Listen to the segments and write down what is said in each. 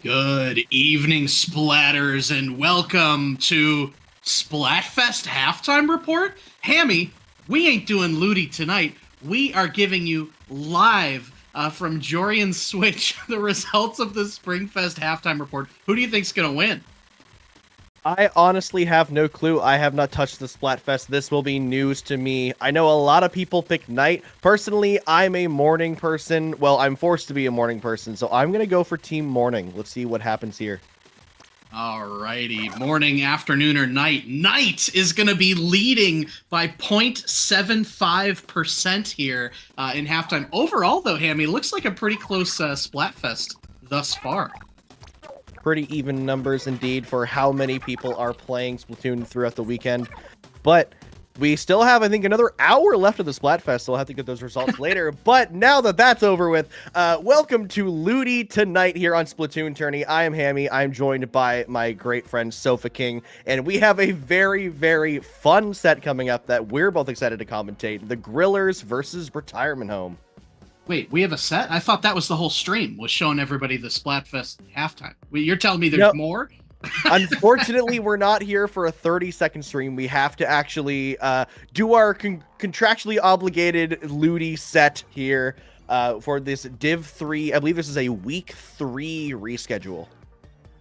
Good evening, splatters, and welcome to Splatfest Halftime Report. Hammy, we ain't doing LUTI tonight. We are giving you live from Jorian's Switch the results of the Springfest Halftime Report. Who do you think's going to win? I honestly have no clue. I have not touched the Splatfest. This will be news to me. I know a lot of people pick night. Personally, I'm a morning person. Well, I'm forced to be a morning person, so I'm going to go for team morning. Let's see what happens here. Alrighty, morning, afternoon, or night. Night is going to be leading by 0.75% here in halftime. Overall, though, Hammy, looks like a pretty close Splatfest thus far. Pretty even numbers indeed for how many people are playing Splatoon throughout the weekend. But we still have, I think, another hour left of the Splatfest, so we'll have to get those results later. But now that that's over with, welcome to LUTI tonight here on Splatoon Tourney. I am Hammy. I'm joined by my great friend Sofa King, and we have a very, very fun set coming up that we're both excited to commentate. The Grillers versus Retirement Home. Wait, we have a set? I thought that was the whole stream, was showing everybody the Splatfest halftime. You're telling me there's more? Unfortunately, we're not here for a 30-second stream. We have to actually do our contractually obligated LUTI set here for this Div 3. I believe this is a Week 3 reschedule.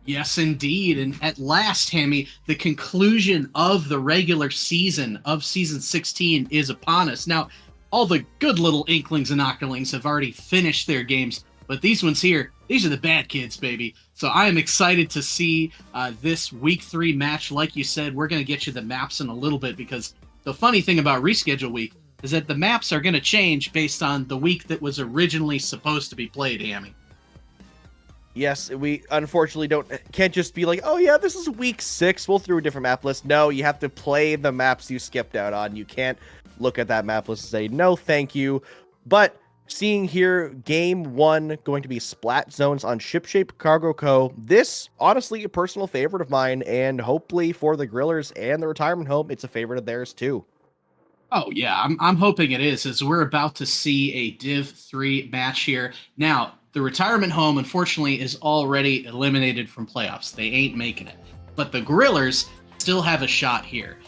Yes, indeed. And at last, Hammy, the conclusion of the regular season of Season 16 is upon us. Now, all the good little Inklings and Octolings have already finished their games, but these ones here, these are the bad kids, baby. So I am excited to see this Week 3 match. Like you said, we're going to get you the maps in a little bit, because the funny thing about Reschedule Week is that the maps are going to change based on the week that was originally supposed to be played, Hammy. Yes, we unfortunately can't just be like, oh yeah, this is Week 6, we'll throw a different map list. No, you have to play the maps you skipped out on. You can't look at that map list and say, no, thank you. But seeing here, Game 1 going to be Splat Zones on Shipshape Cargo Co. This, honestly, a personal favorite of mine, and hopefully for the Grillers and the Retirement Home, it's a favorite of theirs too. Oh, yeah, I'm hoping it is, as we're about to see a Div 3 match here. Now, the Retirement Home, unfortunately, is already eliminated from playoffs. They ain't making it. But the Grillers still have a shot here.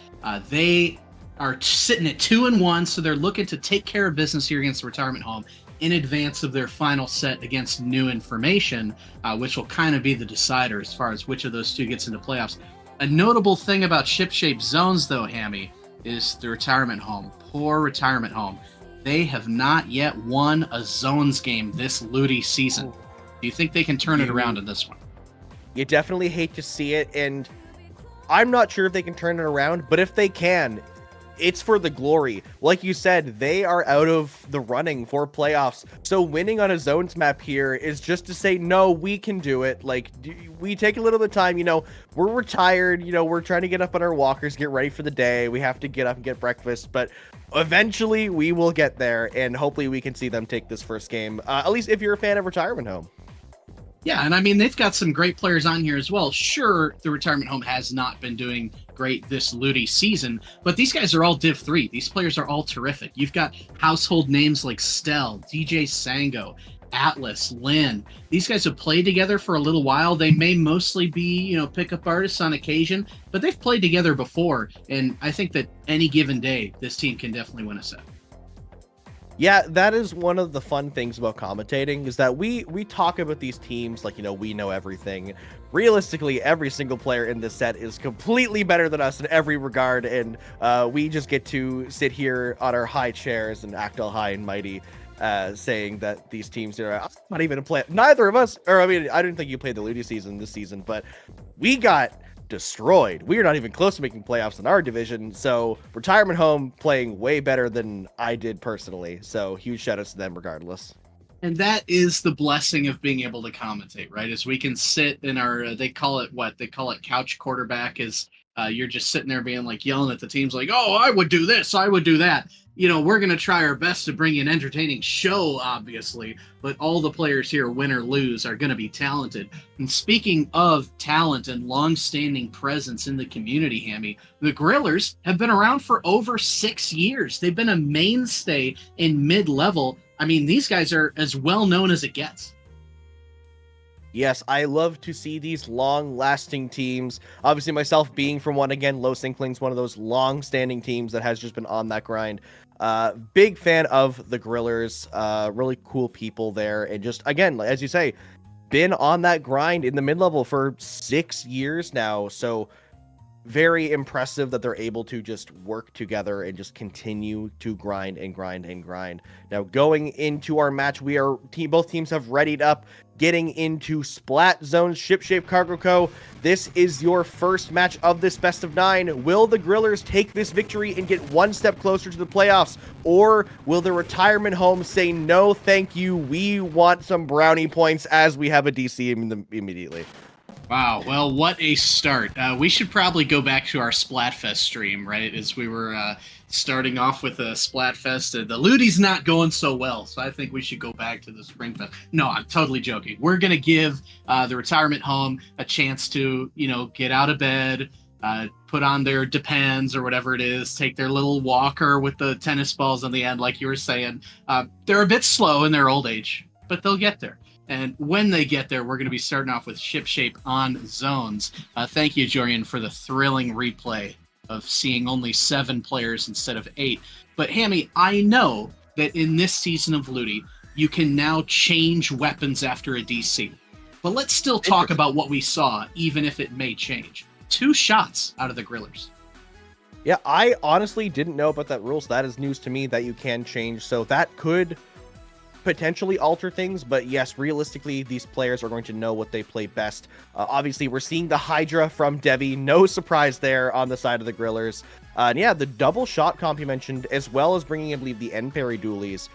They are sitting at 2-1, so they're looking to take care of business here against the Retirement Home in advance of their final set against New Information, which will kind of be the decider as far as which of those two gets into playoffs. A notable thing about ship-shaped zones, though, Hammy, is the Retirement Home. Poor Retirement Home. They have not yet won a zones game this LUTI season. Do you think they can turn it around in this one? You definitely hate to see it, and I'm not sure if they can turn it around, but if they can, it's for the glory. Like you said, they are out of the running for playoffs. So winning on a zones map here is just to say, no, we can do it. Like, we take a little bit of time, we're retired, we're trying to get up on our walkers, get ready for the day. We have to get up and get breakfast, but eventually we will get there, and hopefully we can see them take this first game. At least if you're a fan of Retirement Home. Yeah, and I mean, they've got some great players on here as well. Sure, the Retirement Home has not been doing great this LUTI season, but these guys are all Div 3. These players are all terrific. You've got household names like Stell, DJ Sango, Atlas, Lynn. These guys have played together for a little while. They may mostly be, pickup artists on occasion, but they've played together before, and I think that any given day, this team can definitely win a set. Yeah, that is one of the fun things about commentating, is that we talk about these teams like, we know everything. Realistically, every single player in this set is completely better than us in every regard, and we just get to sit here on our high chairs and act all high and mighty, saying that these teams are not even a play. Neither of us, I didn't think you played the LUTI season this season, but we got destroyed. We are not even close to making playoffs in our division, so Retirement Home playing way better than I did personally, so huge shout outs to them regardless. And that is the blessing of being able to commentate, right? As we can sit in our, they call it couch quarterback, is you're just sitting there being like yelling at the teams like, oh, I would do this, I would do that. We're going to try our best to bring you an entertaining show, obviously, but all the players here, win or lose, are going to be talented. And speaking of talent and long-standing presence in the community, Hammy, the Grillers have been around for over 6 years. They've been a mainstay in mid-level. I mean, these guys are as well known as it gets. Yes, I love to see these long-lasting teams. Obviously, myself being from one again, Los Inklings, one of those long-standing teams that has just been on that grind. Big fan of the Grillers. Really cool people there, and just again, as you say, been on that grind in the mid-level for 6 years now. So very impressive that they're able to just work together and just continue to grind and grind and grind. Now, going into our match, both teams have readied up, getting into Splat Zones, Shipshape Cargo Co. This is your first match of this best of 9. Will the Grillers take this victory and get one step closer to the playoffs? Or will the retirement home say, no, thank you, we want some brownie points as we have a DC immediately? Wow, well, what a start. We should probably go back to our Splatfest stream, right? As we were starting off with a Splatfest. The LUTI's not going so well, so I think we should go back to the Springfest. No, I'm totally joking. We're going to give the retirement home a chance to, get out of bed, put on their Depends or whatever it is, take their little walker with the tennis balls on the end, like you were saying. They're a bit slow in their old age, but they'll get there. And when they get there, we're going to be starting off with Shipshape on Zones. Thank you, Jorian, for the thrilling replay of seeing only 7 players instead of 8. But, Hammy, I know that in this season of LUTI, you can now change weapons after a DC. But let's still talk about what we saw, even if it may change. 2 shots out of the Grillers. Yeah, I honestly didn't know about that rule, so that is news to me that you can change. So that could potentially alter things, but yes, realistically, these players are going to know what they play best. Obviously, we're seeing the Hydra from Devi. No surprise there on the side of the Grillers. And yeah, the double shot comp you mentioned, as well as bringing, I believe, the end parry dualies.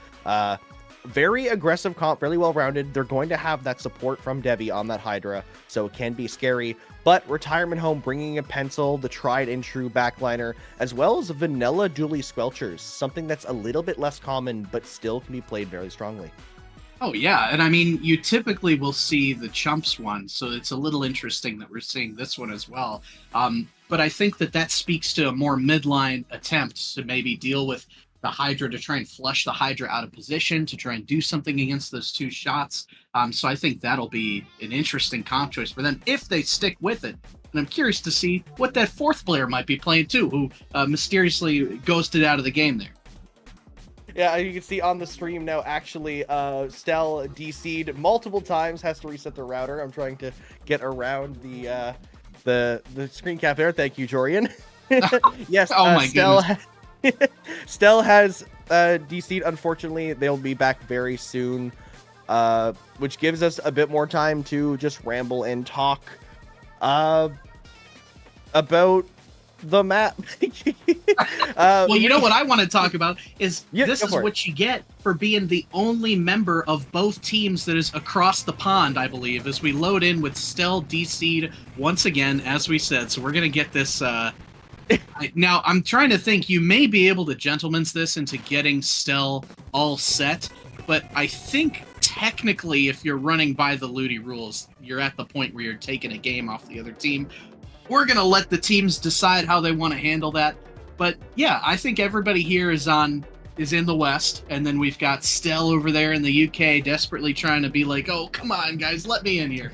Very aggressive comp, really well-rounded. They're going to have that support from Devi on that Hydra, so it can be scary. But Retirement Home bringing a pencil, the tried and true backliner, as well as vanilla dually squelchers, something that's a little bit less common, but still can be played very strongly. Oh, yeah, and I mean, you typically will see the Chumps one, so it's a little interesting that we're seeing this one as well. But I think that speaks to a more midline attempt to maybe deal with the Hydra, to try and flush the Hydra out of position, to try and do something against those 2 shots. So I think that'll be an interesting comp choice for them if they stick with it. And I'm curious to see what that 4th player might be playing too, who mysteriously ghosted out of the game there. Yeah, you can see on the stream now, actually, Stel DC'd multiple times, has to reset the router. I'm trying to get around the screen cap there. Thank you, Jorian. Yes, oh my goodness. Stel has DC'd. Unfortunately, they'll be back very soon, which gives us a bit more time to just ramble and talk about the map. Well, you know what I want to talk about is this is what you get for being the only member of both teams that is across the pond, I believe, as we load in with Stel DC'd once again, as we said. So we're going to get this... Now, I'm trying to think, you may be able to gentleman's this into getting Stel all set, but I think technically if you're running by the LUTI rules, you're at the point where you're taking a game off the other team. We're going to let the teams decide how they want to handle that. But yeah, I think everybody here is in the West, and then we've got Stel over there in the UK desperately trying to be like, oh, come on, guys, let me in here.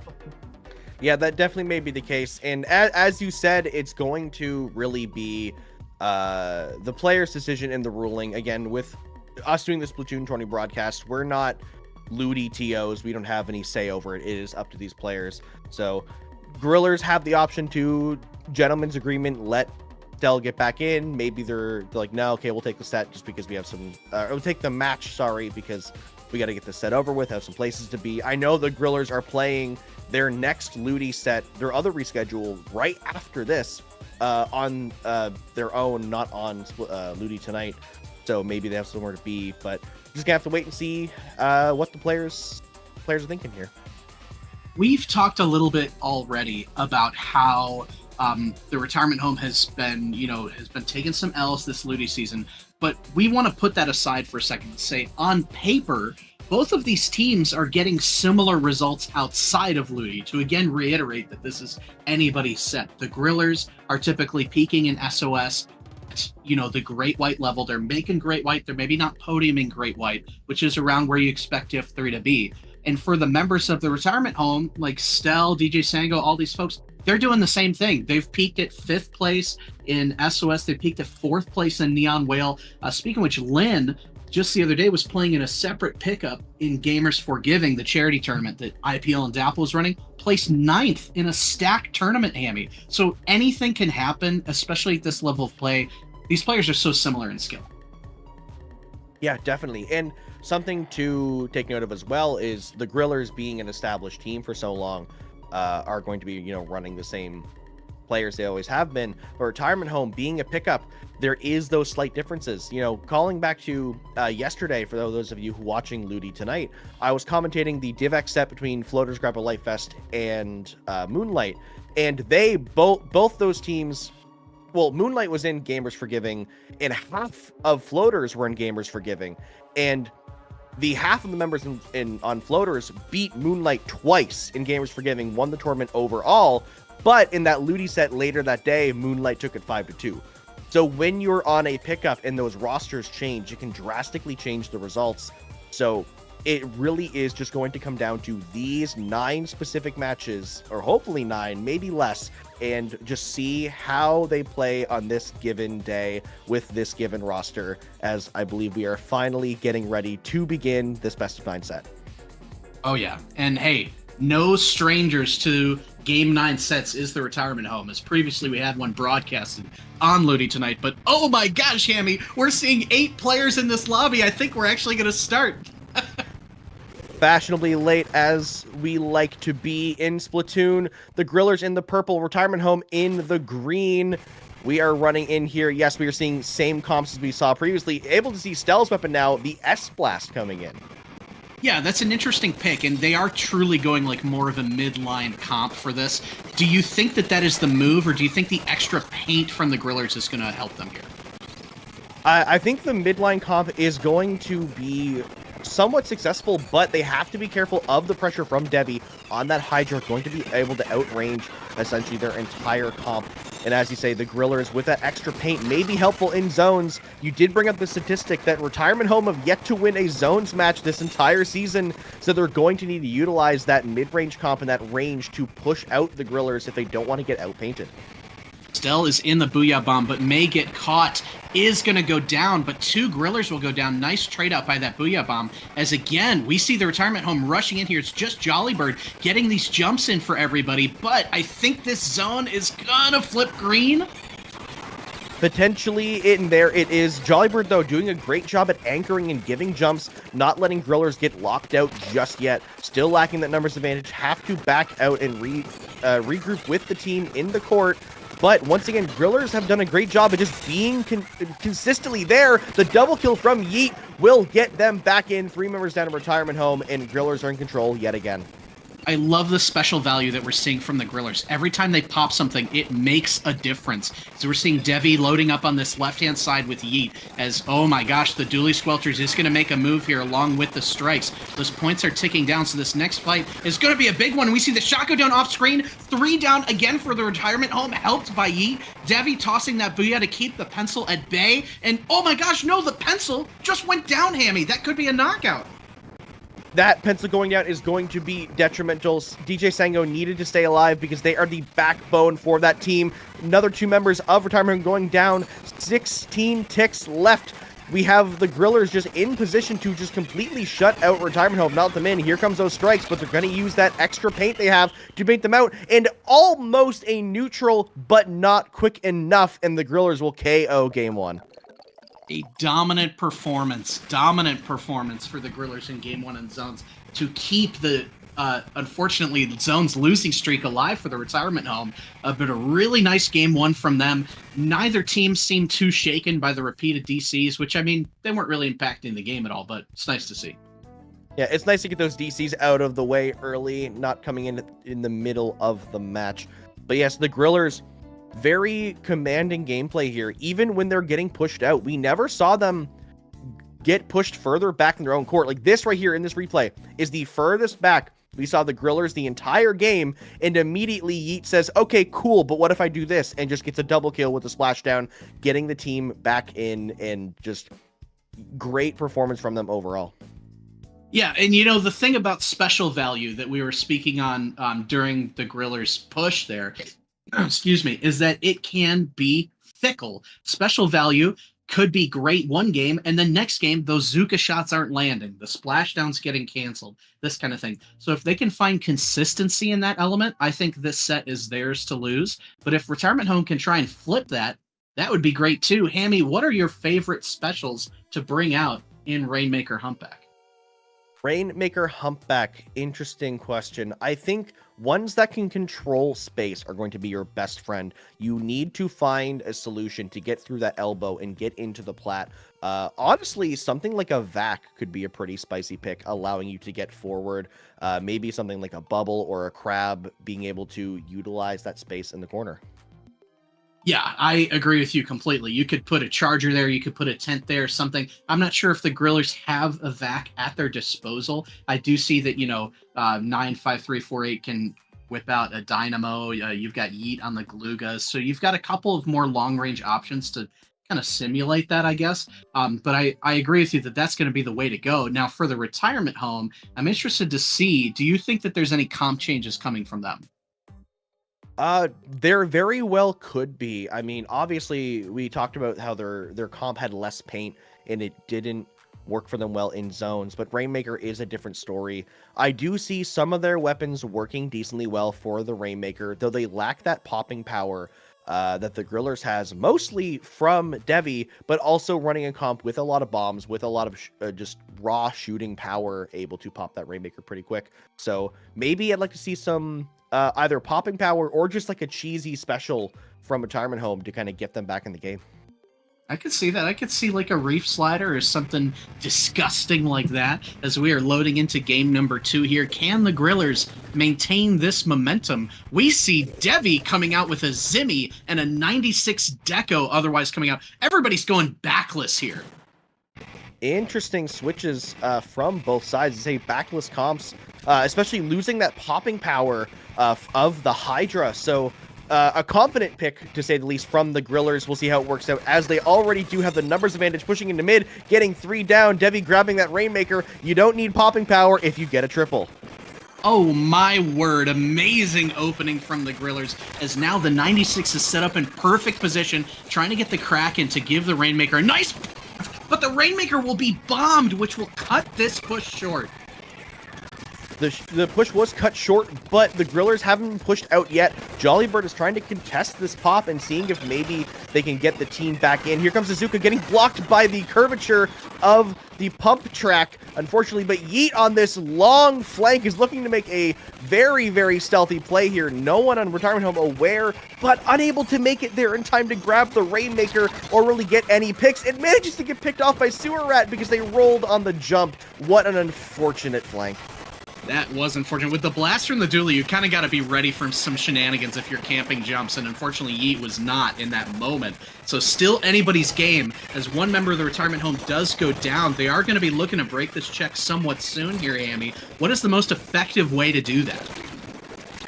Yeah, that definitely may be the case. And as you said, it's going to really be the player's decision in the ruling. Again, with us doing this Splatoon 20 broadcast, we're not LUTI TOs. We don't have any say over it. It is up to these players. So Grillers have the option to gentleman's agreement, let Stel get back in. Maybe they're like, no, okay, we'll take the set just because we have some... we'll take the match, sorry, because we got to get this set over with, have some places to be. I know the Grillers are playing their next LUTI set, their other reschedule, right after this, on their own, not on LUTI tonight. So maybe they have somewhere to be, but just gonna have to wait and see what the players are thinking here. We've talked a little bit already about how the retirement home has been taking some L's this LUTI season, but we want to put that aside for a second and say, on paper, both of these teams are getting similar results outside of LUTI. To again reiterate that this is anybody's set. The Grillers are typically peaking in SOS at, the Great White level. They're making Great White. They're maybe not podiuming Great White, which is around where you expect TF3 to be. And for the members of the retirement home, like Stell, DJ Sango, all these folks, they're doing the same thing. They've peaked at 5th place in SOS. They peaked at 4th place in Neon Whale. Speaking of which, Lynn just the other day was playing in a separate pickup in Gamers for Giving, the charity tournament that IPL and DAPL was running, placed 9th in a stacked tournament, Hammy. So anything can happen, especially at this level of play. These players are so similar in skill. Yeah, definitely. And something to take note of as well is the Grillers, being an established team for so long, are going to be, running the same players they always have been. But retirement home being a pickup, there is those slight differences. Calling back to yesterday, for those of you who watching LUTI tonight, I was commentating the DivX set between Floaters Grapple Light Fest and Moonlight, and they both those teams. Well, Moonlight was in Gamers for Giving, and half of Floaters were in Gamers for Giving, and the half of the members on Floaters beat Moonlight twice in Gamers for Giving, won the tournament overall. But in that LUTI set later that day, Moonlight took it 5-2. So when you're on a pickup and those rosters change, it can drastically change the results. So it really is just going to come down to these 9 specific matches, or hopefully 9, maybe less, and just see how they play on this given day with this given roster, as I believe we are finally getting ready to begin this best of 9 set. Oh yeah, and hey, no strangers to Game 9 sets is the retirement home, as previously we had one broadcasted on LUTI tonight, but oh my gosh, Hammy, we're seeing 8 players in this lobby. I think we're actually going to start. Fashionably late as we like to be in Splatoon. The Grillers in the purple, retirement home in the green. We are running in here. Yes, we are seeing same comps as we saw previously. Able to see Stell's weapon now, the S-Blast coming in. Yeah, that's an interesting pick, and they are truly going like more of a midline comp for this. Do you think that is the move, or do you think the extra paint from the Grillers is going to help them here? I think the midline comp is going to be somewhat successful, but they have to be careful of the pressure from Debbie on that Hydra, going to be able to outrange essentially their entire comp. And as you say, the Grillers with that extra paint may be helpful in zones. You did bring up the statistic that retirement home have yet to win a zones match this entire season, so they're going to need to utilize that mid-range comp and that range to push out the Grillers if they don't want to get outpainted. Stell is in the Booyah Bomb, but may get caught, is going to go down, but 2 Grillers will go down. Nice trade out by that Booyah Bomb, as again, we see the retirement home rushing in here. It's just Jollybird getting these jumps in for everybody, but I think this zone is going to flip green. Potentially in there it is. Jollybird, though, doing a great job at anchoring and giving jumps, not letting Grillers get locked out just yet. Still lacking that numbers advantage. Have to back out and regroup with the team in the court. But once again, Grillers have done a great job of just being consistently there. The double kill from Yeet will get them back in. 3 members down in retirement home, and Grillers are in control yet again. I love the special value that we're seeing from the Grillers. Every time they pop something, it makes a difference. So we're seeing Devi loading up on this left-hand side with Yeet as, oh my gosh, the Dooley Squelchers is going to make a move here along with the strikes. Those points are ticking down, so this next fight is going to be a big one. We see the shot go down off screen. 3 down again for the retirement home, helped by Yeet. Devi tossing that booyah to keep the pencil at bay. And oh my gosh, no, the pencil just went down, Hammy. That could be a knockout. That pencil going down is going to be detrimental. DJ Sango needed to stay alive because they are the backbone for that team. Another 2 members of retirement going down. 16 ticks left. We have the Grillers just in position to just completely shut out retirement home, not let them in. Here comes those strikes, but they're going to use that extra paint they have to paint them out. And almost a neutral, but not quick enough, and the Grillers will KO game 1. A dominant performance for the Grillers in Game 1 in Zones to keep the, unfortunately, Zones losing streak alive for the retirement home. But a really nice Game 1 from them. Neither team seemed too shaken by the repeated DCs, which, I mean, they weren't really impacting the game at all, but it's nice to see. Yeah, it's nice to get those DCs out of the way early, not coming in the middle of the match. But yes, the Grillers, very commanding gameplay here, even when they're getting pushed out. We never saw them get pushed further back in their own court. Like this right here in this replay is the furthest back we saw the Grillers the entire game, and immediately Yeet says, okay, cool, but what if I do this? And just gets a double kill with a splashdown, getting the team back in, and just great performance from them overall. Yeah, and you know the thing about special value that we were speaking on during the Griller's push there, excuse me, is that it can be fickle. Special value could be great one game, and then next game those Zuka shots aren't landing, the splashdowns getting canceled, this kind of thing. So if they can find consistency in that element, I think this set is theirs to lose. But if Retirement Home can try and flip that, that would be great too. Hammy, what are your favorite specials to bring out in Rainmaker Humpback? Rainmaker Humpback, interesting question. I think ones that can control space are going to be your best friend. You need to find a solution to get through that elbow and get into the plat. Honestly, something like a vac could be a pretty spicy pick, allowing you to get forward. Maybe something like a bubble or a crab being able to utilize that space in the corner. Yeah, I agree with you completely. You could put a charger there, you could put a tent there, something. I'm not sure if the Grillers have a vac at their disposal. I do see that, 95348 can whip out a dynamo. You've got Yeet on the Galugas. So you've got a couple of more long range options to kind of simulate that, I guess. But I agree with you that that's going to be the way to go. Now, for the Retirement Home, I'm interested to see, do you think that there's any comp changes coming from them? There very well could be. I mean, obviously, we talked about how their comp had less paint and it didn't work for them well in zones, but Rainmaker is a different story. I do see some of their weapons working decently well for the Rainmaker, though they lack that popping power that the Grillers has, mostly from Devi, but also running a comp with a lot of bombs, with a lot of just raw shooting power, able to pop that Rainmaker pretty quick. So maybe I'd like to see some either popping power or just like a cheesy special from Retirement Home to kind of get them back in the game. I could see that. I could see like a reef slider or something disgusting like that as we are loading into game number 2 here. Can the Grillers maintain this momentum? We see Devi coming out with a Zimmy and a 96 Deco otherwise coming out. Everybody's going backless here. Interesting switches from both sides. Say backless comps, especially losing that popping power of the Hydra. So a confident pick, to say the least, from the Grillers. We'll see how it works out, as they already do have the numbers advantage, pushing into mid, getting 3 down. Devi grabbing that Rainmaker. You don't need popping power if you get a triple. Oh my word, amazing opening from the Grillers, as now the 96 is set up in perfect position, trying to get the Kraken to give the Rainmaker a nice... But the Rainmaker will be bombed, which will cut this push short. The push was cut short, but the Grillers haven't been pushed out yet. Jollybird is trying to contest this pop and seeing if maybe they can get the team back in. Here comes Azuka getting blocked by the curvature of the pump track, unfortunately, but Yeet on this long flank is looking to make a very, very stealthy play here. No one on Retirement Home aware, but unable to make it there in time to grab the Rainmaker or really get any picks. It manages to get picked off by Sewer Rat because they rolled on the jump. What an unfortunate flank. That was unfortunate. With the blaster and the dually, you kind of got to be ready for some shenanigans if you're camping jumps, and unfortunately Yeet was not in that moment. So still anybody's game, as one member of the Retirement Home does go down. They are going to be looking to break this check somewhat soon here, Amy. What is the most effective way to do that?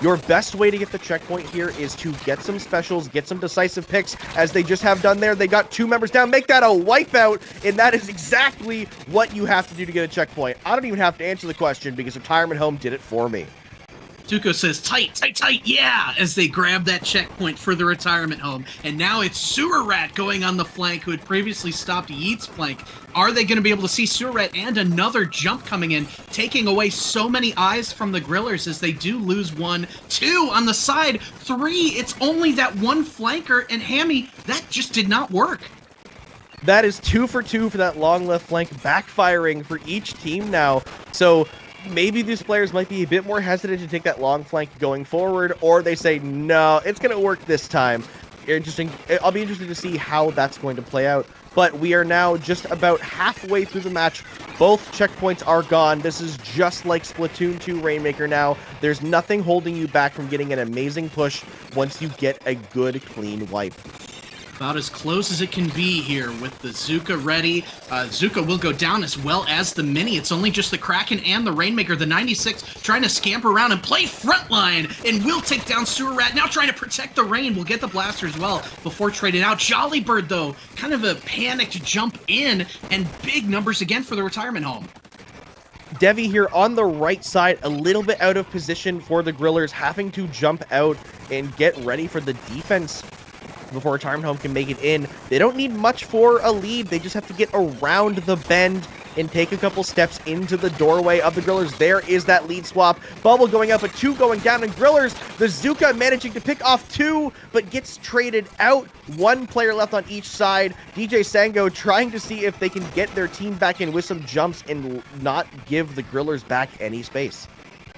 Your best way to get the checkpoint here is to get some specials, get some decisive picks, as they just have done there. They got 2 members down, make that a wipeout, and that is exactly what you have to do to get a checkpoint. I don't even have to answer the question because Retirement Home did it for me. Tuco says, tight, tight, tight, yeah, as they grab that checkpoint for the Retirement Home. And now it's Sewer Rat going on the flank, who had previously stopped Yeet's flank. Are they going to be able to see Sewer Rat and another jump coming in, taking away so many eyes from the Grillers as they do lose 1, 2 on the side, 3, it's only that one flanker, and Hammy, that just did not work. That is 2 for 2 for that long left flank, backfiring for each team now. So maybe these players might be a bit more hesitant to take that long flank going forward, or they say, no, it's going to work this time. Interesting. I'll be interested to see how that's going to play out. But we are now just about halfway through the match. Both checkpoints are gone. This is just like Splatoon 2 Rainmaker now. There's nothing holding you back from getting an amazing push once you get a good, clean wipe. About as close as it can be here with the Zuka ready. Zuka will go down as well as the Mini. It's only just the Kraken and the Rainmaker. The 96 trying to scamper around and play frontline and will take down Sewer Rat. Now trying to protect the Rain. Will get the blaster as well before trading out. Jollybird, though, kind of a panicked jump in, and big numbers again for the Retirement Home. Devi here on the right side, a little bit out of position for the Grillers, having to jump out and get ready for the defense before Retirement Home can make it in. They don't need much for a lead. They just have to get around the bend and take a couple steps into the doorway of the Grillers. There is that lead swap. Bubble going up, but 2 going down, and Grillers, the Zuka managing to pick off 2, but gets traded out. 1 player left on each side. DJ Sango trying to see if they can get their team back in with some jumps and not give the Grillers back any space.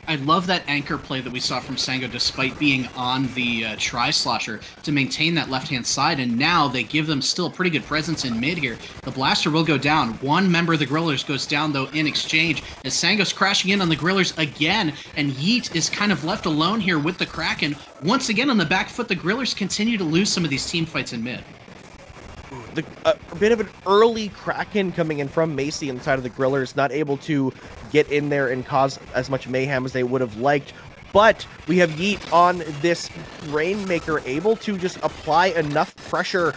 I love that anchor play that we saw from Sango despite being on the Tri-Slosher to maintain that left-hand side, and now they give them still pretty good presence in mid here. The Blaster will go down. 1 member of the Grillers goes down, though, in exchange, as Sango's crashing in on the Grillers again, and Yeet is kind of left alone here with the Kraken. Once again on the back foot, the Grillers continue to lose some of these team fights in mid. A bit of an early Kraken coming in from Macy on the side of the Grillers, not able to get in there and cause as much mayhem as they would have liked. But we have Yeet on this Rainmaker, able to just apply enough pressure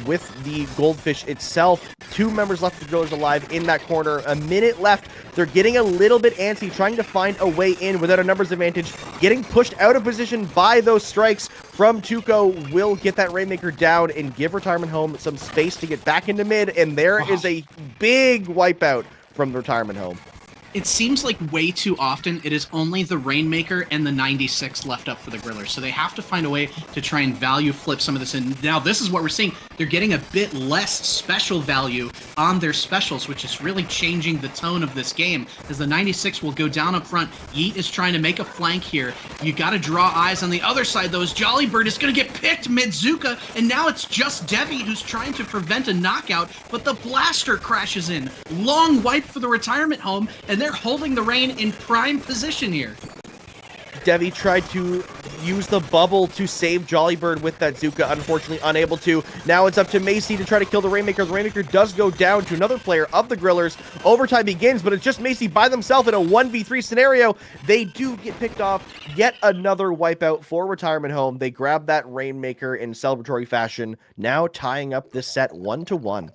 with the Goldfish itself. 2 members left of the Grillers alive in that corner. A minute left. They're getting a little bit antsy, trying to find a way in without a numbers advantage. Getting pushed out of position by those strikes from Tuco will get that Rainmaker down and give Retirement Home some space to get back into mid. And there is a big wipeout from Retirement Home. It seems like way too often it is only the Rainmaker and the 96 left up for the Grillers, so they have to find a way to try and value flip some of this. And now this is what we're seeing. They're getting a bit less special value on their specials, which is really changing the tone of this game, as the 96 will go down up front. Yeet is trying to make a flank here. You got to draw eyes on the other side, though, as Jollybird is going to get picked mid-Zuka, and now it's just Devi who's trying to prevent a knockout, but the Blaster crashes in. Long wipe for the Retirement Home, and they're holding the Rain in prime position here. Devi tried to use the bubble to save Jollybird with that Zuka, unfortunately unable to. Now it's up to Macy to try to kill the Rainmaker. The Rainmaker does go down to another player of the Grillers. Overtime begins, but it's just Macy by themselves in a 1v3 scenario. They do get picked off. Yet another wipeout for Retirement Home. They grab that Rainmaker in celebratory fashion, now tying up this set 1-1.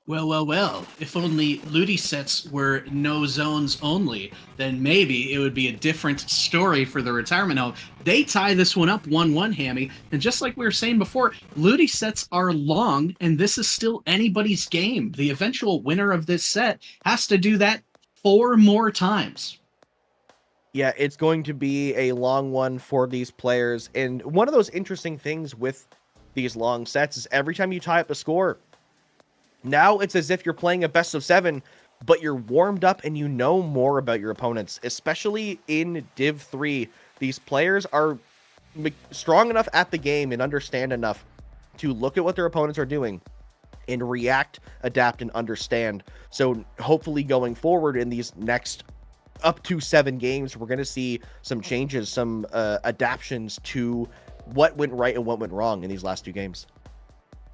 Well, if only LUTI sets were no zones only, then maybe it would be a different story for the Retirement Home. They tie this one up 1-1, Hammy, and just like we were saying before, LUTI sets are long, and this is still anybody's game. The eventual winner of this set has to do that 4 more times. Yeah, it's going to be a long one for these players, and one of those interesting things with these long sets is every time you tie up a score, now it's as if you're playing a best of 7, but you're warmed up and you know more about your opponents, especially in Div 3. These players are strong enough at the game and understand enough to look at what their opponents are doing and react, adapt, and understand. So hopefully going forward in these next up to 7 games, we're going to see some changes, some adaptions to what went right and what went wrong in these last 2 games.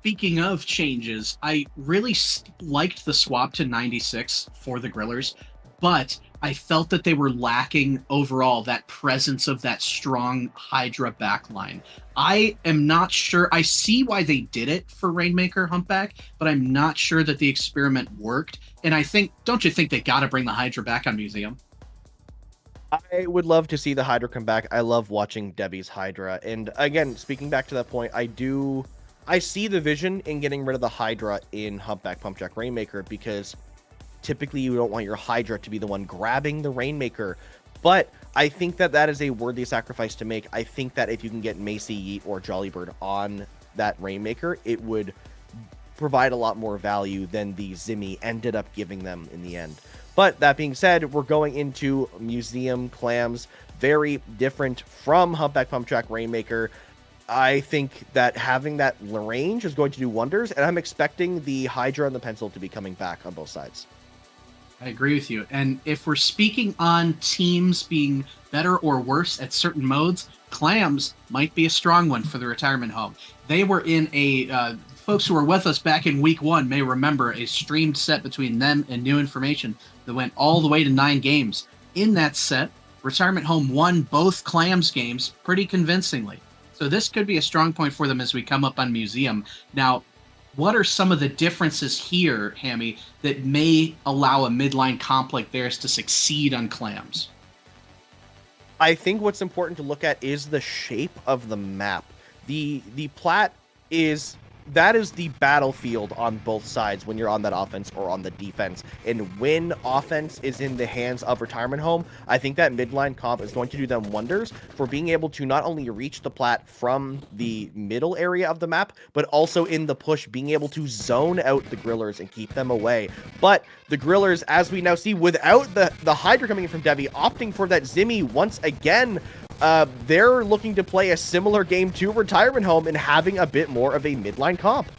Speaking of changes, I really liked the swap to 96 for the Grillers, but I felt that they were lacking overall that presence of that strong Hydra backline. I am not sure. I see why they did it for Rainmaker Humpback, but I'm not sure that the experiment worked. And I think, don't you think they got to bring the Hydra back on Museum? I would love to see the Hydra come back. I love watching Debbie's Hydra. And again, speaking back to that point, I see the vision in getting rid of the Hydra in Humpback Pumpjack Rainmaker, because typically you don't want your Hydra to be the one grabbing the Rainmaker. But I think that that is a worthy sacrifice to make. I think that if you can get Macy, Yeet, or Jollybird on that Rainmaker, it would provide a lot more value than the Zimmy ended up giving them in the end. But that being said, we're going into Museum Clams, very different from Humpback Pumpjack Rainmaker. I think that having that range is going to do wonders, and I'm expecting the Hydra and the Pencil to be coming back on both sides. I agree with you. And if we're speaking on teams being better or worse at certain modes, Clams might be a strong one for the Retirement Home. They were in a... folks who were with us back in week 1 may remember a streamed set between them and New Information that went all the way to 9 games. In that set, Retirement Home won both Clams games pretty convincingly. So this could be a strong point for them as we come up on Museum. Now, what are some of the differences here, Hammy, that may allow a midline comp like theirs to succeed on clams? I think what's important to look at is the shape of the map. The plat is the battlefield on both sides when you're on that offense or on the defense. And when offense is in the hands of Retirement Home, I think that midline comp is going to do them wonders for being able to not only reach the plat from the middle area of the map, but also in the push, being able to zone out the Grillers and keep them away. But the Grillers, as we now see, without the Hydra coming in from Devi, opting for that Zimmy once again. They're looking to play a similar game to Retirement Home and having a bit more of a midline comp.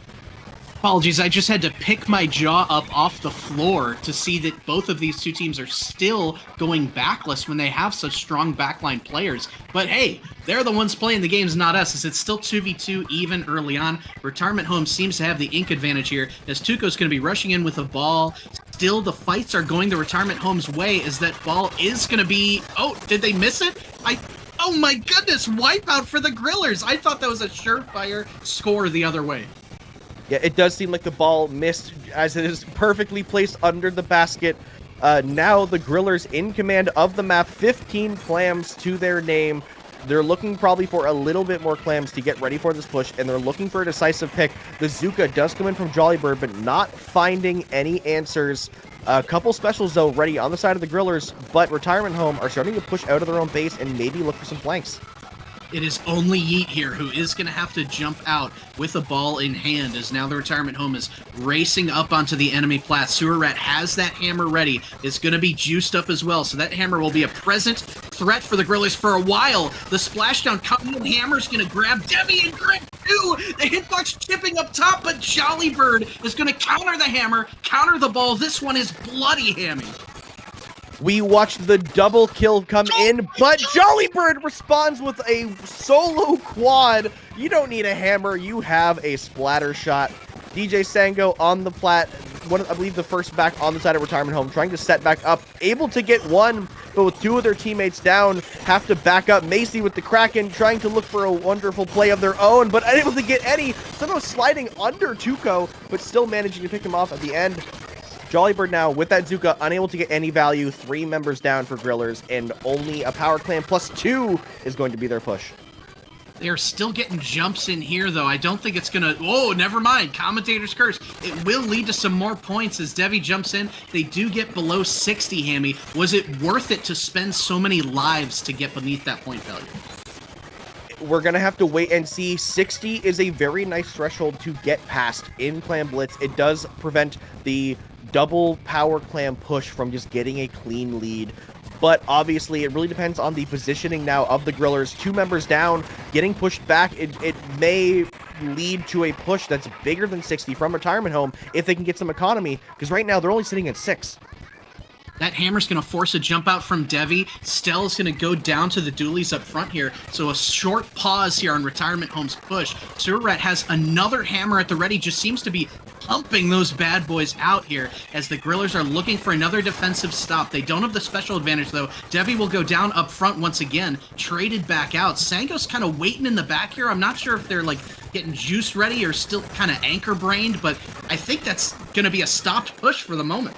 Apologies, I just had to pick my jaw up off the floor to see that both of these two teams are still going backless when they have such strong backline players. But hey, they're the ones playing the games, not us, as it's still 2v2 even early on. Retirement Home seems to have the ink advantage here, as Tuco's going to be rushing in with a ball. Still, the fights are going the Retirement Home's way, as that ball is going to be... Oh, did they miss it? Oh my goodness, wipeout for the Grillers. I thought that was a surefire score the other way. Yeah, it does seem like the ball missed as it is perfectly placed under the basket. Now the Grillers in command of the map, 15 clams to their name. They're looking probably for a little bit more clams to get ready for this push, and they're looking for a decisive pick. The Zuka does come in from Jollybird, but not finding any answers. A couple specials, though, ready on the side of the Grillers, but Retirement Home are starting to push out of their own base and maybe look for some flanks. It is only Yeet here who is going to have to jump out with a ball in hand, as now the Retirement Home is racing up onto the enemy plat. Sewer Rat has that hammer ready. It's going to be juiced up as well, so that hammer will be a present threat for the Grillers for a while. The splashdown coming in, hammer's going to grab Debbie and grip too. The hitbox chipping up top, but Jollybird is going to counter the hammer, counter the ball. This one is bloody, Hammy. We watched the double kill come in, but Jollybird responds with a solo quad. You don't need a hammer, you have a splatter shot. DJ Sango on the plat, I believe the first back on the side of Retirement Home, trying to set back up, able to get one, but with two of their teammates down, have to back up. Macy with the Kraken, trying to look for a wonderful play of their own, but unable to get any, somehow sliding under Tuco, but still managing to pick him off at the end. Jollybird now with that Zuka, unable to get any value. 3 members down for Grillers, and only a power clan +2 is going to be their push. They're still getting jumps in here, though. I don't think it's going to... Oh, never mind. Commentator's curse. It will lead to some more points as Devi jumps in. They do get below 60, Hammy. Was it worth it to spend so many lives to get beneath that point value? We're going to have to wait and see. 60 is a very nice threshold to get past in Clan Blitz. It does prevent the double power clam push from just getting a clean lead, but obviously it really depends on the positioning now of the Grillers. 2 members down, getting pushed back. It may lead to a push that's bigger than 60 from Retirement Home if they can get some economy, because right now they're only sitting at 6. That hammer's going to force a jump out from Devi. Stell's going to go down to the dualies up front here. So a short pause here on Retirement Home's push. Surat has another hammer at the ready. Just seems to be pumping those bad boys out here as the Grillers are looking for another defensive stop. They don't have the special advantage, though. Devi will go down up front once again. Traded back out. Sango's kind of waiting in the back here. I'm not sure if they're, like, getting juice ready or still kind of anchor-brained, but I think that's going to be a stopped push for the moment.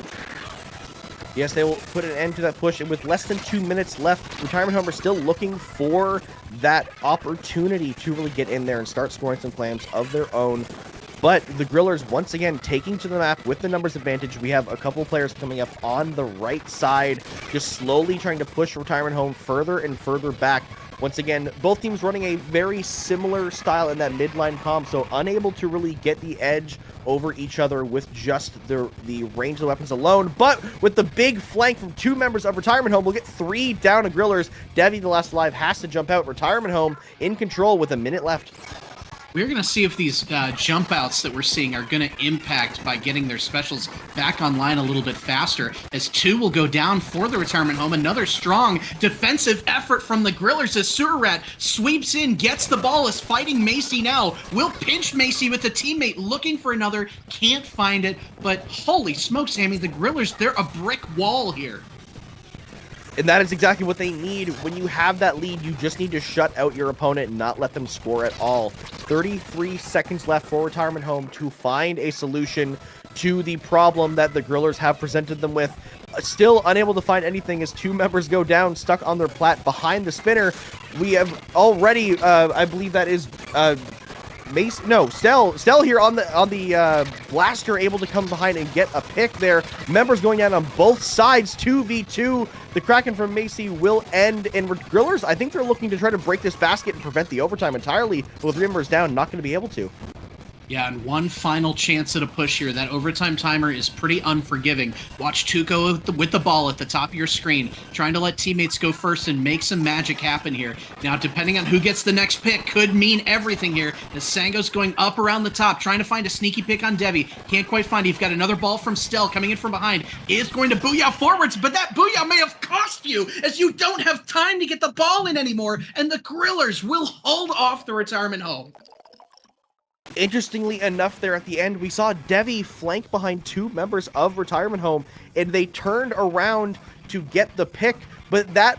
Yes, they will put an end to that push, and with less than 2 minutes left, Retirement Home are still looking for that opportunity to really get in there and start scoring some clams of their own. But the Grillers, once again, taking to the map with the numbers advantage. We have a couple players coming up on the right side, just slowly trying to push Retirement Home further and further back. Once again, both teams running a very similar style in that midline comp, so unable to really get the edge over each other with just the range of the weapons alone. But with the big flank from 2 members of Retirement Home, we'll get 3 down to Grillers. Devi, the last alive, has to jump out. Retirement Home in control with a minute left. We're going to see if these jump outs that we're seeing are going to impact by getting their specials back online a little bit faster, as 2 will go down for the Retirement Home. Another strong defensive effort from the Grillers as Surat sweeps in, gets the ball, is fighting Macy now. Will pinch Macy with a teammate looking for another, can't find it, but holy smokes, Sammy, the Grillers, they're a brick wall here. And that is exactly what they need. When you have that lead, you just need to shut out your opponent and not let them score at all. 33 seconds left for Retirement Home to find a solution to the problem that the Grillers have presented them with. Still unable to find anything as two members go down, stuck on their plat behind the spinner. We have already, I believe that is, Stell here on the blaster, able to come behind and get a pick there. Members going down on both sides, 2v2. The Kraken from Macy will end, and Grillers, I think they're looking to try to break this basket and prevent the overtime entirely. With members down, not going to be able to. Yeah, and one final chance at a push here. That overtime timer is pretty unforgiving. Watch Tuco with the ball at the top of your screen, trying to let teammates go first and make some magic happen here. Now, depending on who gets the next pick, could mean everything here. As Sango's going up around the top, trying to find a sneaky pick on Devi. Can't quite find it. You've got another ball from Stell coming in from behind. Is going to booyah forwards, but that booyah may have cost you, as you don't have time to get the ball in anymore, and the Grillers will hold off the Retirement Home. Interestingly enough, there at the end, we saw Devi flank behind two members of Retirement Home, and they turned around to get the pick. But that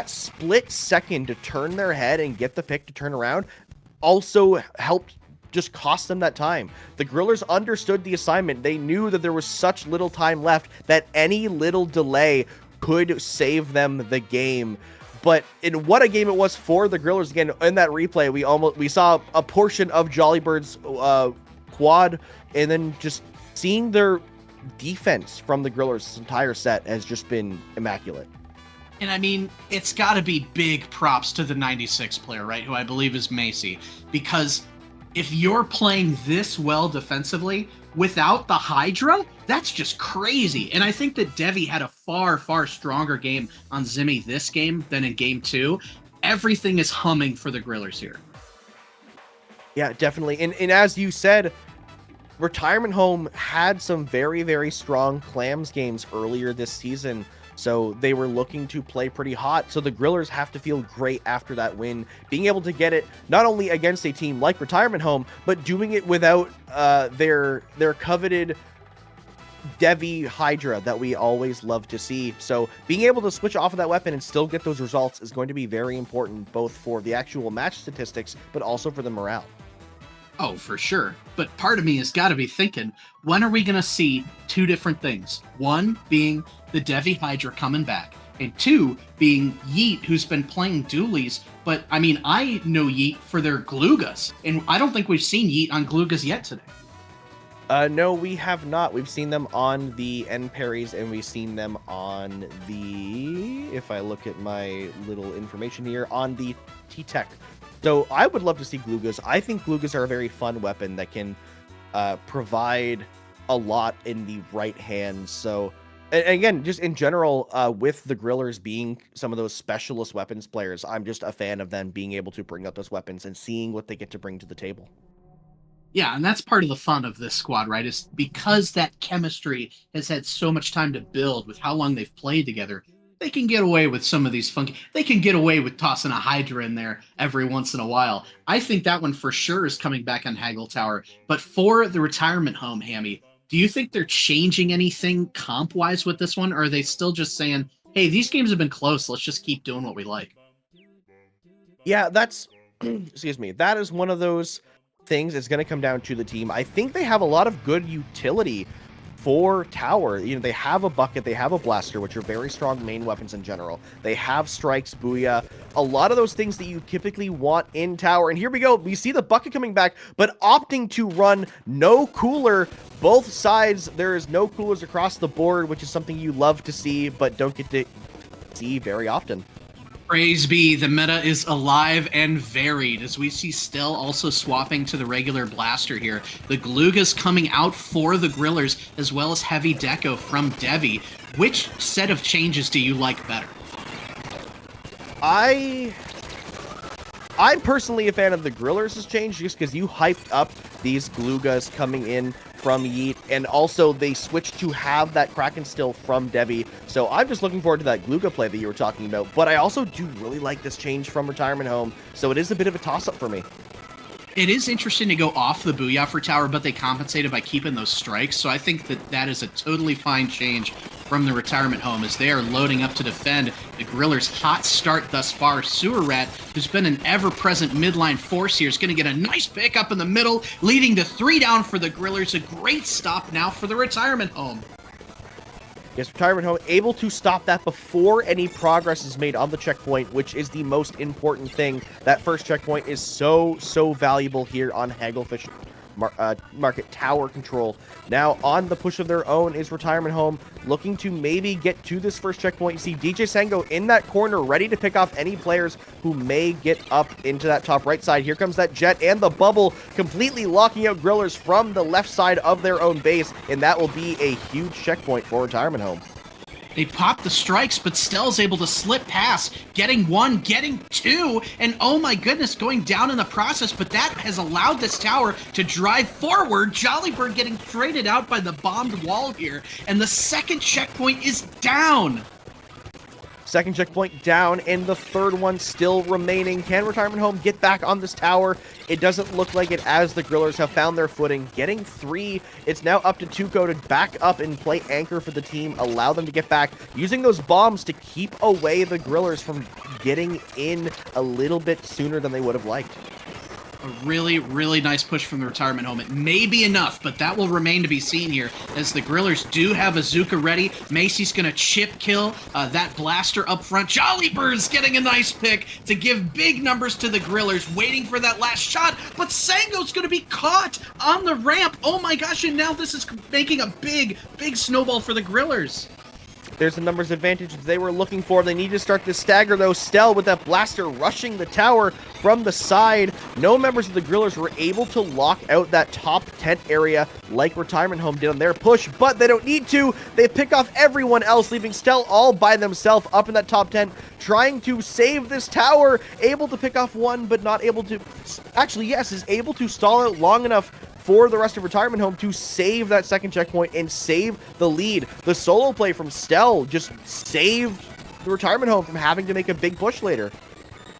split second to turn their head and get the pick to turn around also helped just cost them that time. The Grillers understood the assignment. They knew that there was such little time left that any little delay could save them the game. But in what a game it was for the Grillers. Again, in that replay, we saw a portion of Jollybird's quad, and then just seeing their defense from the Grillers this entire set has just been immaculate. And I mean, it's got to be big props to the 96 player, right, who I believe is Macy, because if you're playing this well defensively without the Hydra, that's just crazy. And I think that Devi had a far, far stronger game on Zimmy this game than in game 2. Everything is humming for the Grillers here. Yeah, definitely. And as you said, Retirement Home had some very, very strong Clams games earlier this season. So they were looking to play pretty hot. So the Grillers have to feel great after that win, being able to get it not only against a team like Retirement Home, but doing it without their coveted Devi Hydra that we always love to see. So being able to switch off of that weapon and still get those results is going to be very important, both for the actual match statistics, but also for the morale. Oh, for sure. But part of me has got to be thinking, when are we going to see two different things? One being the Devi Hydra coming back, and two being Yeet, who's been playing dualies. But I mean, I know Yeet for their Glugas, and I don't think we've seen Yeet on Glugas yet today. No, we have not. We've seen them on the end parries, and we've seen them on the, if I look at my little information here, on the T-Tech. So I would love to see Glugas. I think Glugas are a very fun weapon that can provide a lot in the right hands. So, and again, just in general, with the Grillers being some of those specialist weapons players, I'm just a fan of them being able to bring out those weapons and seeing what they get to bring to the table. Yeah, and that's part of the fun of this squad, right? Is because that chemistry has had so much time to build with how long they've played together. They can get away with some of these funky... They can get away with tossing a Hydra in there every once in a while. I think that one for sure is coming back on Haggle Tower. But for the Retirement Home, Hammy, do you think they're changing anything comp-wise with this one? Or are they still just saying, hey, these games have been close, let's just keep doing what we like? Yeah, that's... excuse me. That is one of those things. It's going to come down to the team. I think they have a lot of good utility for tower. You know, they have a bucket, they have a blaster, which are very strong main weapons in general. They have strikes, booyah, a lot of those things that you typically want in tower. And here we go. We see the bucket coming back, but opting to run no cooler. Both sides, there is no coolers across the board, which is something you love to see, but don't get to see very often. Praise be, the meta is alive and varied as we see Stell also swapping to the regular blaster here. The Glugas coming out for the Grillers, as well as Heavy Deco from Devi. Which set of changes do you like better? I'm personally a fan of the Grillers' change, just because you hyped up these Glugas coming in from Yeet, and also they switched to have that Kraken still from Devi. So I'm just looking forward to that Gluga play that you were talking about. But I also do really like this change from Retirement Home, so it is a bit of a toss-up for me. It is interesting to go off the Booyah for tower, but they compensated by keeping those strikes. So I think that that is a totally fine change from the retirement home as they are loading up to defend. The Grillers' hot start thus far. Sewer Rat, who's been an ever-present midline force here, is going to get a nice pick up in the middle, leading to 3 down for the Grillers. A great stop now for the retirement home. Yes, retirement home able to stop that before any progress is made on the checkpoint, which is the most important thing. That first checkpoint is so valuable here on Hagglefish Market Tower control. Now on the push of their own is retirement home, looking to maybe get to this first checkpoint. You see DJ Sango in that corner, ready to pick off any players who may get up into that top right side. Here comes that jet and the bubble, completely locking out Grillers from the left side of their own base, and that will be a huge checkpoint for retirement home. They pop the strikes, but Stell's able to slip past, getting 1, getting 2, and oh my goodness, going down in the process, but that has allowed this tower to drive forward. Jollybird getting traded out by the bombed wall here, and the second checkpoint is down. Second checkpoint down, and the third one still remaining. Can retirement home get back on this tower? It doesn't look like it, as the Grillers have found their footing. Getting 3, it's now up to Tuco to back up and play anchor for the team, allow them to get back, using those bombs to keep away the Grillers from getting in a little bit sooner than they would have liked. A really nice push from the retirement home. It may be enough, but that will remain to be seen here, as the Grillers do have a Zuka ready. Macy's going to chip kill that blaster up front. Jollybird's getting a nice pick to give big numbers to the Grillers, waiting for that last shot, but Sango's going to be caught on the ramp. Oh my gosh, and now this is making a big snowball for the Grillers. There's the numbers advantage they were looking for. They need to start this stagger, though. Stell with that blaster rushing the tower from the side. No members of the Grillers were able to lock out that top tent area like retirement home did on their push, but they don't need to. They pick off everyone else, leaving Stell all by themselves up in that top tent, trying to save this tower. Able to pick off 1, but not able to... Actually, yes, is able to stall out long enough for the rest of retirement home to save that second checkpoint and save the lead. The solo play from Stell just saved the retirement home from having to make a big push later.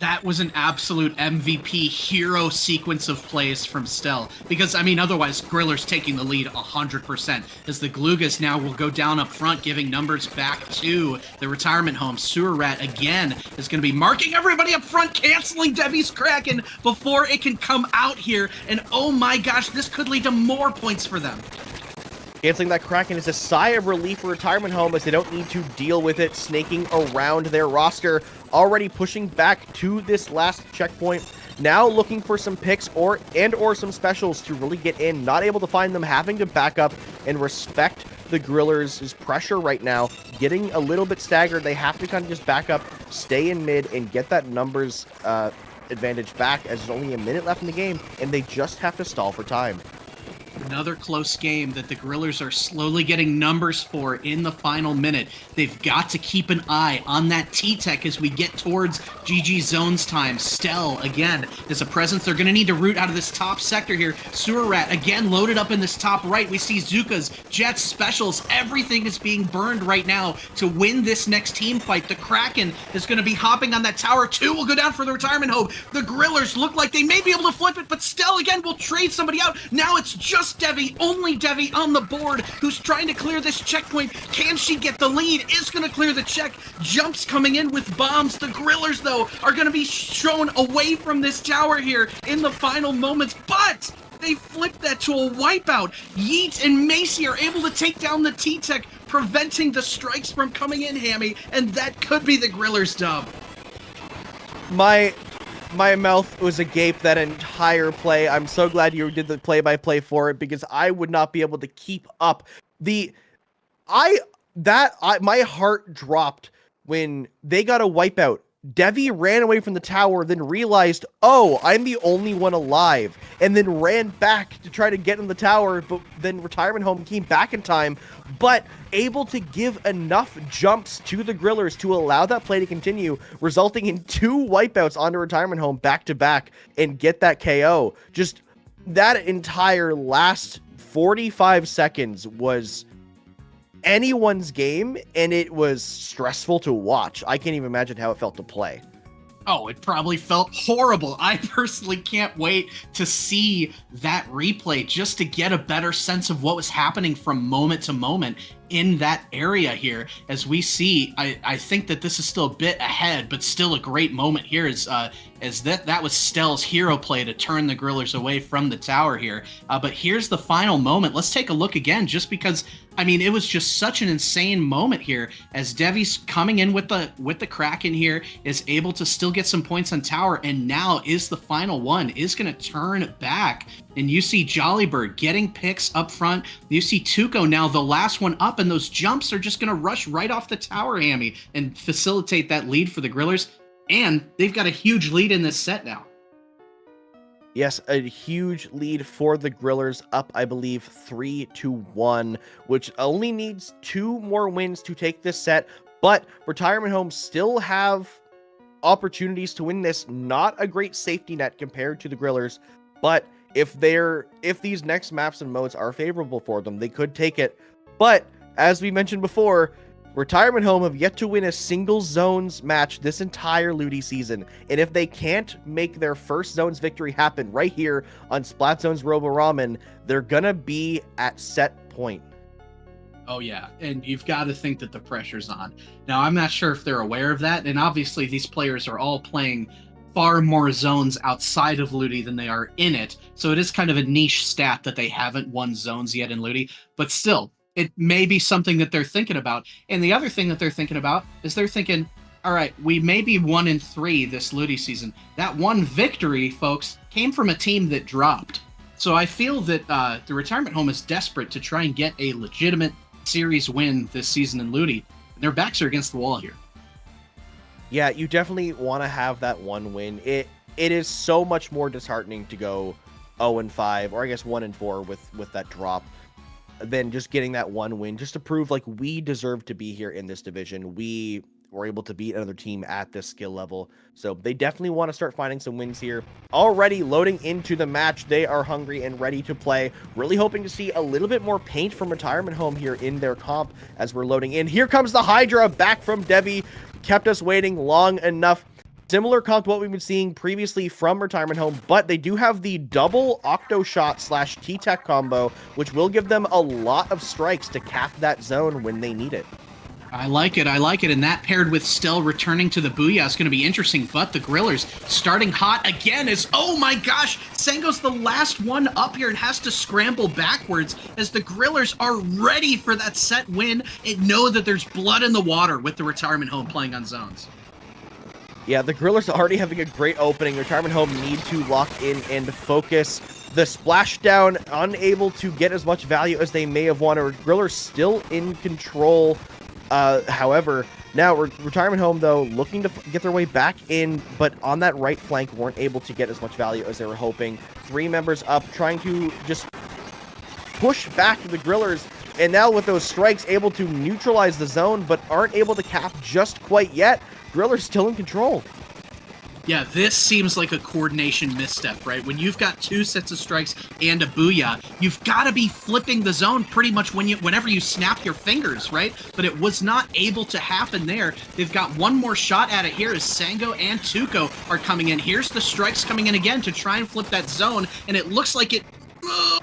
That was an absolute MVP hero sequence of plays from Stell, because, I mean, otherwise, Griller's taking the lead 100%, as the Glugas now will go down up front, giving numbers back to the retirement home. Sewer Rat, again, is going to be marking everybody up front, canceling Debbie's Kraken before it can come out here, and oh my gosh, this could lead to more points for them. Canceling that Kraken is a sigh of relief for retirement home, as they don't need to deal with it snaking around their roster. Already pushing back to this last checkpoint. Now looking for some picks or some specials to really get in. Not able to find them, having to back up and respect the Grillers' pressure right now. Getting a little bit staggered. They have to kind of just back up, stay in mid, and get that numbers advantage back, as there's only a minute left in the game, and they just have to stall for time. Another close game that the Grillers are slowly getting numbers for in the final minute. They've got to keep an eye on that T-Tech as we get towards GG Zones time. Stell, again, is a presence. They're going to need to root out of this top sector here. Sewer Rat, again, loaded up in this top right. We see Zukas, Jets, Specials. Everything is being burned right now to win this next team fight. The Kraken is going to be hopping on that tower. 2 will go down for the retirement home. The Grillers look like they may be able to flip it, but Stell, again, will trade somebody out. Now it's just Devi, only Devi on the board, who's trying to clear this checkpoint. Can she get the lead? Is going to clear the check. Jumps coming in with bombs. The Grillers, though, are going to be shown away from this tower here in the final moments, but they flip that to a wipeout. Yeet and Macy are able to take down the T-Tech, preventing the strikes from coming in, Hammy, and that could be the Grillers' dub. My mouth was agape that entire play. I'm so glad you did the play-by-play for it, because I would not be able to keep up. My heart dropped when they got a wipeout. Devi ran away from the tower, then realized, oh, I'm the only one alive, and then ran back to try to get in the tower, but then retirement home came back in time, but able to give enough jumps to the Grillers to allow that play to continue, resulting in 2 wipeouts onto retirement home back-to-back and get that KO. Just that entire last 45 seconds was anyone's game, and it was stressful to watch. I can't even imagine how it felt to play. Oh, it probably felt horrible. I personally can't wait to see that replay just to get a better sense of what was happening from moment to moment. in that area here. As we see, I think that this is still a bit ahead, but still a great moment here as that was Stell's hero play to turn the Grillers away from the tower here. But here's the final moment. Let's take a look again, just because, I mean, it was just such an insane moment here as Devi's coming in with the Kraken here, is able to still get some points on tower, and now is the final one, is going to turn back. And you see Jollybird getting picks up front. You see Tuco now the last one up, and those jumps are just going to rush right off the tower, Hammy, and facilitate that lead for the Grillers. And they've got a huge lead in this set now. Yes, a huge lead for the Grillers, up, I believe, 3-1, which only needs 2 more wins to take this set. But Retirement Home still have opportunities to win this. Not a great safety net compared to the Grillers, but if these next maps and modes are favorable for them, they could take it. But as we mentioned before, Retirement Home have yet to win a single zones match this entire LUTI season. And if they can't make their first zones victory happen right here on Splat Zone's Robo Ramen, they're gonna be at set point. Oh yeah, and you've got to think that the pressure's on. Now, I'm not sure if they're aware of that, and obviously these players are all playing far more zones outside of LUTI than they are in it, so it is kind of a niche stat that they haven't won zones yet in LUTI, but still, it may be something that they're thinking about. And the other thing that they're thinking about is they're thinking, all right, we may be 1-3 this LUTI season. That one victory, folks, came from a team that dropped. So I feel that the Retirement Home is desperate to try and get a legitimate series win this season in LUTI. Their backs are against the wall here. Yeah, you definitely want to have that one win. It is so much more disheartening to go 0-5, or I guess 1-4 with that drop, than just getting that one win, just to prove like we deserve to be here in this division. We were able to beat another team at this skill level. So they definitely want to start finding some wins here. Already loading into the match. They are hungry and ready to play. Really hoping to see a little bit more paint from Retirement Home here in their comp as we're loading in. Here comes the Hydra back from Devi. Kept us waiting long enough. Similar comp to what we've been seeing previously from Retirement Home, but they do have the double Octo Shot / T-Tech combo, which will give them a lot of strikes to cap that zone when they need it. I like it, and that paired with Stell returning to the Booyah is going to be interesting, but the Grillers starting hot again as, oh my gosh, Sango's the last one up here and has to scramble backwards as the Grillers are ready for that set win and know that there's blood in the water with the Retirement Home playing on zones. Yeah, the Grillers are already having a great opening. Retirement Home need to lock in and focus. The splashdown, unable to get as much value as they may have wanted. Grillers still in control. However, now Retirement Home, though, looking to get their way back in, but on that right flank, weren't able to get as much value as they were hoping. 3 members up, trying to just push back the Grillers, and now with those strikes, able to neutralize the zone, but aren't able to cap just quite yet. Grillers still in control. Yeah, this seems like a coordination misstep, right? When you've got 2 sets of strikes and a Booyah, you've got to be flipping the zone pretty much whenever you snap your fingers, right? But it was not able to happen there. They've got one more shot at it here as Sango and Tuco are coming in. Here's the strikes coming in again to try and flip that zone, and it looks like it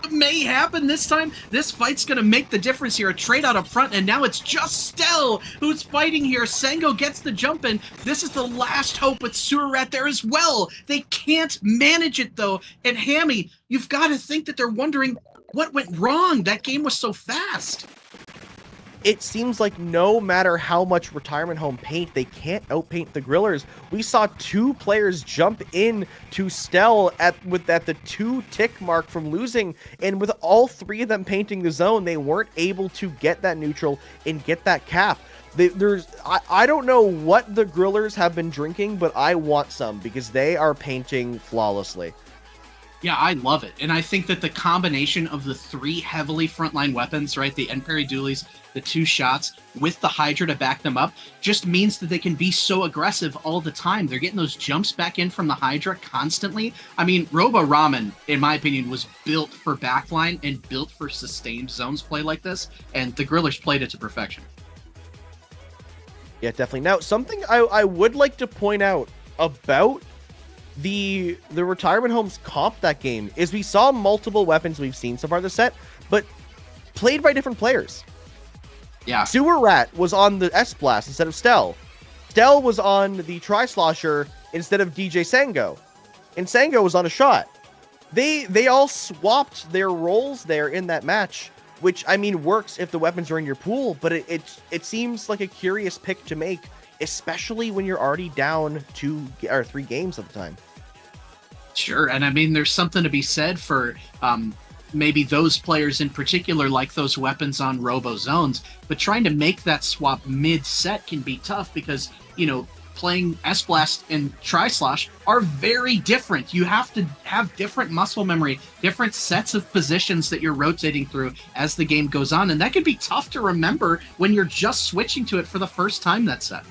may happen this time. This fight's gonna make the difference here. A trade out up front, and now it's just Stell who's fighting here. Sango gets the jump in. This is the last hope with Sewer Rat there as well. They can't manage it though. And Hammy, you've got to think that they're wondering what went wrong. That game was so fast. It seems like no matter how much Retirement Home paint, they can't outpaint the Grillers. We saw 2 players jump in to Stell at the 2 tick mark from losing, and with all 3 of them painting the zone, they weren't able to get that neutral and get that cap. I don't know what the Grillers have been drinking, but I want some because they are painting flawlessly. Yeah, I love it. And I think that the combination of the 3 heavily frontline weapons, right, the end parry dualies, the 2 shots, with the Hydra to back them up, just means that they can be so aggressive all the time. They're getting those jumps back in from the Hydra constantly. I mean, Robo Ramen, in my opinion, was built for backline and built for sustained zones play like this, and the Grillers played it to perfection. Yeah, definitely. Now, something I would like to point out about the Retirement Home's comp that game is we saw multiple weapons we've seen so far this set, but played by different players. Yeah. Sewer Rat was on the S-Blast instead of Stell. Stell was on the Tri-Slosher instead of DJ Sango. And Sango was on a shot. They all swapped their roles there in that match, which, I mean, works if the weapons are in your pool, but it seems like a curious pick to make, especially when you're already down 2 or 3 games at the time. Sure, and I mean, there's something to be said for maybe those players in particular like those weapons on Robo Zones, but trying to make that swap mid-set can be tough because, you know, playing S-Blast and Tri-Slosh are very different. You have to have different muscle memory, different sets of positions that you're rotating through as the game goes on, and that can be tough to remember when you're just switching to it for the first time that set.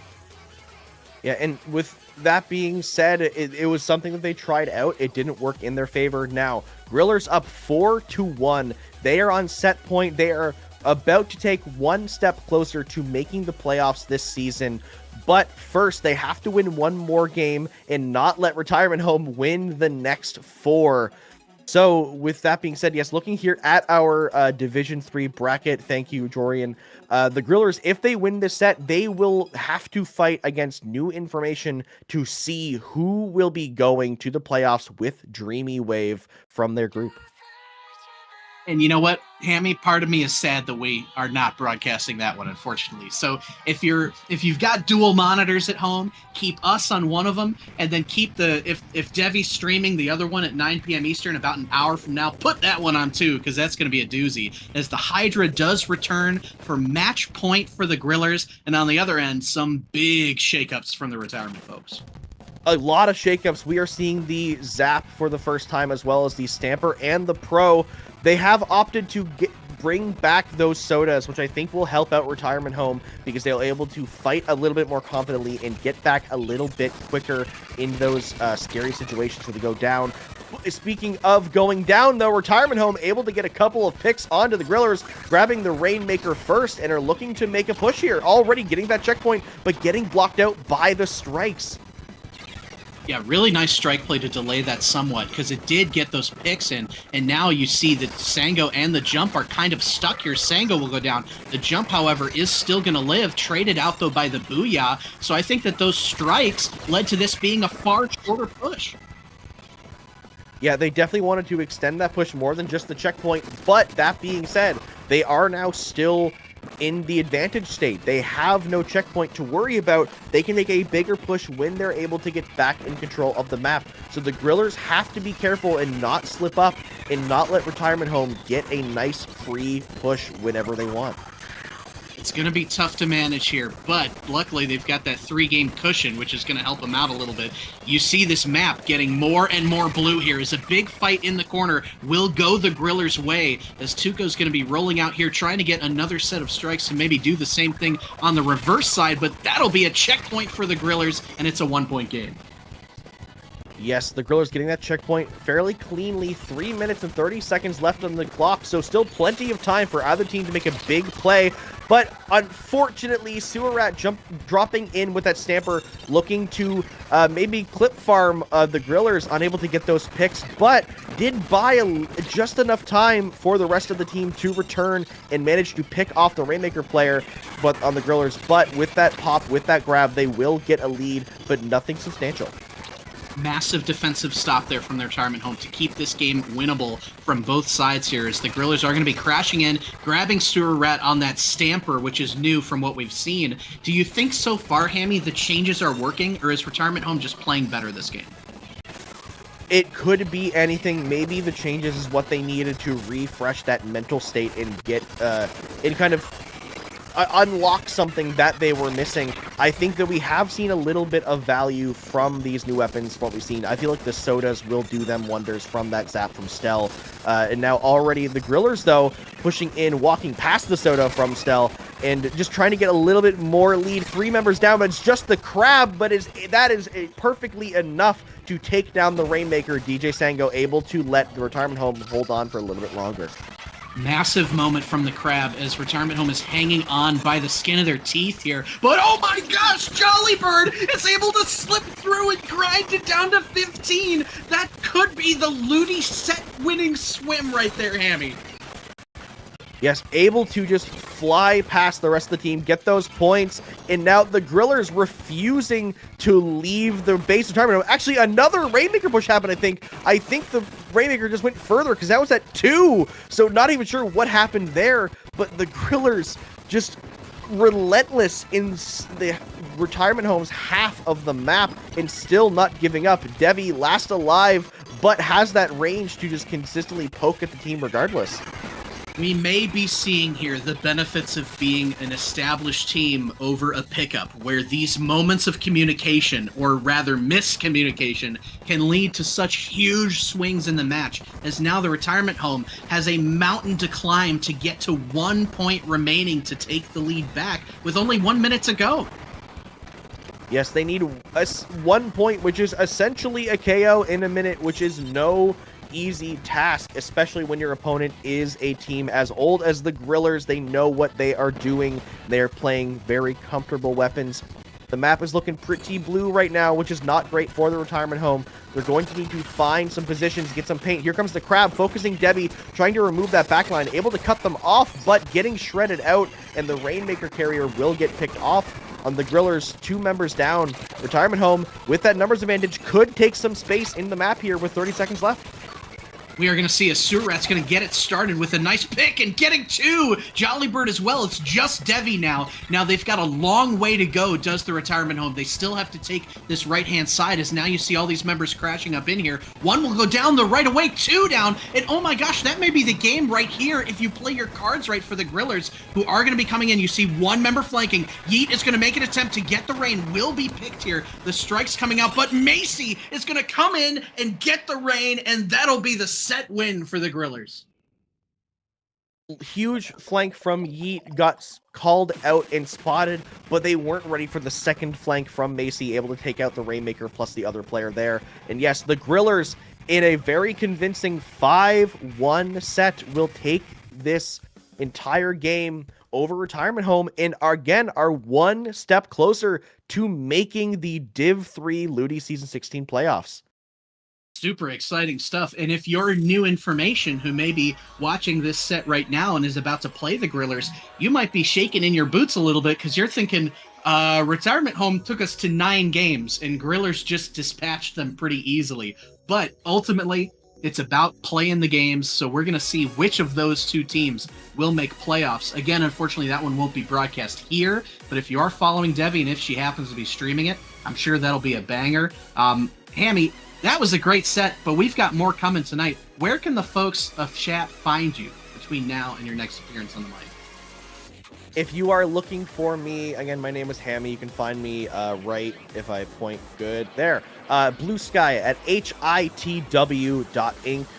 Yeah, and with that being said, it was something that they tried out. It didn't work in their favor. Now, Grillers up 4-1. They are on set point. They are about to take one step closer to making the playoffs this season. But first, they have to win one more game and not let Retirement Home win the next 4. So with that being said, yes, looking here at our Division 3 bracket, thank you, Jorian. The Grillers, if they win this set, they will have to fight against New Information to see who will be going to the playoffs with Dreamy Wave from their group. And you know what, Hammy? Part of me is sad that we are not broadcasting that one, unfortunately. So if you've got dual monitors at home, keep us on one of them, and then keep if Devi's streaming the other one at 9 p.m. Eastern about an hour from now, put that one on too, because that's going to be a doozy. As the Hydra does return for match point for the Grillers, and on the other end, some big shakeups from the Retirement folks. A lot of shakeups. We are seeing the Zap for the first time, as well as the Stamper and the Pro. They have opted to bring back those sodas, which I think will help out Retirement Home because they'll be able to fight a little bit more confidently and get back a little bit quicker in those scary situations where they go down. Speaking of going down, though, Retirement Home able to get a couple of picks onto the Grillers, grabbing the Rainmaker first and are looking to make a push here. Already getting that checkpoint, but getting blocked out by the strikes. Yeah, really nice strike play to delay that somewhat, because it did get those picks in, and now you see that Sango and the Jump are kind of stuck here. Sango will go down. The Jump, however, is still going to live, traded out, though, by the Booyah, so I think that those strikes led to this being a far shorter push. Yeah, they definitely wanted to extend that push more than just the checkpoint, but that being said, they are now still in the advantage state. They have no checkpoint to worry about. They can make a bigger push when they're able to get back in control of the map. So the Grillers have to be careful and not slip up and not let Retirement Home get a nice free push whenever they want. It's going to be tough to manage here, but luckily they've got that 3-game cushion, which is going to help them out a little bit. You see this map getting more and more blue here as a big fight in the corner will go the Grillers' way, as Tuco's going to be rolling out here trying to get another set of strikes to maybe do the same thing on the reverse side, but that'll be a checkpoint for the Grillers, and it's a 1-point game. Yes, the Grillers getting that checkpoint fairly cleanly. 3 minutes and 30 seconds left on the clock, so still plenty of time for either team to make a big play. But unfortunately, Sewer Rat dropping in with that Stamper, looking to maybe clip farm the Grillers, unable to get those picks, but did buy just enough time for the rest of the team to return and manage to pick off the Rainmaker player but on the Grillers. But with that pop, with that grab, they will get a lead, but nothing substantial. Massive defensive stop there from their Retirement Home to keep this game winnable from both sides here, as the Grillers are going to be crashing in, grabbing Sewer Rat on that Stamper, which is new from what we've seen. Do you think so far, Hammy, the changes are working, or is Retirement Home just playing better this game? It could be anything. Maybe the changes is what they needed to refresh that mental state and get and kind of unlock something that they were missing. I think that we have seen a little bit of value from these new weapons, from what we've seen. I feel like the sodas will do them wonders from that Zap from Stell. And now already the Grillers, though, pushing in, walking past the soda from Stell, and just trying to get a little bit more lead. 3 members down, but it's just the Crab, but that is perfectly enough to take down the Rainmaker. DJ Sango able to let the Retirement Home hold on for a little bit longer. Massive moment from the Crab as Retirement Home is hanging on by the skin of their teeth here. But oh my gosh, Jollybird is able to slip through and grind it down to 15. That could be the LUTI set winning swim right there, Hammy. Yes, able to just fly past the rest of the team, get those points, and now the Grillers refusing to leave the base retirement. Actually, another Rainmaker push happened, I think. I think the Rainmaker just went further because that was at 2, so not even sure what happened there, but the Grillers just relentless in the retirement home's half of the map and still not giving up. Devi last alive, but has that range to just consistently poke at the team regardless. We may be seeing here the benefits of being an established team over a pickup, where these moments of communication, or rather miscommunication, can lead to such huge swings in the match, as now the retirement home has a mountain to climb to get to 1 point remaining to take the lead back with only 1 minute to go. Yes, they need 1 point, which is essentially a KO in a minute, which is no easy task, especially when your opponent is a team as old as the Grillers. They know what they are doing. They are playing very comfortable weapons. The map is looking pretty blue right now, which is not great for the retirement home. They're going to need to find some positions, get some paint. Here comes the Crab, focusing Debbie, trying to remove that backline, able to cut them off, but getting shredded out, and the Rainmaker carrier will get picked off. On the Grillers, 2 members down. Retirement home, with that numbers advantage, could take some space in the map here with 30 seconds left. We are going to see a Surat's going to get it started with a nice pick and getting 2. Jollybird as well. It's just Devi now. Now they've got a long way to go, does the retirement home. They still have to take this right-hand side, as now you see all these members crashing up in here. 1 will go down the right away, 2 down, and oh my gosh, that may be the game right here if you play your cards right for the Grillers, who are going to be coming in. You see 1 member flanking. Yeet is going to make an attempt to get the rain, will be picked here. The strike's coming out, but Macy is going to come in and get the rain, and that'll be the set win for the Grillers. Huge flank from Yeet, got called out and spotted, but they weren't ready for the second flank from Macy, able to take out the Rainmaker plus the other player there. And yes, the Grillers, in a very convincing 5-1 set, will take this entire game over retirement home and again are 1 step closer to making the Div 3 LUTI Season 16 playoffs. Super exciting stuff. And if you're new information who may be watching this set right now and is about to play the Grillers, you might be shaking in your boots a little bit because you're thinking, retirement home took us to 9 games and Grillers just dispatched them pretty easily. But ultimately, it's about playing the games, so we're going to see which of those 2 teams will make playoffs. Again, unfortunately, that one won't be broadcast here, but if you are following Devi and if she happens to be streaming it, I'm sure that'll be a banger. Hammy, that was a great set, but we've got more coming tonight. Where can the folks of chat find you between now and your next appearance on the mic? If you are looking for me, again, my name is Hammy. You can find me right, if I point good, there. Blue Sky at hitw.inc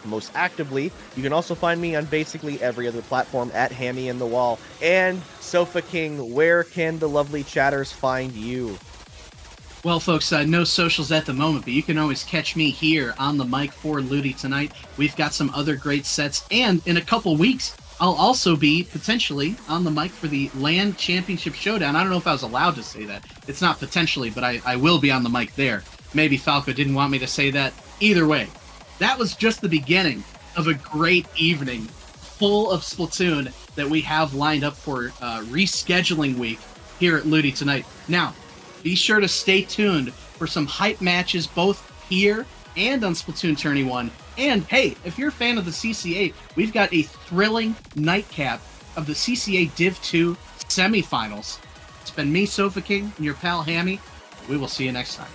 most actively. You can also find me on basically every other platform at Hammy in the Wall. And Sofa King, where can the lovely chatters find you? Well, folks, no socials at the moment, but you can always catch me here on the mic for LUTI tonight. We've got some other great sets, and in a couple weeks, I'll also be potentially on the mic for the LAN Championship Showdown. I don't know if I was allowed to say that. It's not potentially, but I will be on the mic there. Maybe Falco didn't want me to say that. Either way, that was just the beginning of a great evening full of Splatoon that we have lined up for rescheduling week here at LUTI tonight. Now, be sure to stay tuned for some hype matches both here and on Splatoon Tourney 1. And hey, if you're a fan of the CCA, we've got a thrilling nightcap of the CCA Div 2 semifinals. It's been me, Sofa King, and your pal Hammy. We will see you next time.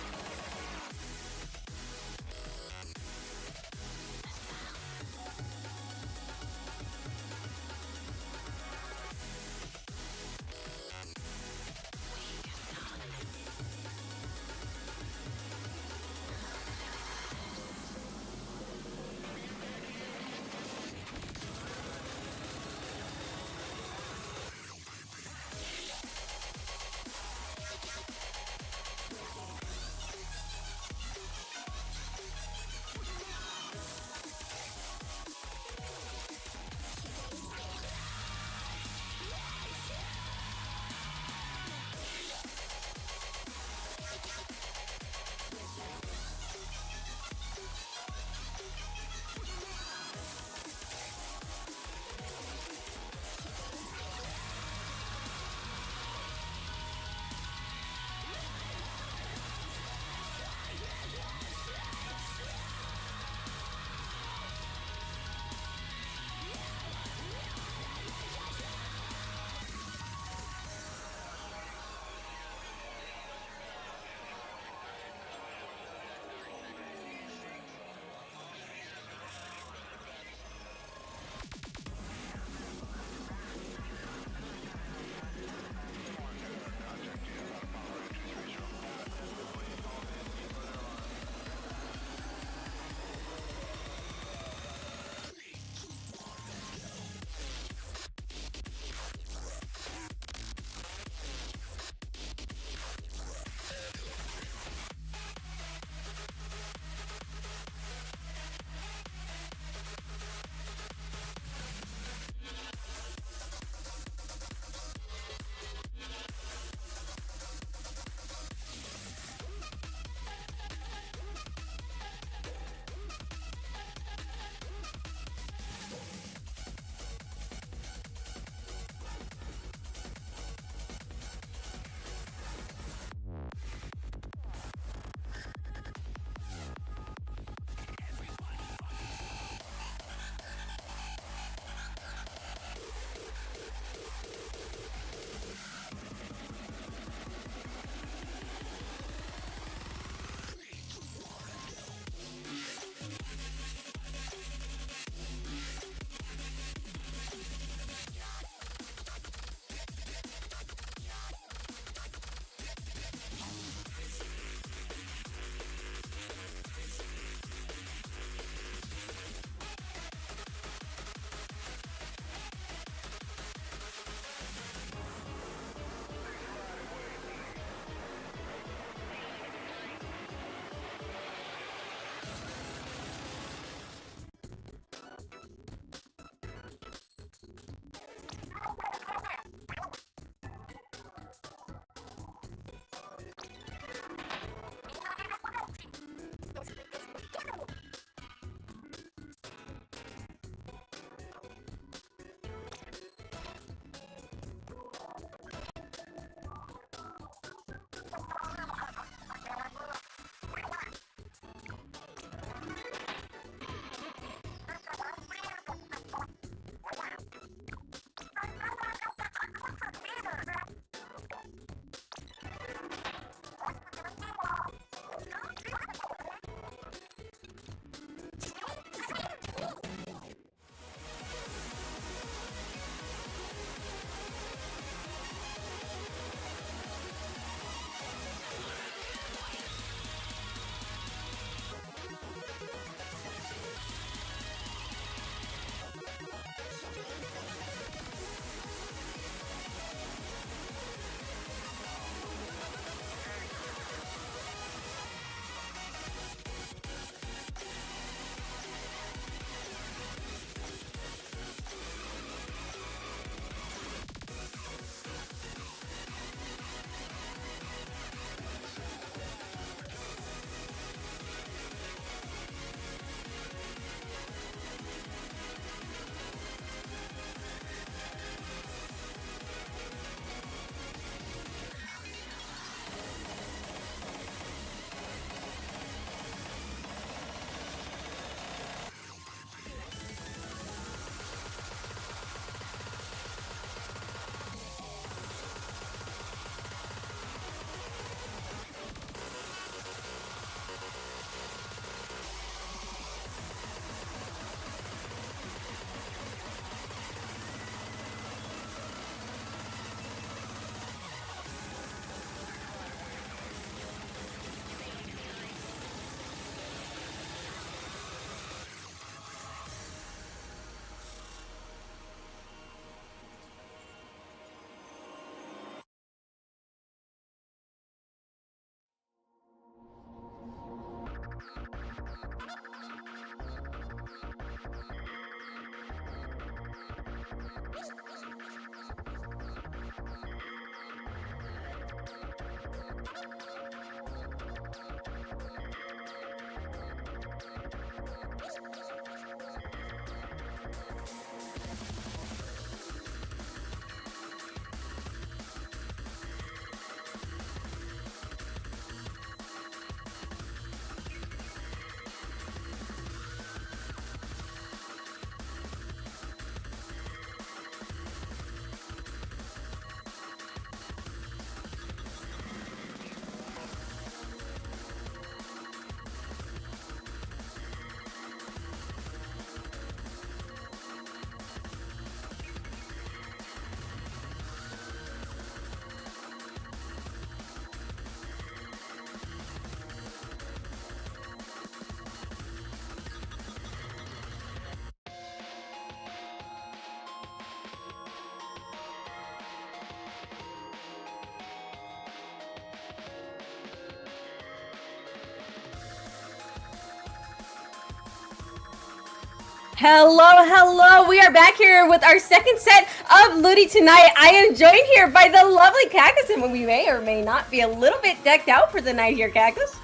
Hello. We are back here with our second set of LUTI tonight. I am joined here by the lovely Cactus, and we may or may not be a little bit decked out for the night here, Cactus.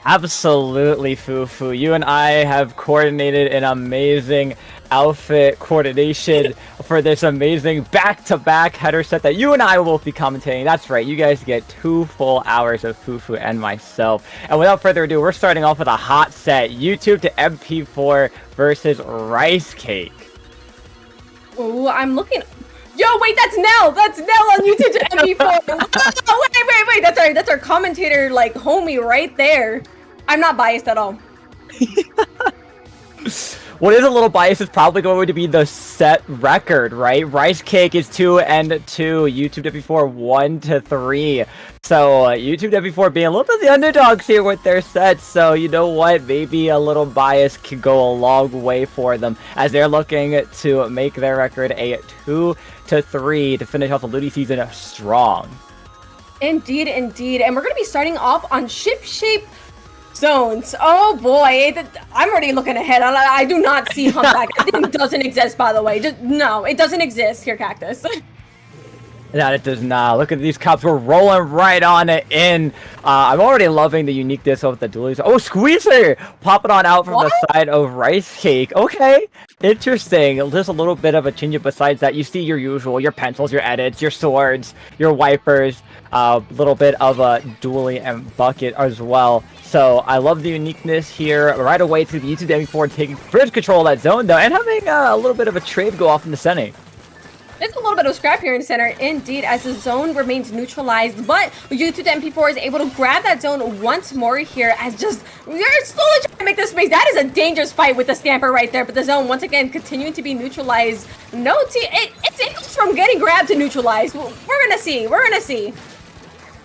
Absolutely, Fufu. You and I have coordinated an amazing outfit coordination for this amazing back-to-back header set that you and I will both be commentating. That's right, you guys get 2 full hours of Fufu and myself. And without further ado, we're starting off with a hot set. YouTube to MP4 versus Rice Cake. Oh, I'm looking... Yo, wait, that's Nell! That's Nell on YouTube to MP4! Oh, wait, that's our commentator, like, homie right there. I'm not biased at all. What is a little biased is probably going to be the set record, right? Rice Cake is 2 and 2, YouTube W4 1-3. So YouTube W4 being a little bit the underdogs here with their sets. So you know what? Maybe a little bias could go a long way for them as they're looking to make their record a 2-3 to finish off the LUTI season strong. Indeed. And we're going to be starting off on ship-shape zones. Oh boy, I'm already looking ahead. I do not see Humpback. It doesn't exist, by the way. No, it doesn't exist here, Cactus. No, it does not. Look at these cups. We're rolling right on it in. I'm already loving the uniqueness of the dualies. Oh, Squeezer! Popping on out from the side of Rice Cake. Okay. Interesting. There's a little bit of a change up besides that. You see your usual, your pencils, your edits, your swords, your wipers. A little bit of a dually and bucket as well. So I love the uniqueness here. Right away to the YouTube MP4 taking first control of that zone though, and having a little bit of a trade go off in the center. There's a little bit of scrap here in the center, indeed, as the zone remains neutralized, but YouTube MP4 is able to grab that zone once more here as we're slowly trying to make this space. That is a dangerous fight with the Stamper right there, but the zone, once again, continuing to be neutralized. It's from getting grabbed to neutralized. We're gonna see.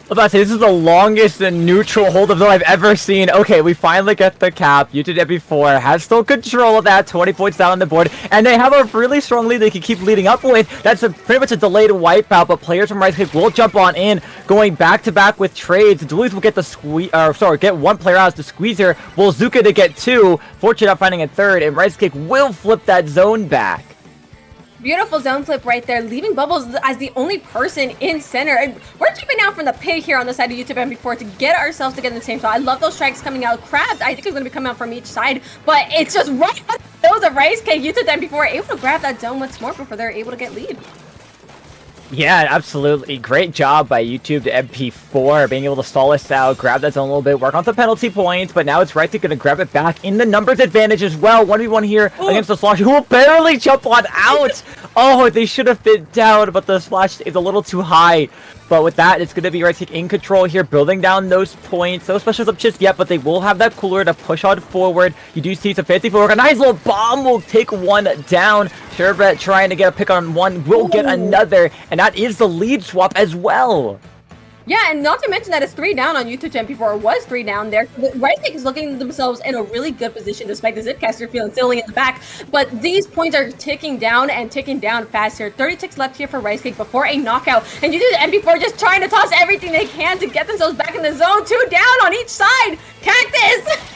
I was about to say, this is the longest neutral hold of zone I've ever seen. Okay, we finally get the cap. YouTube MP4 has still control of that. 20 points down on the board. And they have a really strong lead they can keep leading up with. That's pretty much a delayed wipeout, but players from Rice Cake will jump on in, going back-to-back with trades. The Dualies will get get 1 player out to Squeezer. Will Zuka to get 2. Fortune not finding a 3rd, and Rice Cake will flip that zone back. Beautiful zone flip right there, leaving Bubbles as the only person in center. And we're jumping out from the pit here on the side of YouTube MP4 to get ourselves to get in the same spot. I love those strikes coming out. Crabs, I think it's going to be coming out from each side, but it's just right on those of Rice Cake. YouTube MP4 able to grab that zone once more before they're able to get lead. Yeah, absolutely. Great job by YouTube to MP4, being able to stall us out, grab that zone a little bit, work on some penalty points, but now it's Rice Cake going to grab it back in the numbers advantage as well. 1v1 here against the Slash, who will barely jump on out. Oh, they should have been down, but the Splash is a little too high. But with that, it's going to be Rice Cake in control here, building down those points. No specials up just yet, but they will have that cooler to push on forward. You do see some fancy footwork. A nice little bomb will take 1 down. Sherbet trying to get a pick on 1, will get another. And that is the lead swap as well. Yeah, and not to mention that it's 3 down on YouTube to MP4. It was 3 down there. Rice Cake is looking themselves in a really good position despite the Zipcaster feeling silly in the back. But these points are ticking down and ticking down fast here. 30 ticks left here for Rice Cake before a knockout. And YouTube to MP4 just trying to toss everything they can to get themselves back in the zone. 2 down on each side. Cactus!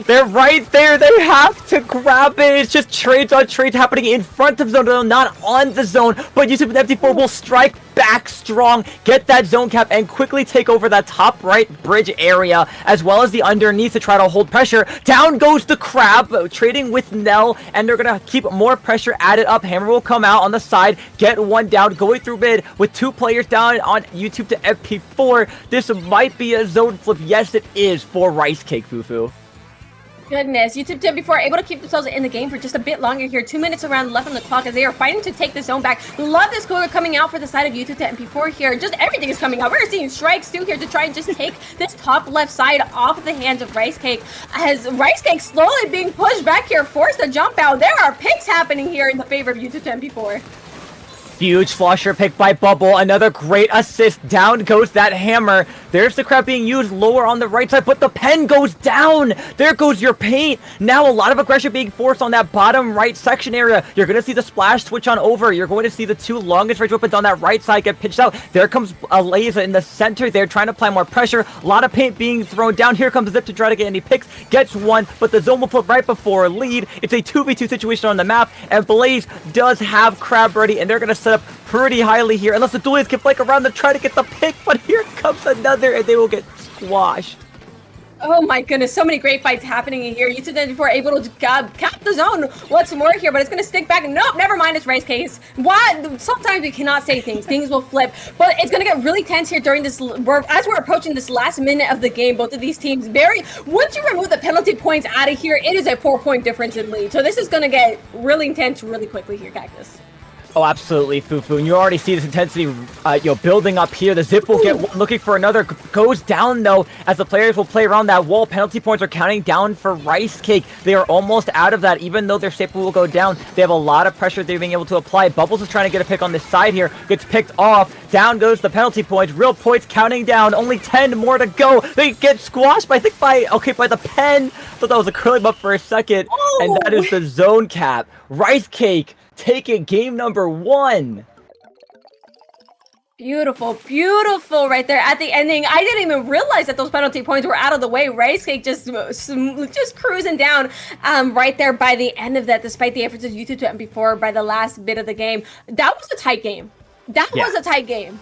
They're right there. They have to grab it. It's just trades on trades happening in front of zone, not on the zone. But YouTube with MP4 will strike back strong, get that zone cap, and quickly take over that top right bridge area, as well as the underneath to try to hold pressure. Down goes the Crab, trading with Nell, and they're going to keep more pressure added up. Hammer will come out on the side, get 1 down, going through mid with 2 players down on YouTube to MP4. This might be a zone flip. Yes, it is for Rice Cake, Fufu. Goodness, YouTube to MP4 able to keep themselves in the game for just a bit longer here. 2 minutes around left on the clock as they are fighting to take the zone back. Love this cooler coming out for the side of YouTube to MP4 here. Just everything is coming out. We're seeing strikes too here to try and just take this top left side off of the hands of Rice Cake. As Rice Cake slowly being pushed back here, forced to jump out. There are picks happening here in the favor of YouTube to MP4. Huge flusher pick by Bubble. Another great assist. Down goes that hammer. There's the crab being used lower on the right side, but the pen goes down. There goes your paint. Now a lot of aggression being forced on that bottom right section area. You're going to see the splash switch on over. You're going to see the two longest range weapons on that right side get pitched out. There comes a laser in the center. They're trying to apply more pressure. A lot of paint being thrown down. Here comes Zip to try to get any picks. Gets one, but the zone will flip right before lead. It's a 2v2 situation on the map, and Blaze does have crab ready, and they're going to set up pretty highly here, unless the duelists can flank around to try to get the pick, but here comes another, and they will get squashed. Oh my goodness, so many great fights happening in here. YouTube 94 able to cap the zone once more here, but it's going to stick back. Nope, never mind, it's Rice Case. What? Sometimes we cannot say things. Things will flip, but it's going to get really tense here during this, as we're approaching this last minute of the game. Both of these teams once you remove the penalty points out of here, it is a 4-point difference in lead. So this is going to get really intense really quickly here, Cactus. Oh, absolutely, Fufu. And you already see this intensity, building up here. The Zip will get one, looking for another. Goes down, though, as the players will play around that wall. Penalty points are counting down for Rice Cake. They are almost out of that, even though their staple will go down. They have a lot of pressure they're being able to apply. Bubbles is trying to get a pick on this side here. Gets picked off. Down goes the penalty points. Real points counting down. Only 10 more to go. They get squashed, by the pen. Thought that was a curling up for a second. Oh. And that is the zone cap. Rice Cake taking game number 1. Beautiful, beautiful right there at the ending. I didn't even realize that those penalty points were out of the way. Rice Cake just cruising down right there by the end of that, despite the efforts of YouTube to MP4 by the last bit of the game. That was a tight game. Was a tight game.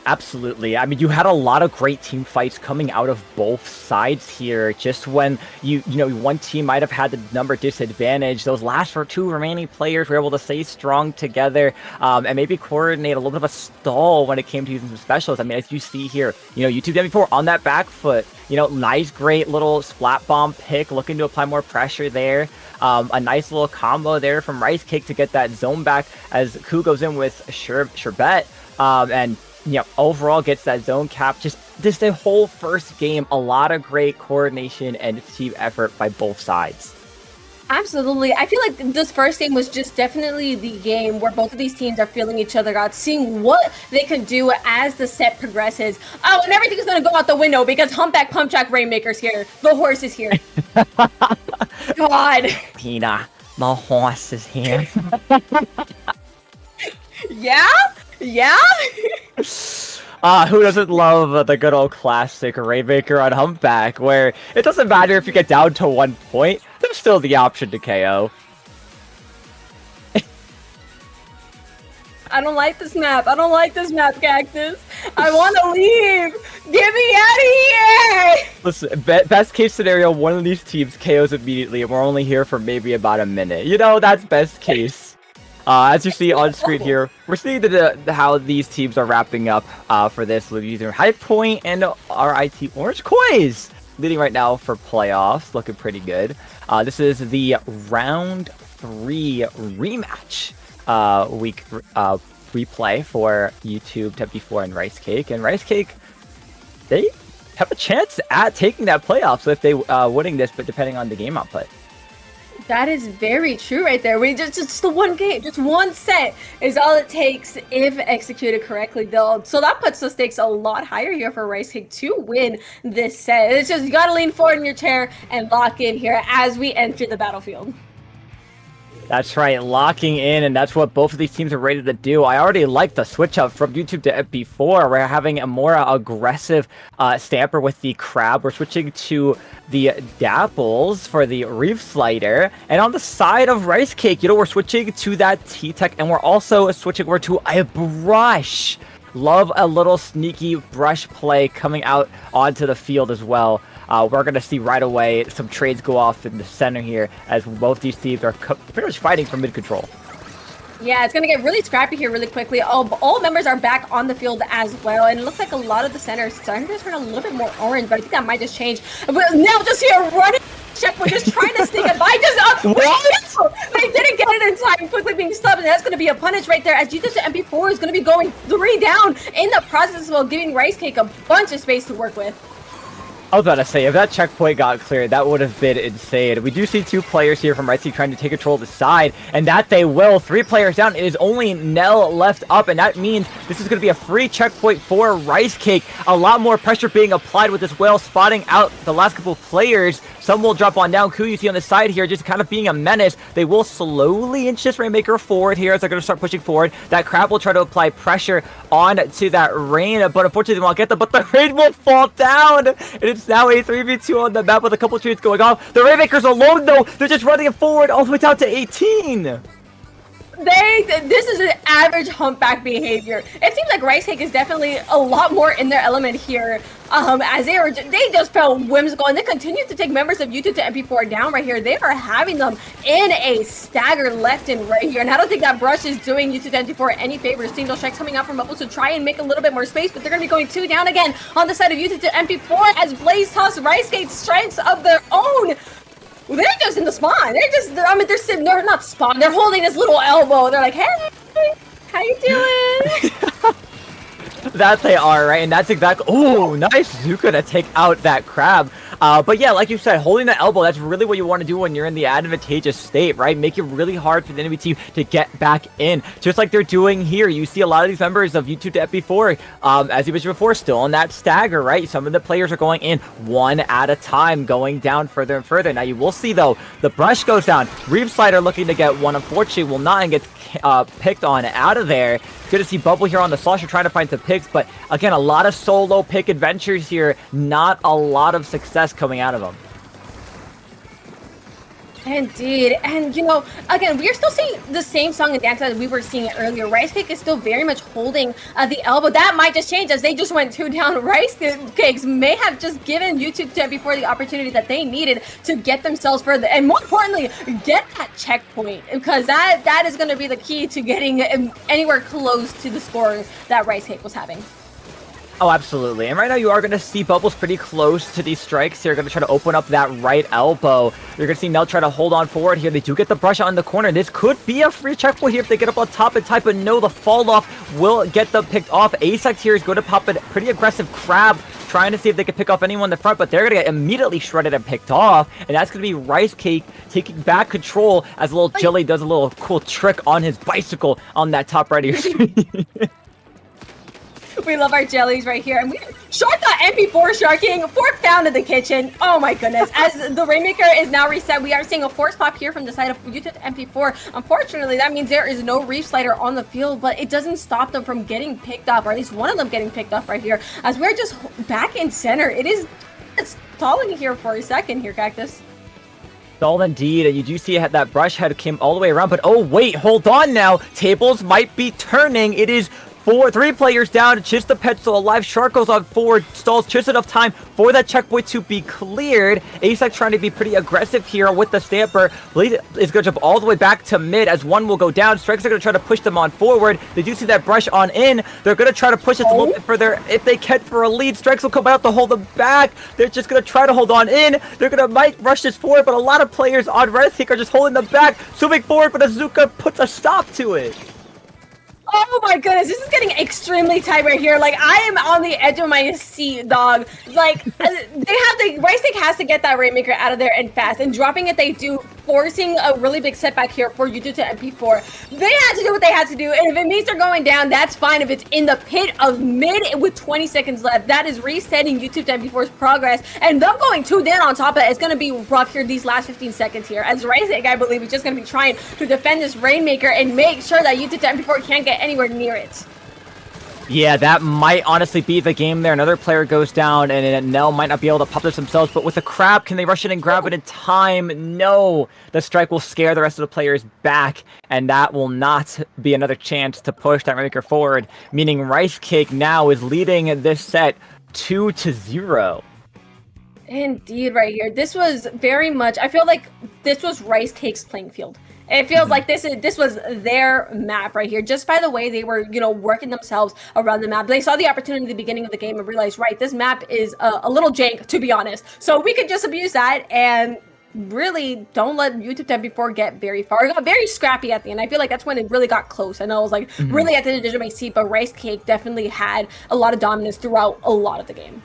Absolutely. I mean, you had a lot of great team fights coming out of both sides here. Just when one team might have had the number disadvantage, those last two remaining players were able to stay strong together and maybe coordinate a little bit of a stall when it came to using some specials. I mean, as you see here, YouTube before on that back foot, nice, great little splat bomb pick, looking to apply more pressure there. A nice little combo there from Rice Cake to get that zone back as Ku goes in with Sherbet and overall gets that zone cap. Just the whole first game, a lot of great coordination and team effort by both sides. Absolutely. I feel like this first game was just definitely the game where both of these teams are feeling each other out, seeing what they can do as the set progresses. Oh, and everything's going to go out the window because Humpback Pump Track Rainmaker's here. The horse is here. God. Pina, the horse is here. Yeah? Yeah? Who doesn't love the good old classic Rainmaker on Humpback, where it doesn't matter if you get down to 1 point, there's still the option to KO. I don't like this map. I don't like this map, Cactus. I want to leave. Get me out of here. Listen, best case scenario, one of these teams KOs immediately, and we're only here for maybe about a minute. That's best case. As you see on screen here, we're seeing how these teams are wrapping up for this with using High Point and RIT Orange Coins leading right now for playoffs, looking pretty good. This is the round 3 rematch week replay for YouTube, Temp4, and Rice Cake. And Rice Cake, they have a chance at taking that playoff, so if they winning this, but depending on the game output. That is very true right there. Just the one game, just one set is all it takes if executed correctly, though. So that puts the stakes a lot higher here for Rice Cake to win this set. It's just you gotta lean forward in your chair and lock in here as we enter the battlefield. That's right, locking in, and that's what both of these teams are ready to do. I already like the switch up from YouTube to MP4. We're having a more aggressive stamper with the crab. We're switching to the dapples for the reef slider. And on the side of Rice Cake, we're switching to that T-Tech, and we're also switching over to a brush. Love a little sneaky brush play coming out onto the field as well. We're going to see right away some trades go off in the center here as both these teams are pretty much fighting for mid-control. Yeah, it's going to get really scrappy here really quickly. All members are back on the field as well, and it looks like a lot of the centers starting to turn a little bit more orange, but I think that might just change. But now just here running, Shep, we're just trying to sneak it by. They didn't get it in time, quickly being stopped, and that's going to be a punish right there as Jesus to MP4 is going to be going 3 down in the process while giving Rice Cake a bunch of space to work with. I was about to say, if that checkpoint got cleared, that would have been insane. We do see 2 players here from RightSeek trying to take control of the side, and that they will. 3 players down. It is only Nell left up, and that means this is going to be a free checkpoint for Rice Cake. A lot more pressure being applied with this whale spotting out the last couple players. Some will drop on down. Ku, you see on the side here, just kind of being a menace. They will slowly inch this Rainmaker forward here as they're going to start pushing forward. That Crab will try to apply pressure onto that Rain, but unfortunately they won't get them. But the Rain will fall down, and it's now a 3v2 on the map with a couple trees going off. The Rainmakers alone, though, they're just running it forward all the way down to 18. This is an average humpback behavior. It seems like Rice Cake is definitely a lot more in their element here. As they just felt whimsical, and they continue to take members of YouTube to MP4 down right here. They are having them in a stagger left and right here, and I don't think that brush is doing YouTube to MP4 any favors. Seeing those strikes coming out from Bubbles to try and make a little bit more space, but they're going to be going 2 down again on the side of YouTube to MP4 as Blaze toss Rice Cake strikes of their own. They're just in the spawn. They're sitting, they're not spawn. They're holding this little elbow. They're like, hey, how you doing? That they are, right? And that's exactly... Oh, nice Zuka to take out that Crab. But yeah, like you said, holding the elbow, that's really what you want to do when you're in the advantageous state, right? Make it really hard for the enemy team to get back in. Just like they're doing here. You see a lot of these members of YouTube to FP4, as you mentioned before, still on that stagger, right? Some of the players are going in one at a time, going down further and further. Now you will see, though, the brush goes down. Reeve Slider looking to get one. Unfortunately, will not, and gets picked on out of there. Good to see Bubble here on the Slosher trying to find some picks, but again, a lot of solo pick adventures here. Not a lot of success coming out of them. Indeed, and you know, again, we are still seeing the same song and dance as we were seeing earlier. Rice Cake is still very much holding the elbow. That might just change as they just went 2 down. Rice Cakes may have just given YouTube to before the opportunity that they needed to get themselves further, and more importantly, get that checkpoint, because that is going to be the key to getting anywhere close to the score that Rice Cake was having. Oh, absolutely. And right now you are going to see Bubbles pretty close to these strikes. They're going to try to open up that right elbow. You're going to see Nell try to hold on forward here. They do get the brush on the corner. This could be a free checkpoint here if they get up on top and type, but no, the fall off will get them picked off. Asex here is going to pop a pretty aggressive Crab, trying to see if they can pick off anyone in the front, but they're going to get immediately shredded and picked off. And that's going to be Rice Cake taking back control as little Jilly does a little cool trick on his bicycle on that top right of your screen. We love our jellies right here. And Shark got MP4 sharking. Fork found in the kitchen. Oh my goodness. As the Rainmaker is now reset, we are seeing a force pop here from the side of YouTube MP4. Unfortunately, that means there is no Reef Slider on the field, but it doesn't stop them from getting picked up, or at least one of them getting picked up right here. As we're just back in center. It's stalling here for a second here, Cactus. Stalled indeed, and you do see that brush head came all the way around, but oh wait, hold on now. Tables might be turning. It is 3 players down. Chista Pet still alive. Shark goes on forward. Stalls just enough time for that checkpoint to be cleared. Asex trying to be pretty aggressive here with the stamper. Blade is going to jump all the way back to mid as one will go down. Strikes are going to try to push them on forward. They do see that brush on in. They're going to try to push it a little bit further if they can for a lead. Strikes will come out to hold them back. They're just going to try to hold on in. They're going to might rush this forward, but a lot of players on Red Seek are just holding them back. Zooming forward, but Azuka puts a stop to it. Oh my goodness, this is getting extremely tight right here. Like, I am on the edge of my seat, dog. Like, Rice Cake has to get that Rainmaker out of there and fast. And dropping it, they do, forcing a really big setback here for YouTube to MP4. They had to do what they had to do, and if it means they're going down, that's fine. If it's in the pit of mid with 20 seconds left, that is resetting YouTube to MP4's progress. And them going 2 down on top of it is going to be rough here these last 15 seconds here. As Rice Cake, I believe, is just going to be trying to defend this Rainmaker and make sure that YouTube to MP4 can't get anywhere near it. Yeah, that might honestly be the game there. Another player goes down, and Nell might not be able to pop this themselves, but with a Crab, can they rush it and grab it in time? No! The strike will scare the rest of the players back, and that will not be another chance to push that Rainmaker forward, meaning Rice Cake now is leading this set 2-0. Indeed, right here. This was very much, I feel like this was Rice Cake's playing field. It feels like this was their map right here. Just by the way they were, working themselves around the map. They saw the opportunity at the beginning of the game and realized, right, this map is a little jank, to be honest. So we could just abuse that and really don't let YouTube 10 before get very far. It got very scrappy at the end. I feel like that's when it really got close. I know it was like really at the edge of my seat, but Rice Cake definitely had a lot of dominance throughout a lot of the game.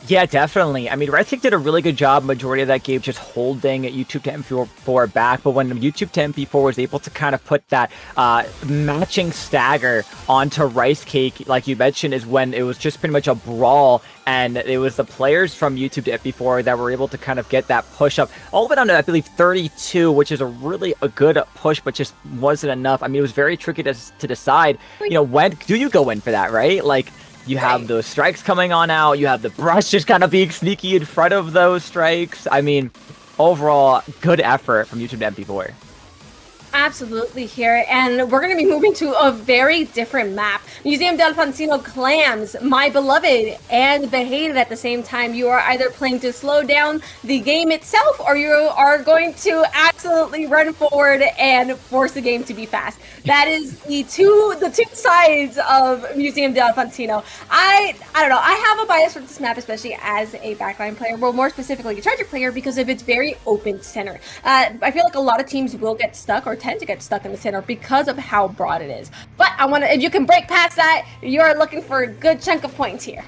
Yeah, definitely. I mean, Red Kick did a really good job majority of that game just holding YouTube to MP4 back, but when YouTube to MP4 was able to kind of put that matching stagger onto Rice Cake, like you mentioned, is when it was just pretty much a brawl, and it was the players from YouTube to MP4 that were able to kind of get that push up all the way down to, I believe, 32, which is a good push, but just wasn't enough. I mean, it was very tricky to decide, when do you go in for that, right? Like, you have those strikes coming on out. You have the brush just kind of being sneaky in front of those strikes. I mean, overall, good effort from YouTube to MP4. Absolutely here, and we're going to be moving to a very different map. Museum del Pancino Clams, my beloved and the hated at the same time. You are either playing to slow down the game itself, or you are going to absolutely run forward and force the game to be fast. That is the two sides of Museum del Pancino. I don't know. I have a bias for this map, especially as a backline player, well, more specifically a charger player, because of its very open center. I feel like a lot of teams will get stuck or tend to get stuck in the center because of how broad it is. But if you can break past that, you're looking for a good chunk of points here.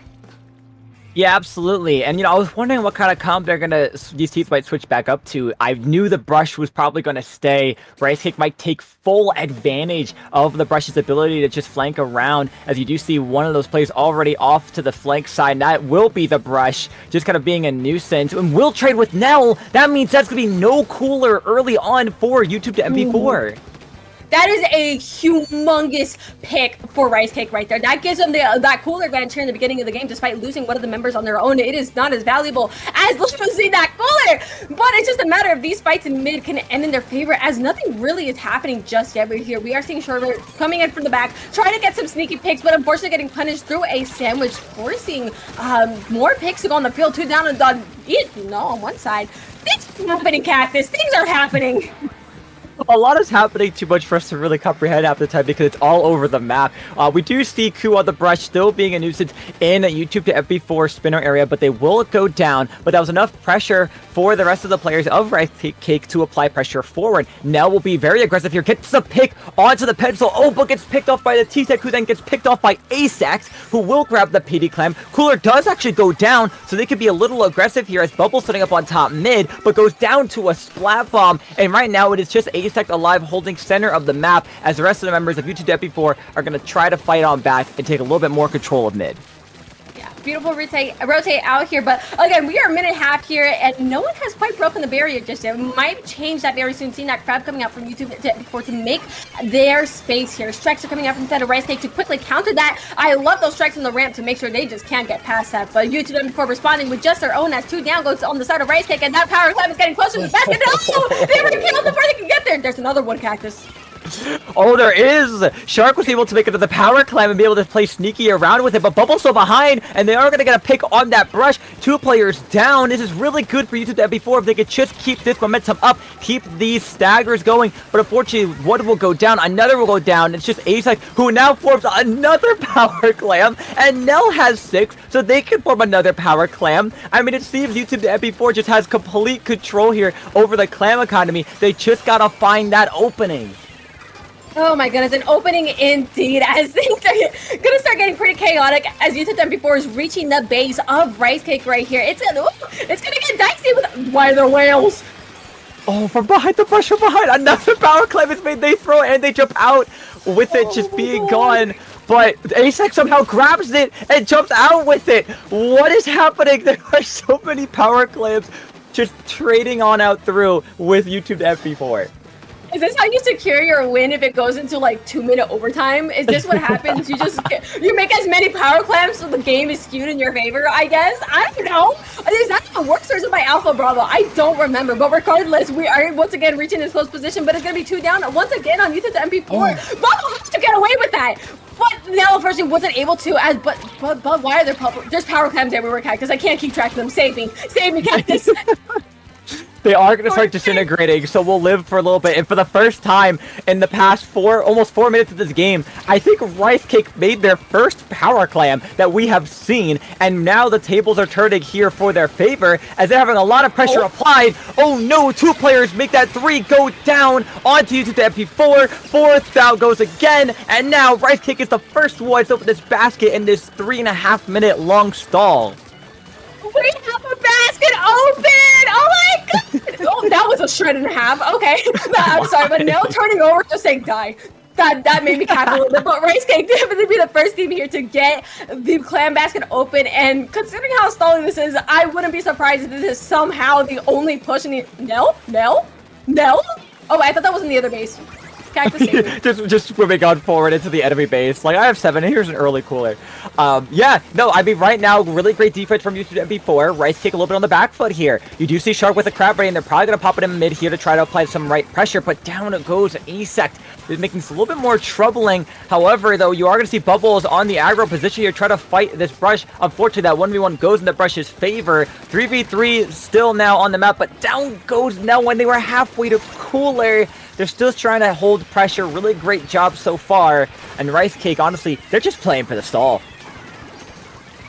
Yeah, absolutely. And, I was wondering what kind of comp these teams might switch back up to. I knew the brush was probably going to stay. Rice Cake might take full advantage of the brush's ability to just flank around, as you do see one of those players already off to the flank side. And that will be the brush, just kind of being a nuisance. And will trade with Nell. That means that's going to be no cooler early on for YouTube to MP4. That is a humongous pick for Rice Cake right there. That gives them that cooler advantage here in the beginning of the game, despite losing one of the members on their own. It is not as valuable as losing that cooler. But it's just a matter of these fights in mid can end in their favor, as nothing really is happening just yet. We're here. We are seeing Sherbert coming in from the back, trying to get some sneaky picks, but unfortunately getting punished through a sandwich, forcing more picks to go on the field. Two down on one side. Things are happening, Cactus. Things are happening. A lot is happening too much for us to really comprehend half the time because it's all over the map. We do see Ku on the brush still being a nuisance in YouTube to MP4 spinner area, but they will go down. But that was enough pressure for the rest of the players of Rice Cake to apply pressure forward. Nell will be very aggressive here, gets the pick onto the pencil. Oh, but gets picked off by the T-Tech, who then gets picked off by Asax, who will grab the PD Clam. Cooler does actually go down, so they could be a little aggressive here as Bubble's setting up on top mid, but goes down to a splat bomb. And right now it is just Asax alive holding center of the map, as the rest of the members of YouTube to MP4 are going to try to fight on back and take a little bit more control of mid. Beautiful rotate out here, but again, we are a minute and a half here, and no one has quite broken the barrier just yet. We might change that very soon, seeing that crowd coming out from YouTube to make their space here. Strikes are coming out from the Rice Cake to quickly counter that. I love those strikes on the ramp to make sure they just can't get past that, but YouTube MP4 responding with just their own, as two down goes on the side of Rice Cake, and that power climb is getting closer to the basket. Oh, they were killed before they can get there. There's another one, Cactus. Oh, there is! Shark was able to make it to the power climb and be able to play sneaky around with it, but Bubble's still behind, and they are going to get a pick on that brush. Two players down. This is really good for YouTube to MP4 if they could just keep this momentum up, keep these staggers going, but unfortunately, one will go down, another will go down. It's just Asax, who now forms another power clam, and Nell has 6, so they can form another power clam. I mean, it seems YouTube to MP4 just has complete control here over the clam economy. They just gotta find that opening. Oh my goodness, an opening indeed, as things are gonna start getting pretty chaotic as YouTube MP4 is reaching the base of Rice Cake right here. It's gonna get dicey with why the whales. Oh, from behind the brush, from behind, another power climb is made. They throw it and they jump out with it just being gone. But Asax somehow grabs it and jumps out with it. What is happening? There are so many power clams just trading on out through with YouTube MP4. Is this how you secure your win if it goes into like 2-minute overtime? Is this what happens? You make as many power clams so the game is skewed in your favor, I guess? I don't know. Is that how it works, or is it by Alpha Bravo? I don't remember. But regardless, we are once again reaching this close position, but it's going to be 2 down once again on YouTube to MP4. Bravo has to get away with that. But now unfortunately wasn't able to, but why are there's power clams everywhere, Cactus? I can't keep track of them. Save me, Cactus. They are going to start disintegrating, so we'll live for a little bit. And for the first time in the past almost 4 minutes of this game, I think Rice Cake made their first power clam that we have seen. And now the tables are turning here for their favor as they're having a lot of pressure applied. Oh no, 2 players make that 3 go down onto YouTube to MP4. 4th down goes again. And now Rice Cake is the first one to open this basket in this 3.5-minute long stall. We have a basket open! Oh my god! Oh, that was a shred and a half. Okay. I'm sorry, but no turning over, just saying die. That made me cap a little bit, but Rice Cake definitely be the first team here to get the clam basket open, and considering how stalling this is, I wouldn't be surprised if this is somehow the only push in the... No? Oh, I thought that was in the other base. Cactus just swimming on forward into the enemy base. Like, I have 7, and here's an early cooler. Yeah, no, I mean, right now, really great defense from YouTube MP4. Rice Cake a little bit on the back foot here. You do see Shark with a crab ray, and they're probably going to pop it in mid here to try to apply some right pressure, but down it goes Asect. It's making this a little bit more troubling. However, though, you are going to see Bubbles on the aggro position here, try to fight this brush. Unfortunately, that 1v1 goes in the brush's favor. 3v3 still now on the map, but down goes Nell when they were halfway to cooler. They're still trying to hold pressure. Really great job so far. And Rice Cake, honestly, they're just playing for the stall.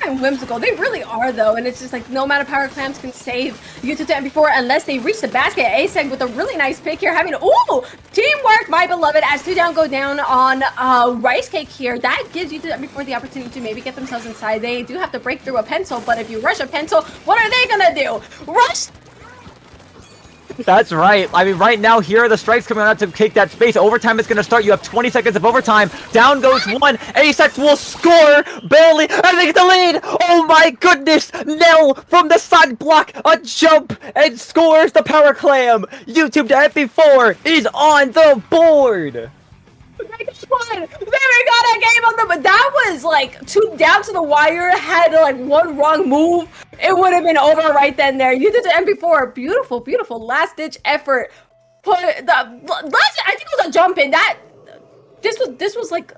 And whimsical. They really are, though. And it's just like no amount of power clams can save YouTube to MP4 unless they reach the basket. Aseg with a really nice pick here. Having, ooh, teamwork, my beloved. As 2 down go down on Rice Cake here. That gives YouTube to MP4 the opportunity to maybe get themselves inside. They do have to break through a pencil, but if you rush a pencil, what are they going to do? Rush! That's right. I mean, right now, here are the strikes coming out to take that space. Overtime is going to start. You have 20 seconds of overtime. Down goes one. Asect will score. Barely. And they get the lead. Oh my goodness. Nell from the side block. A jump. And scores the power clam. YouTube to MP4 is on the board. There we got a game on them, but that was like 2 down to the wire, had like 1 wrong move, it would have been over right then there. You did the MP4, beautiful, beautiful last ditch effort. Put the last, I think it was a jump in. This was like,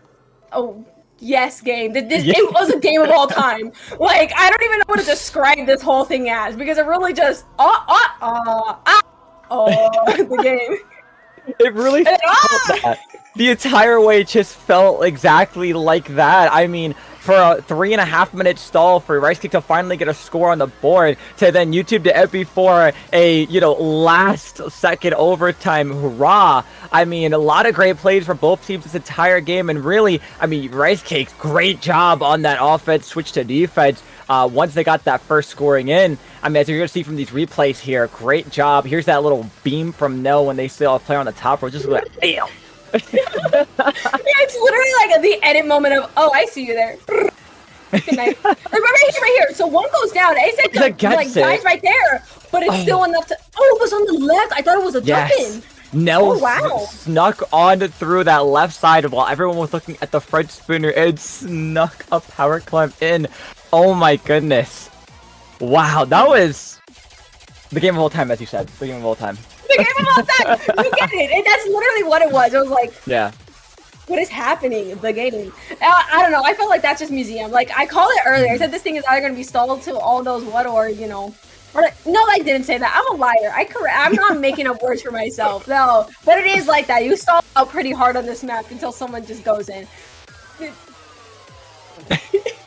oh yes, game. It was a game of all time. Like, I don't even know what to describe this whole thing as, because it really just the game. It really felt that. The entire way just felt exactly like that. I mean, for a 3.5-minute stall for Rice Cake to finally get a score on the board, to then YouTube to MP4 a, last second overtime hurrah. I mean, a lot of great plays for both teams this entire game, and really, I mean, Rice Cake's great job on that offense, switch to defense. Once they got that first scoring in, I mean, as you're going to see from these replays here, great job. Here's that little beam from Nell when they still have a player on the top row, just like, damn. Yeah, it's literally like the edit moment of, oh, I see you there. Good night. right here. So one goes down. Asect like dies right there, but it's still enough to. Oh, it was on the left. I thought it was a jump in. Nell snuck on through that left side while everyone was looking at the front spinner and snuck a power climb in. Oh my goodness. Wow, that was the game of all time, as you said. The game of all time. The game of all time! You get it! And that's literally what it was. It was like, yeah. What is happening? The game. I don't know. I felt like that's just museum. Like, I called it earlier. I said this thing is either going to be stalled to all those what or, no, I didn't say that. I'm a liar. I'm not making up words for myself. No. But it is like that. You stall out pretty hard on this map until someone just goes in.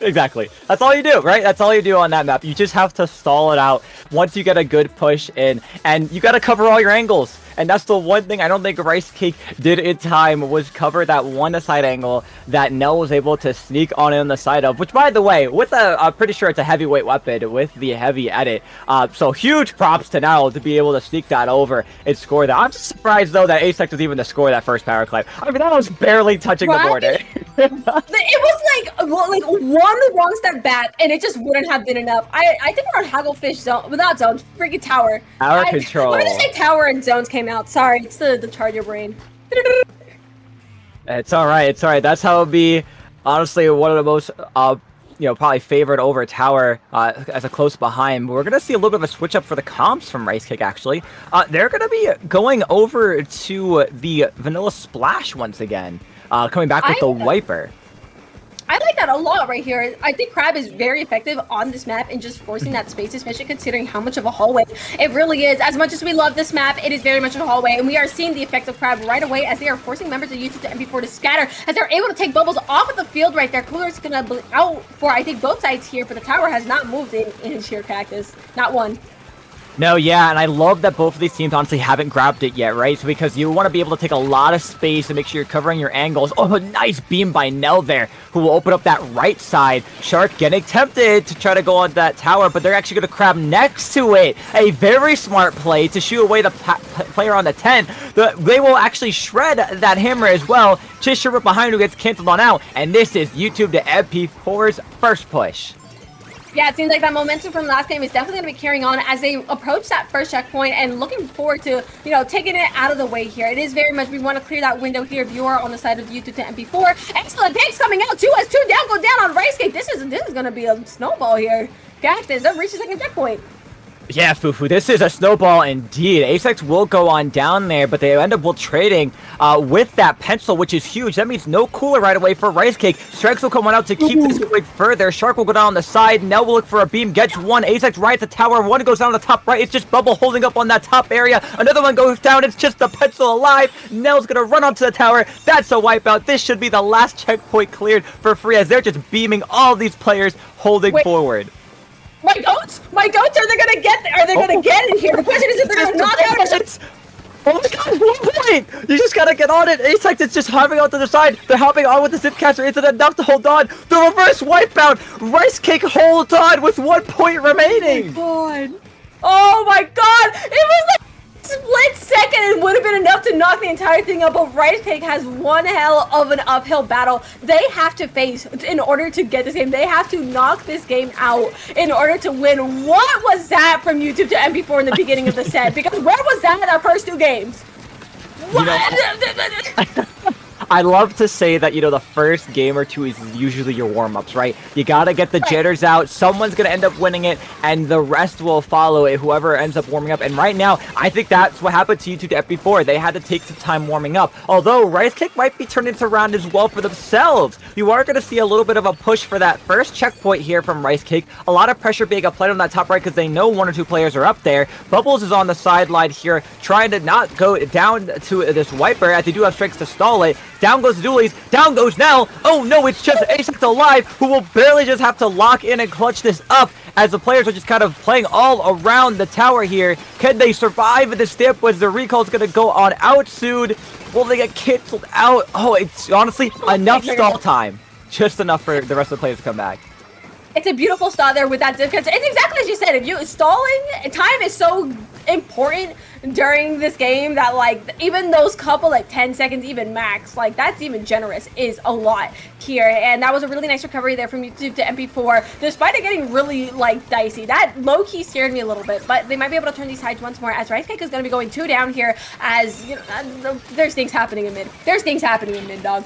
Exactly. That's all you do, right? That's all you do on that map. You just have to stall it out once you get a good push in, and you got to cover all your angles. And that's the one thing I don't think Rice Cake did in time, was cover that one side angle that Nell was able to sneak on the side of, which, by the way, with I'm pretty sure it's a heavyweight weapon with the heavy edit. So huge props to Nell to be able to sneak that over and score that. I'm just surprised, though, that Asect was even to score that first power climb. I mean, that was barely touching the border. It was like one wrong step back, and it just wouldn't have been enough. I think we're on Hagglefish zone, without zones, freaking tower. Tower control. When I say tower and zones came out, sorry, it's the charger brain. It's all right. It's all right. That's how it'll be. Honestly, one of the most, probably favored over tower as a close behind. We're gonna see a little bit of a switch up for the comps from Rice Cake. Actually, they're gonna be going over to the Vanilla Splash once again, coming back with the Wiper. I like that a lot right here. I think Crab is very effective on this map in just forcing that space, especially considering how much of a hallway it really is. As much as we love this map, it is very much a hallway, and we are seeing the effect of Crab right away as they are forcing members of YouTube to MP4 to scatter, as they're able to take Bubbles off of the field right there. Cooler is going to be out for, I think, both sides here, but the tower has not moved in here, Cactus. Not one. No, yeah, and I love that both of these teams honestly haven't grabbed it yet, right? So because you want to be able to take a lot of space and make sure you're covering your angles. Oh, a nice beam by Nell there, who will open up that right side. Shark getting tempted to try to go on that tower, but they're actually going to crab next to it. A very smart play to shoo away the player on the 10. They will actually shred that hammer as well. Just Sherbert behind who gets canceled on out, and this is YouTube to MP4's first push. Yeah, it seems like that momentum from last game is definitely going to be carrying on as they approach that first checkpoint and looking forward to, taking it out of the way here. It is very much, we want to clear that window here. Viewer on the side of YouTube to MP4. Excellent picks coming out too as 2 down go down on RiceCake. This is going to be a snowball here. Cactus up, reach the second checkpoint. Yeah, Fufu, this is a snowball indeed. Asex will go on down there, but they end up trading with that pencil, which is huge. That means no cooler right away for RiceCake. Strikes will come on out to keep this going further. Shark will go down on the side. Nell will look for a beam, gets one. Asex right at the tower. One goes down on the top right. It's just Bubble holding up on that top area. Another one goes down. It's just the pencil alive. Nell's going to run onto the tower. That's a wipeout. This should be the last checkpoint cleared for free as they're just beaming all these players holding forward. My goats, are they gonna get there? Are they gonna get in here? The question is if they're gonna knock out it. Oh my god, 1 point! You just gotta get on it. Asex is just hopping out to the side. They're hopping on with the Zipcaster. Is it enough to hold on? The reverse wipeout! RiceCake holds on with 1 point remaining! Oh my god! It was like split second and would have been enough to knock the entire thing up, but RiceCake has one hell of an uphill battle they have to face in order to get this game. They have to knock this game out in order to win. What was that from YouTube to MP4 in the beginning of the set? Because where was that in our first 2 games? What? I love to say that, the first game or 2 is usually your warm-ups, right? You gotta get the jitters out, someone's gonna end up winning it, and the rest will follow it, whoever ends up warming up. And right now, I think that's what happened to YouTube to FP4. They had to take some time warming up. Although, RiceCake might be turning this around as well for themselves. You are gonna see a little bit of a push for that first checkpoint here from RiceCake. A lot of pressure being applied on that top right because they know 1 or 2 players are up there. Bubbles is on the sideline here, trying to not go down to this wiper as they do have strikes to stall it. Down goes Doolies, down goes Nell. Oh no, it's just Asex alive, who will barely just have to lock in and clutch this up as the players are just kind of playing all around the tower here. Can they survive this dip? Was the recall's going to go on out soon? Will they get canceled out? Oh, it's honestly enough stall time. Just enough for the rest of the players to come back. It's a beautiful stall there with that dip catcher. It's exactly as you said. If you stalling time is so important during this game that even those couple 10 seconds even max, that's even generous, is a lot here. And that was a really nice recovery there from YouTube to MP4 despite it getting really dicey. That low-key scared me a little bit, but they might be able to turn these tides once more as RiceCake is going to be going 2 down here as there's things happening in mid, dog.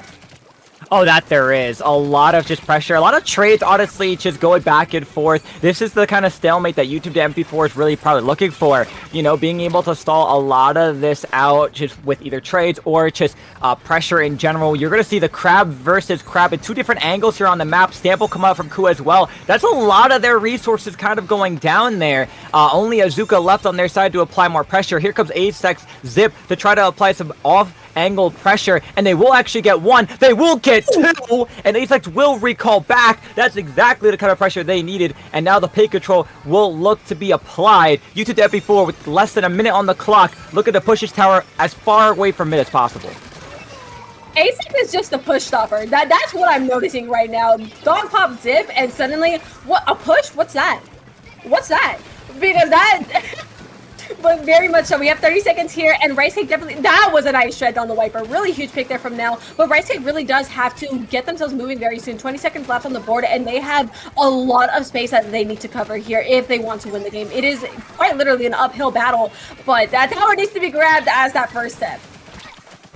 Oh, that there is. A lot of just pressure. A lot of trades, honestly, just going back and forth. This is the kind of stalemate that YouTube to MP4 is really probably looking for. Being able to stall a lot of this out just with either trades or just pressure in general. You're going to see the Crab versus Crab in 2 different angles here on the map. Stamp will come out from Ku as well. That's a lot of their resources kind of going down there. Only Azuka left on their side to apply more pressure. Here comes Asex Zip to try to apply some off-angle pressure, and they will actually get 1. They will get 2, and Asex will recall back. That's exactly the kind of pressure they needed, and now the pay control will look to be applied. YouTube to FP4 with less than a minute on the clock, looking to push his tower as far away from mid as possible. Asex is just a push stopper. That's what I'm noticing right now. Dog pop zip, and suddenly, what, a push? What's that? Because that... But very much so. We have 30 seconds here, and RiceCake definitely... That was a nice shred on the wiper. Really huge pick there from Nell. But RiceCake really does have to get themselves moving very soon. 20 seconds left on the board, and they have a lot of space that they need to cover here if they want to win the game. It is quite literally an uphill battle, but that tower needs to be grabbed as that first step.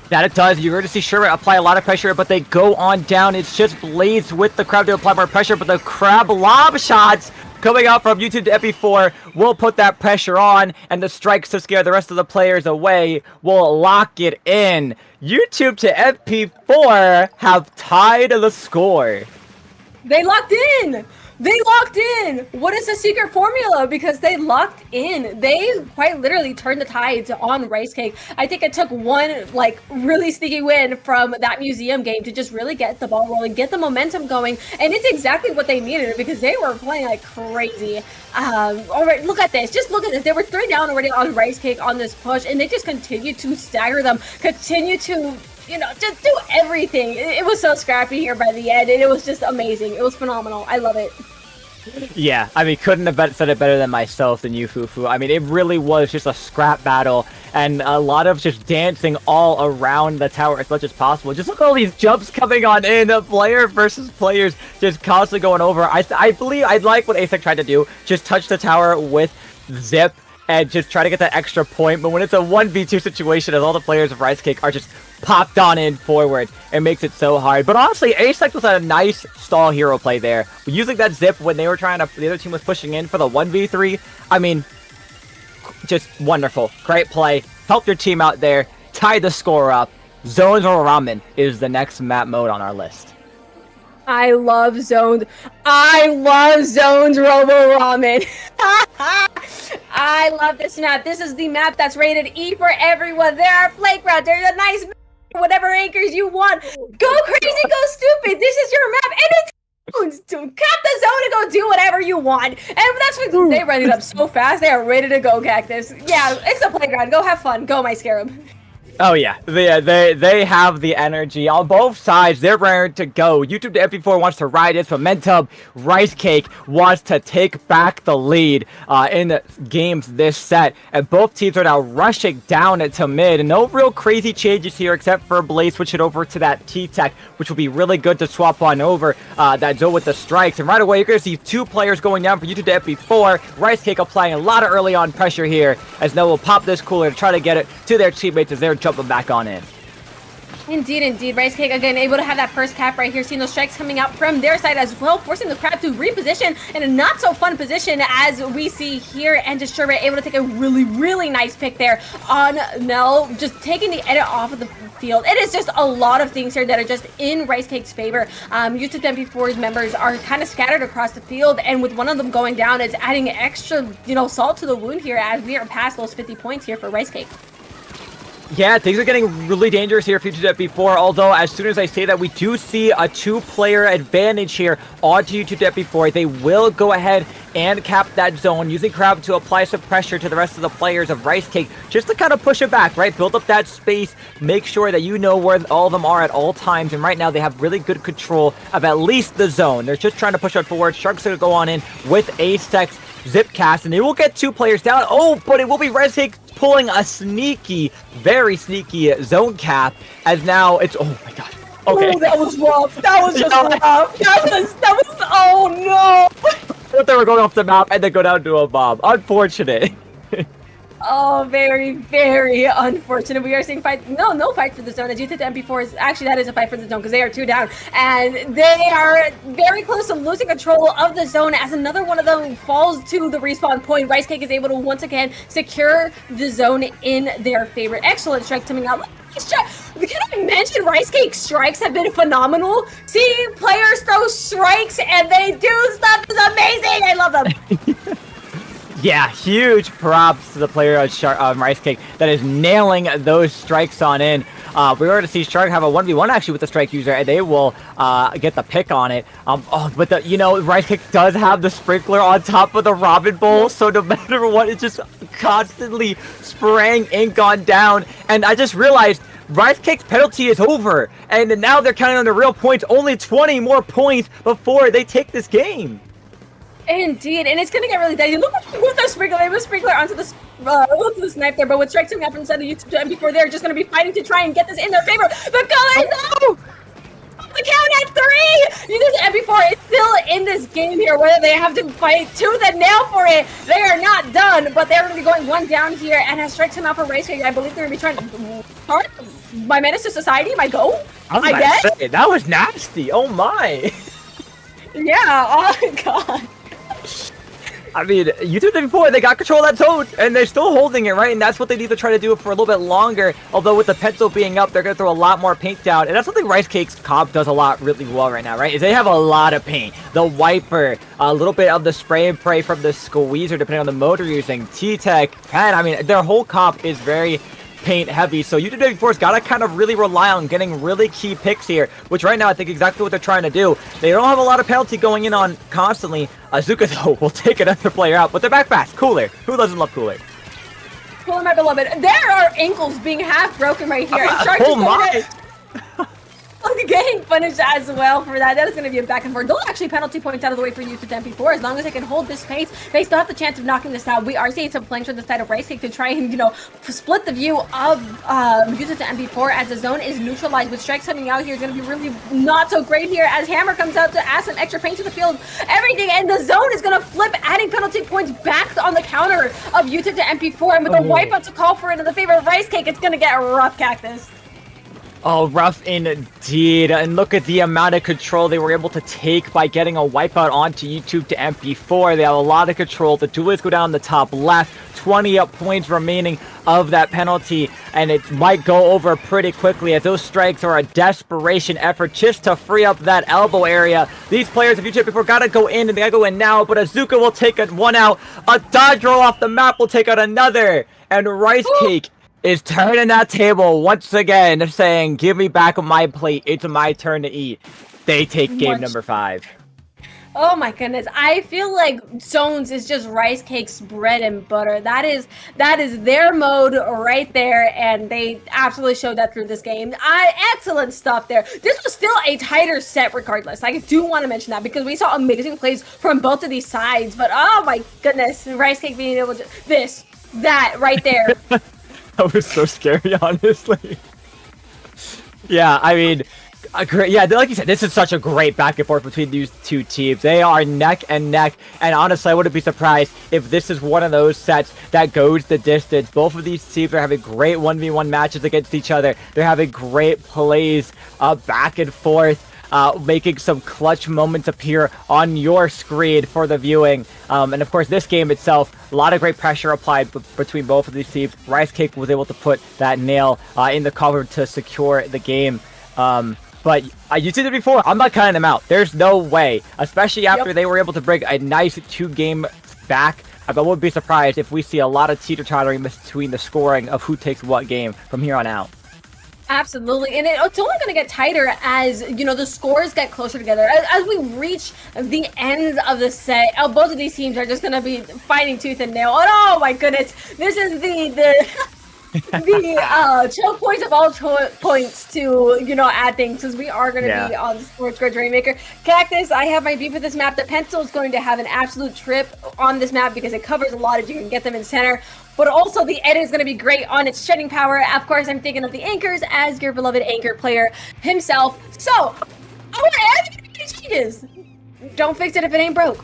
That it does. You're going to see Sherbert apply a lot of pressure, but they go on down. It's just Blades with the Crab to apply more pressure, but the Crab lob shots coming out from YouTube to FP4 will put that pressure on, and the strikes to scare the rest of the players away will lock it in. YouTube to FP4 have tied the score. They locked in! They locked in. What is the secret formula? Because they locked in. They quite literally turned the tides on Rice Cake. I think it took one like really sneaky win from that museum game to just really get the ball rolling, get the momentum going, and it's exactly what they needed because they were playing like crazy. All right, look at this. Just look at this. They were 3 down already on Rice Cake on this push, and they just continue to stagger them, continue to just do everything. It was so scrappy here by the end, and it was just amazing. It was phenomenal. I love it. Yeah, I mean, couldn't have said it better than myself than you, Fufu. I mean, it really was just a scrap battle and a lot of just dancing all around the tower as much as possible. Just look at all these jumps coming on in, player versus players just constantly going over. I believe I'd like what ASEC tried to do, just touch the tower with Zip and just try to get that extra point. But when it's a 1v2 situation, as all the players of Rice Cake are just popped on in forward, it makes it so hard. But honestly, ASEC was a nice stall hero play there. Using that Zip when they were trying to, the other team was pushing in for the 1v3. I mean, just wonderful. Great play. Helped your team out there. Tied the score up. Zones or Ramen is the next map mode on our list. I love zones. I love zones, Robo Ramen. I love this map. This is the map that's rated E for everyone. There are playgrounds. There's a nice map, whatever anchors you want. Go crazy, go stupid. This is your map, and it's zones. To cap the zone and go do whatever you want. And that's what they run it up so fast. They are ready to go, Cactus. Yeah, it's the playground. Go have fun. Go, my Scarab. Oh yeah, they have the energy on both sides. They're ready to go. YouTube to MP4 wants to ride its momentum. Rice Cake wants to take back the lead in the games this set, and both teams are now rushing down to mid. And no real crazy changes here, except for Blaze switching over to that T-Tech, which will be really good to swap on over that zone with the strikes. And right away, you're gonna see 2 players going down for YouTube to MP4. Rice Cake applying a lot of early on pressure here, as Noah will pop this cooler to try to get it to their teammates as they're jumping back on in. Indeed. Rice Cake again able to have that first cap right here, seeing those strikes coming out from their side as well, forcing the crab to reposition in a not so fun position as we see here, and just Sherbet able to take a really nice pick there on Mel, just taking the edit off of the field. It is just a lot of things here that are just in Rice Cake's favor. YouTube MP4's members are kind of scattered across the field, and with one of them going down, it's adding extra, salt to the wound here as we are past those 50 points here for Rice Cake. Yeah, things are getting really dangerous here for YouTube FB4, although as soon as I say that, we do see a 2-player advantage here onto YouTube FB4. They will go ahead and cap that zone, using Crab to apply some pressure to the rest of the players of Rice Cake, just to kind of push it back, right? Build up that space, make sure that you know where all of them are at all times, and right now they have really good control of at least the zone. They're just trying to push it forward. Shark's going to go on in with ASEC's Zipcast, and they will get 2 players down. Oh, but it will be Rice Cake pulling a very sneaky zone cap, as now it's, oh my god. Okay. Oh, that was rough. That was just rough. That was, oh no. I thought they were going off the map and then go down to a bomb. Unfortunate. Oh, very unfortunate. We are seeing no fight for the zone. As you take the MP4s, actually that is a fight for the zone because they are 2 down, and they are very close to losing control of the zone as another one of them falls to the respawn point. Rice Cake is able to once again secure the zone in their favor. Excellent strike coming out. Can I mention Rice Cake strikes have been phenomenal? Seeing players throw strikes and they do stuff is amazing. I love them. Yeah, huge props to the player of Rice Cake that is nailing those strikes on in. We were to see Shark have a 1v1 actually with the strike user, and they will get the pick on it. But Rice Cake does have the sprinkler on top of the Robin Bowl, so no matter what, it's just constantly spraying ink on down. And I just realized Rice Cake's penalty is over, and now they're counting on the real points. Only 20 more points before they take this game. Indeed, and it's gonna get really dicey. Look with the sprinkler. They have a sprinkler onto the snipe there, but with strikes coming up inside of YouTube and before they're just gonna be fighting to try and get this in their favor. The colors the count at 3! YouTube MP4 is still in this game here, whether they have to fight tooth and nail for it. They are not done, but they're gonna be going 1 down here, and has strikes come out for Rice Cake. I believe they're gonna be trying to start my menace to society, my go. I guess say, that was nasty. Oh my. Yeah. Oh god. I mean, YouTube did before, they got control of that zone, and they're still holding it, right? And that's what they need to try to do for a little bit longer. Although with the pencil being up, they're going to throw a lot more paint down. And that's something Rice Cake's comp does a lot really well right now, right? Is they have a lot of paint. The wiper, a little bit of the spray and pray from the squeezer, depending on the mode you're using. T-Tech, pen, I mean, their whole comp is very paint heavy, so YouTube Force gotta kind of really rely on getting really key picks here, which right now I think exactly what they're trying to do. They don't have a lot of penalty going in on constantly. Azuka though will take another player out, but they're back fast. Cooler, who doesn't love Cooler? Cooler, my beloved. There are ankles being half broken right here. And Shark Oh my! Getting punished as well for that. That is going to be a back and forth. Those are actually penalty points out of the way for YouTube MP4. As long as they can hold this pace, they still have the chance of knocking this out. We are seeing some flanks from the side of Rice Cake to try and, split the view of YouTube MP4 as the zone is neutralized. With strikes coming out here is going to be really not so great here as Hammer comes out to add some extra paint to the field. Everything, and the zone is going to flip, adding penalty points back on the counter of YouTube to MP4. And with the wipeout to call for it in the favor of Rice Cake, it's going to get rough, Cactus. Oh, rough indeed. And look at the amount of control they were able to take by getting a wipeout onto YouTube to MP4. They have a lot of control. The duelists go down the top left. 20 points remaining of that penalty, and it might go over pretty quickly as those strikes are a desperation effort just to free up that elbow area. These players of YouTube MP4 gotta go in, and they gotta go in now, but Azuka will take one out. A dodge roll off the map will take out another, and Rice Cake is turning that table once again, saying, give me back my plate, it's my turn to eat. They take game number 5. Oh my goodness, I feel like zones is just Rice Cake's bread and butter. That is their mode right there, and they absolutely showed that through this game. Excellent stuff there. This was still a tighter set regardless. I do want to mention that because we saw amazing plays from both of these sides, but oh my goodness, Rice Cake being able to that right there. That was so scary, honestly. Yeah, I mean, yeah, like you said, this is such a great back and forth between these two teams. They are neck and neck, and honestly, I wouldn't be surprised if this is one of those sets that goes the distance. Both of these teams are having great 1v1 matches against each other. They're having great plays back and forth. Making some clutch moments appear on your screen for the viewing. And of course, this game itself, a lot of great pressure applied between both of these teams. Rice Cake was able to put that nail in the cover to secure the game. But you did it before. I'm not counting them out. There's no way, especially after they were able to bring a nice 2-game back. I wouldn't be surprised if we see a lot of teeter-tottering between the scoring of who takes what game from here on out. Absolutely, and it's only going to get tighter as, the scores get closer together. As we reach the ends of the set, both of these teams are just going to be fighting tooth and nail. And oh my goodness, this is the choke points of all points to, add things, because we are going to be on Sports Grid Rainmaker. Cactus, I have my beef with this map. The pencil is going to have an absolute trip on this map because it covers a lot. You can get them in center. But also the edit is going to be great on its shedding power. Of course, I'm thinking of the anchors as your beloved anchor player himself. So, I want to add any changes. Don't fix it if it ain't broke.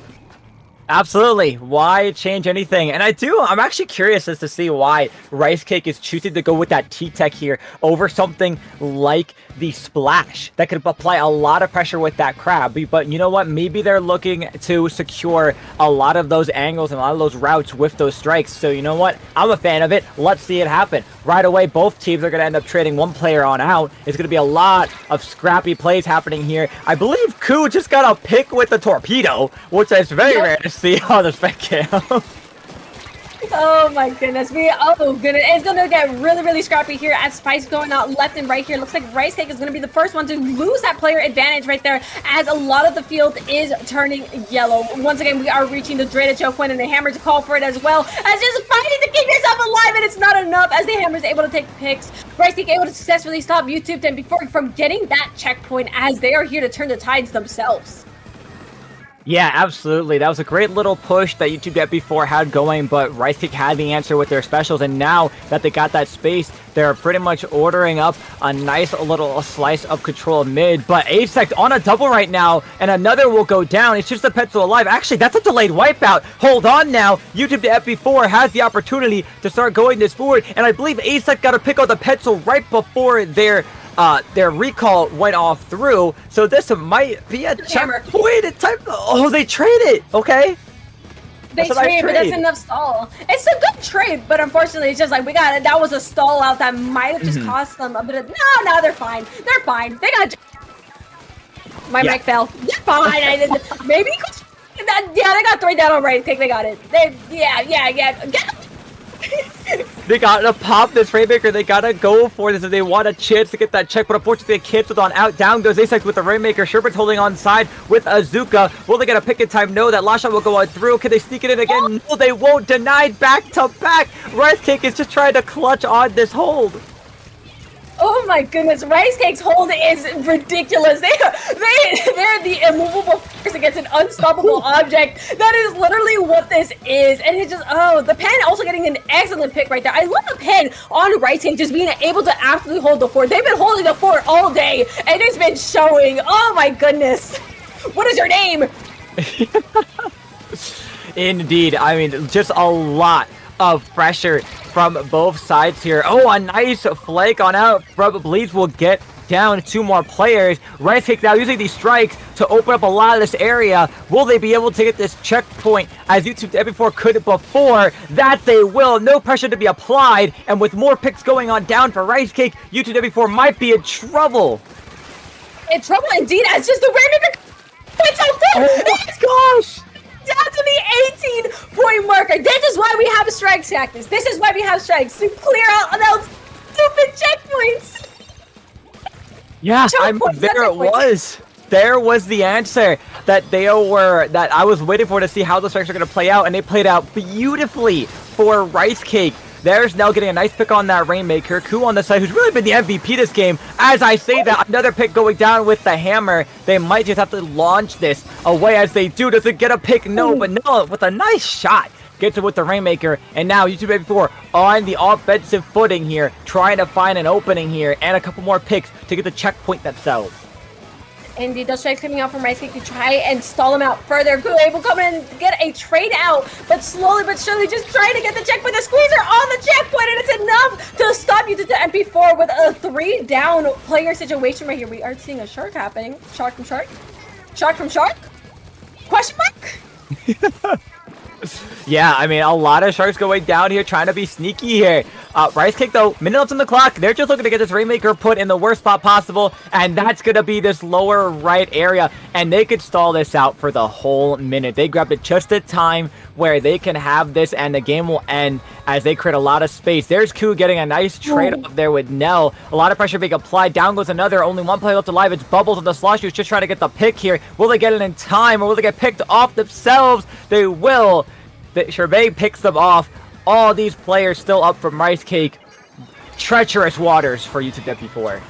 Absolutely. Why change anything? And I'm actually curious as to see why Rice Cake is choosing to go with that T-Tech here over something like the Splash that could apply a lot of pressure with that crab. But you know what? Maybe they're looking to secure a lot of those angles and a lot of those routes with those strikes. So you know what? I'm a fan of it. Let's see it happen. Right away, both teams are going to end up trading one player on out. It's going to be a lot of scrappy plays happening here. I believe Koo just got a pick with the torpedo, which is very rare to see on the spec cam. Oh my goodness, it's gonna get really, really scrappy here as Spice going out left and right here. Looks like Rice Cake is gonna be the first one to lose that player advantage right there, as a lot of the field is turning yellow. Once again, we are reaching the dreaded choke point, and the Hammer to call for it as well, as just fighting to keep yourself alive, and it's not enough as the Hammer is able to take picks. Rice Cake able to successfully stop YouTube and before from getting that checkpoint, as they are here to turn the tides themselves. Yeah, absolutely. That was a great little push that YouTube MP4 had going, but Rice Cake had the answer with their specials, and now that they got that space, they're pretty much ordering up a nice little slice of control mid. But A-Sect on a double right now, and another will go down. It's just the pencil alive. Actually, that's a delayed wipeout. Hold on now. YouTube to MP4 has the opportunity to start going this forward, and I believe A-Sect got to pick out the pencil right before their recall went off through, so this might be a checkpoint type. Oh, they trade it. Okay. They That's a nice trade, but that's trade. enough stall. It's a good trade, but unfortunately, it's just like that was a stall out that might have just cost them a bit of. No, they're fine. They're fine. They got. My mic fell. They're fine. Maybe. They got 3 down on right. I think they got it. They gotta pop this Rainmaker. They gotta go for this if they want a chance to get that check. But unfortunately, they canceled on out. Down goes A6 with the Rainmaker. Sherbert's holding on side with Azuka. Will they get a pick in time? No. That last shot will go on through. Can they sneak it in again? No, they won't. Denied back to back. Rice Cake is just trying to clutch on this hold. Oh my goodness, Rice Cake's hold is ridiculous. They're the immovable force against an unstoppable object. That is literally what this is. And it's just, the pen also getting an excellent pick right there. I love the pen on Rice Cake just being able to absolutely hold the fort. They've been holding the fort all day, and it's been showing. Oh my goodness. What is your name? Indeed. I mean, just a lot of pressure from both sides here. Oh, a nice flake on out from Bleeds will get down 2 more players. Rice Cake now using these strikes to open up a lot of this area. Will they be able to get this checkpoint as YouTube MP4 could before? That they will. No pressure to be applied. And with more picks going on down for Rice Cake, YouTube MP4 might be in trouble. In trouble indeed, as just the Rainmaker points out there. Oh my gosh! Down to the 18-point marker. This is why we have strikes, Cactus. This is why we have strikes to clear out those stupid checkpoints. Yeah, there it was. There was the answer that I was waiting for to see how the strikes are going to play out, and they played out beautifully for Rice Cake. There's now getting a nice pick on that Rainmaker. Ku on the side, who's really been the MVP this game. As I say that, another pick going down with the hammer. They might just have to launch this away as they do. Does it get a pick? No, but no, with a nice shot. Gets it with the Rainmaker. And now YouTube MP4 on the offensive footing here, trying to find an opening here and a couple more picks to get the checkpoint themselves. Indeed, those strikes coming out from Rice Cake to try and stall them out further. Ku able to come in and get a trade out, but slowly but surely just trying to get the checkpoint. The squeezer on the checkpoint, and it's enough to stop you to the MP4 with a 3 down player situation right here. We are seeing a shark happening. Shark from shark? Shark from shark? Question mark? Yeah, I mean, a lot of sharks going down here, trying to be sneaky here. Rice Cake, though, minute left on the clock. They're just looking to get this Rainmaker put in the worst spot possible, and that's going to be this lower right area, and they could stall this out for the whole minute. They grabbed it just at time where they can have this, and the game will end as they create a lot of space. There's Ku getting a nice trade up there with Nell. A lot of pressure being applied. Down goes another. Only 1 player left alive. It's Bubbles and the Slosh who's just trying to get the pick here. Will they get it in time, or will they get picked off themselves? They will. Sherbet picks them off. All these players still up from Rice Cake. Treacherous waters for YouTube MP4.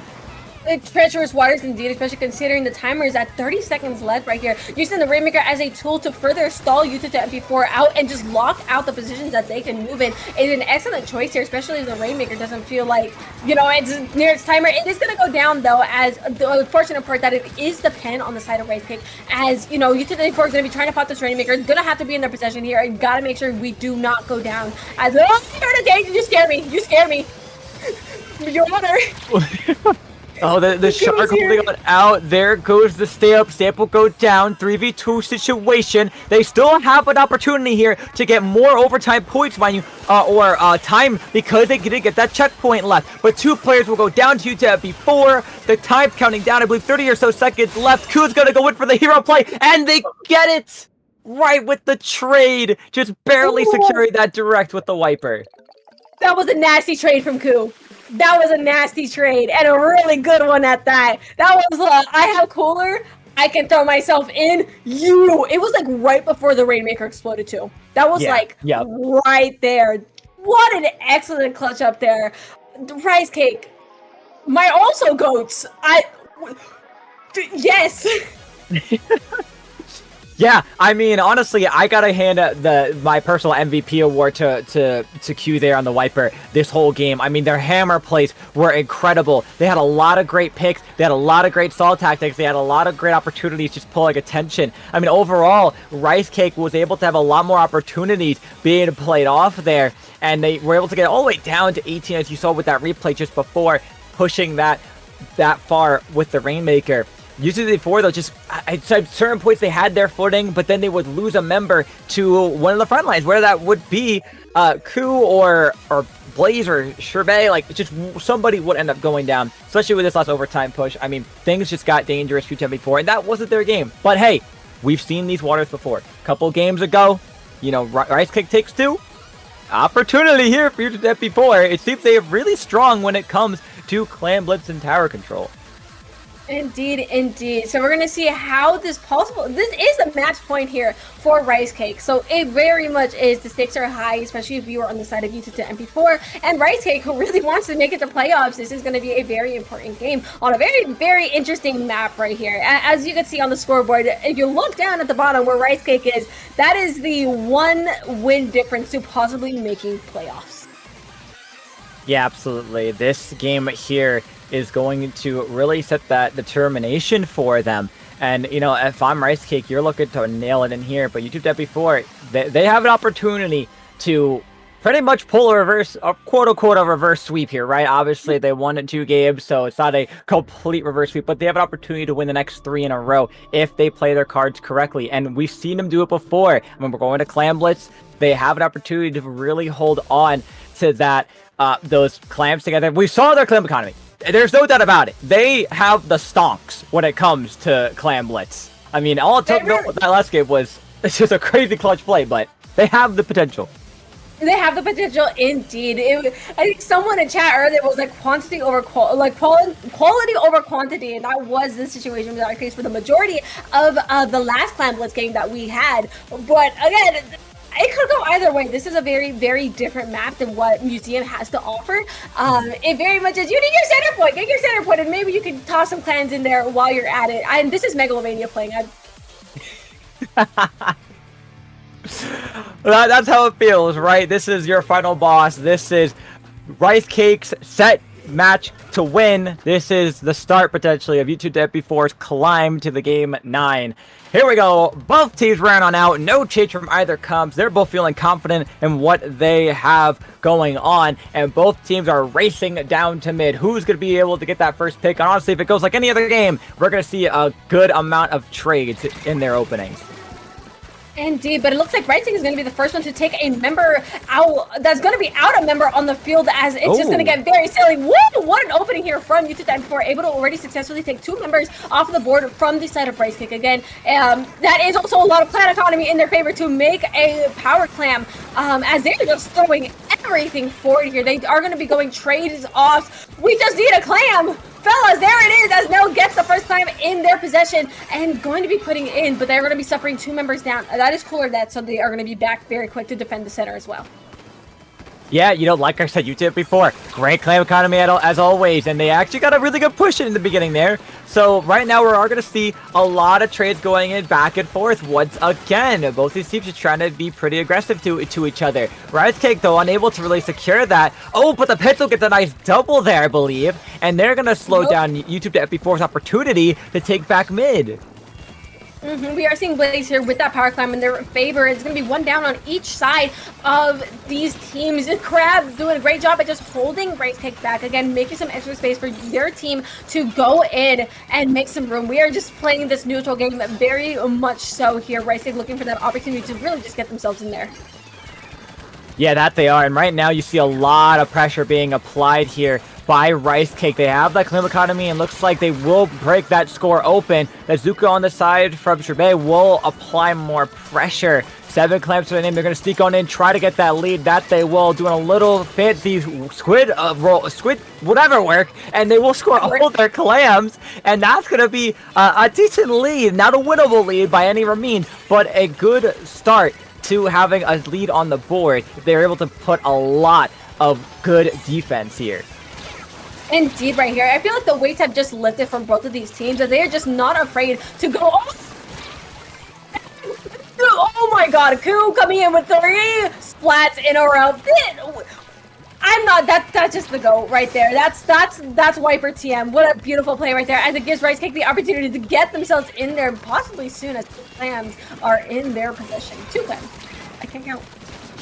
Treacherous waters indeed, especially considering the timer is at 30 seconds left right here. Using the Rainmaker as a tool to further stall YouTube to MP4 out and just lock out the positions that they can move in is an excellent choice here, especially if the Rainmaker doesn't feel like, it's near its timer. It is going to go down, though, as the unfortunate part that it is the pen on the side of Rice Cake. As, YouTube to MP4 is going to be trying to pop this Rainmaker. It's going to have to be in their possession here. And got to make sure we do not go down. As, you scare me. You scare me. Your honor. Oh, the shark holding on out. There goes the stay up. Sample go down. 3v2 situation. They still have an opportunity here to get more overtime points, mind you, or time, because they didn't get that checkpoint left. But 2 players will go down to UTEP before the time's counting down. I believe 30 or so seconds left. Ku's gonna go in for the hero play, and they get it right with the trade. Just barely securing that direct with the wiper. That was a nasty trade from Ku. That was a nasty trade, and a really good one at that. That was, I have cooler, I can throw myself in, It was like right before the Rainmaker exploded too. That was right there. What an excellent clutch up there. Rice Cake. My also goats. Yes. Yeah, I mean, honestly, I gotta hand my personal MVP award to Q there on the wiper this whole game. I mean, their hammer plays were incredible. They had a lot of great picks. They had a lot of great stall tactics. They had a lot of great opportunities just pulling attention. I mean, overall, Rice Cake was able to have a lot more opportunities being played off there, and they were able to get all the way down to 18, as you saw with that replay just before, pushing that far with the Rainmaker. Usually before, though, just at certain points they had their footing, but then they would lose a member to one of the front lines, whether that would be Ku or Blaze or Sherbet. Like, just somebody would end up going down, especially with this last overtime push. I mean, things just got dangerous for before, and that wasn't their game. But hey, we've seen these waters before. A couple games ago, you know, Rice Cake takes 2. Opportunity here for UTF-4. It seems they are really strong when it comes to Clan Blitz and tower control. Indeed, indeed. So we're going to see how this possible. This is a match point here for Rice Cake. So it very much is. The stakes are high, especially if you are on the side of YouTube to MP4. And Rice Cake, who really wants to make it to playoffs, this is going to be a very important game on a very, very interesting map right here. As you can see on the scoreboard, if you look down at the bottom where Rice Cake is, that is the 1 win difference to possibly making playoffs. Yeah, absolutely. This game here is going to really set that determination for them. And, you know, if I'm Rice Cake, you're looking to nail it in here. But YouTube before, they have an opportunity to pretty much pull a reverse, a quote-unquote, a reverse sweep here, right? Obviously, they won in 2 games, so it's not a complete reverse sweep, but they have an opportunity to win the next 3 in a row if they play their cards correctly. And we've seen them do it before. When we're going to Clan Blitz, they have an opportunity to really hold on to that, those clams together. We saw their clam economy. There's no doubt about it. They have the stonks when it comes to Clan Blitz. I mean, all it took that last game was just a crazy clutch play, but they have the potential. They have the potential, indeed. I think someone in chat earlier was like quantity over quality over quantity, and that was the situation with our case for the majority of the last Clan Blitz game that we had. But again, it could go either way. This is a very, very different map than what Museum has to offer. It very much is, you need your center point, get your center point, and maybe you can toss some clans in there while you're at it. And this is Megalovania playing. That's how it feels, right? This is your final boss. This is Rice Cake's set match to win. This is the start, potentially, of YouTube MP4's climb to the game 9. Here we go. Both teams ran on out. No change from either comps. They're both feeling confident in what they have going on, and both teams are racing down to mid. Who's going to be able to get that first pick? And honestly, if it goes like any other game, we're going to see a good amount of trades in their openings. Indeed, but it looks like Rice Cake is going to be the first one to take a member out. That's going to be out a member on the field, as it's just going to get very silly. Woo! What an opening here from YouTube MP4, able to already successfully take 2 members off the board from the side of Rice Cake again. That is also a lot of plan economy in their favor to make a power clam, as they're just throwing everything forward here. They are going to be going trades off. We just need a clam. Fellas, there it is, as Nell gets the first clam in their possession and going to be putting it in, but they're going to be suffering 2 members down. That is cooler, so they are going to be back very quick to defend the center as well. Yeah, you know, like I said, YouTube before, great clam economy as always, and they actually got a really good push in the beginning there. So right now we are going to see a lot of trades going in back and forth once again. Both these teams are trying to be pretty aggressive to each other. Rice Cake, though, unable to really secure that. Oh, but the Pencil gets a nice double there, I believe, and they're going to slow down YouTube to MP4's opportunity to take back mid. We are seeing Blaze here with that power climb in their favor. It's going to be 1 down on each side of these teams. Crab doing a great job at just holding Rice Cake back. Again, making some extra space for their team to go in and make some room. We are just playing this neutral game very much so here. Rice Cake looking for that opportunity to really just get themselves in there. Yeah, that they are. And right now you see a lot of pressure being applied here by Rice Cake. They have that clam economy, and looks like they will break that score open. That on the side from Sherbet will apply more pressure. 7 clams to the name. They're going to sneak on in, try to get that lead. That they will, doing a little fancy squid whatever work, and they will score all their clams. And that's going to be a decent lead. Not a winnable lead by any means, but a good start to having a lead on the board if they're able to put a lot of good defense here. Indeed, right here. I feel like the weights have just lifted from both of these teams, and they are just not afraid to go off. Oh my god, Ku coming in with 3 splats in a row. I'm not, that's just the GOAT right there. That's Wiper TM. What a beautiful play right there, as it gives Rice Cake the opportunity to get themselves in there possibly soon as 2 clams are in their possession. 2 clams. I can't count.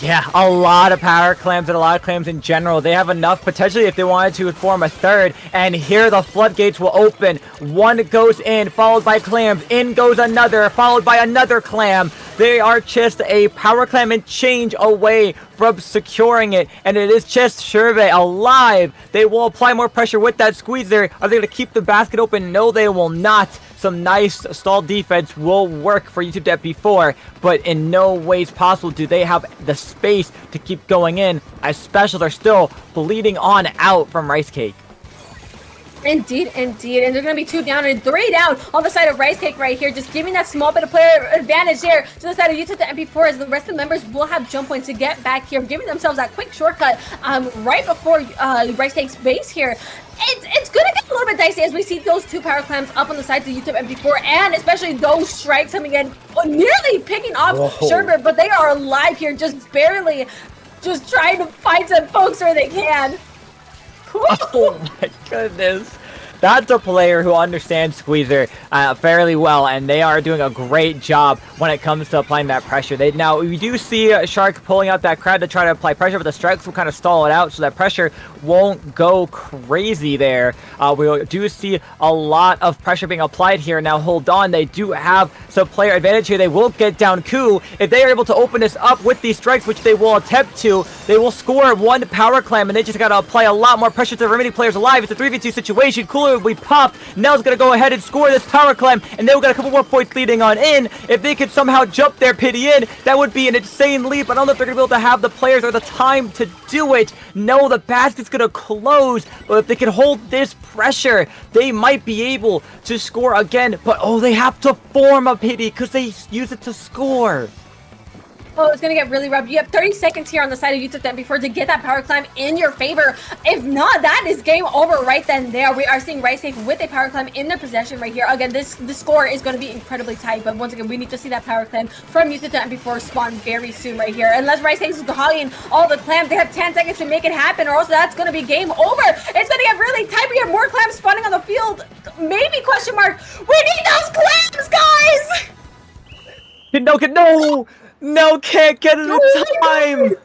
Yeah, a lot of power clams and a lot of clams in general. They have enough potentially if they wanted to form a third. And here the floodgates will open. One goes in, followed by clams. In goes another, followed by another clam. They are just a power clam and change away from securing it. And it is just Sherbet alive. They will apply more pressure with that squeezer. Are they going to keep the basket open? No, they will not. Some nice stall defense will work for YouTube to FP4, but in no ways possible do they have the space to keep going in, as specials are still bleeding on out from Rice Cake. Indeed, indeed. And they're going to be 2 down and 3 down on the side of Rice Cake right here. Just giving that small bit of player advantage here to the side of YouTube to MP4 as the rest of the members will have jump points to get back here, giving themselves that quick shortcut right before Rice Cake's base here. It's going to get a little bit dicey as we see those 2 power clams up on the sides of YouTube MP4 and especially those strikes coming in, nearly picking off Sherbet, but they are alive here, just barely just trying to find some folks where they can. Oh my goodness. That's a player who understands Squeezer fairly well, and they are doing a great job when it comes to applying that pressure. Now, we do see Shark pulling out that crowd to try to apply pressure, but the strikes will kind of stall it out so that pressure won't go crazy there. We do see a lot of pressure being applied here. Now, hold on. They do have some player advantage here. They will get down Ku. If they are able to open this up with these strikes, which they will attempt to, they will score 1 power clam, and they just got to apply a lot more pressure to the remaining players alive. It's a 3v2 situation. Cooler will be popped. Nell's going to go ahead and score this power clam, and they'll get a couple more points leading on in. If they could somehow jump their pity in, that would be an insane leap. I don't know if they're going to be able to have the players or the time to do it. No, the basket's going to close, but if they can hold this pressure, they might be able to score again. But, oh, they have to form a pity because they use it to score. Oh, it's going to get really rough. You have 30 seconds here on the side of YouTube then before to get that power climb in your favor. If not, that is game over right then there. We are seeing Rice Cake with a power climb in their possession right here. Again, the score is going to be incredibly tight, but once again, we need to see that power climb from YouTube to MP4 spawn very soon right here. Unless Rice Cake is hogging all the clams, they have 10 seconds to make it happen, or else that's going to be game over. It's going to get really tight. We have more clams spawning on the field. Maybe question mark. We need those clams, guys! No! No, can't get it in time!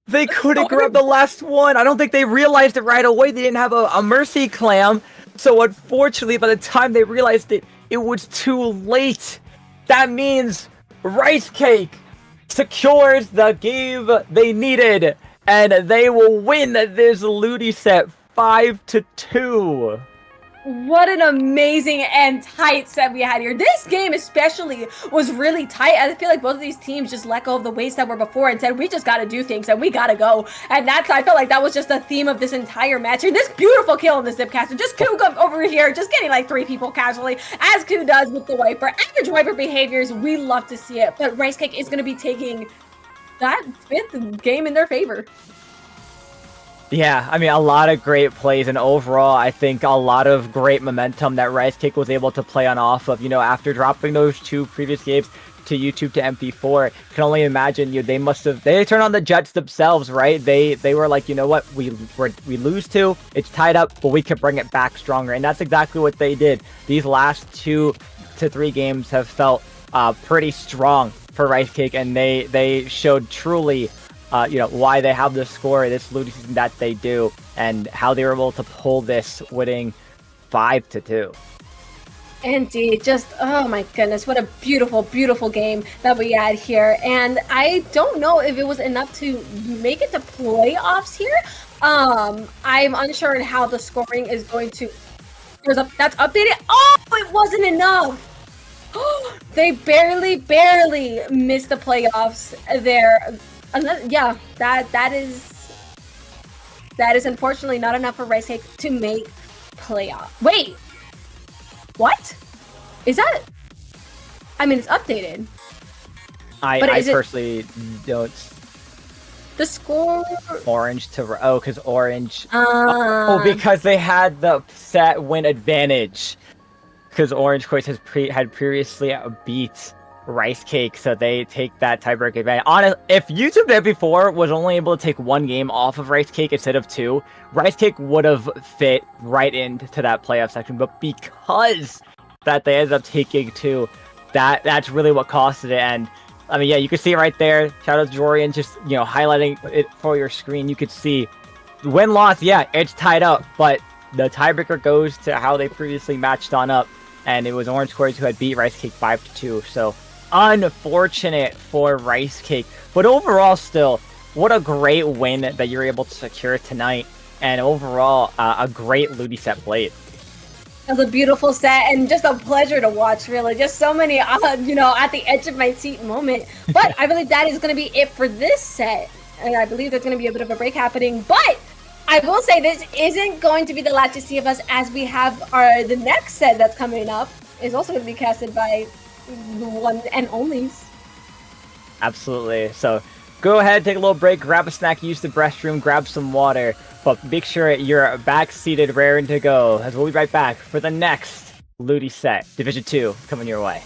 They couldn't grab the last one. I don't think they realized it right away. They didn't have a mercy clam. So unfortunately, by the time they realized it, it was too late. That means Rice Cake secures the game they needed. And they will win this LUTI set 5-2. What an amazing and tight set we had here. This game especially was really tight. I feel like both of these teams just let go of the ways that were before and said, we just got to do things and we got to go. And I felt like that was just the theme of this entire match here. This beautiful kill in the Zipcaster. Just Ku over here, just getting like 3 people casually, as Ku does with the Wiper. Average Wiper behaviors, we love to see it. But Rice Cake is going to be taking that 5th game in their favor. Yeah, I mean, a lot of great plays, and overall, I think a lot of great momentum that Rice Cake was able to play on off of, after dropping those 2 previous games to YouTube to MP4. Can only imagine, they turned on the Jets themselves, right? They were like, you know what, we lose 2, it's tied up, but we can bring it back stronger, and that's exactly what they did. These last 2 to 3 games have felt pretty strong for Rice Cake, and they showed truly why they have the score this LUTI season that they do, and how they were able to pull this, winning 5-2. Indeed, just oh my goodness, what a beautiful, beautiful game that we had here. And I don't know if it was enough to make it to playoffs here. I'm unsure on how the scoring is going to. That's updated. Oh, it wasn't enough. They barely missed the playoffs there. Yeah, that is unfortunately not enough for Rice Cake to make playoff. Wait, what? Is that? I mean, it's updated. I personally don't. The score. Orange to because Orange. Because they had the set win advantage. Because Orange, of course, had previously beat Rice Cake, so they take that tiebreak advantage. If YouTube MP4 was only able to take 1 game off of Rice Cake instead of 2, Rice Cake would have fit right into that playoff section. But because that they ended up taking 2, that's really what costed it. And I mean, yeah, you can see it right there. Shout out to Jorian, just, highlighting it for your screen. You could see win-loss, yeah, it's tied up, but the tiebreaker goes to how they previously matched on up, and it was Orange Quarries who had beat Rice Cake 5-2. So unfortunate for Rice Cake, but overall, still, what a great win that you're able to secure tonight, and overall, a great LUTI set played. It was a beautiful set and just a pleasure to watch, really. Just so many, at the edge of my seat moment. But I believe that is going to be it for this set. And I believe there's going to be a bit of a break happening. But I will say this isn't going to be the last you see of us, as we have the next set that's coming up is also going to be casted by the one and onlys. Absolutely. So go ahead, take a little break, grab a snack, use the restroom, grab some water. But make sure you're back seated, raring to go, as we'll be right back for the next LUTI set, Division 2, coming your way.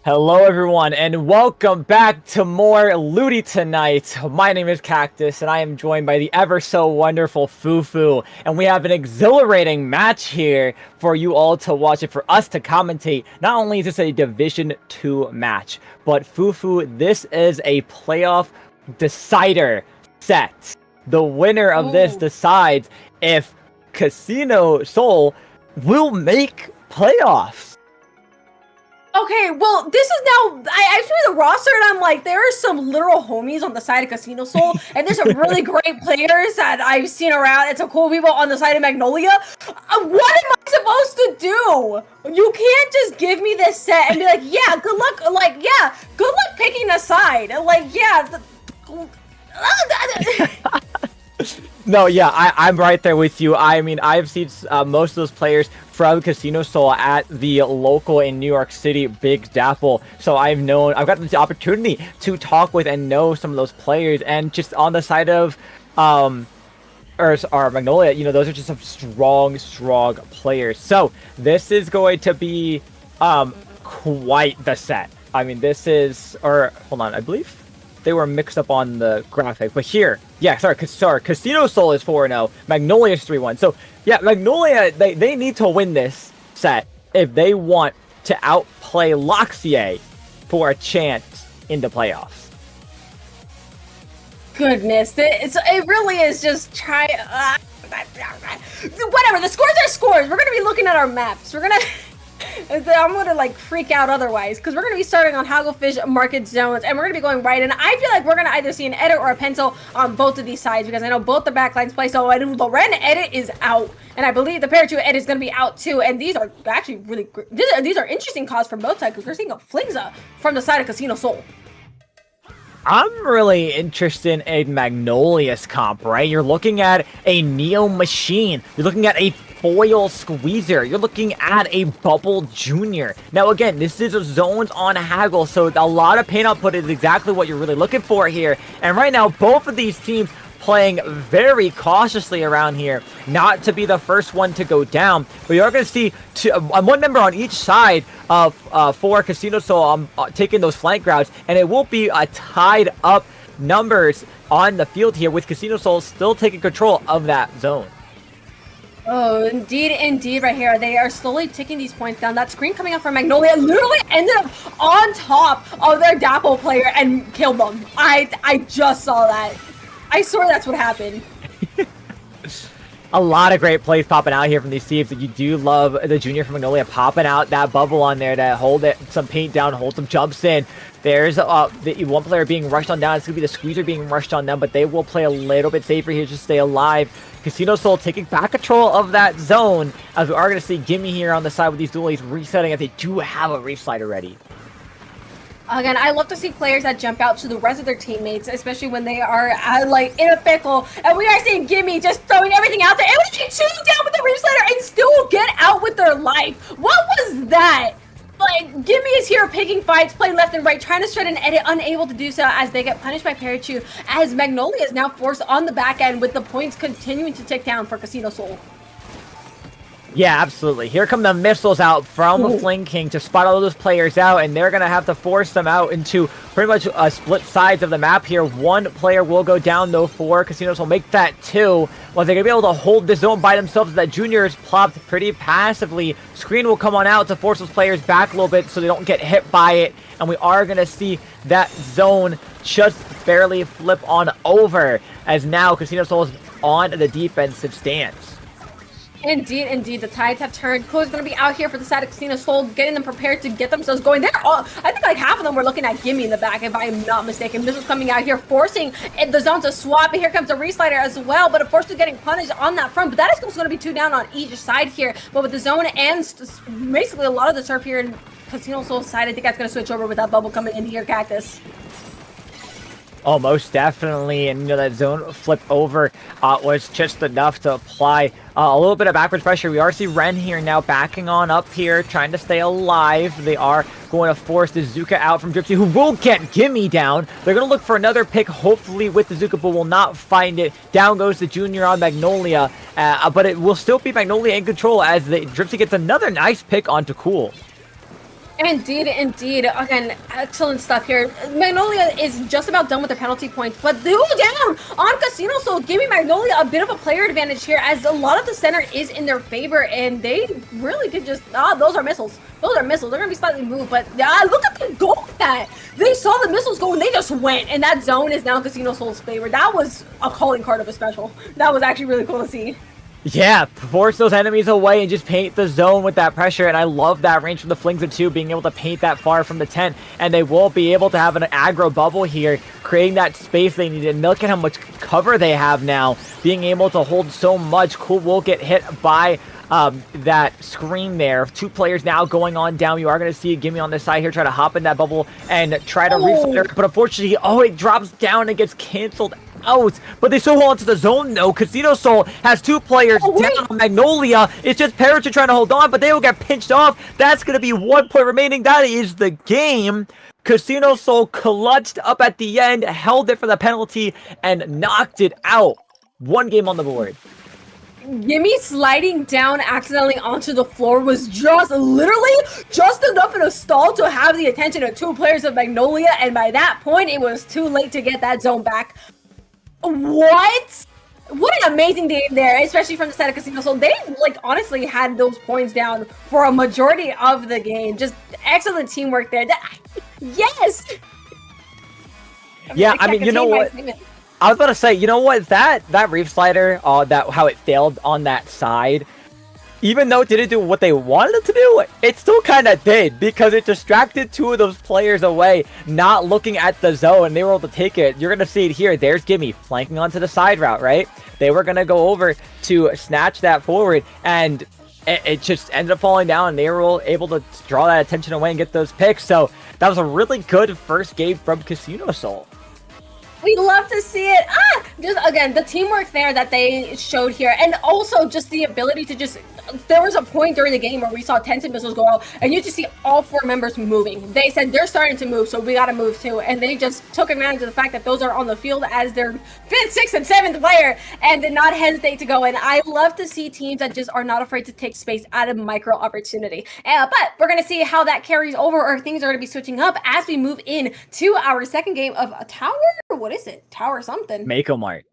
Hello everyone, and welcome back to more LUTI tonight. My name is Cactus, and I am joined by the ever so wonderful Fufu, and we have an exhilarating match here for you all to watch and for us to commentate. Not only is this a Division 2 match, but Fufu, this is a playoff decider set. The winner of this decides if Casino Soul will make playoffs. Okay, well, this is now, I see the roster and I'm like, there are some literal homies on the side of Casino Soul, and there's some really great players that I've seen around, and some cool people on the side of Magnolia. What am I supposed to do? You can't just give me this set and be like, yeah, good luck, like, yeah, good luck picking a side. Like, yeah. No, yeah, I'm right there with you. I mean, I've seen most of those players from Casino Soul at the local in New York City, Big Dapple. So I've gotten the opportunity to talk with and know some of those players. And just on the side of, Magnolia, you know, those are just some strong players. So this is going to be, quite the set. I mean, this is, hold on, I believe they were mixed up on the graphic, but here, yeah, sorry, Casino Soul is 4-0, Magnolia is 3-1. So, yeah, Magnolia, they need to win this set if they want to outplay Luxie for a chance in the playoffs. Goodness, it really is just whatever, the scores are scores. We're going to be looking at our maps. I'm gonna like freak out otherwise, because we're gonna be starting on Hagglefish Market Zones, and we're gonna be going right. And I feel like we're gonna either see an edit or a pencil on both of these sides, because I know both the backlines play. So Loren edit is out, and I believe the Pair 2 edit is gonna be out too. And these are actually really great. These are interesting calls from both sides, because we're seeing a Flingza from the side of Casino Soul. I'm really interested in Magnolia's comp, right? You're looking at a Neo Machine. You're looking at a foil squeezer. You're looking at a Bubble Junior. Now, again, this is a zones on haggle, so a lot of paint output is exactly what you're really looking for here. And right now, both of these teams playing very cautiously around here, not to be the first one to go down. But you are going to see one member on each side of for Casino Soul taking those flank routes, and it will be a tied up numbers on the field here with Casino Soul still taking control of that zone. Oh, indeed, right here. They are slowly taking these points down. That screen coming up from Magnolia literally ended up on top of their Dapple player and killed them. I just saw that. I swear that's what happened. A lot of great plays popping out here from these teams. You do love the junior from Magnolia popping out that bubble on there to hold some paint down, hold some jumps in. There's the one player being rushed on down. It's going to be the Squeezer being rushed on them, but they will play a little bit safer here to stay alive. Casino Soul taking back control of that zone, as we are going to see Gimme here on the side with these dualies resetting as they do have a reef slider ready. Again, I love to see players that jump out to the rest of their teammates, especially when they are like in a pickle. And we are seeing Gimme just throwing everything out there. And we can shoot down with the reef slider and still get out with their life. What was that? Like, Gimme is here picking fights, playing left and right, trying to shred and edit, unable to do so as they get punished by Parachu, as Magnolia is now forced on the back end with the points continuing to tick down for Casino Soul. Yeah, absolutely. Here come the missiles out from the Fling King to spot all those players out, and they're going to have to force them out into pretty much split sides of the map here. One player will go down, though, for Casinos will make that 2. Well, they're going to be able to hold the zone by themselves. That Junior is plopped pretty passively. Screen will come on out to force those players back a little bit so they don't get hit by it, and we are going to see that zone just barely flip on over, as now Casino Soul is on the defensive stance. Indeed, the tides have turned. Cool's going to be out here for the side of Casino Soul, getting them prepared to get themselves going. They're all, I think like half of them were looking at Gimme in the back, if I'm not mistaken. Missiles coming out here, forcing the zone to swap. And here comes the reslider as well, but of course they're getting punished on that front. But that is going to be 2 down on each side here. But with the zone and basically a lot of the surf here in Casino Soul's side, I think that's going to switch over with that bubble coming in here, Cactus. Oh, most definitely. And, you know, that zone flip over was just enough to apply a little bit of backwards pressure. We are seeing Ren here now backing on up here, trying to stay alive. They are going to force the Zuka out from Dripsy, who will get Gimme down. They're going to look for another pick, hopefully with the Zuka, but will not find it. Down goes the Junior on Magnolia, but it will still be Magnolia in control as the Dripsy gets another nice pick onto Cool. Indeed. Again, excellent stuff here. Magnolia is just about done with their penalty points, but they go down on Casino Soul, giving Magnolia a bit of a player advantage here, as a lot of the center is in their favor, and they really could just, those are missiles. Those are missiles. They're going to be slightly moved, but look at them go with that. They saw the missiles go, and they just went, and that zone is now Casino Soul's favor. That was a calling card of a special. That was actually really cool to see. Yeah, force those enemies away and just paint the zone with that pressure, and I love that range from the Flings of 2, being able to paint that far from the tent, and they will be able to have an aggro bubble here, creating that space they needed. And look at how much cover they have now, being able to hold so much. Cool will get hit by that screen there. 2 players now going on down. You are going to see Gimme on this side here try to hop in that bubble and try to reset, but unfortunately, it drops down and gets canceled out, but they still hold onto the zone though. Casino Soul has 2 players down on Magnolia. It's just Parachu trying to hold on, but they will get pinched off. That's going to be 1 point remaining. That is the game. Casino Soul clutched up at the end, held it for the penalty, and knocked it out. 1 game on the board. Gimme sliding down accidentally onto the floor was just literally just enough in a stall to have the attention of 2 players of Magnolia, and by that point, it was too late to get that zone back. What an amazing game there, especially from the side of Casino Soul. They, honestly had those points down for a majority of the game. Just excellent teamwork there. Yes! Yeah, I mean, you know what? I was about to say, you know what? That reef slider, how it failed on that side, even though it didn't do what they wanted it to do, it still kind of did, because it distracted 2 of those players away, not looking at the zone, and they were able to take it. You're going to see it here. There's Gimme flanking onto the side route, right? They were going to go over to snatch that forward, and it just ended up falling down, and they were able to draw that attention away and get those picks. So that was a really good first game from Casino Soul. We love to see it. Just again, the teamwork there that they showed here, and also just the ability to just. There was a point during the game where we saw 10 missiles go out, and you just see all 4 members moving. They said they're starting to move, so we got to move too. And they just took advantage of the fact that those are on the field as their 5th, 6th, and 7th player, and did not hesitate to go in. I love to see teams that just are not afraid to take space out of micro opportunity. But we're going to see how that carries over, or things are going to be switching up as we move in to our second game of a tower. What is it? Tower something. Mako Mart.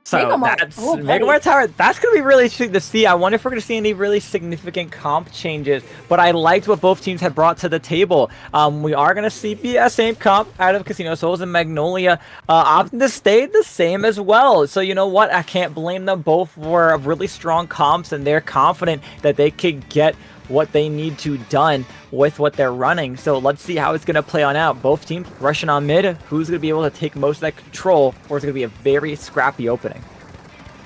So Mako Mart. that's Oh, Mako Mart Tower. That's gonna be really interesting to see. I wonder if we're gonna see any really significant comp changes. But I liked what both teams had brought to the table. We are gonna see the same comp out of Casino Souls and Magnolia opting to stay the same as well. So you know what? I can't blame them. Both for really strong comps, and they're confident that they could get what they need to done with what they're running. So let's see how it's going to play on out. Both teams rushing on mid. Who's going to be able to take most of that control, or is it going to be a very scrappy opening?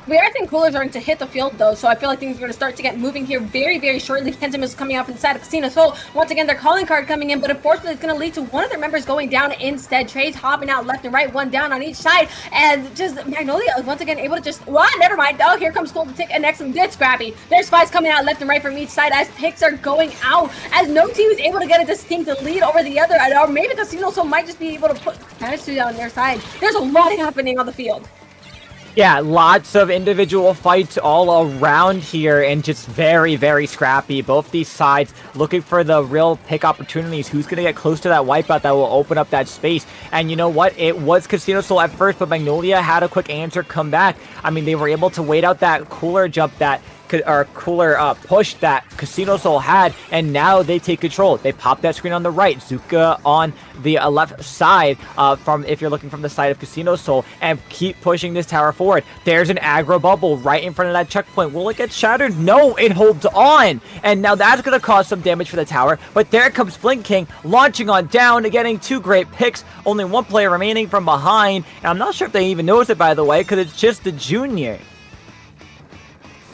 We are seeing Cooler starting to hit the field though, so I feel like things are going to start to get moving here very, very shortly. Pentium is coming up inside of Casino Soul. Once again, their calling card coming in, but unfortunately it's going to lead to one of their members going down instead. Trey's hopping out left and right, one down on each side, and just Magnolia is once again able to just, never mind. Oh, here comes Cole to take an excellent good scrappy. There's spies coming out left and right from each side as picks are going out, as no team is able to get a distinct lead over the other, or maybe Casino Soul might just be able to put damage to on their side. There's a lot happening on the field. Yeah, lots of individual fights all around here, and just very, very scrappy. Both these sides looking for the real pick opportunities. Who's going to get close to that wipeout that will open up that space? And you know what? It was Casino Soul at first, but Magnolia had a quick answer come back. I mean, they were able to wait out that cooler jump cooler push that Casino Soul had, and now they take control. They pop that screen on the right, Zuka on the left side, from if you're looking from the side of Casino Soul, and keep pushing this tower forward. There's an aggro bubble right in front of that checkpoint. Will it get shattered? No, it holds on, and now that's going to cause some damage for the tower, but there comes Flink King launching on down, getting 2 great picks. Only 1 player remaining from behind, and I'm not sure if they even notice it, by the way, because it's just the junior.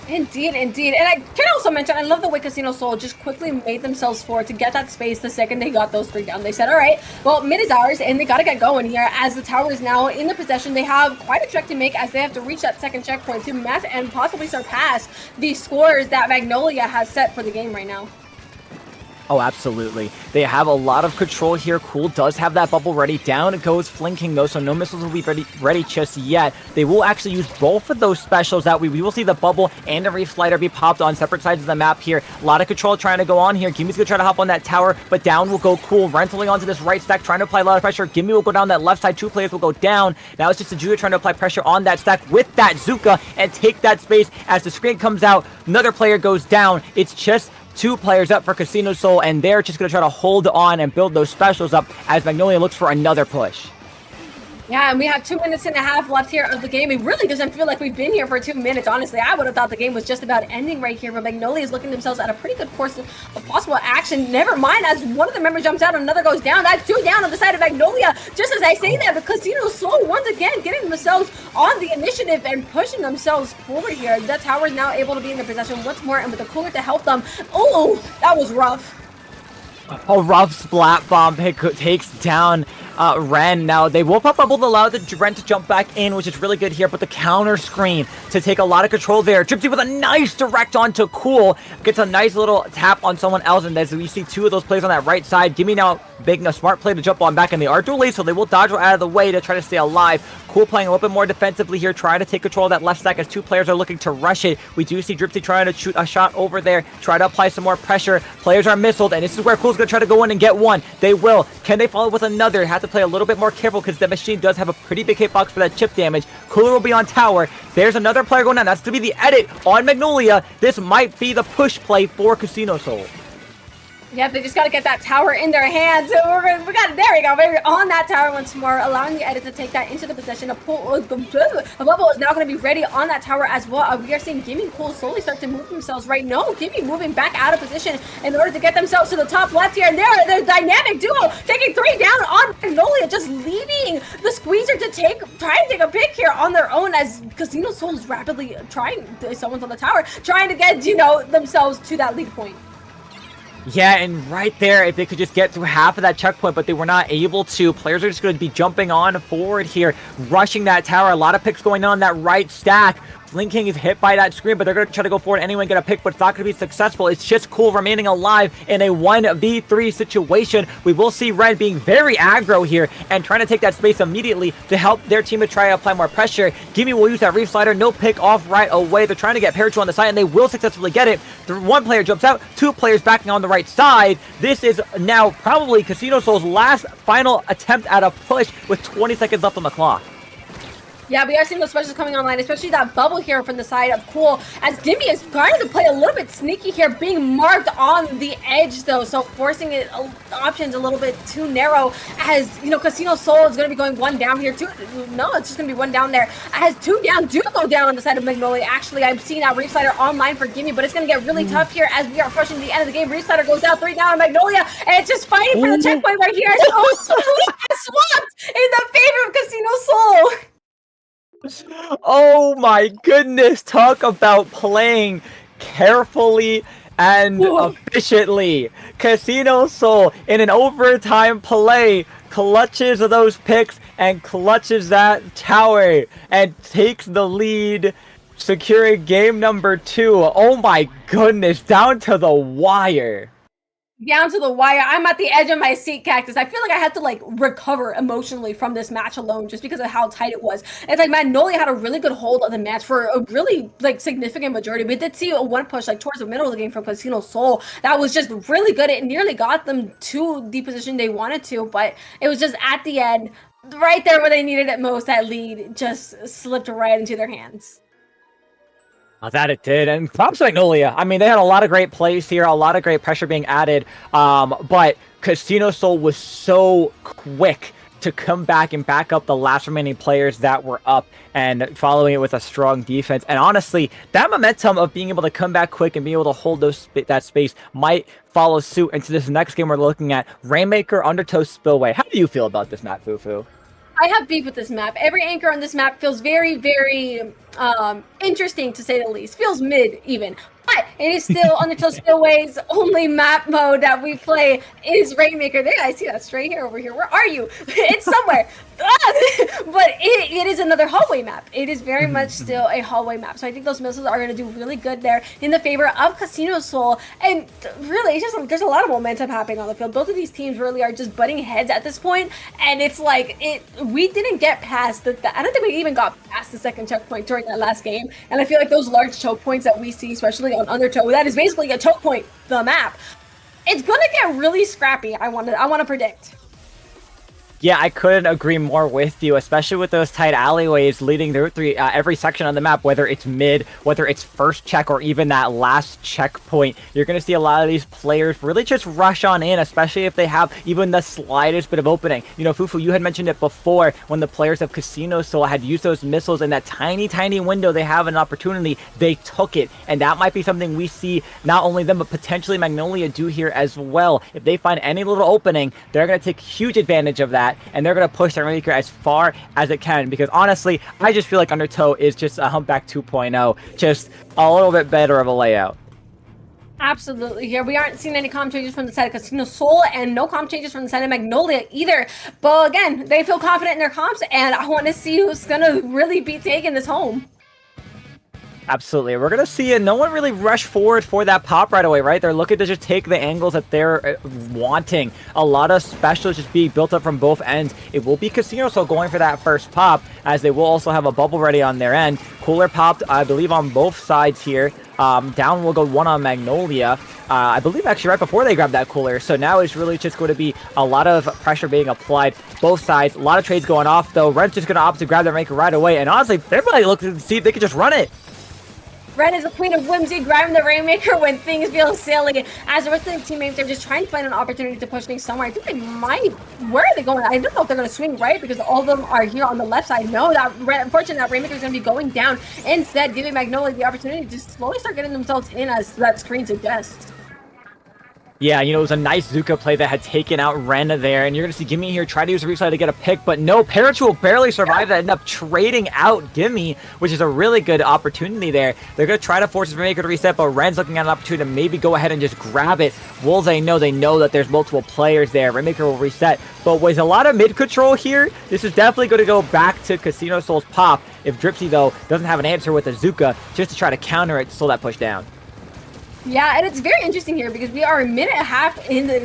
Indeed, indeed. And I can also mention, I love the way Casino Soul just quickly made themselves forward to get that space the second they got those 3 down. They said, all right, well, mid is ours, and they got to get going here as the tower is now in the possession. They have quite a trek to make as they have to reach that second checkpoint to match and possibly surpass the scores that Magnolia has set for the game right now. Oh, absolutely. They have a lot of control here. Cool does have that bubble ready. Down it goes Flinking, though, so no missiles will be ready just yet. They will actually use both of those specials. That we will see the bubble and the reef slider be popped on separate sides of the map here. A lot of control trying to go on here. Gimmy's going to try to hop on that tower, but down will go Cool. Rentling onto this right stack, trying to apply a lot of pressure. Gimme will go down that left side. 2 players will go down. Now it's just the Judah trying to apply pressure on that stack with that Zuka and take that space. As the screen comes out, another player goes down. It's just 2 players up for Casino Soul, and they're just going to try to hold on and build those specials up as Magnolia looks for another push. Yeah, and we have 2 minutes and a half left here of the game. It really doesn't feel like we've been here for 2 minutes, honestly. I would have thought the game was just about ending right here, but Magnolia is looking themselves at a pretty good course of possible action. Never mind, as one of the members jumps out, another goes down. That's 2 down on the side of Magnolia. Just as I say that, the Casino Soul once again getting themselves on the initiative and pushing themselves forward here. The tower is now able to be in their possession once more, and with the cooler to help them. Oh, that was rough. A rough splat bomb pick takes down Ren. Now they will pop bubble to allow the Ren to jump back in, which is really good here, but the counter screen to take a lot of control there. Gypsy with a nice direct onto Cool, gets a nice little tap on someone else, and as we see 2 of those players on that right side. Gimme now big a smart play to jump on back, and they are dually, so they will dodge out of the way to try to stay alive. Cool playing a little bit more defensively here, trying to take control of that left stack as 2 players are looking to rush it. We do see Dripsy trying to shoot a shot over there, try to apply some more pressure. Players are missiled, and this is where Cool's going to try to go in and get 1. They will. Can they follow with another? Have to play a little bit more careful because the machine does have a pretty big hitbox for that chip damage. Cooler will be on tower. There's another player going down. That's going to be the edit on Magnolia. This might be the push play for Casino Soul. Yep, they just got to get that tower in their hands. So there we go. We're on that tower once more, allowing the edit to take that into the possession. A bubble is now going to be ready on that tower as well. We are seeing Gimme and Cool slowly start to move themselves right. No, Gimme moving back out of position in order to get themselves to the top left here. And their dynamic duo taking 3 down on Magnolia, just leaving the squeezer to try and take a pick here on their own as Casino Soul is rapidly someone's on the tower, trying to get, themselves to that lead point. Yeah, and right there, if they could just get through half of that checkpoint, but they were not able to, players are just going to be jumping on forward here, rushing that tower. A lot of picks going on that right stack. Link King is hit by that screen, but they're going to try to go forward anyway and get a pick, but it's not going to be successful. It's just Cool remaining alive in a 1v3 situation. We will see Red being very aggro here and trying to take that space immediately to help their team to try to apply more pressure. Gimme will use that Reef Slider, no pick off right away. They're trying to get Parachu on the side, and they will successfully get it. One player jumps out, two players backing on the right side. This is now probably Casino Soul's last final attempt at a push with 20 seconds left on the clock. Yeah, we are seeing those specials coming online, especially that bubble here from the side of Cool, as Gimme is trying to play a little bit sneaky here, being marked on the edge though, so forcing it options a little bit too narrow, as, you know, Casino Soul is going to be going one down here, no, it's just going to be one down there, as two down do go down on the side of Magnolia. Actually, I'm seeing that Reef Slider online for Gimme, but it's going to get really tough here as we are approaching the end of the game. Reef Slider goes down, 3 down on Magnolia, and it's just fighting for the checkpoint right here. So swapped in the favor of Casino Soul. Oh my goodness, talk about playing carefully and efficiently. Casino Soul in an overtime play clutches those picks and clutches that tower and takes the lead, securing game number 2. Oh my goodness, down to the wire. Down to the wire. I'm at the edge of my seat, Cactus. I feel like I had to like recover emotionally from this match alone just because of how tight it was. It's like Magnolia had a really good hold of the match for a really like significant majority. We did see a one push like towards the middle of the game from Casino Soul that was just really good. It nearly got them to the position they wanted to, but it was just at the end, right there where they needed it most, that lead just slipped right into their hands. That it did, and props to Magnolia. I mean, they had a lot of great plays here, a lot of great pressure being added, but Casino Soul was so quick to come back and back up the last remaining players that were up and following it with a strong defense. And honestly, that momentum of being able to come back quick and be able to hold that space might follow suit into this next game we're looking at, Rainmaker Undertow Spillway. How do you feel about this map, Fufu? I have beef with this map. Every anchor on this map feels very, very interesting, to say the least. Feels mid, even. But it is still Undertow Spillway's only map mode that we play is Rainmaker. There, I see that straight here over here. Where are you? It's somewhere. But it is another hallway map. It is very much still a hallway map. So I think those missiles are going to do really good there in the favor of Casino Soul. And really, it's just there's a lot of momentum happening on the field. Both of these teams really are just butting heads at this point. And it's like we didn't get past I don't think we even got past the second checkpoint during that last game. And I feel like those large choke points that we see, especially on Undertow, that is basically a choke point, the map. It's gonna get really scrappy. I want to predict. Yeah, I couldn't agree more with you, especially with those tight alleyways leading through every section on the map, whether it's mid, whether it's first check, or even that last checkpoint. You're going to see a lot of these players really just rush on in, especially if they have even the slightest bit of opening. You know, Fufu, you had mentioned it before, when the players of Casino Soul had used those missiles in that tiny, tiny window they have an opportunity, they took it. And that might be something we see not only them, but potentially Magnolia do here as well. If they find any little opening, they're going to take huge advantage of that, and they're going to push their Rainmaker as far as it can, because honestly, I just feel like Undertow is just a Humpback 2.0, just a little bit better of a layout. Absolutely. Here we aren't seeing any comp changes from the side of Casino Soul, and no comp changes from the side of Magnolia either. But again, they feel confident in their comps, and I want to see who's going to really be taking this home. Absolutely. We're going to see it. No one really rush forward for that pop right away, right? They're looking to just take the angles that they're wanting. A lot of specials just being built up from both ends. It will be Casino Soul going for that first pop, as they will also have a bubble ready on their end. Cooler popped, I believe, on both sides here. Down will go one on Magnolia. I believe actually right before they grab that cooler. So now it's really just going to be a lot of pressure being applied both sides. A lot of trades going off, though. Red's just going to opt to grab their Rainmaker right away. And honestly, they're probably looking to see if they can just run it. Red is the queen of whimsy, grabbing the Rainmaker when things feel silly. As the rest of the teammates, they're just trying to find an opportunity to push things somewhere. I think they might. Where are they going? I don't know if they're going to swing right, because all of them are here on the left side. No, unfortunately, that Rainmaker is going to be going down. Instead, giving Magnolia the opportunity to slowly start getting themselves in, as that screen suggests. Yeah, you know, it was a nice Zuka play that had taken out Ren there, and you're going to see Gimme here try to use a replay to get a pick, but no, Parachu will barely survive that, end up trading out Gimme, which is a really good opportunity there. They're going to try to force his Rainmaker to reset, but Ren's looking at an opportunity to maybe go ahead and just grab it. Wolves, they know that there's multiple players there. Rainmaker will reset, but with a lot of mid-control here, this is definitely going to go back to Casino Soul's pop if Dripsy, though, doesn't have an answer with a Zuka just to try to counter it to slow that push down. Yeah, and it's very interesting here because we are a minute and a half in the,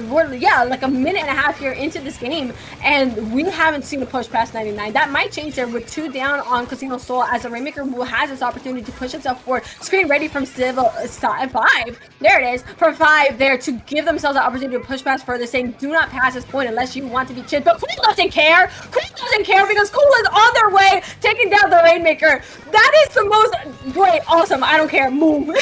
like a minute and a half here into this game, and we haven't seen a push past 99. That might change there with 2 down on Casino Soul as a Rainmaker who has this opportunity to push himself forward. Screen ready from 5. There it is, from 5 there to give themselves the opportunity to push past further, saying do not pass this point unless you want to be chipped. But Cool doesn't care. Cool doesn't care because Cool is on their way, taking down the Rainmaker. That is the most great, awesome, I don't care, move.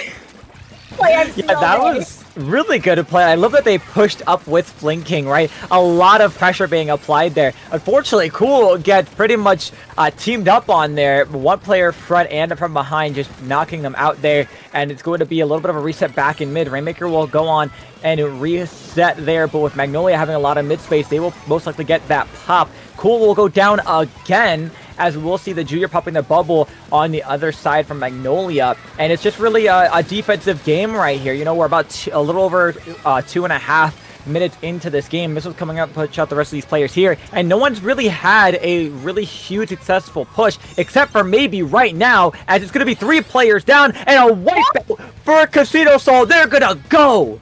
Yeah, that was really good to play. I love that they pushed up with flanking, right? A lot of pressure being applied there. Unfortunately, Cool gets pretty much teamed up on there. One player front and from behind, just knocking them out there. And it's going to be a little bit of a reset back in mid. Rainmaker will go on and reset there, but with Magnolia having a lot of mid space, they will most likely get that pop. Cool will go down again, as we'll see the Junior popping the bubble on the other side from Magnolia. And it's just really a defensive game right here. You know, we're about a little over 2.5 minutes into this game. Missile's coming out to push out the rest of these players here. And no one's really had a really huge successful push, except for maybe right now, as it's going to be 3 players down and a wipeout for Casino Soul. They're going to go.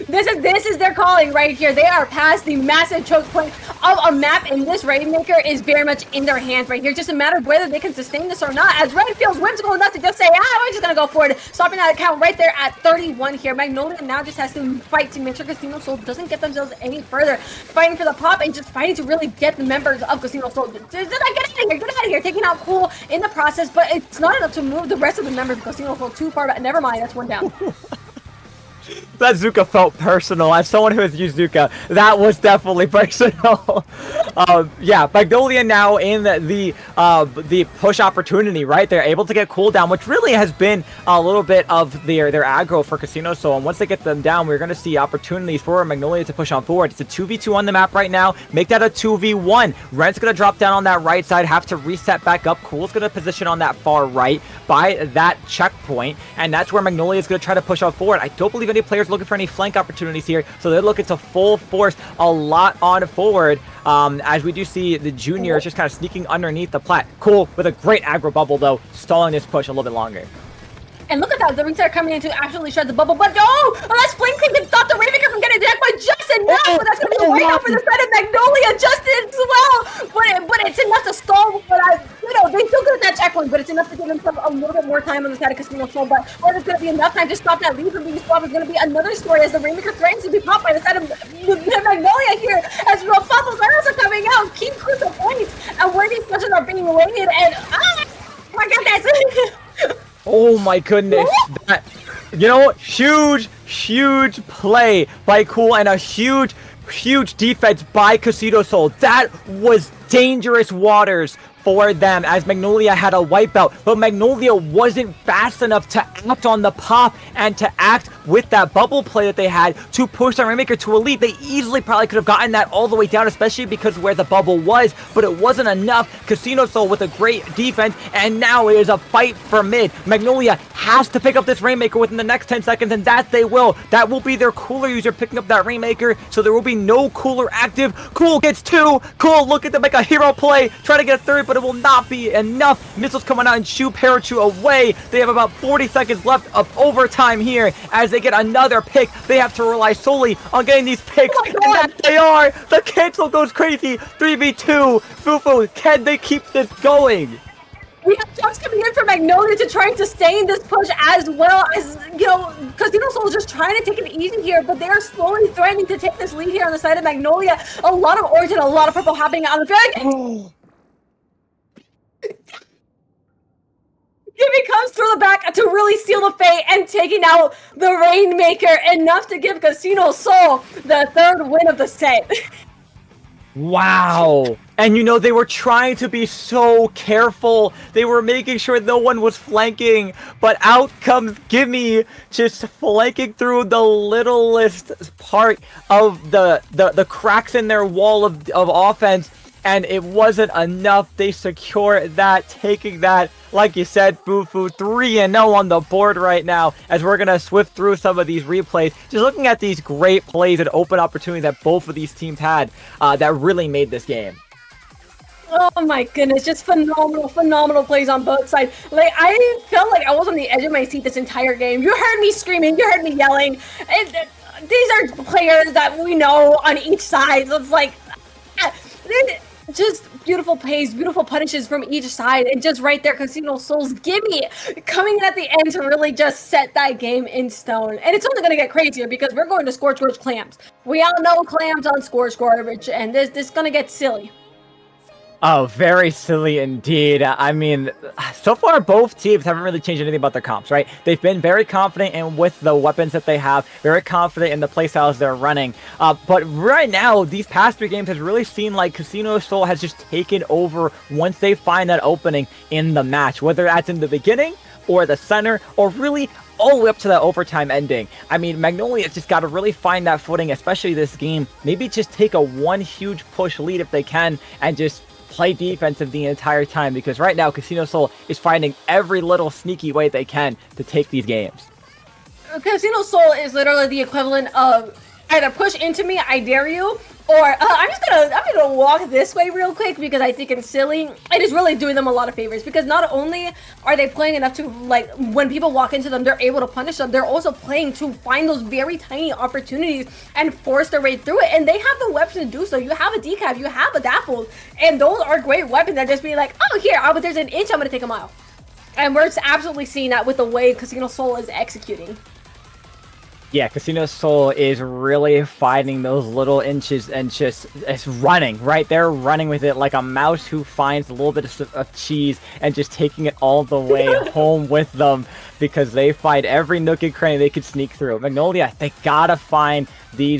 This is their calling right here. They are past the massive choke point of a map, and this Rainmaker is very much in their hands right here. Just a matter of whether they can sustain this or not, as Red feels whimsical enough to just say, we're just gonna go for it, stopping that account right there at 31 here. Magnolia now just has to fight to make sure Casino Soul doesn't get themselves any further, fighting for the pop and just fighting to really get the members of Casino Soul. Get out of here, taking out Cool in the process, but it's not enough to move the rest of the members of Casino Soul too far back. Never mind, that's 1 down. That Zuka felt personal. As someone who has used Zuka, that was definitely personal. Yeah, Magnolia now in the push opportunity, right? They're able to get cooldown, which really has been a little bit of their aggro for Casino Soul. And once they get them down, we're going to see opportunities for Magnolia to push on forward. It's a 2v2 on the map right now. Make that a 2v1. Ren's going to drop down on that right side, have to reset back up. Cool's going to position on that far right by that checkpoint. And that's where Magnolia is going to try to push on forward. I don't believe any players looking for any flank opportunities here, so they're looking to full force a lot on forward, as we do see the juniors just kind of sneaking underneath the plat. Cool with a great aggro bubble, though, stalling this push a little bit longer. And look at that, the reset coming in to absolutely shred the bubble, but unless Flame King can stop the Rainmaker from getting decked by just enough, but that's going to be right out for the side of Magnolia just as well, but it's enough to stall, but they still get that checkpoint, but it's enough to give themselves a little bit more time on the side of Casino Soul, but whether it's going to be enough time to stop that lead from being swapped is going to be another story, as the Rainmaker threatens to be popped by the side of Magnolia here, as the bubbles are also coming out, keep crucial points, and where these pushes are being raided, and my goodness! Oh my goodness, that, huge play by Cool and a huge defense by Casino Soul. That was dangerous waters for them, as Magnolia had a wipeout, but Magnolia wasn't fast enough to act on the pop and to act with that bubble play that they had to push the Rainmaker to elite. They easily probably could have gotten that all the way down, especially because where the bubble was, but it wasn't enough. Casino Soul with a great defense, and now it is a fight for mid. Magnolia has to pick up this Rainmaker within the next 10 seconds, and that they will. That will be their cooler user picking up that Rainmaker, so there will be no cooler active. Cool gets 2. Cool looking to make a hero play, try to get a 3rd, but it will not be enough. Missiles coming out and shoo Parachu away. They have about 40 seconds left of overtime here. As they get another pick, they have to rely solely on getting these picks, and that they are. The cancel goes crazy. 3v2. Fufu, can they keep this going? We have jumps coming in from Magnolia to try and sustain this push, as well as, Casino Soul is just trying to take it easy here, but they are slowly threatening to take this lead here on the side of Magnolia. A lot of orange and a lot of purple happening on the field. Gimme comes through the back to really seal the fate and taking out the Rainmaker, enough to give Casino Soul the 3rd win of the set. Wow. And you know, they were trying to be so careful. They were making sure no one was flanking. But out comes Gimme, just flanking through the littlest part of the cracks in their wall of offense. And it wasn't enough. They secure that, taking that, like you said, Fufu, 3-0 on the board right now, as we're going to swift through some of these replays. Just looking at these great plays and open opportunities that both of these teams had that really made this game. Oh my goodness, just phenomenal plays on both sides. Like, I felt like I was on the edge of my seat this entire game. You heard me screaming, you heard me yelling. These are players that we know on each side. So it's like, just beautiful plays, beautiful punishes from each side, and just right there, Casino Souls Gimme coming in at the end to really just set that game in stone. And it's only going to get crazier because we're going to Scorch Clams. We all know Clams on Scorch, and this is going to get silly. Oh, very silly indeed. I mean, so far both teams haven't really changed anything about their comps, right? They've been very confident in with the weapons that they have, very confident in the playstyles they're running. But right now, these past 3 games has really seemed like Casino Soul has just taken over once they find that opening in the match, whether that's in the beginning or the center or really all the way up to that overtime ending. I mean, Magnolia's just got to really find that footing, especially this game. Maybe just take a one huge push lead if they can and just play defensive the entire time, because right now Casino Soul is finding every little sneaky way they can to take these games. Casino Soul is literally the equivalent of either push into me, I dare you, or I'm gonna walk this way real quick because I think it's silly. It is really doing them a lot of favors because not only are they playing enough to, like, when people walk into them, they're able to punish them. They're also playing to find those very tiny opportunities and force their way through it. And they have the weapons to do so. You have a decaf, you have a dapple, and those are great weapons that just be like, oh, here, but there's an inch, I'm gonna take a mile. And we're absolutely seeing that with the way Casino Soul is executing. Yeah, Casino Soul is really finding those little inches and just it's running, right? They're running with it like a mouse who finds a little bit of cheese and just taking it all the way home with them because they find every nook and cranny they could sneak through. Magnolia, they gotta find the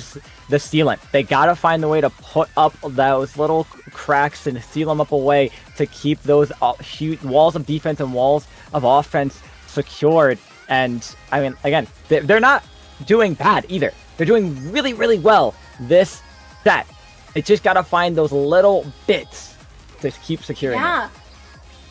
sealant. They gotta find the way to put up those little cracks and seal them up away to keep those huge walls of defense and walls of offense secured. And, I mean, again, they're not doing bad either. They're doing really, really well this set. They just gotta find those little bits to keep securing it.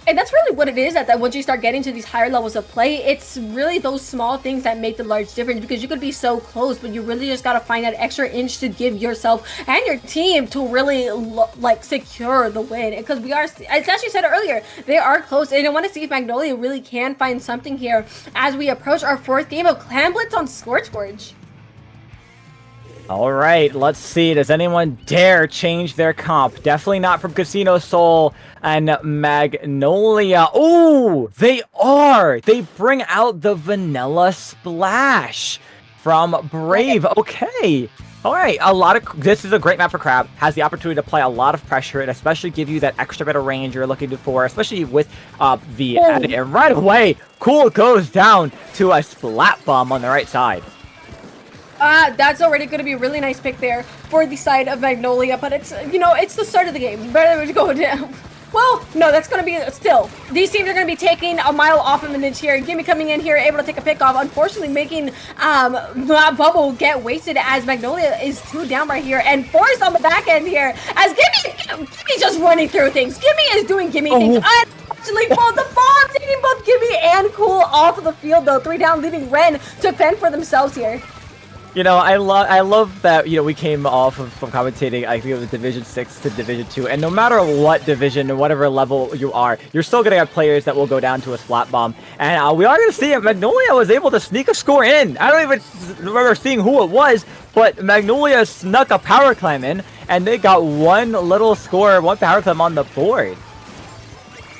And that's really what it is, that once you start getting to these higher levels of play, it's really those small things that make the large difference, because you could be so close, but you really just got to find that extra inch to give yourself and your team to really like secure the win. Because we are, as you said earlier, they are close, and I want to see if Magnolia really can find something here as we approach our 4th game of Clan Blitz on Scorchforge. All right, let's see. Does anyone dare change their comp? Definitely not from Casino Soul and Magnolia. Ooh, they are. They bring out the Vanilla Splash from Brave. Okay. All right, this is a great map for Crab. Has the opportunity to play a lot of pressure and especially give you that extra bit of range you're looking for, especially with the edit. And right away, Cool goes down to a Splat Bomb on the right side. That's already going to be a really nice pick there for the side of Magnolia, but it's, you know, it's the start of the game. Better to go down. Well, no, that's going to be still. These teams are going to be taking a mile off of an inch here. Gimme coming in here, able to take a pick off. Unfortunately, making Bubble get wasted as Magnolia is 2 down right here. And Forrest on the back end here as Gimme just running through things. Gimme is doing Gimme things. Unfortunately, both the bomb taking both Gimme and Cool off of the field, though. 3 down, leaving Ren to fend for themselves here. You know, I love that, you know, we came off of, from commentating, I think it was Division 6 to Division 2, and no matter what division or whatever level you are, you're still going to have players that will go down to a Splat Bomb. And we are going to see it. Magnolia was able to sneak a score in. I don't even remember seeing who it was, but Magnolia snuck a power climb in, and they got one little score, one power climb on the board.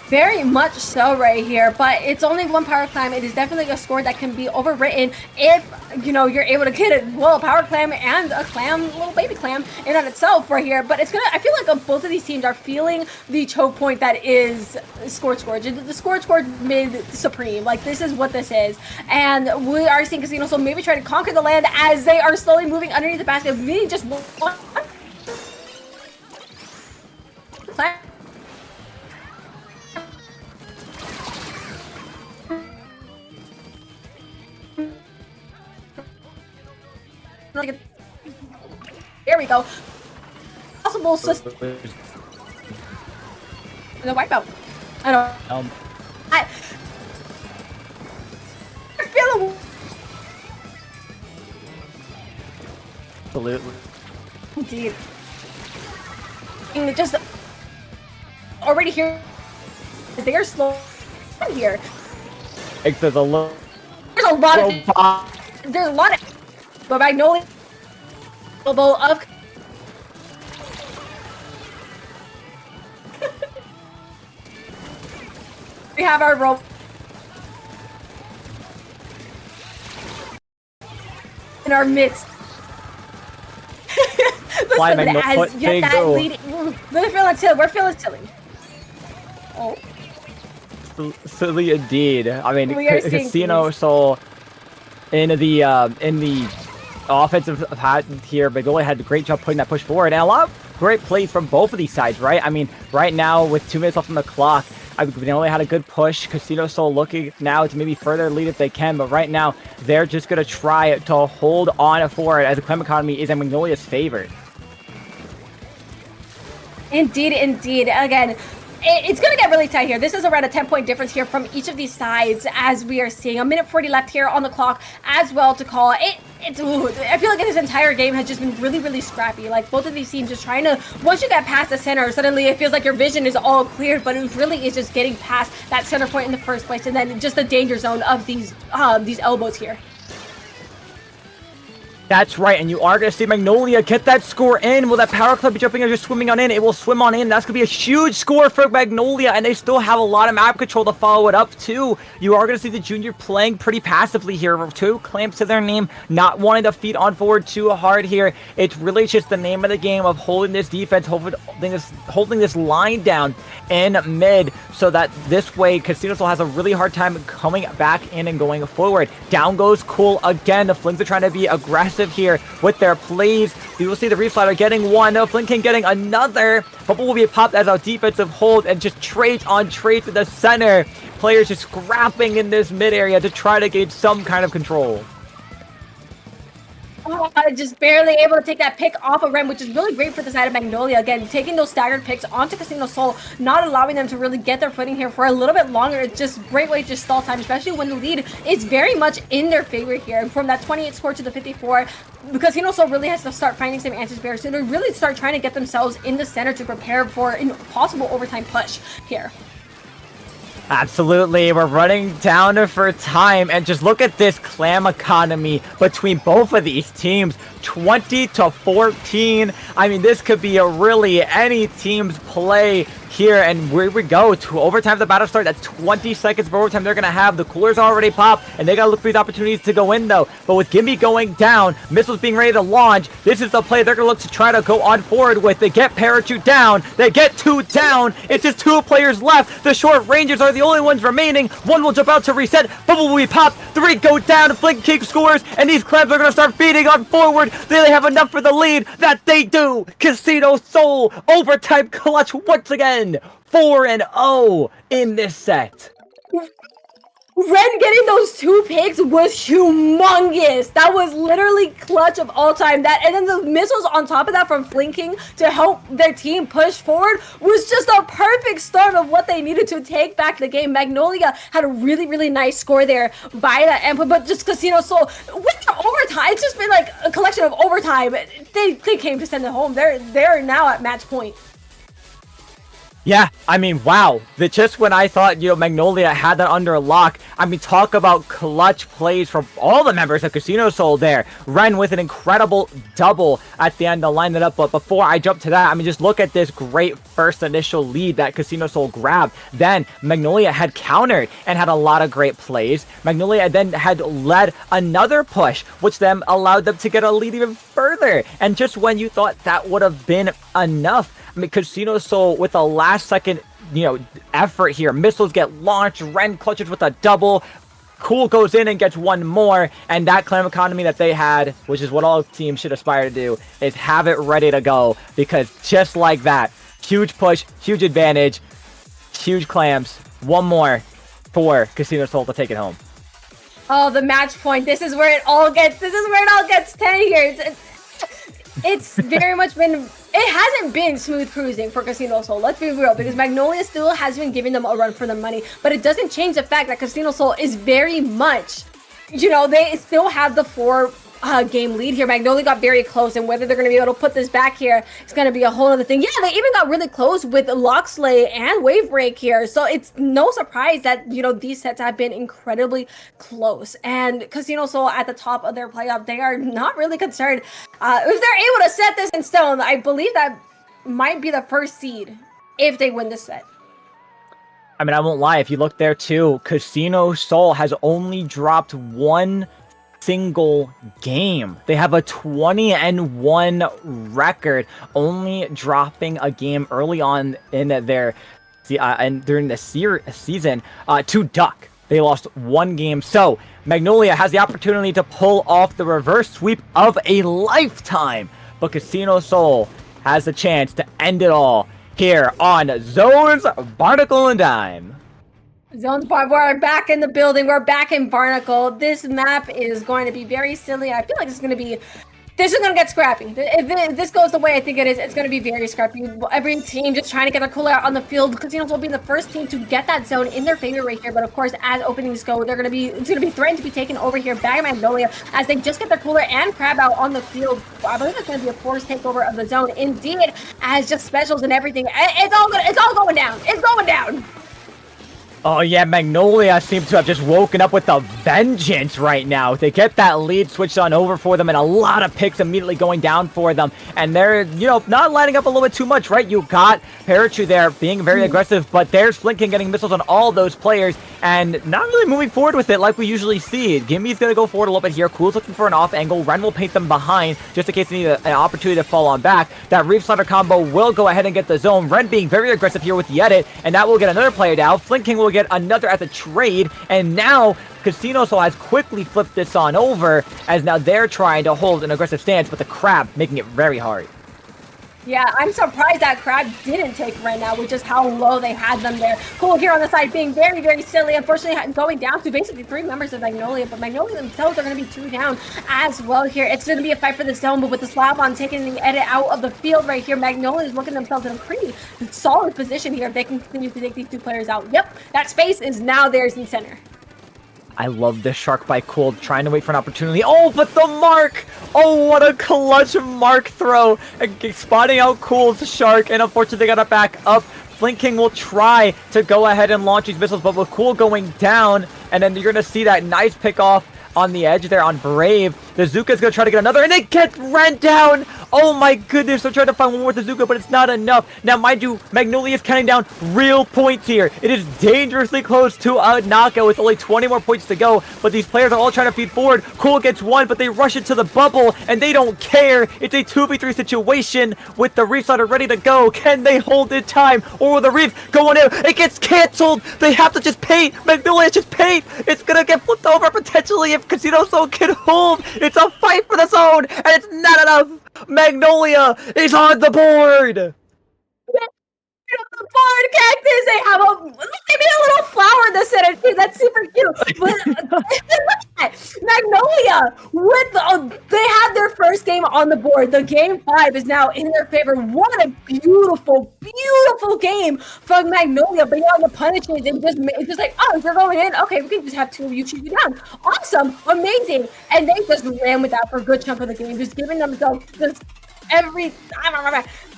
Very much so right here, but it's only one power climb. It is definitely a score that can be overwritten if, you know, you're able to get it. Well, a power clam and a clam, little baby clam in on itself right here. But it's gonna, I feel like both of these teams are feeling the choke point that is Scorch. The Scorch mid supreme. Like, this is what this is. And we are seeing Casino Soul maybe try to conquer the land as they are slowly moving underneath the basket. Really just one There we go. Possible system. The wipeout. I don't. I feel Absolutely. indeed. And just already here. They are slow here. There's a lot. There's a lot of. But Magnolia of. We have our rope. In our midst. Fly Listen, as Magnolia, yet that lead, we're feeling silly. Oh. Silly indeed. I mean, We are seeing Casino Soul in the offensive pattern here, but Magnolia had a great job putting that push forward, and a lot of great plays from both of these sides, right? I mean, right now with 2 minutes left on the clock, Magnolia had a good push. Casino Soul looking now to maybe further lead if they can, but right now they're just gonna try to hold on forward as the Clem economy is in Magnolia's favor. Indeed, indeed. Again, it's going to get really tight here. This is around a 10-point difference here from each of these sides, as we are seeing. A minute 40 left here on the clock as well to call. I feel like this entire game has just been really, really scrappy. Like, both of these teams just trying to, once you get past the center, suddenly it feels like your vision is all clear, but it really is just getting past that center point in the first place, and then just the danger zone of these elbows here. That's right, and you are going to see Magnolia get that score in. Will that power club be jumping or just swimming on in? It will swim on in. That's going to be a huge score for Magnolia, and they still have a lot of map control to follow it up, too. You are going to see the junior playing pretty passively here. 2 clamps to their name, not wanting to feed on forward too hard here. It's really just the name of the game of holding this defense, holding this line down in mid, so that this way Casino Soul has a really hard time coming back in and going forward. Down goes Cool again. The Flings are trying to be aggressive here with their plays. You will see the Reflighter getting one. No, Flinking getting another. Bubble will be popped as our defensive hold, and just trades on trades in the center. Players just scrapping in this mid area to try to gain some kind of control. Oh, just barely able to take that pick off of Ren, which is really great for the side of Magnolia. Again, taking those staggered picks onto Casino Soul, not allowing them to really get their footing here for a little bit longer. It's just a great way to just stall time, especially when the lead is very much in their favor here. And from that 28 score to the 54, Casino Soul really has to start finding some answers very soon, to really start trying to get themselves in the center to prepare for a possible overtime push here. Absolutely, we're running down for time, and just look at this clam economy between both of these teams. 20-14. I mean, this could be a really any team's play here, and here we go to overtime. The battle start. That's 20 seconds for overtime they're gonna have. The coolers already popped, and they gotta look for these opportunities to go in though. But with Gimme going down, missiles being ready to launch, this is the play they're gonna look to try to go on forward with. They get Parachute down, they get 2 down. It's just 2 players left. The short rangers are the only ones remaining. 1 will jump out to reset. Bubble will be popped. 3 go down. Flink kick scores, and these clams are gonna start feeding on forward. They have enough for the lead. That they do. Casino Soul overtime clutch once again. 4-0 in this set. Ren getting those 2 picks was humongous. That was literally clutch of all time. That, and then the missiles on top of that from Flinking to help their team push forward was just a perfect start of what they needed to take back the game. Magnolia had a really, really nice score there by that end, but just Casino Soul with their overtime, it's just been like a collection of overtime. They came to send it home. They're now at match point. Yeah, I mean, wow. Just when I thought, Magnolia had that under lock, I mean, talk about clutch plays from all the members of Casino Soul there. Ren with an incredible double at the end to line it up. But before I jump to that, I mean, just look at this great first initial lead that Casino Soul grabbed. Then Magnolia had countered and had a lot of great plays. Magnolia then had led another push, which then allowed them to get a lead even further. And just when you thought that would have been enough, I mean, Casino Soul with a last second, effort here. Missiles get launched. Ren clutches with a double. Cool goes in and gets 1 more. And that clam economy that they had, which is what all teams should aspire to do, is have it ready to go. Because just like that, huge push, huge advantage, huge clams. 1 more for Casino Soul to take it home. Oh, the match point. This is where it all gets. This is where it all gets tenured. It's very much been. It hasn't been smooth cruising for Casino Soul. Let's be real, because Magnolia still has been giving them a run for the money, but it doesn't change the fact that Casino Soul is very much, you know, they still have the 4 game lead here. Magnolia got very close, and whether they're going to be able to put this back here, it's going to be a whole other thing. Yeah, they even got really close with Locksley and Wave Break here, so it's no surprise that, you know, these sets have been incredibly close. And Casino Soul at the top of their playoff, they are not really concerned. If they're able to set this in stone, I believe that might be the first seed if they win this set. I mean, I won't lie. If you look there too, Casino Soul has only dropped 1 single game. They have a 20-1 record, only dropping a game early on in their and during the season to Duck. They lost 1 game. So Magnolia has the opportunity to pull off the reverse sweep of a lifetime, but Casino Soul has the chance to end it all here on Zones Barnacle and Dime. Zones Bar, we're back in the building. We're back in Barnacle. This map is going to be very silly. I feel like this is going to get scrappy. If this goes the way I think it is, it's going to be very scrappy. Every team just trying to get their cooler out on the field. Casinos will be the first team to get that zone in their favor right here. But of course, as openings go, it's going to be threatened to be taken over here by Magnolia as they just get their cooler and crab out on the field. I believe it's going to be a forced takeover of the zone. Indeed, as just specials and everything. It's all going down. It's going down. Oh yeah, Magnolia seems to have just woken up with a vengeance right now. They get that lead switched on over for them, and a lot of picks immediately going down for them. And they're, you know, not lining up a little bit too much, right? You got Parachu there being very aggressive, but there's Flinking getting missiles on all those players, and not really moving forward with it like we usually see. Gimmy's going to go forward a little bit here. Cool's looking for an off angle. Ren will paint them behind just in case they need an opportunity to fall on back. That Reef Slider combo will go ahead and get the zone. Ren being very aggressive here with the edit, and that will get another player down. Flinking will get another as a trade, and now Casino Soul has quickly flipped this on over, as now they're trying to hold an aggressive stance, but the Crab making it very hard. Yeah, I'm surprised that Crab didn't take right now with just how low they had them there. Cool here on the side being very, very silly. Unfortunately, going down to basically 3 members of Magnolia, but Magnolia themselves are going to be 2 down as well here. It's going to be a fight for the zone, but with the Slavon taking the edit out of the field right here, Magnolia is looking themselves in a pretty solid position here if they can continue to take these 2 players out. Yep, that space is now theirs in center. I love this Shark by Cool, trying to wait for an opportunity. Oh, but the mark! Oh, what a clutch mark throw! Spotting out Cool's Shark, and unfortunately they gotta back up. Flinking will try to go ahead and launch these missiles, but with Cool going down, and then you're gonna see that nice pick off on the edge there on Brave. The Zuka's gonna try to get another, and it gets ran down! Oh my goodness, they're trying to find one more with the Zuka, but it's not enough. Now, mind you, Magnolia is counting down real points here. It is dangerously close to a knockout with only 20 more points to go, but these players are all trying to feed forward. Cool gets 1, but they rush into the bubble, and they don't care. It's a 2v3 situation with the Reef Slider ready to go. Can they hold in time, or will the Reef go on in? It gets canceled. They have to just paint. Magnolia just paint. It's gonna get flipped over potentially if Casino Soul can hold. It's a fight for the zone, and it's not enough. Magnolia is on the board! The board cactus, they have maybe a little flower in the center too. That's super cute. But Magnolia they had their first game on the board. The game 5 is now in their favor. What a beautiful, beautiful game from Magnolia. Beyond the punishment, it's just like, oh, you're going in. Okay, we can just have 2 of you shoot you down. Awesome, amazing, and they just ran with that for a good chunk of the game, just giving themselves just every.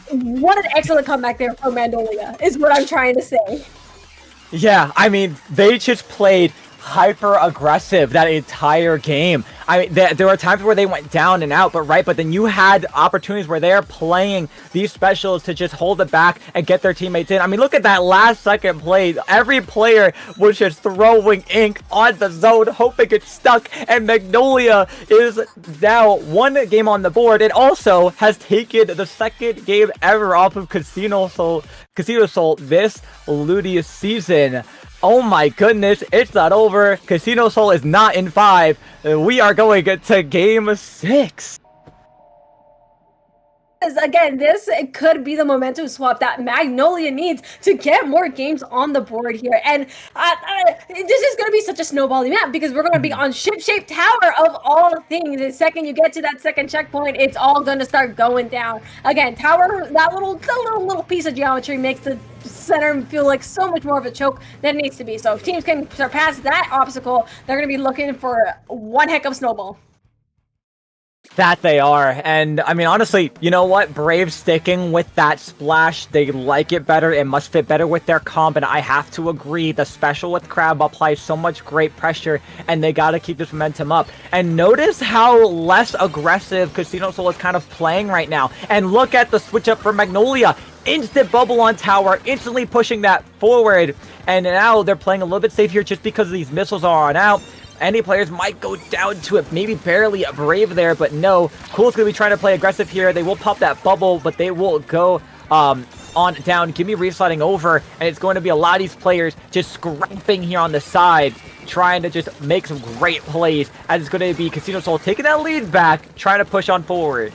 What an excellent comeback there from Magnolia, is what I'm trying to say. Yeah, I mean, they just played hyper aggressive that entire game. I mean, there were times where they went down and out, but then you had opportunities where they're playing these specials to just hold it back and get their teammates in. I mean, look at that last second play. Every player was just throwing ink on the zone, hoping it's stuck, and Magnolia is now 1 game on the board. It also has taken the 2nd game ever off of Casino Soul this LUTI season. Oh my goodness, it's not over. Casino Soul is not in 5. We are going to game 6. As again, it could be the momentum swap that Magnolia needs to get more games on the board here. And this is going to be such a snowballing map because we're going to be on ship-shaped tower of all things. The second you get to that second checkpoint, it's all going to start going down. Again, tower, that little piece of geometry makes the center feel like so much more of a choke than it needs to be. So if teams can surpass that obstacle, they're going to be looking for one heck of snowball. That they are. And I mean, honestly, you know what? Brave sticking with that splash. They like it better. It must fit better with their comp. And I have to agree, the special with Crab applies so much great pressure, and they got to keep this momentum up. And notice how less aggressive Casino Soul is kind of playing right now. And look at the switch up for Magnolia. Instant bubble on tower, instantly pushing that forward. And now they're playing a little bit safe here just because these missiles are on out. Any players might go down to it, maybe barely a Brave there, but no. Cool's going to be trying to play aggressive here. They will pop that bubble, but they will go on down. Give me resliding over, and it's going to be a lot of these players just scrapping here on the side, trying to just make some great plays, as it's going to be Casino Soul taking that lead back, trying to push on forward.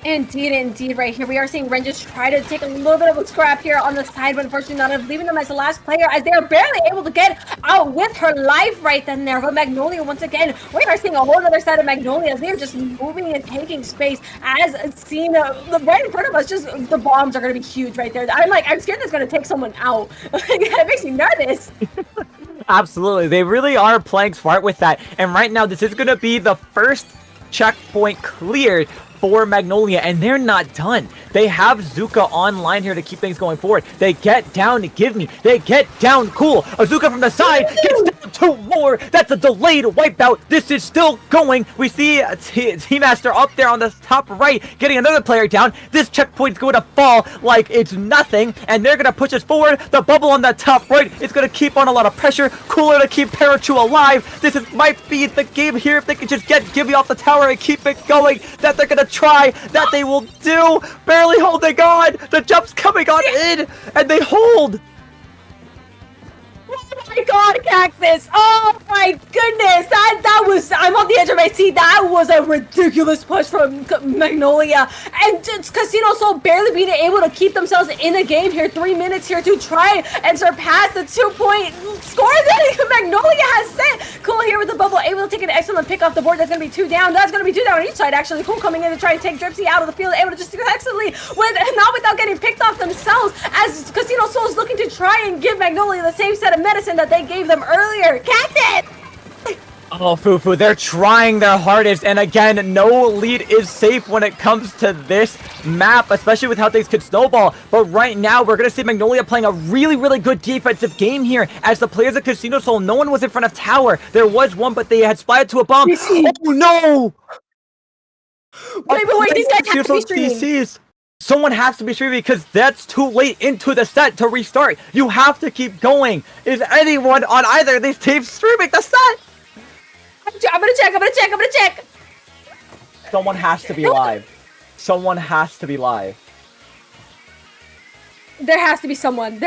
Indeed, right here we are seeing Ren just try to take a little bit of a scrap here on the side, but unfortunately not leaving them as the last player, as they are barely able to get out with her life right then there. But Magnolia, once again, we are seeing a whole other side of Magnolia as they are just moving and taking space, as seen right in front of us. Just the bombs are going to be huge right there. I'm scared that's going to take someone out. It makes me nervous. Absolutely, they really are playing smart with that. And right now, this is going to be the first checkpoint cleared for Magnolia, and they're not done. They have Zuka online here to keep things going forward. They get down to Give Me. They get down Cool. Azuka from the side gets down 2 more. That's a delayed wipeout. This is still going. We see T-Master up there on the top right getting another player down. This checkpoint's going to fall like it's nothing, and they're going to push us forward. The bubble on the top right is going to keep on a lot of pressure. Cooler to keep Parachu alive. This might be the game here if they can just get Give Me off the tower and keep it going. That they're going to try, that they will do. Barely holding on. The jump's coming on in, and they hold. Oh my god, Cactus! Oh my goodness! That was, I'm on the edge of my seat. That was a ridiculous push from Magnolia. And just Casino Soul barely being able to keep themselves in the game here. 3 minutes here to try and surpass the 2-point score that Magnolia has set. Cool here with the bubble, able to take an excellent pick off the board. That's going to be 2 down. That's going to be 2 down on each side, actually. Cool coming in to try and take Dripsy out of the field. Able to just do excellently, not without getting picked off themselves, as Casino Soul is looking to try and give Magnolia the same set of medicine that they gave them earlier. Cactus! Oh, Fufu, they're trying their hardest, and again, no lead is safe when it comes to this map, especially with how things could snowball. But right now, we're going to see Magnolia playing a really, really good defensive game here, as the players of Casino Soul, no one was in front of tower. There was one, but they had splatted to a bomb. Oh, no! Wait, these guys have to be streaming. DCs. Someone has to be streaming because that's too late into the set to restart. You have to keep going. Is anyone on either of these teams streaming the set? I'm gonna check. Someone has to be live. Someone has to be live. There has to be someone.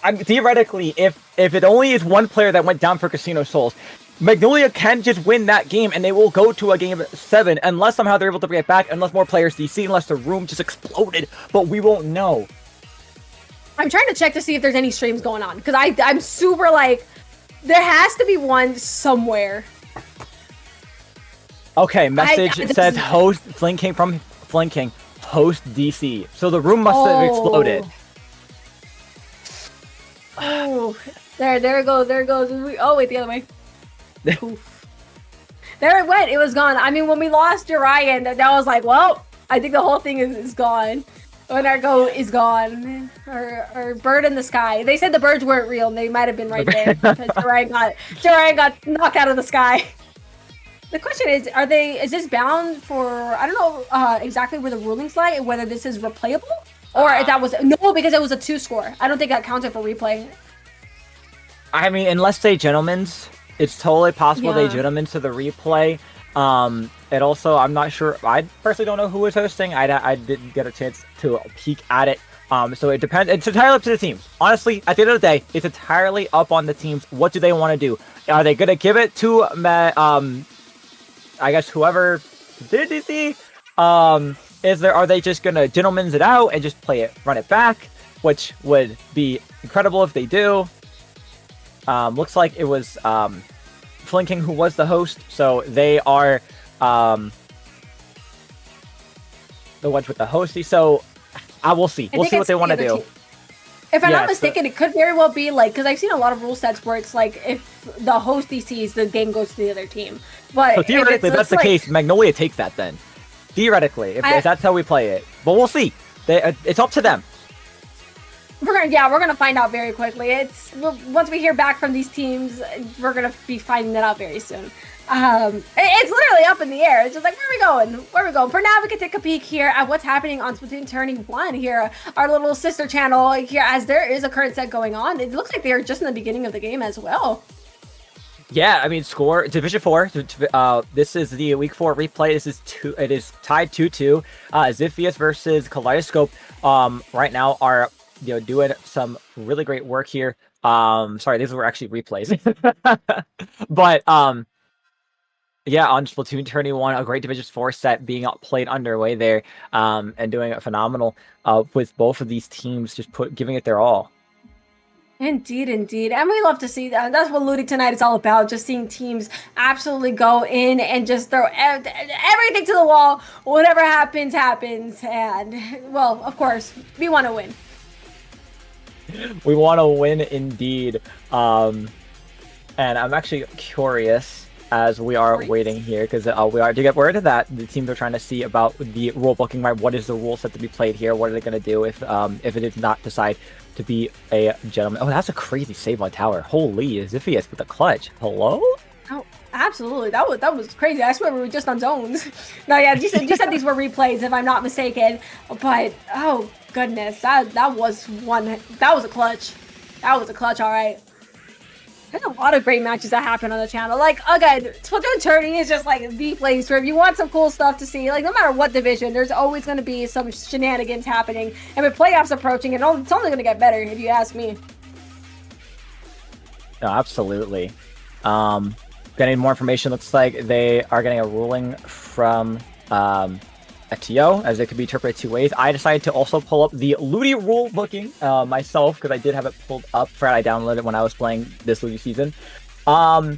Theoretically, if it only is one player that went down for Casino Souls, Magnolia can just win that game, and they will go to a game 7, unless somehow they're able to bring it back, unless more players DC, unless the room just exploded, but we won't know. I'm trying to check to see if there's any streams going on, because I'm super like, there has to be one somewhere. Okay, message says host, Flinking from Flinking, host DC. So the room must have exploded. Oh, there it goes. Oh, wait, the other way. Oof. There it went. It was gone. I mean, when we lost Uriah, that was like, well, I think the whole thing is gone. When our goat is gone, or bird in the sky. They said the birds weren't real, and they might have been right there because Uriah got knocked out of the sky. The question is, is this bound for, I don't know exactly where the rulings lie, whether this is replayable, or if that was, no, because it was a 2 score. I don't think that counted for replay. I mean, unless they gentlemen's, it's totally possible they gentlemen's to the replay. And also, I'm not sure, I personally don't know who is hosting. I didn't get a chance to peek at it. So it depends, it's entirely up to the teams. Honestly, at the end of the day, it's entirely up on the teams. What do they want to do? Are they going to give it to, I guess, whoever did DC? Are they just gonna gentleman's it out and just run it back, which would be incredible if they do. Looks like it was Flinking who was the host, so they are the ones with the hosty. So we'll see. We'll see what they want to do. If I'm not mistaken, it could very well be like, because I've seen a lot of rule sets where it's like if the host DCs, the game goes to the other team. But so theoretically, if that's the case, Magnolia takes that then. Theoretically, if that's how we play it, but we'll see. It's up to them. We're gonna find out very quickly. Once we hear back from these teams, we're gonna be finding that out very soon. It's literally up in the air. It's just like, where are we going? Where are we going? For now, we can take a peek here at what's happening on Splatoon Tourney 1 here, our little sister channel here, as there is a current set going on. It looks like they're just in the beginning of the game as well. Yeah, I mean, score Division 4. This is the Week 4 replay. It is tied 2-2. Ziphius versus Kaleidoscope. Right now are doing some really great work here. Sorry, these were actually replays. But yeah, on Splatoon Tourney 1, a great Division 4 set being played underway there, and doing a phenomenal with both of these teams just giving it their all. Indeed. And we love to see that. That's what LUTI tonight is all about. Just seeing teams absolutely go in and just throw everything to the wall. Whatever happens. And, well, of course, we want to win. We want to win indeed. And I'm actually curious as we are waiting here, because we are to get word of that. The teams are trying to see about the rule booking, right? What is the rule set to be played here? What are they going to do if it did not decide to be a gentleman? Oh, that's a crazy save on tower. Holy, Ziphius with the clutch. Hello? Oh, absolutely. That was crazy. I swear we were just on zones. No, yeah, you said these were replays, if I'm not mistaken. But oh goodness, that was a clutch. That was a clutch, all right. There's a lot of great matches that happen on the channel. Like, again, Splatoon Tourney is just like the place where if you want some cool stuff to see, like no matter what division, there's always going to be some shenanigans happening. And with playoffs approaching, it's only going to get better, if you ask me. No, absolutely. Getting more information, looks like they are getting a ruling from FTO, as it could be interpreted two ways. I decided to also pull up the LUTI rule booking myself, because I did have it pulled up. I downloaded it when I was playing this LUTI season. For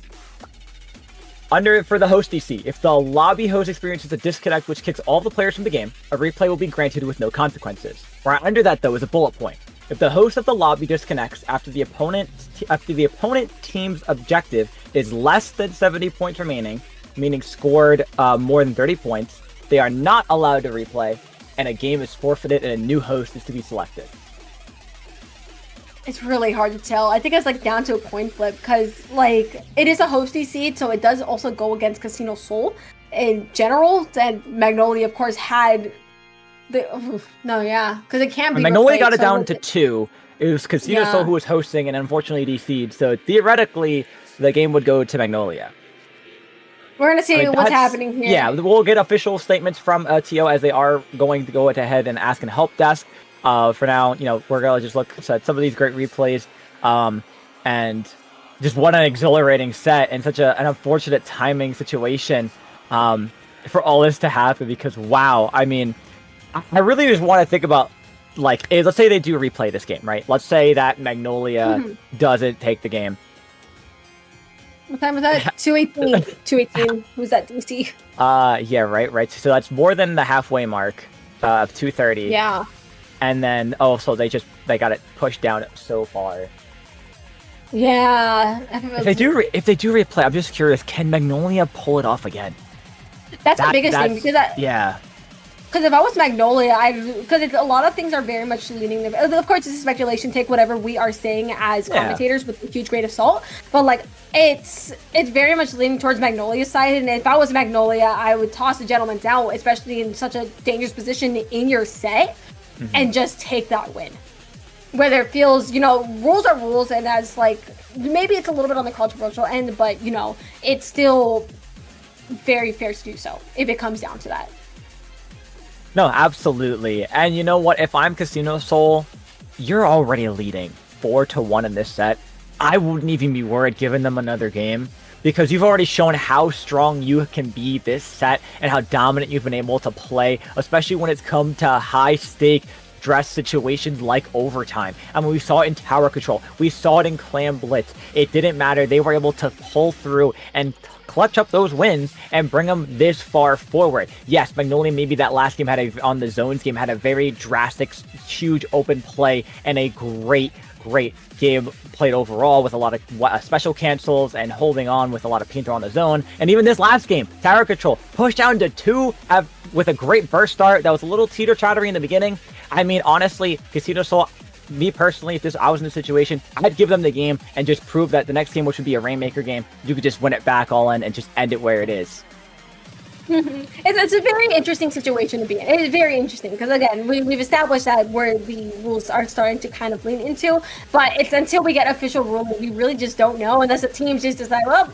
the host DC, if the lobby host experiences a disconnect which kicks all the players from the game, a replay will be granted with no consequences. Right under that, though, is a bullet point. If the host of the lobby disconnects after the opponent team's objective is less than 70 points remaining, meaning scored more than 30 points, they are not allowed to replay, and a game is forfeited and a new host is to be selected. It's really hard to tell. I think it's like down to a coin flip, because like it is a host DC, so it does also go against Casino Soul in general. And Magnolia, of course, had the because it can't be. Magnolia got it down to 2. It was Casino Soul who was hosting, and unfortunately DC'd. So theoretically, the game would go to Magnolia. We're going to see what's happening here. Yeah, we'll get official statements from TO as they are going to go ahead and ask in help desk. For now, we're going to just look at some of these great replays. And just what an exhilarating set and such an unfortunate timing situation for all this to happen. Because, wow, I mean, I really just want to think about, like, let's say they do replay this game, right? Let's say that Magnolia doesn't take the game. What time was that? 218. 218. Who's that, DC? Yeah, right. So that's more than the halfway mark of 230. Yeah. And then, so they got it pushed down so far. Yeah. If they do replay, I'm just curious, can Magnolia pull it off again? That's the biggest thing, because yeah. Because if I was Magnolia, a lot of things are very much leaning. Of course, this is speculation. Take whatever we are saying as commentators with a huge grain of salt. But like, it's very much leaning towards Magnolia's side. And if I was Magnolia, I would toss the gentleman's out, especially in such a dangerous position in your set, and just take that win. Whether it feels, rules are rules, and as like maybe it's a little bit on the controversial end, but it's still very fair to do so if it comes down to that. No, absolutely. And you know what? If I'm Casino Soul, you're already leading 4-1 in this set. I wouldn't even be worried giving them another game. because you've already shown how strong you can be this set and how dominant you've been able to play, especially when it's come to high stake stress situations like overtime. I mean, we saw it in tower control. We saw it in clan blitz. It didn't matter. They were able to pull through and clutch up those wins and bring them this far forward. Yes, Magnolia maybe that last game on the zones game had a very drastic, huge open play and a great game played overall with a lot of special cancels and holding on with a lot of painter on the zone. And even this last game, tower control pushed down to 2 with a great burst start that was a little teeter-tottery in the beginning. I mean, honestly, Casino Soul, me personally, if I was in this situation, I'd give them the game and just prove that the next game, which would be a Rainmaker game, you could just win it back all in and just end it where it is. It's a very interesting situation to be in. It is very interesting because, again, we've established that where the rules are starting to kind of lean into, but it's until we get official rules, we really just don't know unless the teams just decide, well,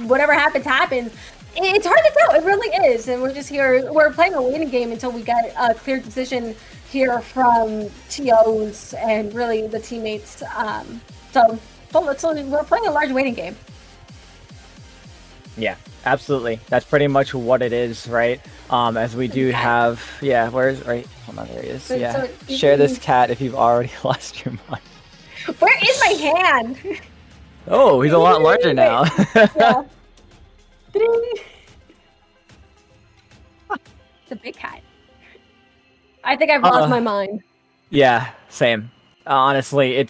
whatever happens, happens. It's hard to tell. It really is. And we're just here, we're playing a waiting game until we get a clear decision here from TOs and really the teammates. So we're playing a large waiting game. Yeah, absolutely. That's pretty much what it is, right? As we do have, where's, right? Hold on, there he is. Yeah. So share this cat if you've already lost your mind. Where is my hand? Oh, he's a lot larger now. Yeah. It's a big cat. I think I've lost my mind. Yeah, same. Honestly,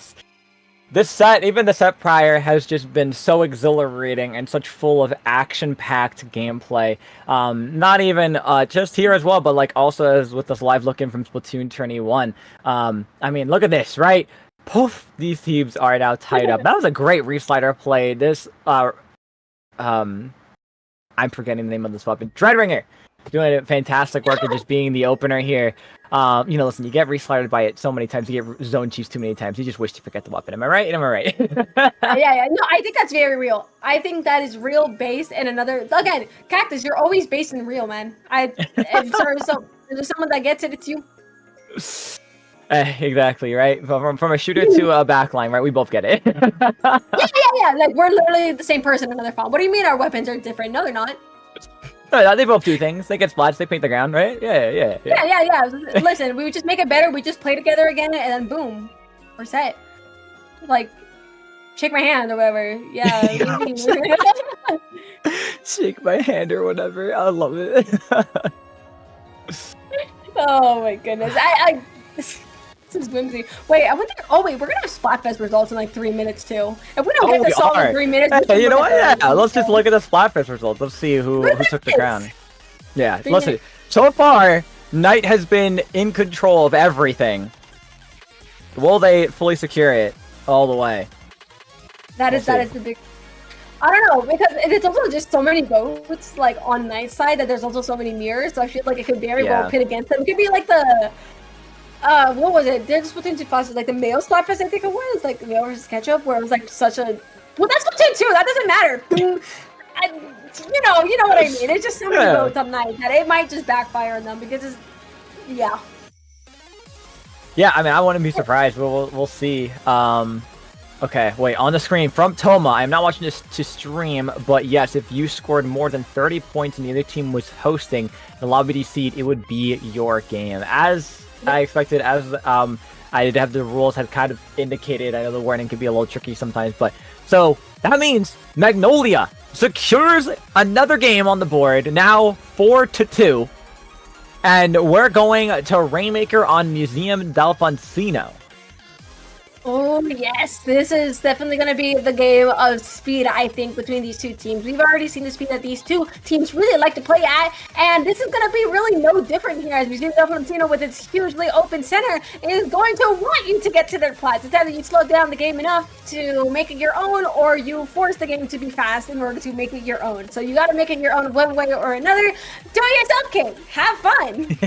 this set, even the set prior, has just been so exhilarating and such full of action-packed gameplay. Not even just here as well, but like also as with this live look-in from Splatoon 21. I mean, look at this, right? Poof! These teams are now tied up. That was a great Reef-Slider play. This, I'm forgetting the name of this weapon. Dreadringer! Doing fantastic work and just being the opener here. Listen, you get re-slided by it so many times, you get zone cheese too many times, you just wish to forget the weapon. Am I right? Am I right? Yeah. No, I think that's very real. I think that is real based in another... Again, Cactus, you're always based in real, man. Sorry, so there's someone that gets it, it's you. Exactly, right? From a shooter to a backline, right? We both get it. Yeah. Like, we're literally the same person in another font. What do you mean our weapons are different? No, they're not. No, they both do things. They get splats, they paint the ground, right? Yeah. Listen, we would just make it better. We just play together again, and then boom, we're set. Like, shake my hand or whatever. Yeah. Shake my hand or whatever. I love it. Oh my goodness. This is whimsy. Wait, I wonder. Oh wait, we're gonna have Splatfest results in like 3 minutes too. If we don't get this all in 3 minutes, hey, you know what? Yeah, let's just look at the Splatfest results. Let's see who took the crown. Yeah, listen. So far, Knight has been in control of everything. Will they fully secure it all the way? That is the big. I don't know, because it's also just so many votes like on Knight's side that there's also so many mirrors. So I feel like it could very well pit against them. It could be like the. What was it? They're just Splatoon 2 classes, like the male Splatfest, I think it was, like male versus Ketchup, where it was like such a. Well, that's Splatoon 2. That doesn't matter. You know what I mean. It's just so many votes on Night that it might just backfire on them because it's, yeah. Yeah, I mean, I wouldn't be surprised, but we'll see. Okay, wait, on the screen from Toma. I'm not watching this to stream, but yes, if you scored more than 30 points and the other team was hosting the lobby seed, it would be your game. As I expected, as I did have the rules had kind of indicated. I know the wording could be a little tricky sometimes, but so that means Magnolia secures another game on the board, now 4-2, and we're going to Rainmaker on Museum D'Alfonsino. Oh, yes. This is definitely going to be the game of speed, I think, between these two teams. We've already seen the speed that these two teams really like to play at, and this is going to be really no different here, as Museum D'Alfonsino, with its hugely open center, is going to want you to get to their plats. It's either you slow down the game enough to make it your own, or you force the game to be fast in order to make it your own. So you got to make it your own one way or another. Do it yourself, kid. Have fun.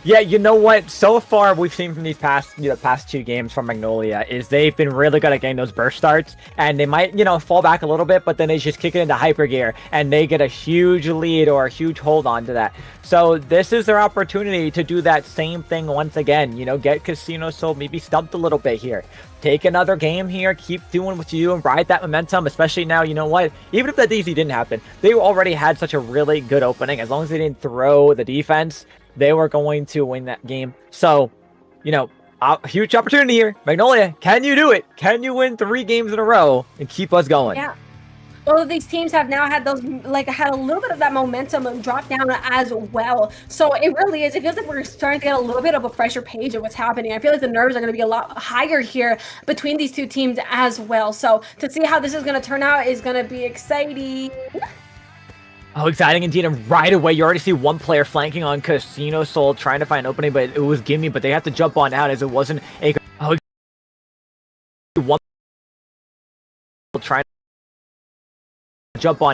Yeah, you know what? So far, we've seen from these past 2 games from Magnolia is they've been really good at getting those burst starts, and they might, fall back a little bit, but then they just kick it into hyper gear, and they get a huge lead or a huge hold on to that. So this is their opportunity to do that same thing once again. Get Casino Soul maybe stumped a little bit here. Take another game here, keep doing what you do, and ride that momentum, especially now, you know what? Even if that DZ didn't happen, they already had such a really good opening. As long as they didn't throw the defense, they were going to win that game. So, a huge opportunity here. Magnolia, can you do it? Can you win 3 games in a row and keep us going? Yeah. Both of these teams have now had had a little bit of that momentum drop down as well. So it really is. It feels like we're starting to get a little bit of a fresher page of what's happening. I feel like the nerves are going to be a lot higher here between these two teams as well. So to see how this is going to turn out is going to be exciting. Oh, exciting indeed. And right away, you already see one player flanking on Casino Soul, trying to find an opening, but it was Gimme, but they have to jump on out as it wasn't a... Oh, one trying to jump on.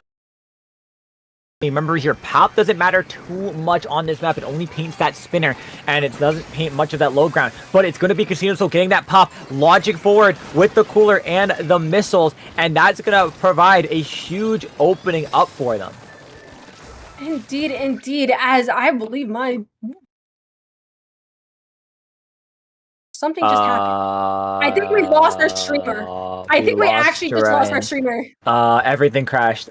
Remember here, pop doesn't matter too much on this map. It only paints that spinner, and it doesn't paint much of that low ground. But it's going to be Casino Soul getting that pop, logic forward with the cooler and the missiles, and that's going to provide a huge opening up for them. Indeed, as I believe something just happened. I think we lost our streamer. I think we actually just lost our streamer. Everything crashed.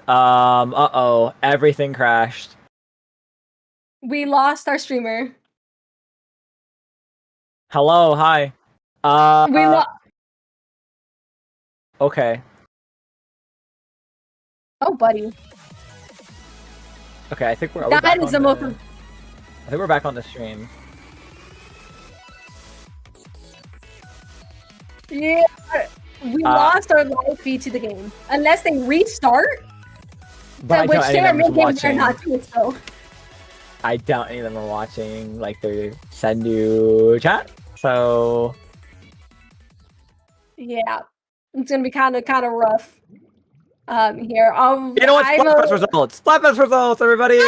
Everything crashed. We lost our streamer. Hello, hi. We lost. Okay. Oh, buddy. Okay, I think we're. That is the most. I think we're back on the stream. Yeah, we lost our live feed to the game unless they restart. But which they are making they're not doing so. I doubt any of them are watching. Like they send you chat, so. Yeah, it's gonna be kind of rough. Here. You know what? Splatfest results. Splatfest results, everybody.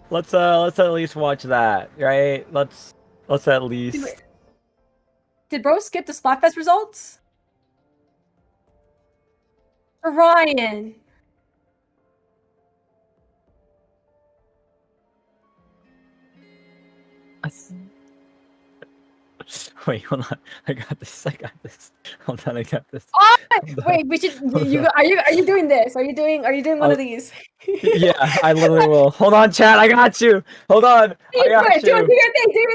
Let's at least watch that, right? Let's at least. Did bro skip the Splatfest results? Ryan. Wait, hold on. I got this. Hold on, I got this. Oh, wait, we should. Are you doing this? Are you doing one of these? Yeah, I literally will. Hold on, chat. I got you. Hold on. Do your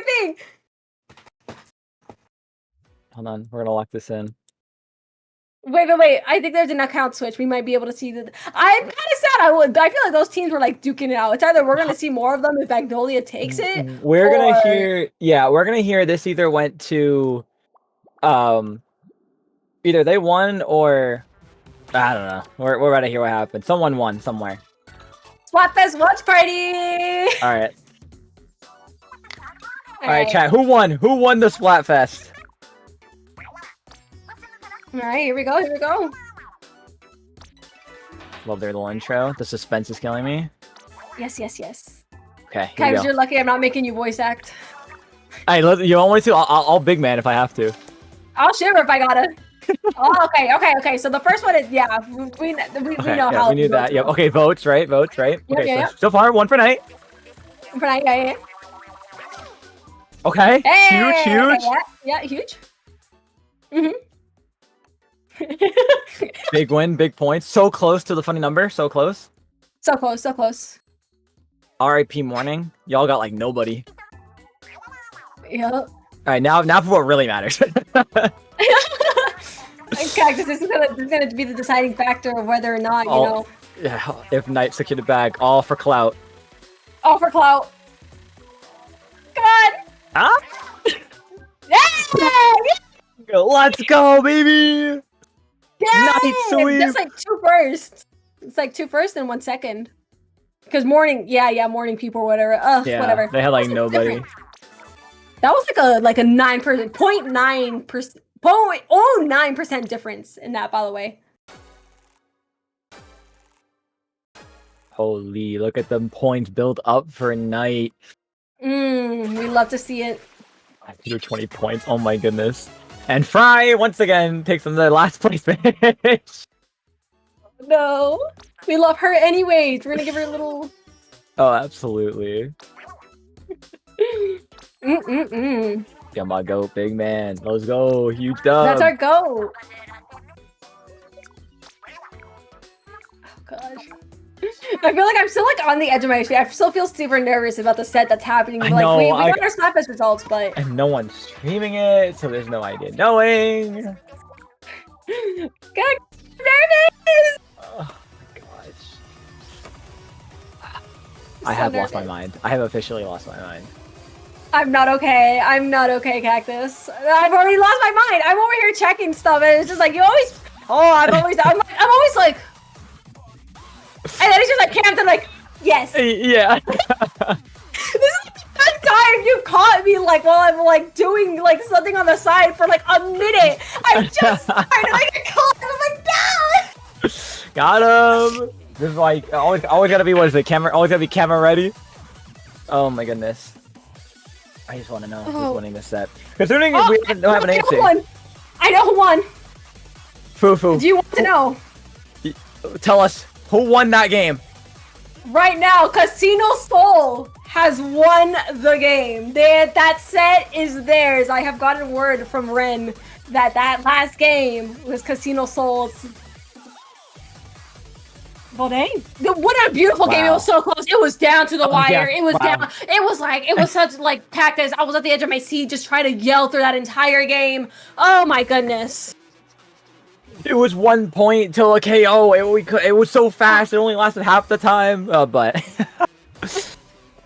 thing. Hold on. We're gonna lock this in. Wait. I think there's an account switch. We might be able to see the. I'm kind of sad. I feel like those teams were like duking it out. It's either we're gonna see more of them if Magnolia takes it. We're gonna hear. Yeah, we're gonna hear this either went to, either they won or, I don't know. We're about to hear what happened. Someone won somewhere. Splatfest watch party. All right. All right, chat. Who won? Who won the Splatfest? All right, here we go. Love their little intro. The suspense is killing me. Yes. Okay, Guys, you're lucky I'm not making you voice act. Hey, you want me to? I'll big man if I have to. I'll shiver if I gotta. Oh, okay. So the first one is we know how. We knew that. Yep. Okay, votes, right? Okay. Yep. So far, one for night. Yeah. Okay. Hey, huge. Okay, yeah, huge. Big win, big points. So close to the funny number. So close. So close. R.I.P. Morning. Y'all got like nobody. Yep. All right, now for what really matters. Okay, because this is gonna be the deciding factor of whether or not know. Yeah, if Knight secured the bag, all for clout. All for clout. Come on. Huh? Yeah! Let's go, baby. Yeah! Night sweep. Just like 2 firsts. It's like 2 firsts and 1 second. Because morning, morning people or whatever. Whatever. They had like nobody. That was like a 9%, 0.9% difference in that, by the way. Holy, look at them points build up for Knight. We love to see it. 20 points. Oh my goodness. And Fry once again takes them the last place finish. No, we love her anyways. We're gonna give her a little. Oh, absolutely. Mm-mm-mm. Come on, go, big man. Let's go. Huge dub. That's our goal. Oh gosh. I feel like I'm still like on the edge of my seat. I still feel super nervous about the set that's happening. I Like know, we got our Slapfest results, but and no one's streaming it, so there's no idea knowing. God, I'm nervous. Oh my gosh. So I have lost my nervous. mind. I have officially lost my mind. I'm not okay. I'm not okay, Cactus. I've already lost my mind. I'm over here checking stuff, and it's just like you always. Oh, I'm always like. And then it's just like camped and like, yes. Yeah. This is the first time you caught me like while I'm like doing like something on the side for like a minute. I just started and I get caught and I'm like, no! Got him. This is like always gotta be, what is it? Camera, always gotta be camera ready. Oh my goodness. I just want to know who's winning this set. Considering we don't have an answer. I know who won. Foo. Do you want to know? Tell us who won that game. Right now, Casino Soul has won the game. That set is theirs. I have gotten word from Ren that last game was Casino Soul's. Well, dang. What a beautiful game. It was so close. It was down to the wire. Yeah. It was down. It was such like Cactus. I was at the edge of my seat just trying to yell through that entire game. Oh my goodness. It was 1 point till a KO. It was so fast. It only lasted half the time. But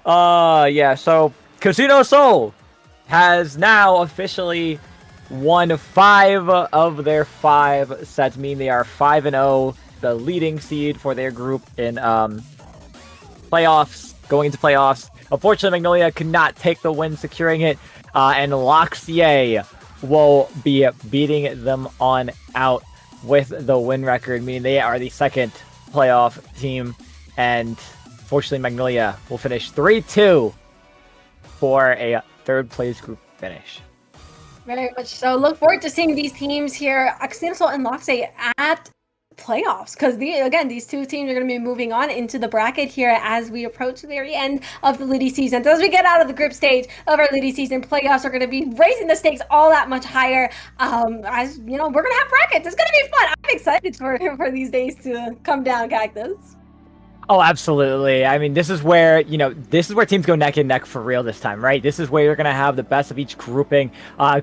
yeah. So Casino Soul has now officially won 5 of their 5 sets, meaning they are 5-0, the leading seed for their group in playoffs, going into playoffs. Unfortunately, Magnolia could not take the win, securing it, and Loxier will be beating them on out with the win record, meaning they are the second playoff team, and fortunately Magnolia will finish 3-2 for a third place group finish. Very much so. Look forward to seeing these teams here, Casino Soul and Loxay, at playoffs, because these two teams are going to be moving on into the bracket here as we approach the very end of the LUTI season. So as we get out of the group stage of our LUTI season, playoffs are going to be raising the stakes all that much higher. As you know, we're going to have brackets. It's going to be fun. I'm excited for these days to come down, Cactus. Oh, absolutely. I mean, this is where teams go neck and neck for real this time, right? This is where you're going to have the best of each grouping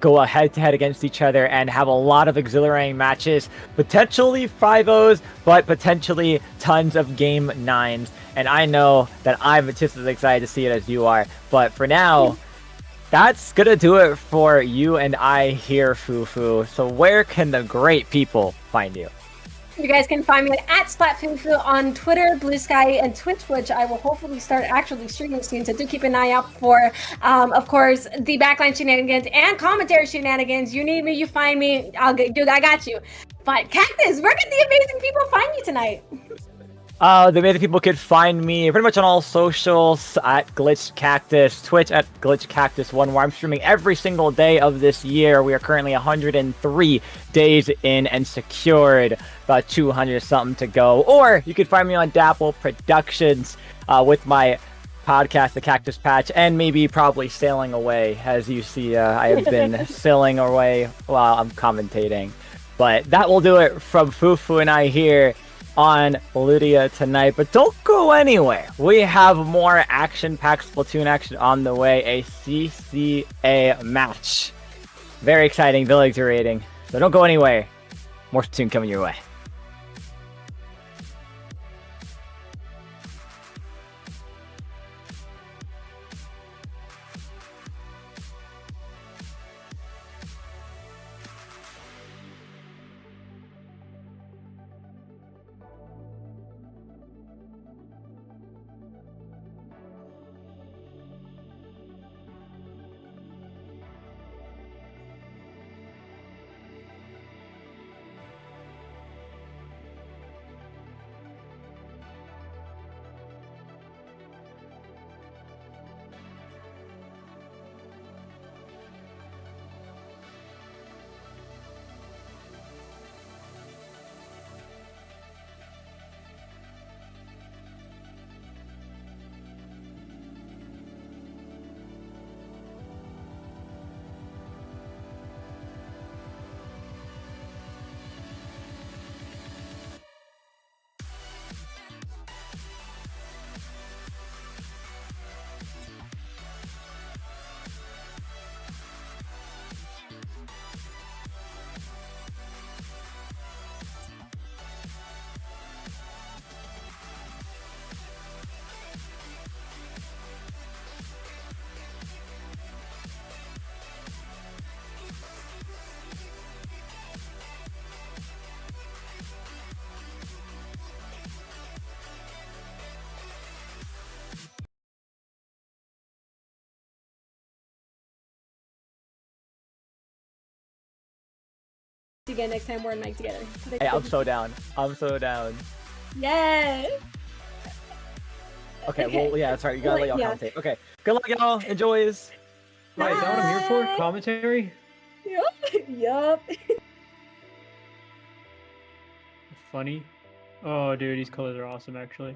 go head-to-head against each other and have a lot of exhilarating matches, potentially 5-0s, but potentially tons of game 9s. And I know that I'm just as excited to see it as you are. But for now, that's going to do it for you and I here, Fufu. So where can the great people find you? You guys can find me at SplatFufu on Twitter, Blue Sky, and Twitch, which I will hopefully start actually streaming soon. So do keep an eye out for, of course, the backline shenanigans and commentary shenanigans. You need me, you find me. I got you. But Cactus, where can the amazing people find you tonight? The amazing people could find me pretty much on all socials at Glitched Cactus, Twitch at Glitched Cactus1, where I'm streaming every single day of this year. We are currently 103 days in and secured about 200 something to go. Or you could find me on Dapple Productions with my podcast, The Cactus Patch, and maybe probably sailing away. As you see, I have been sailing away while I'm commentating. But that will do it from Fufu and I here on LUTI tonight, but don't go anywhere. We have more action-packed Splatoon action on the way, a CCA match. Very exciting, very exhilarating. So don't go anywhere. More Splatoon coming your way. again next time we're on mic together. Hey, I'm so down. I'm so down. Yes. Okay, well, yeah, that's right. You gotta let y'all commentate. Okay, good luck, y'all. Enjoys. Wait, is that what I'm here for? Commentary? Yup. Funny. Oh, dude, these colors are awesome, actually.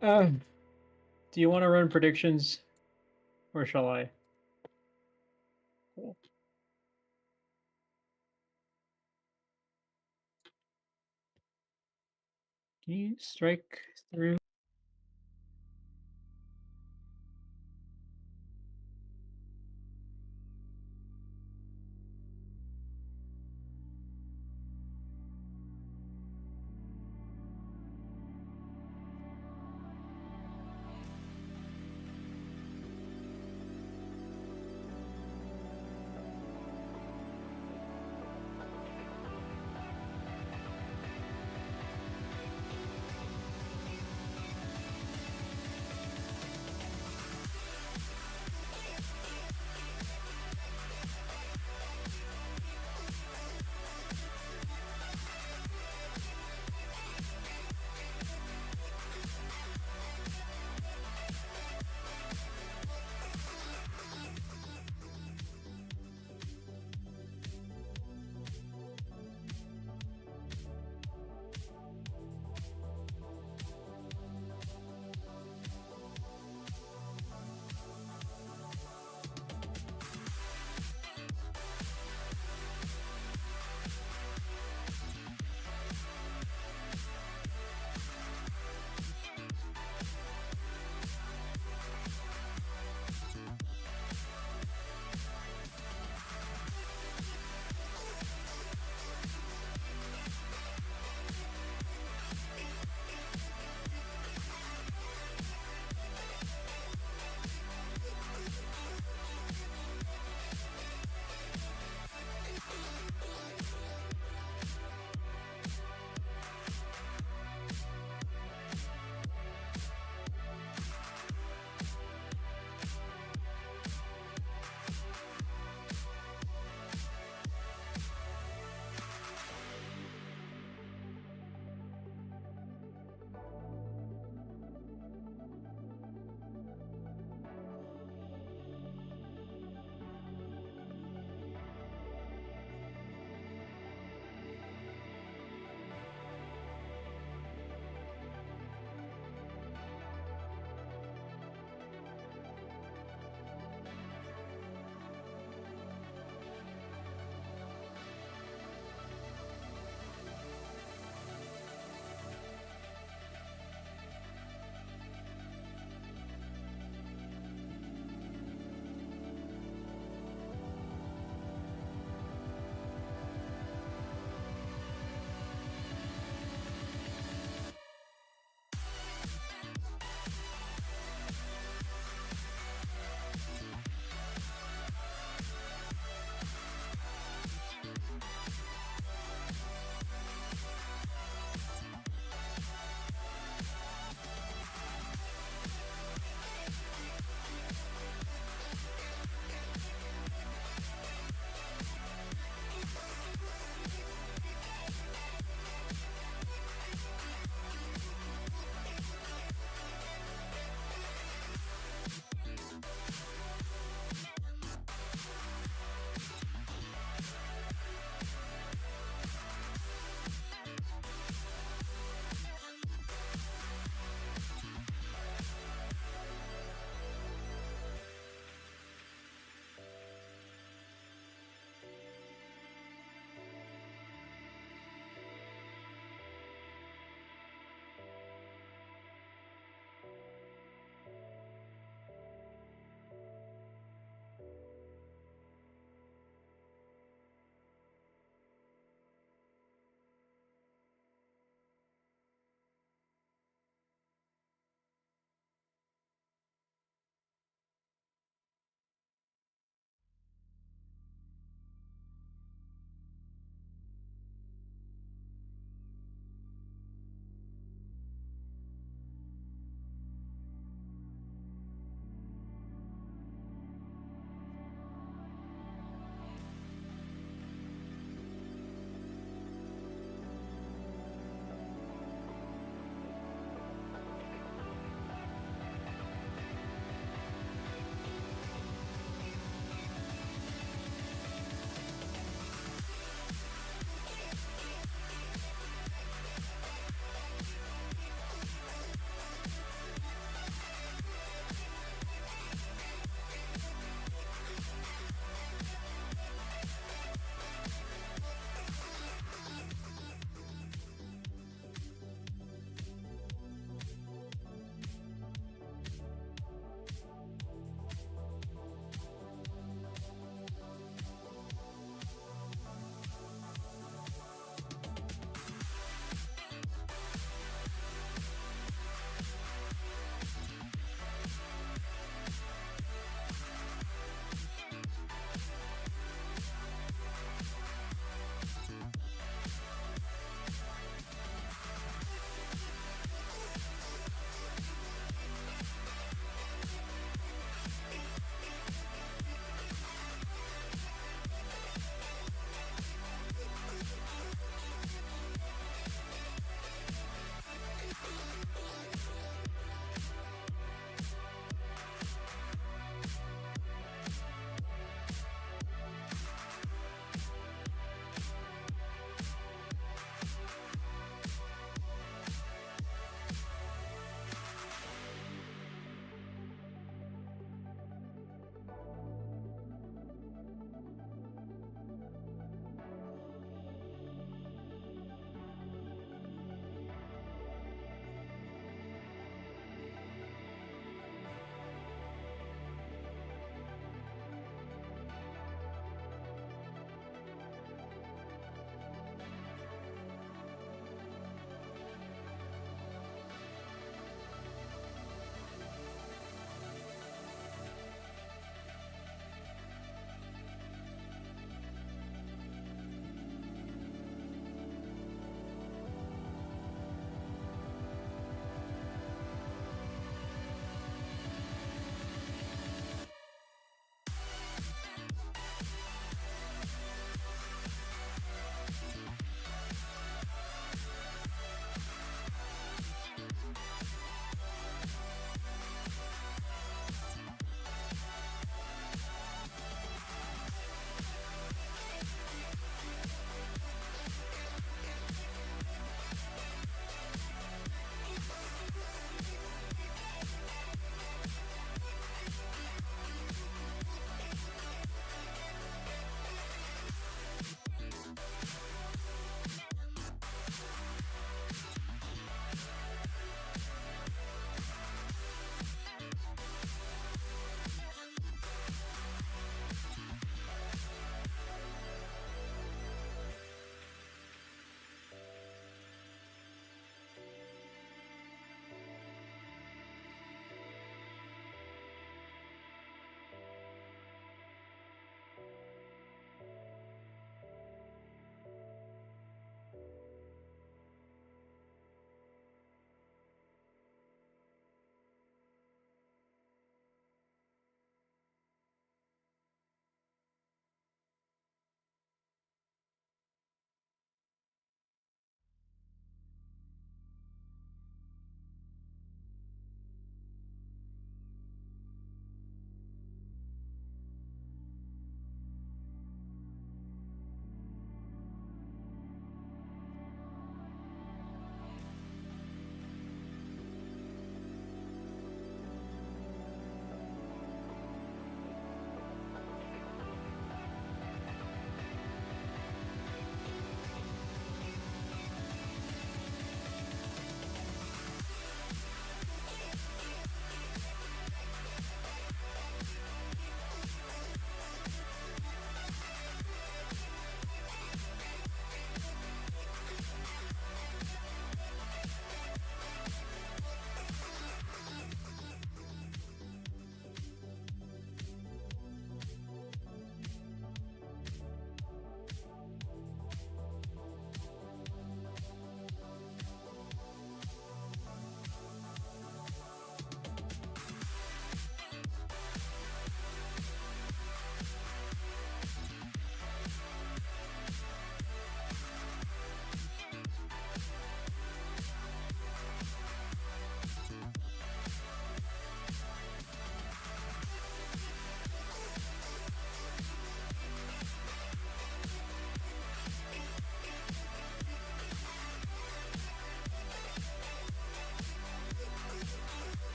Do you want to run predictions, or shall I? Cool. Can you strike through?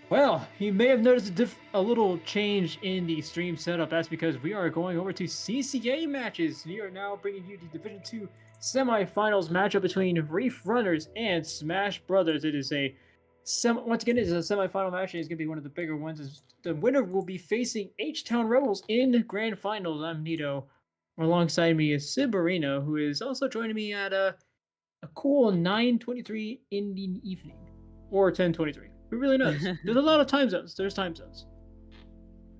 Well, you may have noticed a little change in the stream setup. That's because we are going over to CCA matches. We are now bringing you the Division 2 semifinals matchup between Reef Runners and Smash Brothers. It is once again, it is a semifinal match. It's going to be one of the bigger ones. The winner will be facing H-Town Rebels in grand finals. I'm Nito. Alongside me is Sibarino, who is also joining me at a cool 9:23 in the evening, or 10:23. Who really knows? There's a lot of time zones. There's time zones.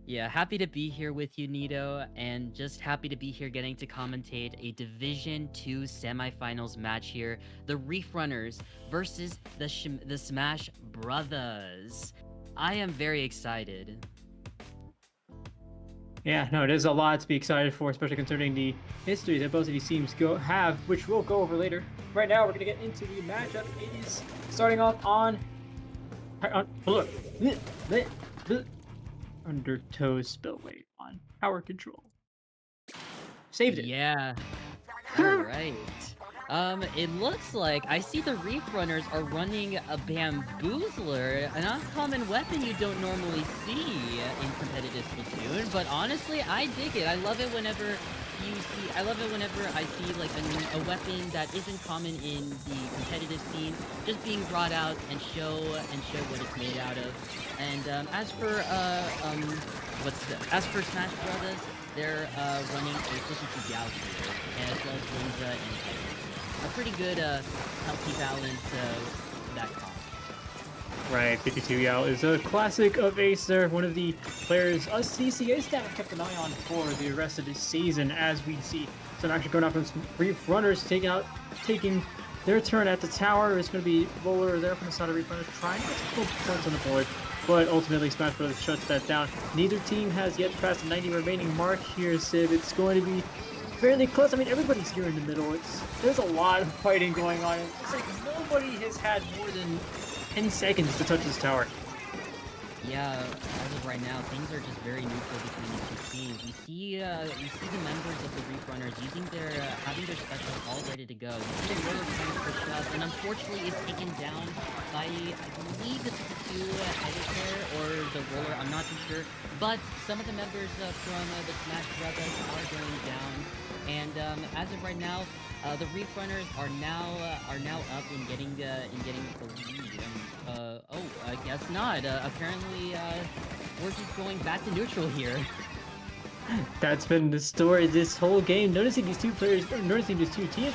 Yeah, happy to be here with you, Nito, and just happy to be here getting to commentate a Division 2 semifinals match here. The Reef Runners versus the Smash Brothers. I am very excited. Yeah, no, it is a lot to be excited for, especially considering the history that both of these teams have, which we'll go over later. Right now, we're going to get into the matchup. It is starting off on Undertow Spillway on power control. Saved it. Yeah. All right. It looks like I see the Reef Runners are running a Bamboozler, an uncommon weapon you don't normally see in competitive Splatoon, but honestly, I dig it. I love it whenever I see like a weapon that isn't common in the competitive scene just being brought out and show what it's made out of. And as for Smash Brothers, they're running a efficiency Gauss here, as well as Linza and Titan. A pretty good healthy balance that comp. Right, 52 Yao is a classic of Acer, one of the players us CCA staff have kept an eye on for the rest of this season, as we see some action going on from some Reef Runners taking their turn at the tower. It's going to be Roller there from the side of Reef Runners trying to get some full points on the board, but ultimately Smash Brothers shuts that down. Neither team has yet to pass the 90 remaining mark here, Sid. It's going to be fairly close. I mean, everybody's here in the middle. There's a lot of fighting going on. It's like nobody has had more than 10 seconds to touch this tower. Yeah, as of right now, things are just very neutral between the two teams. We see the members of the Reef Runners having their specials all ready to go. We see the Roller trying to push up, and unfortunately is taken down by, I believe it's the two Editor or the Roller, I'm not too sure. But some of the members from the Smash Brothers are going down, and as of right now, the Reef Runners are now up in getting the lead. I guess not. Apparently, we're just going back to neutral here. That's been the story this whole game. Noticing these two teams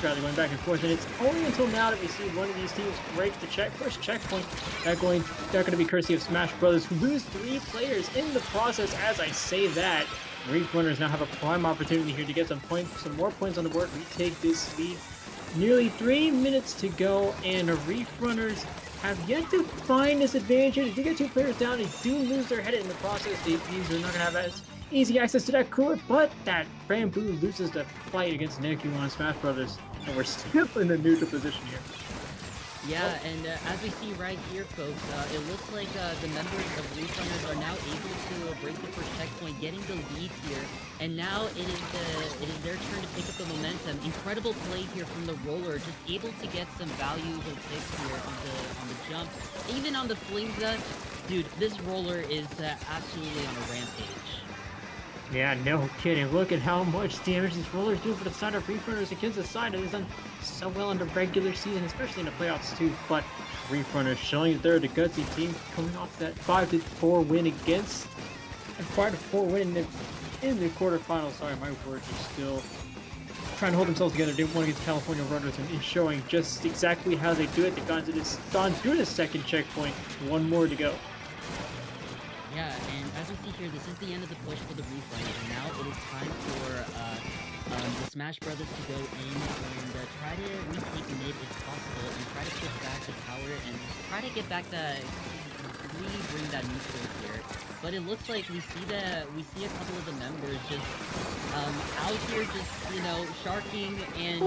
going back and forth, and it's only until now that we see one of these teams break the first checkpoint. That going to be courtesy of Smash Brothers, who lose 3 players in the process. As I say that, Reef Runners now have a prime opportunity here to get some more points on the board. We take this lead. Nearly 3 minutes to go, and the Reef Runners have yet to find this advantage here. They do get 2 players down. They do lose their head in the process. These are not going to have as easy access to that cooler, but that Bamboo loses the fight against Neku on Smash Brothers, and we're still in the neutral position here. Yeah, and as we see right here, folks, it looks like the members of Reef Runners are now able to break the first checkpoint, getting the lead here, and now it is their turn to pick up the momentum. Incredible play here from the Roller, just able to get some valuable picks here on the jump, even on the Flingza. Dude, this Roller is absolutely on a rampage. Yeah, no kidding. Look at how much damage these Rollers do for the side of Reef Runners against the side. It has done so well in the regular season, especially in the playoffs too. But Reef Runners showing that they're the gutsy team, coming off that 5-4 win against, and 5-4 win in the quarterfinals. Sorry, my words are still trying to hold themselves together. They won against California Runners and showing just exactly how they do it. They've gone through the second checkpoint. 1 more to go. Yeah, and as we see here, this is the end of the push for the Reef Runners, and now it is time for the Smash Brothers to go in and try to retake mid if possible, and try to push back the tower and try to get back bring that neutral here. But it looks like we see a couple of the members just out here, just sharking and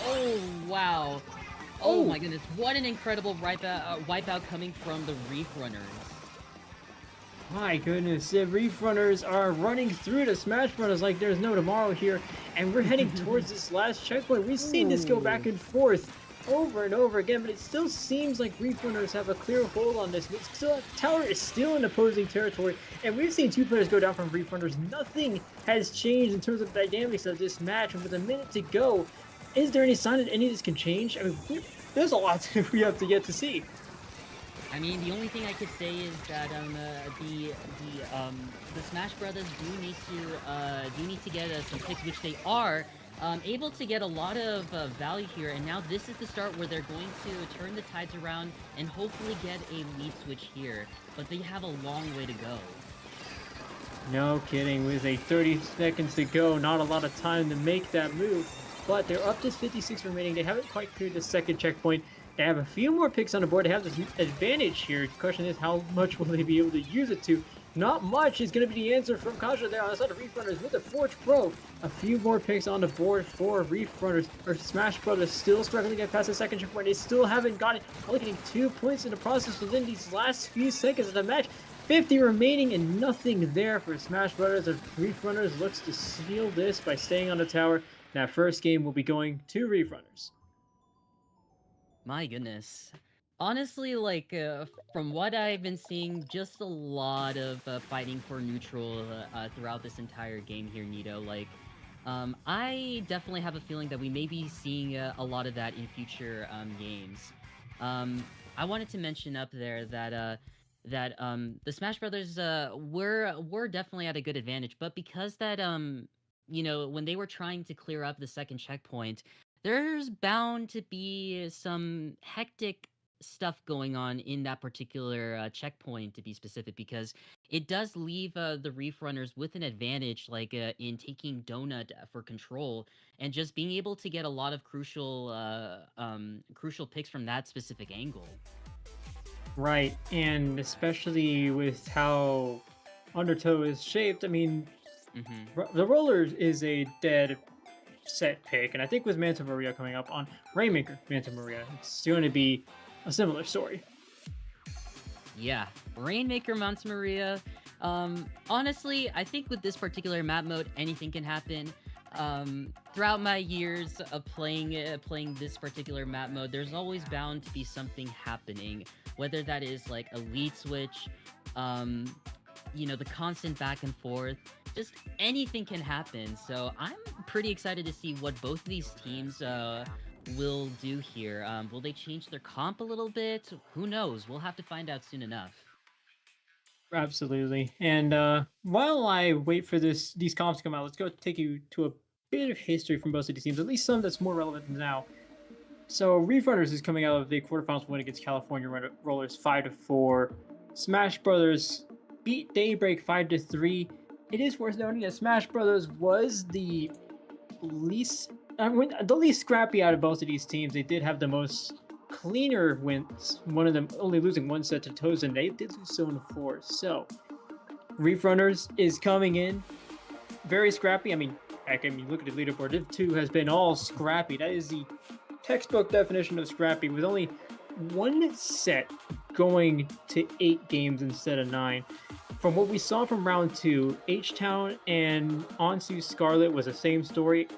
oh wow, oh my goodness, what an incredible wipeout coming from the Reef Runners. My goodness, the Reef Runners are running through the Smash Brothers like there's no tomorrow here, and we're heading towards this last checkpoint. We've seen this go back and forth over and over again, but it still seems like Reef Runners have a clear hold on this. But still, Tower is still in opposing territory, and we've seen 2 players go down from Reef Runners. Nothing has changed in terms of the dynamics of this match, and with a minute to go, is there any sign that any of this can change? I mean, there's a lot we have to get to see. I mean, the only thing I could say is that the Smash Brothers do need to get some picks, which they are able to get a lot of value here. And now this is the start where they're going to turn the tides around and hopefully get a lead switch here. But they have a long way to go. No kidding. With a 30 seconds to go, not a lot of time to make that move. But they're up to 56 remaining. They haven't quite cleared the second checkpoint. They have a few more picks on the board. They have this advantage here. The question is, how much will they be able to use it to? Not much is going to be the answer from Kaja there on the side of Reef Runners with the Forge Pro. A few more picks on the board for Reef Runners. Or Smash Brothers still struggling to get past the second checkpoint. They still haven't gotten, only getting 2 points in the process within these last few seconds of the match. 50 remaining and nothing there for Smash Brothers. As Reef Runners looks to seal this by staying on the tower. That first game will be going to Reef Runners. My goodness. Honestly, like, from what I've been seeing, just a lot of fighting for neutral throughout this entire game here, Nito. Like, I definitely have a feeling that we may be seeing a lot of that in future games. I wanted to mention up there that the Smash Brothers were definitely at a good advantage, but because that you know, when they were trying to clear up the second checkpoint, there's bound to be some hectic stuff going on in that particular checkpoint, to be specific, because it does leave the Reef Runners with an advantage, like in taking Donut for control and just being able to get a lot of crucial picks from that specific angle. Right, and especially with how Undertow is shaped, I mean, the Rollers is a dead set pick, and I think with Manta Maria coming up on Rainmaker Manta Maria, it's going to be a similar story. Yeah, Rainmaker Manta Maria. Honestly, I think with this particular map mode, anything can happen. Throughout my years of playing this particular map mode, there's always bound to be something happening, whether that is like a lead switch, you know, the constant back and forth. Just anything can happen, so I'm pretty excited to see what both of these teams will do here. Will they change their comp a little bit? Who knows? We'll have to find out soon enough. Absolutely. And while I wait for these comps to come out, let's go take you to a bit of history from both of these teams, at least some that's more relevant now. So Reef Runners is coming out of the quarterfinals win against California Rollers 5-4. Smash Brothers beat Daybreak 5-3. It is worth noting that Smash Brothers was the least scrappy out of both of these teams. They did have the most cleaner wins, one of them only losing 1 set to Tozen. They did lose so in 4. So Reef Runners is coming in very scrappy. I mean, heck, look at the leaderboard. Div 2 has been all scrappy. That is the textbook definition of scrappy, with only 1 set going to 8 games instead of 9. From what we saw from round 2, H-Town and Onsu Scarlet was the same story.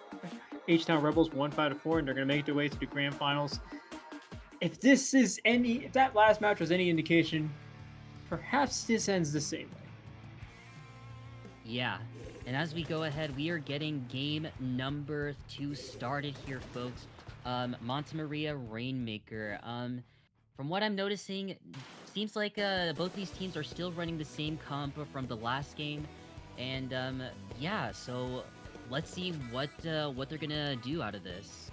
H-Town Rebels won 5-4, and they're going to make their way to the grand finals. If that last match was any indication, perhaps this ends the same way. Yeah, and as we go ahead, we are getting game number 2 started here, folks. Manta Maria Rainmaker. From what I'm noticing, seems like both these teams are still running the same comp from the last game, and yeah. So let's see what they're gonna do out of this.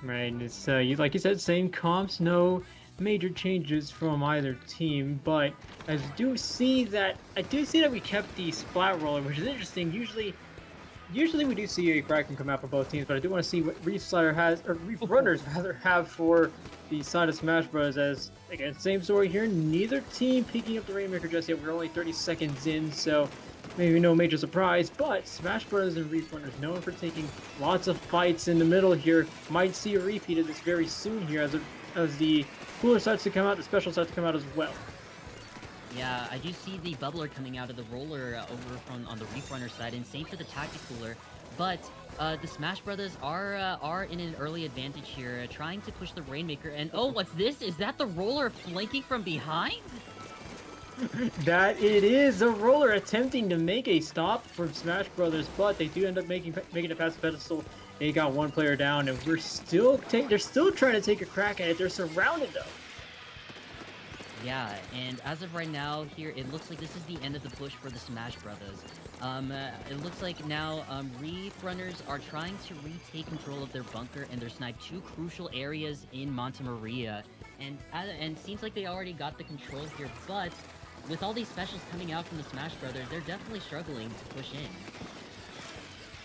Right, it's like you said, same comps, no major changes from either team. But I do see that we kept the Splat Roller, which is interesting. Usually we do see a Kraken come out for both teams, but I do want to see what Reef Runners have for the side of Smash Bros. As again, same story here. Neither team picking up the Rainmaker just yet. We're only 30 seconds in, so maybe no major surprise. But Smash Bros. And Reef Runners, known for taking lots of fights in the middle here, might see a repeat of this very soon here as the cooler starts to come out, the special starts to come out as well. Yeah, I do see the bubbler coming out of the roller over from on the Reef Runner side, and same for the Tacticooler. But the Smash Brothers are in an early advantage here, trying to push the Rainmaker. And oh, what's this? Is that the roller flanking from behind? That it is a roller attempting to make a stop for Smash Brothers, but they do end up making it past the pedestal. They got one player down, and they're still trying to take a crack at it. They're surrounded though. Yeah, and as of right now, here it looks like this is the end of the push for the Smash Brothers. It looks like now Reef Runners are trying to retake control of their bunker, and they're sniped two crucial areas in Monte Maria, and seems like they already got the control here. But with all these specials coming out from the Smash Brothers, they're definitely struggling to push in.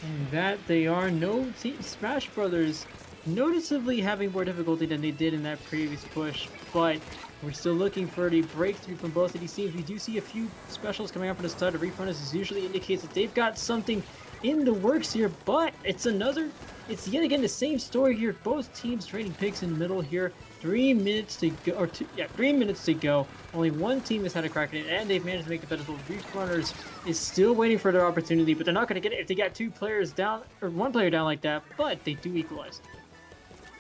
And that they are Smash Brothers noticeably having more difficulty than they did in that previous push, but we're still looking for the breakthrough from both of these teams. We do see a few specials coming out from the start of Reef Runners. This usually indicates that they've got something in the works here, but it's yet again the same story here. Both teams trading picks in the middle here. 3 minutes to go, 3 minutes to go. Only one team has had a crack at it, and they've managed to make the pedestal. Reef Runners is still waiting for their opportunity, but they're not going to get it if they got two players down, or one player down like that, but they do equalize.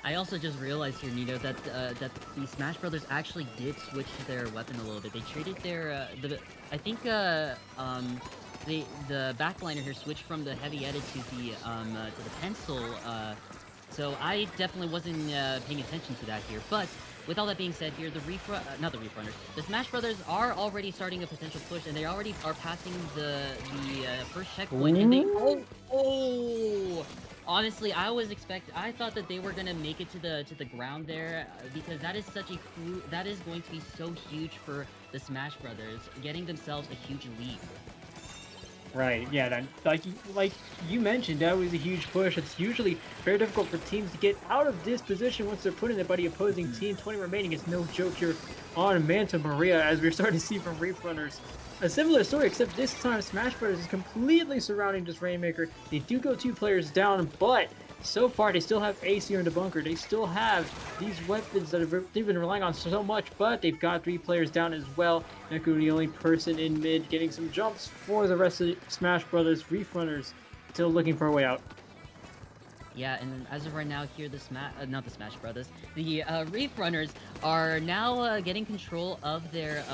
I also just realized here, Nito, that the Smash Brothers actually did switch their weapon a little bit. They traded their the backliner here switched from the heavy edit to the pencil. So I definitely wasn't paying attention to that here. But with all that being said, here the the Smash Brothers are already starting a potential push, and they already are passing the first checkpoint. And they honestly, I thought that they were gonna make it to the ground there because that is that is going to be so huge for the Smash Brothers, getting themselves a huge lead. Right, yeah, that, like you mentioned, that was a huge push. It's usually very difficult for teams to get out of this position once they're put in it by the opposing team. 20 remaining is no joke here on Manta Maria, as we're starting to see from Reef Runners. A similar story, except this time Smash Bros. Is completely surrounding this Rainmaker. They do go 2 players down, but so far they still have Ace here in the bunker. They still have these weapons that they've been relying on so much, but they've got 3 players down as well. Neku, the only person in mid, getting some jumps for the rest of the Smash Brothers. Reef Runners still looking for a way out. Yeah, and as of right now here, not the Smash Brothers, the Reef Runners are now getting control of their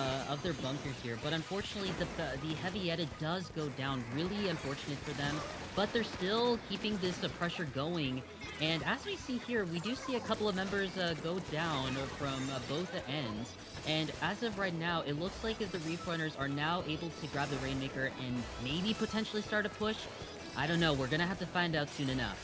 bunker here. But unfortunately, the heavy edit does go down. Really unfortunate for them. But they're still keeping this pressure going. And as we see here, we do see a couple of members go down from both ends. And as of right now, it looks like the Reef Runners are now able to grab the Rainmaker and maybe potentially start a push. I don't know. We're gonna have to find out soon enough.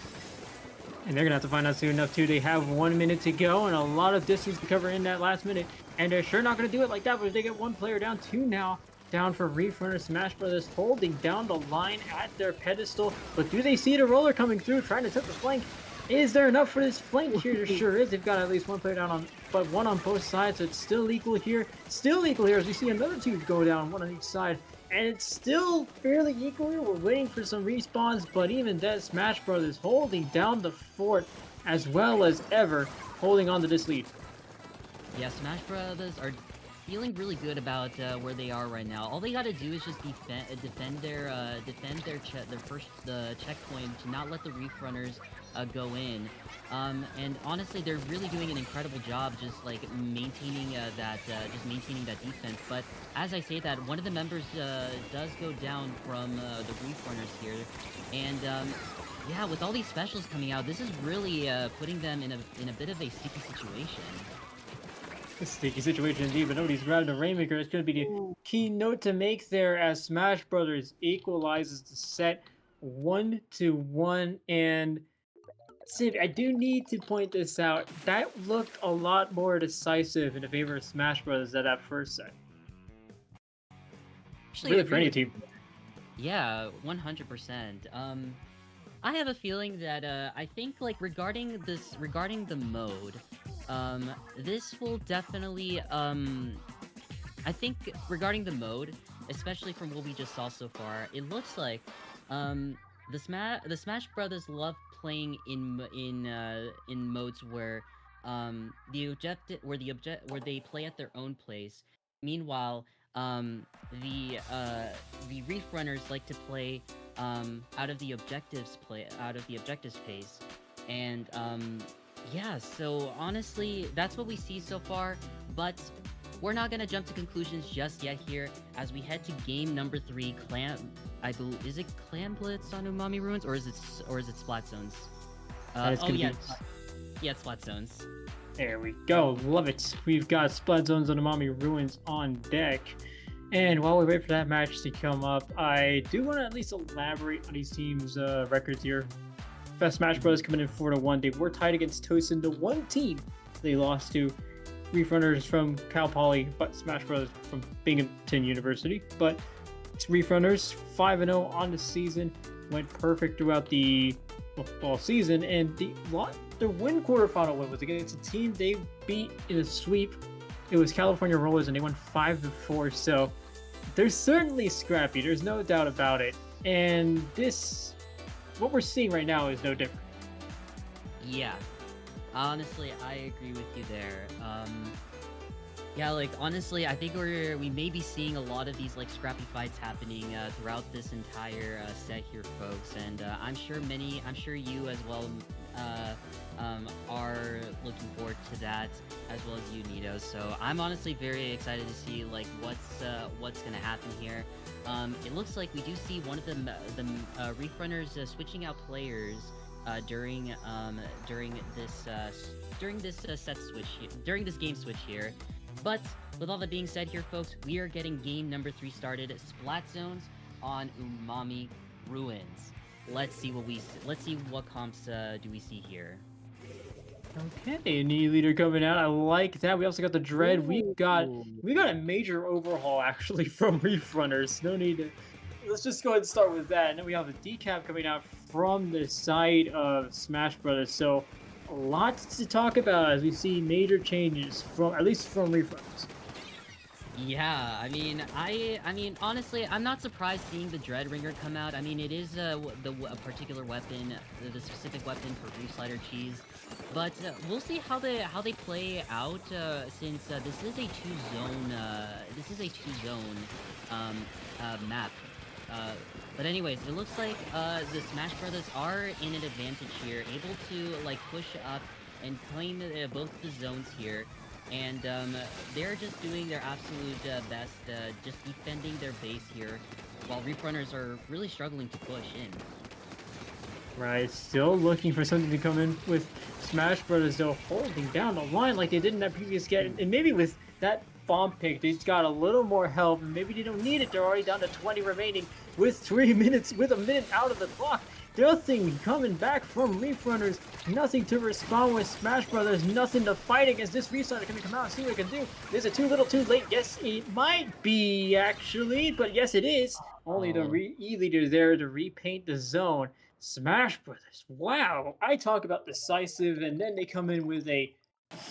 And they're going to have to find out soon enough, too. They have 1 minute to go and a lot of distance to cover in that last minute. And they're sure not going to do it like that, but if they get 1 player down, 2 now down for Reef Runner. Smash Brothers holding down the line at their pedestal. But do they see the roller coming through, trying to take the flank? Is there enough for this flank here? There sure is. They've got at least 1 player down, but 1 on both sides, so it's still equal here. Still equal here as we see another 2 go down, 1 on each side. And it's still fairly equal here. We're waiting for some respawns, but even then, Smash Brothers holding down the fort as well as ever, holding on to this lead. Yeah, Smash Brothers are feeling really good about where they are right now. All they got to do is just defend their checkpoint to not let the Reef Runners go in. And honestly, they're really doing an incredible job just like maintaining that defense. But as I say that, one of the members does go down from the Reef Runners here, and yeah, with all these specials coming out, this is really putting them in a bit of a sticky situation. A sticky situation indeed, but nobody's grabbed a Rainmaker. It's going to be the key note to make there as Smash Brothers equalizes the set 1-1. And Sid, I do need to point this out. That looked a lot more decisive in the favor of Smash Brothers than that first set. Actually, really for any team. Yeah, 100%. I have a feeling that I think like regarding the mode, this will definitely I think regarding the mode, especially from what we just saw so far, it looks like the Smash Brothers love playing in modes where where they play at their own place. Meanwhile, the Reef Runners like to play out of the objectives pace, and yeah. So honestly, that's what we see so far, but we're not gonna jump to conclusions just yet here as we head to game number 3. I believe, is it Clam Blitz on Umami Ruins, or is it Splat Zones? It's gonna be- Yeah, it's Splat Zones. There we go. Love it. We've got Splat Zones and Umami Ruins on deck. And while we wait for that match to come up, I do want to at least elaborate on these teams' records here. Fast Smash Bros. Coming in 4-1. They were tied against Tosin, the one team they lost to. Reef Runners from Cal Poly, but Smash Bros. From Binghamton University. But it's Reef Runners 5-0 on the season. Went perfect throughout the football season, and their quarterfinal win was against a team they beat in a sweep. It was California Rollers, and they won 5-4. So they're certainly scrappy. There's no doubt about it. And what we're seeing right now is no different. Yeah, honestly, I agree with you there. Yeah, like honestly, I think we may be seeing a lot of these like scrappy fights happening throughout this entire set here, folks. And I'm sure you as well are looking forward to that, as well as you, Nito. So I'm honestly very excited to see like what's gonna happen here. It looks like we do see one of the Reef Runners switching out players during this game switch here. But with all that being said here, folks, we are getting game number 3 started. Splat Zones on Umami Ruins. Let's see what comps do we see here. Okay, new leader coming out. I like that. We also got the Dread. We got a major overhaul actually from Reef Runners. No need to. Let's just go ahead and start with that. And then we have the decap coming out from the side of Smash Brothers. So a lot to talk about as we see major changes at least from Reef Runners. Yeah, I mean, honestly, I'm not surprised seeing the Dread Ringer come out. I mean, it is a particular weapon, the specific weapon for Reef Slider Cheese. But we'll see how they play out since this is a two-zone map. But anyways, it looks like the Smash Brothers are in an advantage here, able to like push up and claim both the zones here. And they're just doing their absolute best, just defending their base here, while Reef Runners are really struggling to push in. Right, still looking for something to come in with Smash Brothers, though, holding down the line like they did in that previous game. And maybe with that bomb pick, they just got a little more help, and maybe they don't need it. They're already down to 20 remaining with 3 minutes, with a minute out of the clock. Nothing coming back from Reef Runners. Nothing to respond with Smash Brothers. Nothing to fight against. This restart going to come out and see what it can do. Is it too little too late? Yes, it might be, actually. But yes, it is. Only the E-leader there to repaint the zone. Smash Brothers. Wow. I talk about decisive, and then they come in with a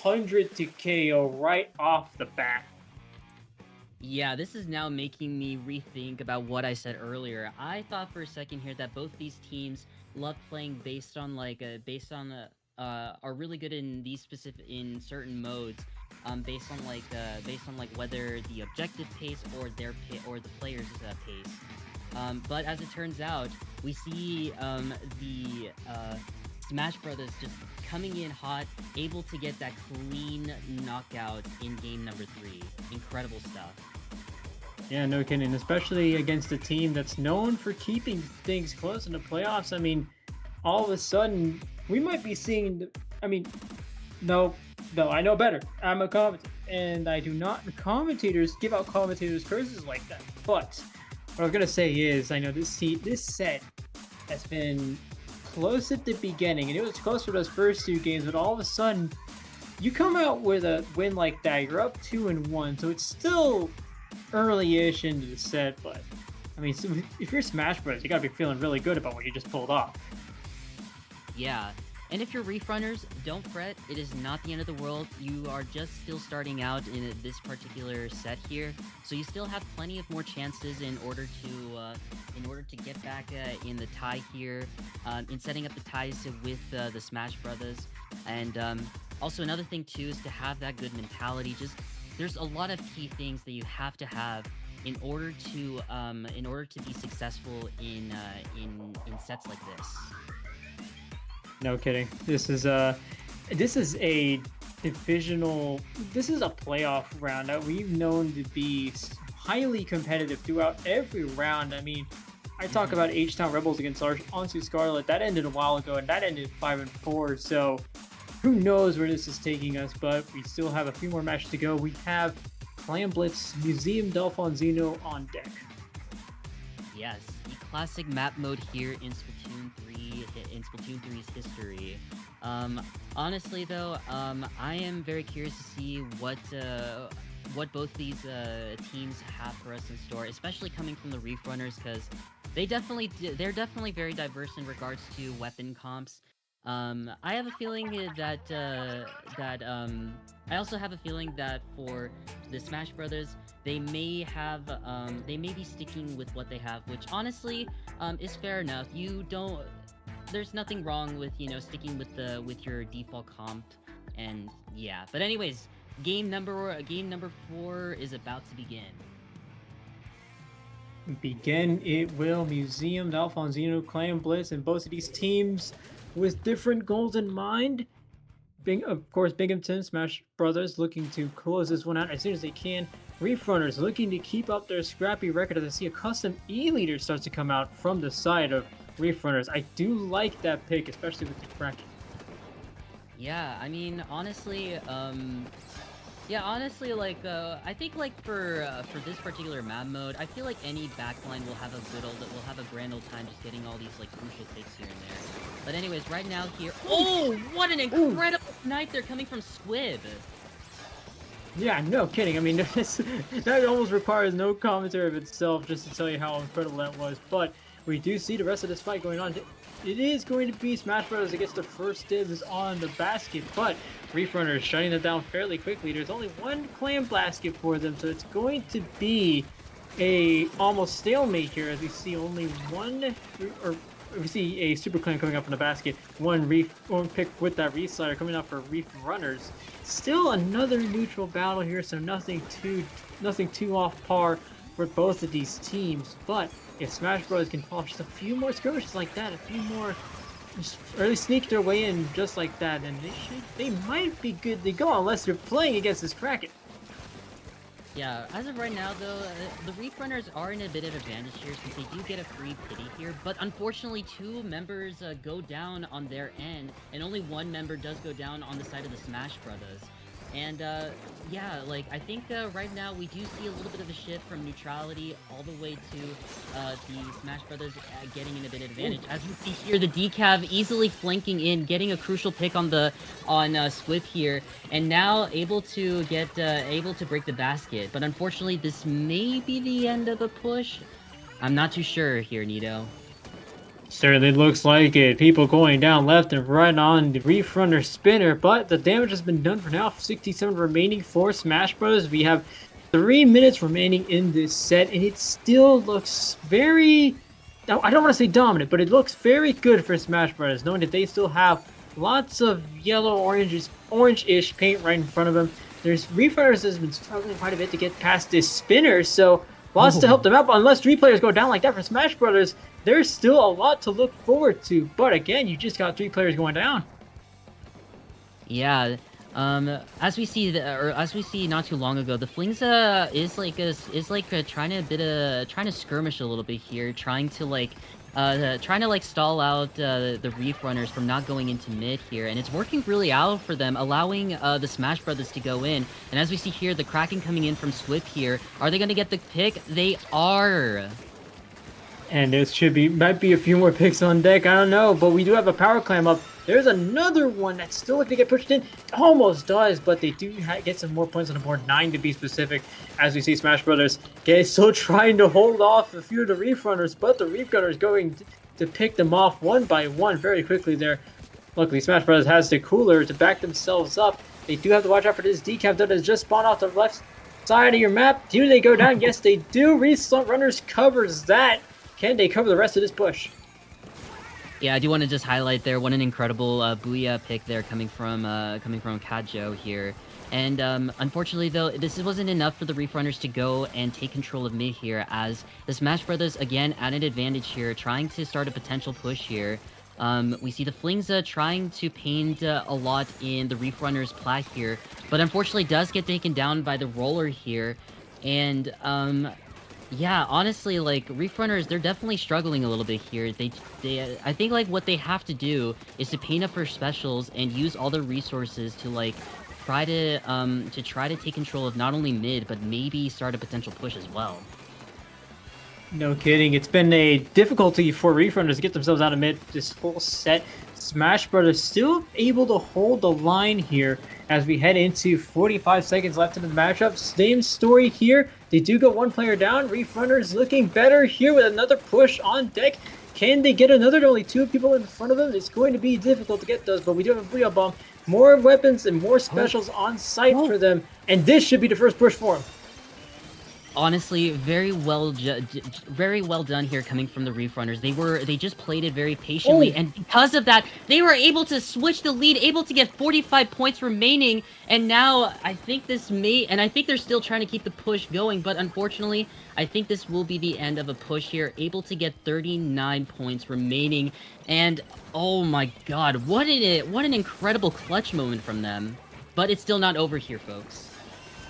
100 to KO right off the bat. Yeah, this is now making me rethink about what I said earlier. I thought for a second here that both these teams love playing based on are really good in in certain modes, based on whether the objective pace or the player's pace. But as it turns out, we see the Smash Brothers just coming in hot, able to get that clean knockout in game number 3. Incredible stuff. Yeah, no kidding. Especially against a team that's known for keeping things close in the playoffs. I mean, all of a sudden, we might be seeing... No, I know better. I'm a commentator, and I do not give out commentators curses like that. But what I was going to say is, I know this set has been close at the beginning, and it was close for those first 2 games, but all of a sudden, you come out with a win like that, you're up 2-1, so it's still early-ish into the set, but I mean, so if you're Smash Bros, you gotta be feeling really good about what you just pulled off. Yeah, and if you're Reef Runners, don't fret, it is not the end of the world. You are just still starting out in this particular set here, so you still have plenty of more chances in order to get back in the tie here, in setting up the ties with the Smash Brothers. And also another thing too is to have that good mentality. Just there's a lot of key things that you have to have in order to be successful in sets like this. No kidding. This is a divisional. This is a playoff round that we've known to be highly competitive throughout every round. I mean, I talk about H-Town Rebels against Ansu Scarlet. That ended a while ago, and that ended 5-4. So who knows where this is taking us? But we still have a few more matches to go. We have Clan Blitz, Museum Delfonzino on deck. Yes, the classic map mode here in Splatoon 3, in Splatoon 3's history. Honestly though, I am very curious to see what both these teams have for us in store, especially coming from the Reef Runners, because they're definitely very diverse in regards to weapon comps. I have a feeling I also have a feeling that for the Smash Brothers, they may be sticking with what they have, which honestly is fair enough. There's nothing wrong with sticking with your default comp, and yeah. But anyways, game number 4 is about to begin. Begin it will. Museum, Alfonzino, Clan Blitz, and both of these teams with different goals in mind. Of course, Binghamton, Smash Brothers looking to close this one out as soon as they can. Reef Runners looking to keep up their scrappy record as I see a custom E-leader starts to come out from the side of Reef Runners. I do like that pick, especially with the Kraken. Yeah, I mean, honestly, like, I think, like, for this particular map mode, I feel like any backline will have a grand old time just getting all these, like, crucial picks here and there. But anyways, right now here, oh, what an incredible snipe there coming from Squib! Yeah, no kidding. I mean, that almost requires no commentary of itself just to tell you how incredible that was. But we do see the rest of this fight going on. It is going to be Smash Brothers that gets the first dibs on the basket, but Reef Runners shutting it down fairly quickly. There's only one clan basket for them, so it's going to be a almost stalemate here as we see only one, or we see a Super Clan coming up in the basket. One pick with that Reef Slider coming up for Reef Runners. Still another neutral battle here, so nothing too off par for both of these teams, but if Smash Bros. Can follow just a few more skirmishes like that, a few more, or at least sneak their way in just like that, and they might be good to go unless they're playing against this Kraken. Yeah, as of right now though, the Reef Runners are in a bit of advantage here since they do get a free pity here, but unfortunately 2 members go down on their end, and only 1 member does go down on the side of the Smash Brothers. And yeah, like, I think right now we do see a little bit of a shift from neutrality all the way to the Smash Brothers getting in a bit of advantage. As we see here, the Decav easily flanking in, getting a crucial pick on Swift here, and now able to break the basket. But unfortunately, this may be the end of the push. I'm not too sure here, Nito. Certainly looks like it. People going down left and right on the Reef Runner spinner, but the damage has been done for now. 67 remaining for Smash Bros. We have 3 minutes remaining in this set, and it still looks very, I don't want to say dominant, but it looks very good for Smash Bros. Knowing that they still have lots of yellow, orange-ish paint right in front of them. There's Reef Runners has been struggling quite a bit to get past this spinner, so lots to help them out, but unless 3 players go down like that for Smash Brothers, there's still a lot to look forward to. But again, you just got 3 players going down. Yeah, as we see not too long ago, the Flings is trying to skirmish a little bit here, trying to stall out the Reef Runners from not going into mid here, and it's working really out for them, allowing the Smash Brothers to go in. And as we see here, the Kraken coming in from Swift here. Are they going to get the pick? They are. And this might be a few more picks on deck. I don't know, but we do have a power climb up. There's another one that's still looking to get pushed in. Almost does, but they do get some more points on the board, 9 to be specific, as we see Smash Brothers still trying to hold off a few of the Reef Runners, but the Reef Runners going to pick them off one by one very quickly there. Luckily, Smash Brothers has the cooler to back themselves up. They do have to watch out for this decap that has just spawned off the left side of your map. Do they go down? Yes, they do. Reef Runners covers that. Can they cover the rest of this push? Yeah, I do want to just highlight there what an incredible Booyah pick there coming from Kajo here. And unfortunately, though, this wasn't enough for the Reef Runners to go and take control of mid here, as the Smash Brothers, again, at an advantage here, trying to start a potential push here. We see the Flings trying to paint a lot in the Reef Runners' plat here, but unfortunately does get taken down by the Roller here. And, yeah, honestly, like, Reef Runners, they're definitely struggling a little bit here. I think, like, what they have to do is to paint up for specials and use all their resources to, like, try to take control of not only mid, but maybe start a potential push as well. No kidding. It's been a difficulty for Reef Runners to get themselves out of mid this whole set. Smash Brothers still able to hold the line here as we head into 45 seconds left in the matchup. Same story here. They do go one player down. Reef Runners looking better here with another push on deck. Can they get another? Only two people in front of them. It's going to be difficult to get those, but we do have a Brio Bomb. More weapons and more specials on site for them, and this should be the first push for them. Honestly, very well done here coming from the Reef Runners. They just played it very patiently, and because of that, they were able to switch the lead, able to get 45 points remaining, and now I think I think they're still trying to keep the push going, but unfortunately, I think this will be the end of a push here, able to get 39 points remaining, and oh my god, what an incredible clutch moment from them. But it's still not over here, folks.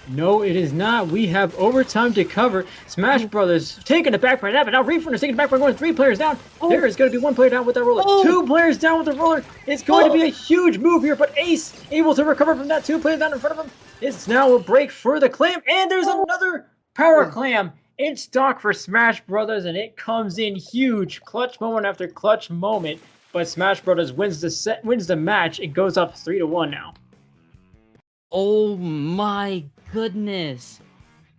No, it is not. We have overtime to cover. Smash Brothers taking it back right now, but now Reef Runners taking it back by going 3 players down. There is going to be 1 player down with that roller. 2 players down with the roller. It's going to be a huge move here, but Ace able to recover from that. 2 players down in front of him. It's now a break for the Clam, and there's another Power Clam in stock for Smash Brothers, and it comes in huge. Clutch moment after clutch moment, but Smash Brothers wins the match. It goes up 3-1 now. Oh my goodness.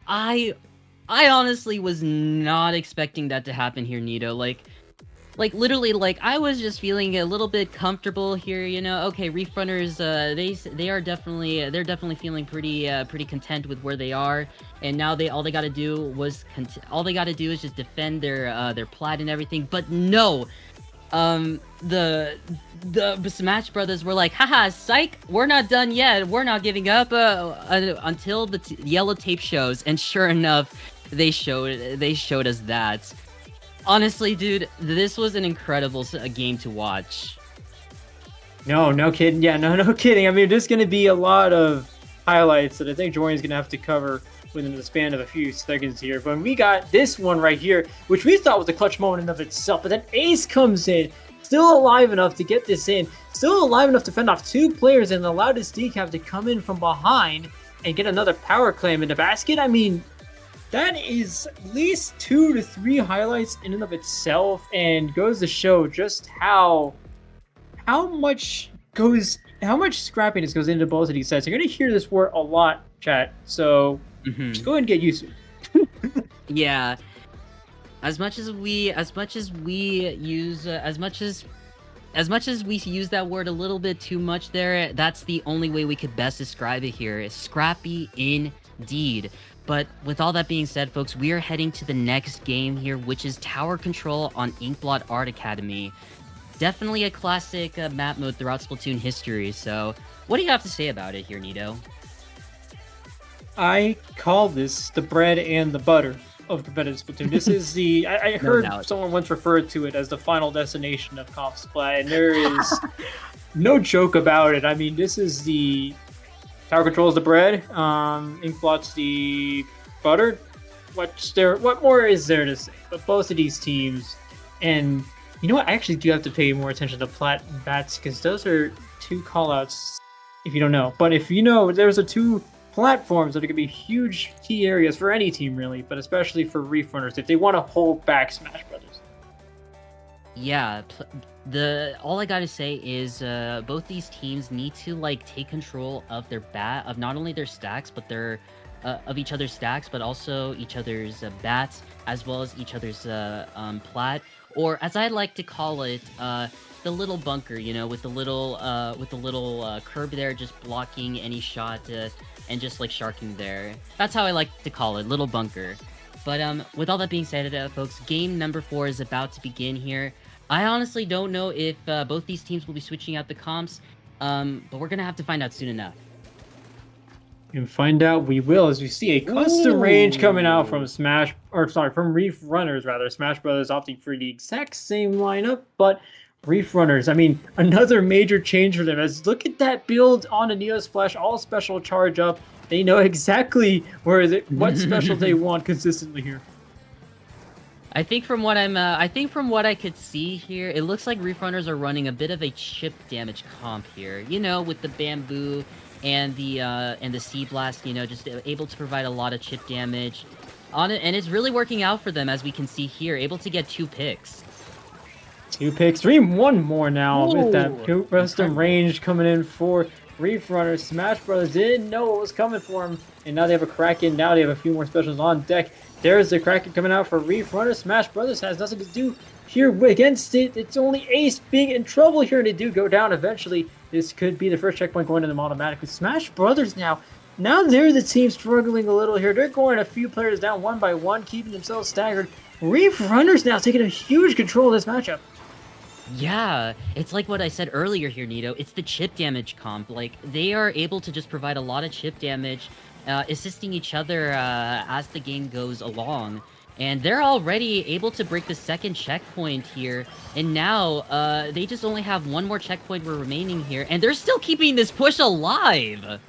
I honestly was not expecting that to happen here, Nito. Like literally, like, I was just feeling a little bit comfortable here, you know. Okay, Reef Runners, they're definitely feeling pretty content with where they are, and now all they gotta do is just defend their plat and everything. But no, the Smash Brothers were like, haha, psych, we're not done yet, we're not giving up until the yellow tape shows. And sure enough, they showed us that. Honestly, dude, this was an incredible game to watch. No kidding. Yeah, no kidding. I mean, there's going to be a lot of highlights that I think Jordan's going to have to cover within the span of a few seconds here. But we got this one right here, which we thought was a clutch moment in of itself. But then Ace comes in, still alive enough to get this in, still alive enough to fend off 2 players and allow this decaf to come in from behind and get another power clam in the basket. I mean, that is at least 2 to 3 highlights in and of itself, and goes to show just how much scrappiness goes into both of these sets. You're gonna hear this word a lot, chat. So just go ahead and get used to it. Yeah. As much as we use that word a little bit too much there, that's the only way we could best describe it here. It's scrappy indeed. But with all that being said, folks, we are heading to the next game here, which is Tower Control on Inkblot Art Academy. Definitely a classic map mode throughout Splatoon history. So what do you have to say about it here, Nito? I call this the bread and the butter of competitive Splatoon. This is the... I heard someone once referred to it as the final destination of Comp Splat, and there is no joke about it. I mean, this is the... Tower Control is the bread, Inkblot's the butter. What more is there to say? But both of these teams, and you know what? I actually do have to pay more attention to Plat and Bats, because those are 2 callouts, if you don't know. But if you know, there's 2 platforms that are going to be huge key areas for any team, really, but especially for Reef Runners, if they want to hold back Smash Brothers. Yeah, all I gotta say is both these teams need to like take control of of not only their stacks, but of each other's stacks, but also each other's bats, as well as each other's plat, or as I like to call it, the little bunker, you know, with the little curb there, just blocking any shot and just like sharking there. That's how I like to call it, little bunker. But with all that being said, folks, game number 4 is about to begin here. I honestly don't know if both these teams will be switching out the comps, but we're gonna have to find out soon enough. And find out we will, as we see a custom range coming out from from Reef Runners rather. Smash Brothers opting for the exact same lineup, but Reef Runners, I mean, another major change for them. As look at that build on a Neo Splash, all special charge up. They know exactly what special they want consistently here. I think from what I could see here, it looks like Reef Runners are running a bit of a chip damage comp here. You know, with the bamboo and the Sea Blast, you know, just able to provide a lot of chip damage on it, and it's really working out for them, as we can see here, able to get 2 picks. 2 picks, 3, 1 more now with that custom range coming in for Reef Runners. Smash Brothers didn't know what was coming for them, and now they have a Kraken. Now they have a few more specials on deck. There's the Kraken coming out for Reef Runners. Smash Brothers has nothing to do here against it. It's only Ace being in trouble here, and they do go down eventually. This could be the first checkpoint going to them automatically. Smash Brothers now they're the team struggling a little here. They're going a few players down one by one, keeping themselves staggered. Reef Runners now taking a huge control of this matchup. Yeah, it's like what I said earlier here, Nito. It's the chip damage comp. Like, they are able to just provide a lot of chip damage, assisting each other as the game goes along. And they're already able to break the second checkpoint here. And now, they just only have one more checkpoint remaining here. And they're still keeping this push alive!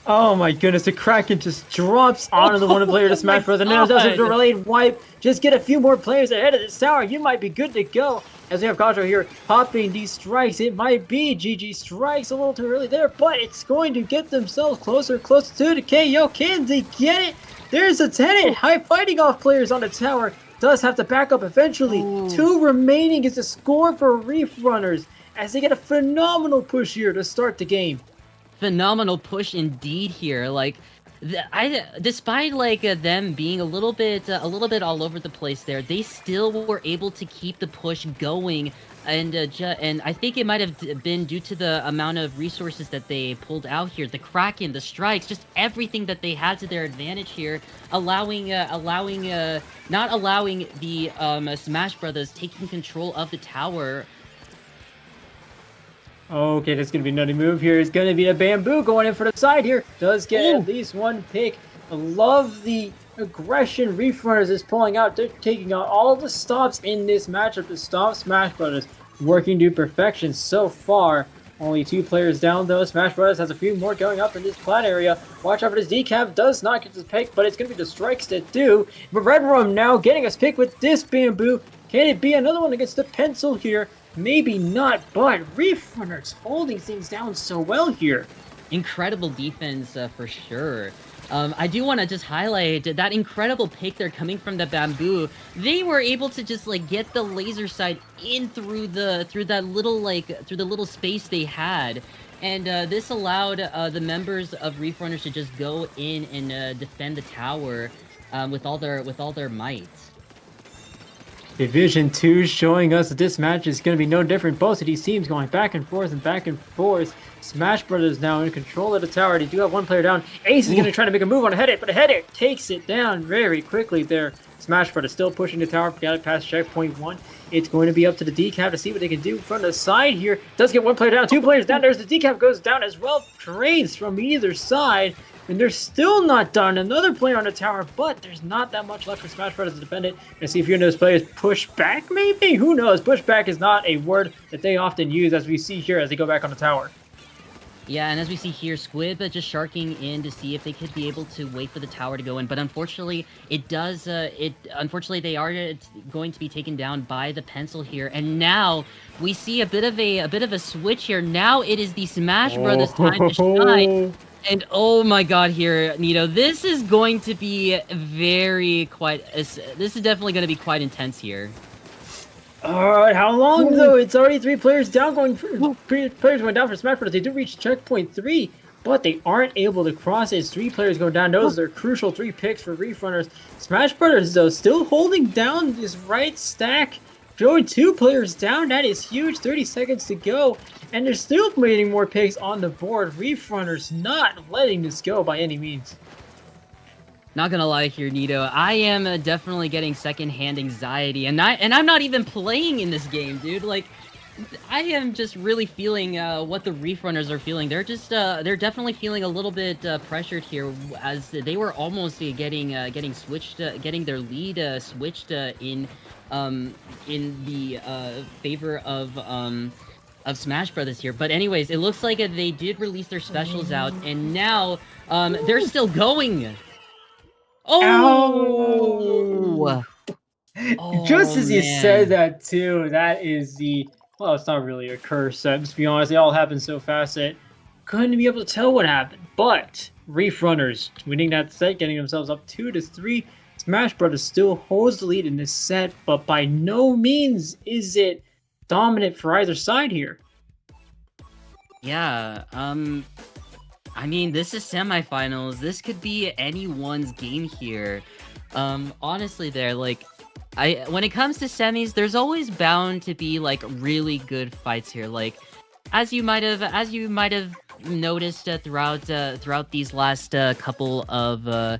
Oh my goodness, the Kraken just drops onto the one player to Smash Bros. And now does a delayed wipe. Just get a few more players ahead of this tower. You might be good to go. As we have Gajo here popping these strikes. It might be GG strikes a little too early there, but it's going to get themselves closer to the KO. Can they get it? There's a tenant. High fighting off players on the tower. Does have to back up eventually. Ooh. 2 remaining is the score for Reef Runners as they get a phenomenal push here to start the game. Phenomenal push indeed here. Like, despite like them being a little bit all over the place there, they still were able to keep the push going, and I think it might have been due to the amount of resources that they pulled out here, the Kraken, the strikes, just everything that they had to their advantage here, not allowing the Smash Brothers taking control of the tower. Okay, that's going to be a nutty move here. It's going to be a bamboo going in for the side here. Does get at least 1 pick. I love the aggression Reef Runners is pulling out. They're taking out all the stops in this matchup to stop Smash Brothers. Working to perfection so far. Only 2 players down though. Smash Brothers has a few more going up in this plat area. Watch out for this decap. Does not get this pick, but it's going to be the strikes that do. But Red Rum now getting us pick with this bamboo. Can it be another one against the pencil here? Maybe not, but Reef Runners holding things down so well here. Incredible defense for sure. I do want to just highlight that incredible pick there coming from the bamboo. They were able to just like get the laser sight in through the little space they had, and this allowed the members of Reef Runners to just go in and defend the tower with all their might. Division 2 showing us that this match is going to be no different. Both of these teams going back and forth and back and forth. Smash Brothers now in control of the tower. They do have 1 player down. Ace is going to try to make a move on a headache, but a headache takes it down very quickly there. Smash Brothers still pushing the tower. Got it past checkpoint 1. It's going to be up to the decap to see what they can do from the side here. Does get 1 player down, 2 players down. There's the decap goes down as well. Trades from either side. And they're still not done. Another player on the tower, but there's not that much left for Smash Brothers to defend it. And see if you're those players push back, maybe? Who knows? Push back is not a word that they often use, as we see here as they go back on the tower. Yeah, and as we see here, Squib just sharking in to see if they could be able to wait for the tower to go in. But unfortunately, unfortunately, they are going to be taken down by the pencil here. And now we see a bit of a switch here. Now it is the Smash Brothers time to shine. And oh my god here, Nito, this is going to be this is definitely going to be quite intense here. Alright, how long though? It's already 3 players down players going down for Smash Brothers. They do reach checkpoint 3, but they aren't able to cross it. It's 3 players going down. Those are crucial 3 picks for Reef Runners. Smash Brothers though, still holding down this right stack. Throwing 2 players down, that is huge. 30 seconds to go. And they're still getting more picks on the board. Reef Runners not letting this go by any means. Not gonna lie here, Nito. I am definitely getting secondhand anxiety, and I'm not even playing in this game, dude. Like, I am just really feeling what the Reef Runners are feeling. They're definitely feeling a little bit pressured here, as they were almost getting switched, getting their lead switched in the favor of Smash Brothers here. But anyways, it looks like they did release their specials out, and now they're still going. Oh! Just Oh, as you man. said that too, that is well, it's not really a curse. Let's be honest, it all happened so fast that couldn't be able to tell what happened. But Reef Runners winning that set, getting themselves up 2-3. Smash Brothers still holds the lead in this set, but by no means is it dominant for either side here. Yeah, I mean, this is semifinals. This could be anyone's game here. Honestly, when it comes to semis, there's always bound to be like really good fights here. Like, as you might have noticed throughout these last couple of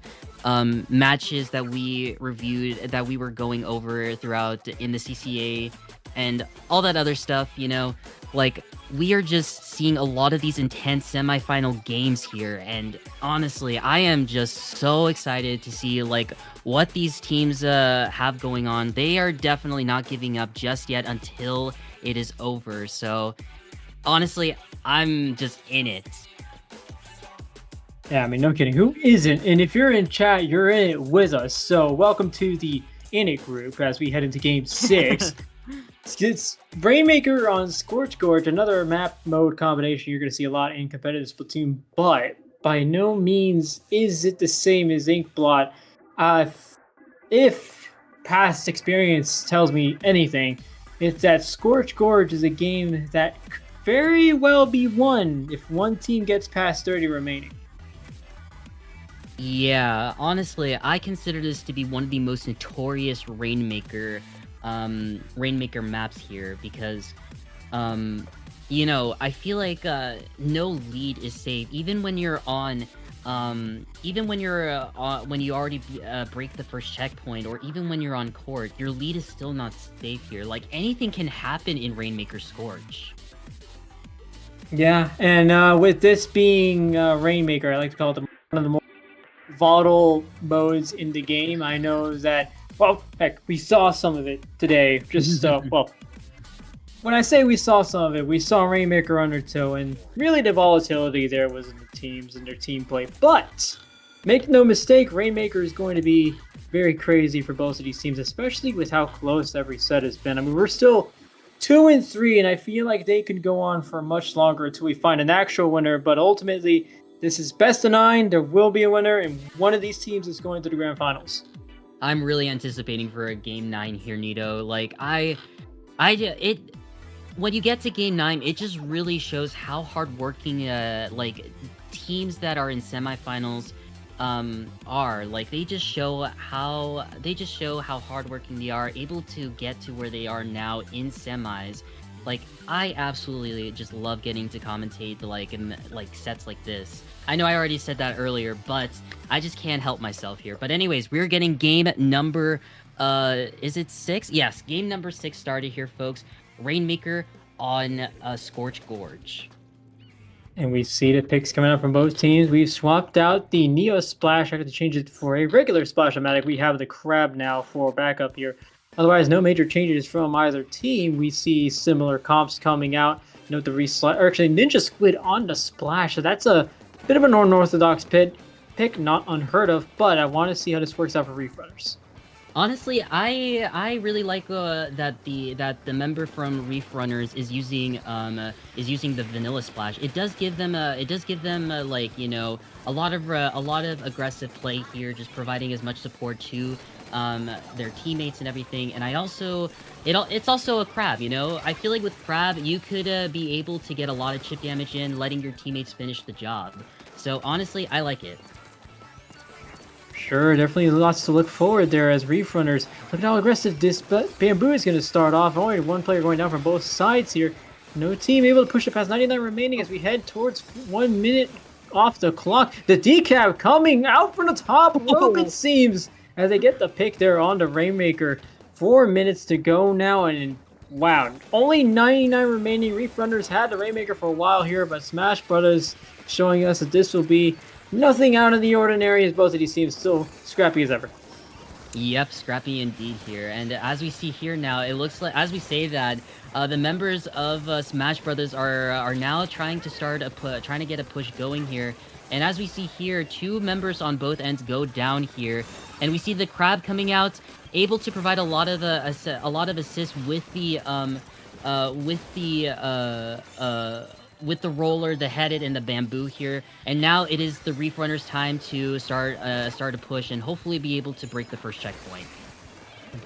matches that we reviewed, that we were going over throughout in the CCA and all that other stuff, you know, like, we are just seeing a lot of these intense semifinal games here, and honestly, I am just so excited to see like what these teams have going on. They are definitely not giving up just yet until it is over. So honestly, I'm just in it. Yeah, I mean, no kidding. Who isn't? And if you're in chat, you're in it with us. So welcome to the In It group as we head into Game 6. It's Rainmaker on Scorch Gorge, another map mode combination you're going to see a lot in competitive Splatoon, but by no means is it the same as Inkblot. If past experience tells me anything, it's that Scorch Gorge is a game that could very well be won if one team gets past 30 remaining. Yeah, honestly, I consider this to be one of the most notorious Rainmaker maps here, because you know, I feel like no lead is safe even when you're on when you already break the first checkpoint, or even when you're on court, your lead is still not safe here. Like, anything can happen in Rainmaker Scorch. Yeah, and with this being Rainmaker, I like to call it one of the more volatile modes in the game. I know that, well, heck, we saw some of it today. Just, well, when I say we saw some of it, we saw Rainmaker Undertow, and really the volatility there was in the teams and their team play. But, make no mistake, Rainmaker is going to be very crazy for both of these teams, especially with how close every set has been. I mean, we're still 2-3, and I feel like they could go on for much longer until we find an actual winner, but ultimately, this is best of 9. There will be a winner, and one of these teams is going to the grand finals. I'm really anticipating for a Game 9 here, Nito. Like, when you get to Game 9, it just really shows how hardworking, like, teams that are in semifinals are. Like, they just show how hardworking they are, able to get to where they are now in semis. Like, I absolutely just love getting to commentate in sets like this. I know I already said that earlier, but I just can't help myself here. But anyways, we're getting game number, is it 6? Yes, game number 6 started here, folks. Rainmaker on Scorch Gorge. And we see the picks coming out from both teams. We've swapped out the Neo Splash. I got to change it for a regular Splash-O-Matic. We have the Crab now for backup here. Otherwise, no major changes from either team. We see similar comps coming out. Note the or actually Ninja Squid on the Splash. So that's a bit of an unorthodox pick, not unheard of. But I want to see how this works out for Reef Runners. Honestly, I really like that the member from Reef Runners is using the Vanilla Splash. It does give them like, you know, a lot of aggressive play here, just providing as much support to their teammates and everything. And it's also a Crab, you know. I feel like with Crab you could be able to get a lot of chip damage in, letting your teammates finish the job. So honestly, I like it. Sure, definitely lots to look forward there as Reef Runners. Look at how aggressive this Bamboo is going to start off. Only one player going down from both sides here. No team able to push it past 99 remaining as we head towards 1 minute off the clock. The decap coming out from the top rope, it seems, as they get the pick there on the Rainmaker. 4 minutes to go now, and Wow, only 99 remaining. Reef Runners had the Rainmaker for a while here, but Smash Brothers showing us that this will be nothing out of the ordinary, as both of these teams still scrappy as ever. Yep, scrappy indeed here. And as we see here now, it looks like, as we say that, the members of Smash Brothers are now trying to start trying to get a push going here. And as we see here, 2 members on both ends go down here, and we see the Crab coming out, able to provide a lot of assists with the with the roller, the headed, and the bamboo here. And now it is the Reef Runners' time to start a push and hopefully be able to break the first checkpoint.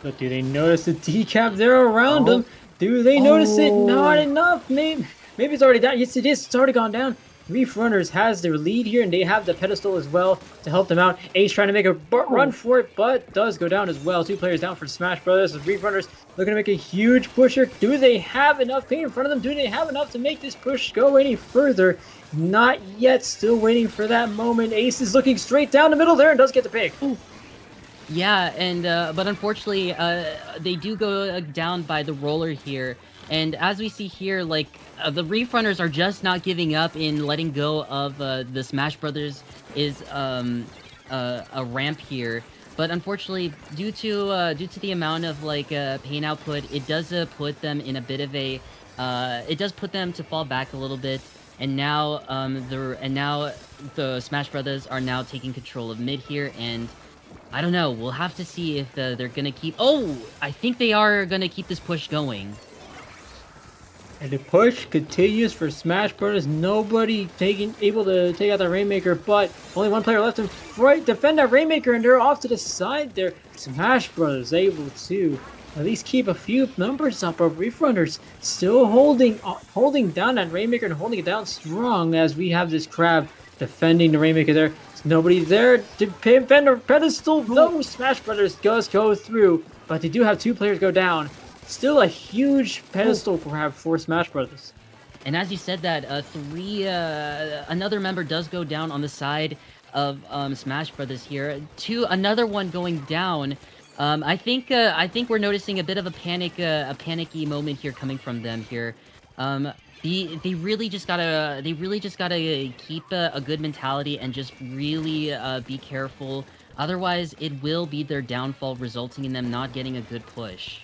But do they notice the decap there around them? Do they notice it? Not enough. Maybe it's already down. Yes, it is. It's already gone down. Reef Runners has their lead here, and they have the pedestal as well to help them out. Ace trying to make a run for it, but does go down as well. 2 players down for Smash Brothers. The Reef Runners looking to make a huge push here. Do they have enough paint in front of them? Do they have enough to make this push go any further? Not yet. Still waiting for that moment. Ace is looking straight down the middle there and does get the pick. Ooh. Yeah, and but unfortunately, they do go down by the roller here. And as we see here, like, the Reef Runners are just not giving up in letting go of the Smash Brothers is a ramp here. But unfortunately, due to the amount of like pain output, it does put them in a bit of a it does put them to fall back a little bit. And now the Smash Brothers are now taking control of mid here, and I don't know. We'll have to see if they're gonna keep. Oh, I think they are gonna keep this push going. And the push continues for Smash Brothers. Nobody able to take out the Rainmaker, but only 1 player left to defend that Rainmaker, and they're off to the side there. Smash Brothers able to at least keep a few numbers up, but Reef Runners still holding down that Rainmaker and holding it down strong, as we have this Crab defending the Rainmaker there. There's nobody there to defend the pedestal, though Smash Brothers does go through, but they do have 2 players go down. Still a huge pedestal grab for Smash Brothers. And as you said that, another member does go down on the side of Smash Brothers here. Another one going down. I think we're noticing a bit of a panicky moment here coming from them here. They really just gotta keep a good mentality and just really be careful. Otherwise, it will be their downfall, resulting in them not getting a good push.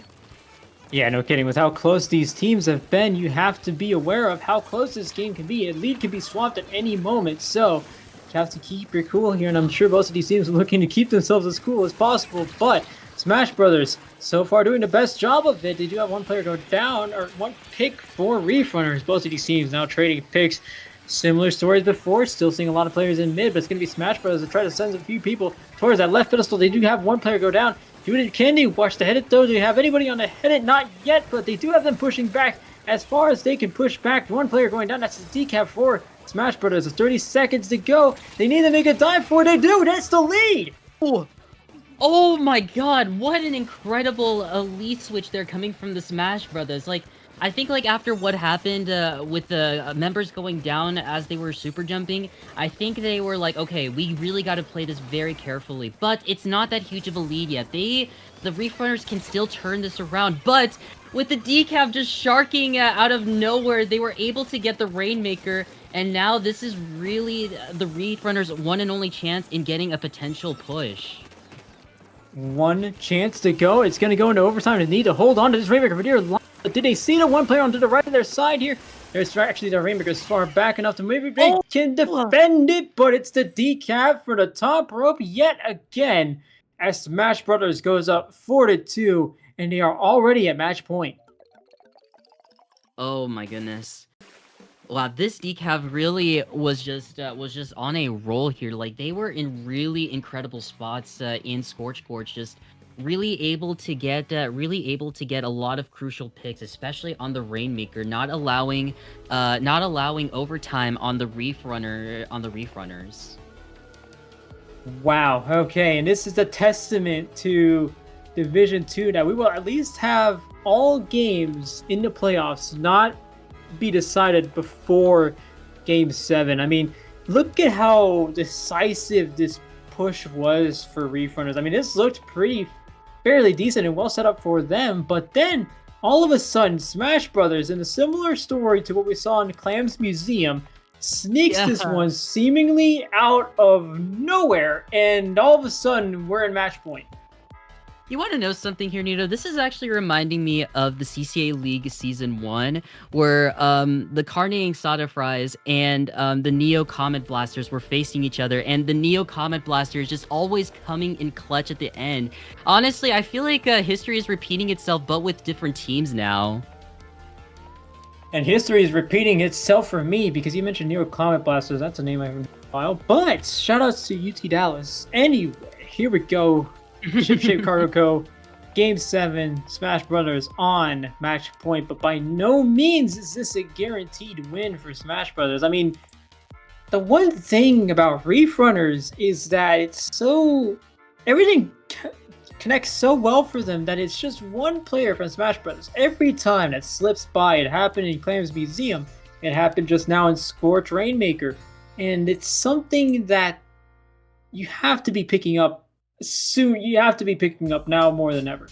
Yeah, no kidding. With how close these teams have been, you have to be aware of how close this game can be. A lead can be swamped at any moment, so you have to keep your cool here, and I'm sure most of these teams are looking to keep themselves as cool as possible, but Smash Brothers so far doing the best job of it. They do have 1 player go down, or 1 pick for Reef Runners. Both of these teams now trading picks. Similar stories before, still seeing a lot of players in mid, but it's going to be Smash Brothers to try to send a few people towards that left pedestal. They do have 1 player go down. Can they watch the headed though? Do they have anybody on the headed? Not yet, but they do have them pushing back as far as they can push back. 1 player going down. That's the decap for Smash Brothers. 30 seconds to go. They need to make a dive for it. They do. That's the lead. Ooh. Oh my god, what an incredible elite switch there coming from the Smash Brothers. Like, I think, like, after what happened with the members going down as they were super jumping, I think they were like, okay, we really got to play this very carefully. But it's not that huge of a lead yet. The Reef Runners can still turn this around, but with the decap just sharking out of nowhere, they were able to get the Rainmaker, and now this is really the Reef Runners' one and only chance in getting a potential push. 1 chance to go. It's going to go into overtime. They need to hold on to this Rainmaker for dear life. Did they see the 1 player onto the right of their side here? There's actually the Rainmaker is far back enough to maybe they can defend it, but it's the decap for the top rope yet again as Smash Brothers goes up 4-2, and they are already at match point. Oh my goodness. Wow, this decaf really was just on a roll here. Like, they were in really incredible spots in Scorch Gorge, just really able to get a lot of crucial picks, especially on the Rainmaker, not allowing overtime on the Reef Runners. Wow. Okay, and this is a testament to Division 2 that we will at least have all games in the playoffs not be decided before Game 7. I mean, look at how decisive this push was for Reef Runners. I mean, this looked fairly decent and well set up for them, but then all of a sudden, Smash Brothers, in a similar story to what we saw in Clam's Museum, sneaks this one seemingly out of nowhere, and all of a sudden, we're in match point. You want to know something here, Nito? This is actually reminding me of the CCA League Season 1, where the Carneying Soda Fries and the Neo Comet Blasters were facing each other, and the Neo Comet Blaster is just always coming in clutch at the end. Honestly, I feel like history is repeating itself, but with different teams now. And history is repeating itself for me, because you mentioned Neo Comet Blasters. That's a name I haven't in a while. But, shoutouts to UT Dallas. Anyway, here we go. Ship Shape Cargo Co. Game 7, Smash Brothers on match point, but by no means is this a guaranteed win for Smash Brothers. I mean, the one thing about Reef Runners is that it's so... everything connects so well for them that it's just one player from Smash Brothers. Every time that slips by, it happened in Clam's Museum, it happened just now in Scorch Rainmaker, and it's something that you have to be picking up soon. You have to be picking up now more than ever.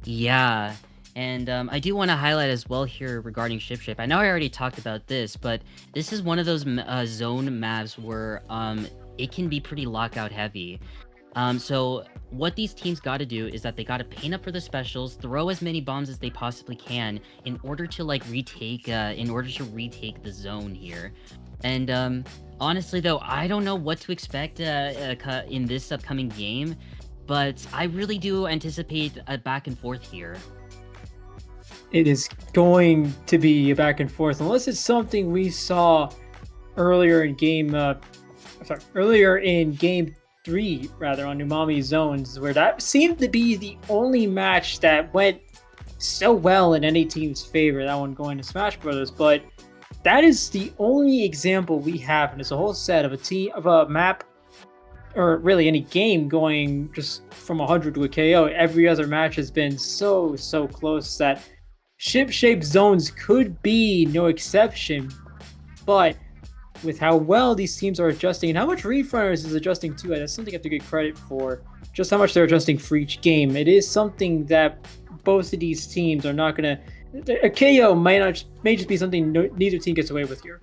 Yeah, and I do want to highlight as well here regarding Ship Shape. I know I already talked about this, but this is one of those zone maps where it can be pretty lockout heavy. So what these teams got to do is that they got to paint up for the specials, throw as many bombs as they possibly can in order to retake the zone here. And honestly, though, I don't know what to expect in this upcoming game, but I really do anticipate a back and forth here. It is going to be a back and forth, unless it's something we saw earlier in game 3, rather, on Umami Zones, where that seemed to be the only match that went so well in any team's favor, that one going to Smash Brothers. But that is the only example we have in this whole set of a map, or really any game, going just from 100 to a KO. Every other match has been so close that ship-shaped zones could be no exception. But with how well these teams are adjusting, and how much Reef Runners is adjusting too, that's something I have to get credit for, just how much they're adjusting for each game. It is something that both of these teams are not going to... A KO may just be something neither team gets away with here.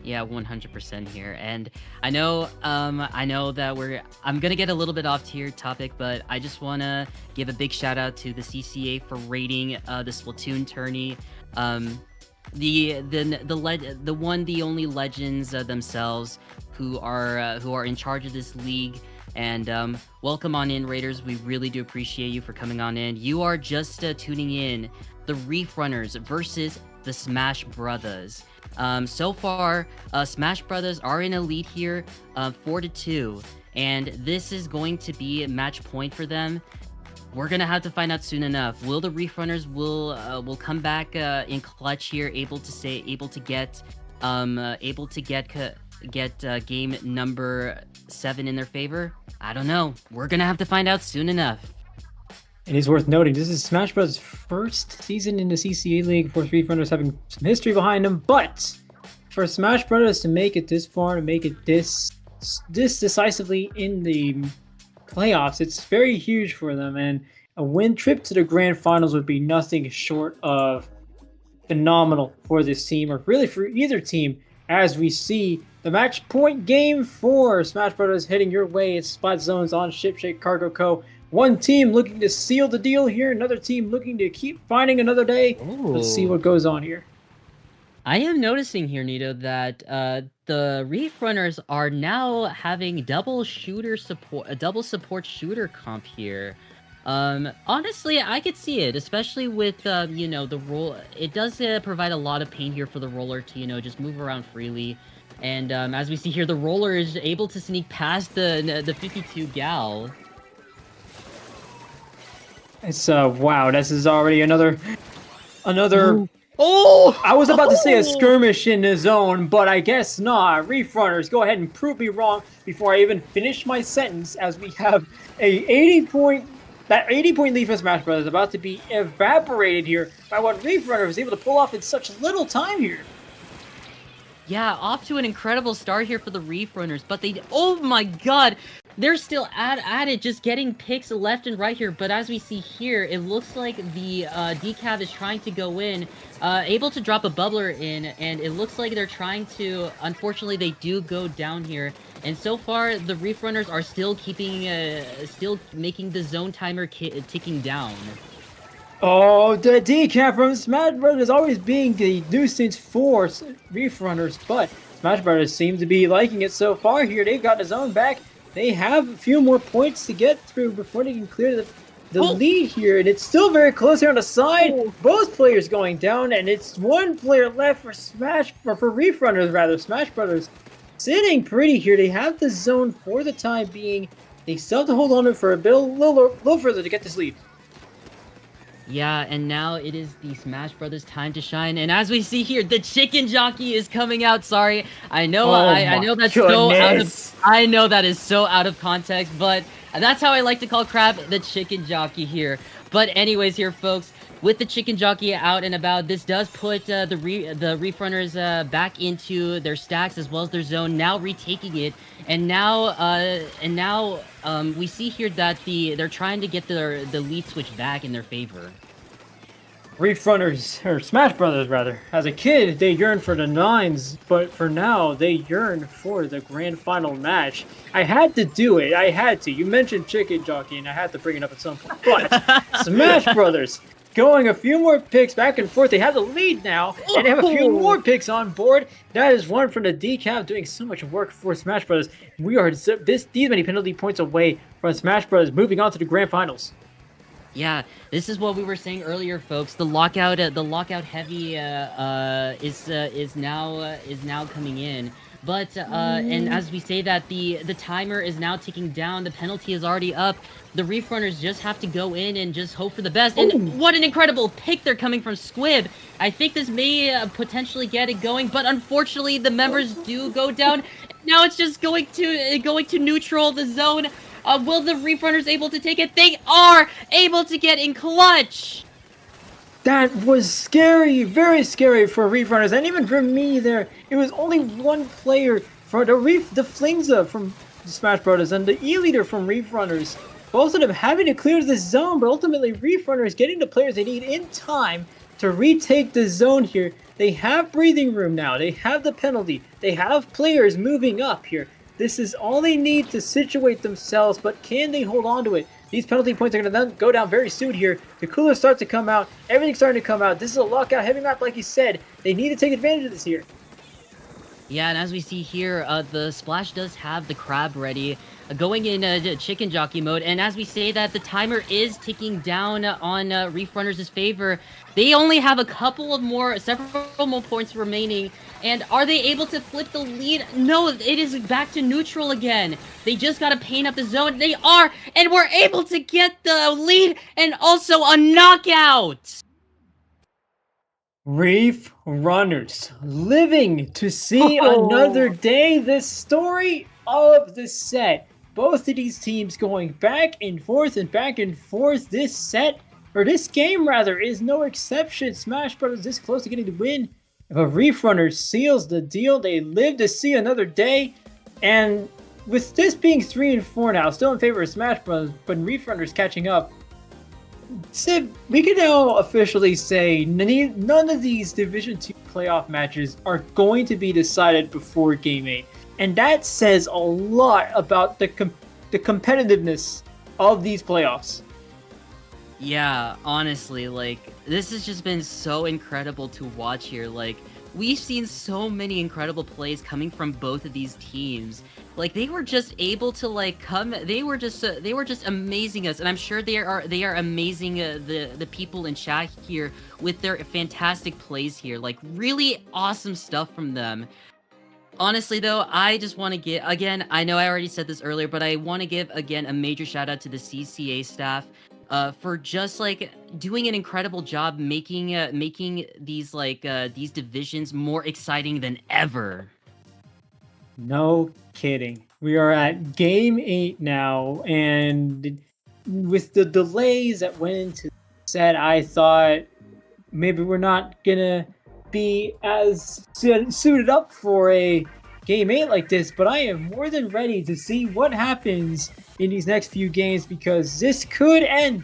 Yeah, 100% here. And I know that I'm gonna get a little bit off tier topic, but I just wanna give a big shout out to the CCA for rating the Splatoon tourney. The only legends themselves who are in charge of this league. And welcome on in, Raiders. We really do appreciate you for coming on in. You are just tuning in. The Reef Runners versus the Smash Brothers. So far, Smash Brothers are in a lead here, 4-2, and this is going to be a match point for them. We're gonna have to find out soon enough. Will the Reef Runners will come back in clutch here, able to get game number 7 in their favor? I don't know. We're gonna have to find out soon enough. It is worth noting, this is Smash Bros. First season in the CCA League, of course, Reef Runners having some history behind them, but for Smash Bros. To make it this far, to make it this decisively in the playoffs, it's very huge for them, and a win trip to the Grand Finals would be nothing short of phenomenal for this team, or really for either team, as we see the match point game for Smash Bros. Heading your way. It's Spot Zones on Shipshape Cargo Co. One team looking to seal the deal here, another team looking to keep finding another day. Ooh. Let's see what goes on here. I am noticing here, Nito, that the Reef Runners are now having double support shooter comp here. Honestly, I could see it, especially with the roll. It does provide a lot of pain here for the roller to just move around freely. And as we see here, the roller is able to sneak past the 52 gal. It's wow, this is already another Ooh. Oh, I was about to say a skirmish in the zone, but I guess not. Reef Runners, go ahead and prove me wrong before I even finish my sentence, as we have a 80-point lead for Smash Bros. About to be evaporated here by what Reef Runner was able to pull off in such little time here. Yeah, off to an incredible start here for the Reef Runners, but oh my god, they're still at it, just getting picks left and right here. But as we see here, it looks like the Decav is trying to go in, able to drop a bubbler in, and it looks like they're trying to, unfortunately, they do go down here. And so far, the Reef Runners are still still making the zone timer ticking down. Oh, the decaf from Smash Brothers always being the nuisance for Reef Runners, but Smash Brothers seem to be liking it so far here. They've got the zone back. They have a few more points to get through before they can clear the lead here, and it's still very close here on the side. Both players going down, and it's one player left for Reef Runners rather. Smash Brothers sitting pretty here. They have the zone for the time being. They still have to hold on to it for a little further to get this lead. Yeah, and now it is the Smash Brothers time to shine. And as we see here, the chicken jockey is coming out. Sorry, I know, I know that's so out of, I know that is so out of context, but that's how I like to call Crab, the chicken jockey here. But anyways, here, folks, with the chicken jockey out and about, this does put the Reef Runners back into their stacks as well as their zone, now retaking it. And now we see here that they're trying to get the lead switch back in their favor. Reef Runners, or Smash Brothers rather. As a kid, they yearned for the 9s, but for now, they yearn for the grand final match. I had to do it. I had to. You mentioned Chicken Jockey, and I had to bring it up at some point. But Smash Brothers going a few more picks back and forth. They have the lead now, and they have a few more picks on board. That is one from the decaf doing so much work for Smash Brothers. We are these many penalty points away from Smash Brothers moving on to the grand finals. Yeah, this is what we were saying earlier, folks. The lockout heavy is now coming in. But and as we say that, the timer is now ticking down. The penalty is already up. The Reef Runners just have to go in and just hope for the best. And what an incredible pick they're coming from Squib. I think this may potentially get it going, but unfortunately the members do go down. Now it's just going to neutral the zone. Will the Reef Runners able to take it? They are able to get in clutch. That was scary, very scary for Reef Runners, and even for me there. It was only one player for the Flingza from Smash Brothers and the E-Leader from Reef Runners. Both of them having to clear the zone, but ultimately Reef Runners getting the players they need in time to retake the zone here. They have breathing room now. They have the penalty. They have players moving up here. This is all they need to situate themselves, but can they hold on to it? These penalty points are going to go down very soon here. The coolers start to come out. Everything's starting to come out. This is a lockout heavy map, like you said. They need to take advantage of this here. Yeah, and as we see here, the Splash does have the Crab ready, going in chicken jockey mode. And as we say that, the timer is ticking down on Reef Runners' favor. They only have several more points remaining. And are they able to flip the lead? No, it is back to neutral again. They just got to paint up the zone. They are, and we're able to get the lead and also a knockout. Reef Runners living to see another day. The story of the set. Both of these teams going back and forth and back and forth. This set, or this game rather, is no exception. Smash Brothers this close to getting the win. If a Reef Runner seals the deal, they live to see another day. And with this being 3-4 now, still in favor of Smash Bros., but Reef Runners catching up, Sib, we can now officially say none of these Division 2 playoff matches are going to be decided before Game 8. And that says a lot about the competitiveness of these playoffs. Yeah, honestly, like, this has just been so incredible to watch here. Like, we've seen so many incredible plays coming from both of these teams. Like, they were just able to, like, they were just amazing us. And I'm sure they are amazing the people in chat here with their fantastic plays here. Like, really awesome stuff from them. Honestly, though, I just want to give, again, I know I already said this earlier, but I want to give, again, a major shout out to the CCA staff. For just like doing an incredible job making these these divisions more exciting than ever. No kidding. We are at Game 8 now, and with the delays that went into the set, I thought maybe we're not gonna be as suited up for a Game 8 like this, but I am more than ready to see what happens in these next few games, because this could end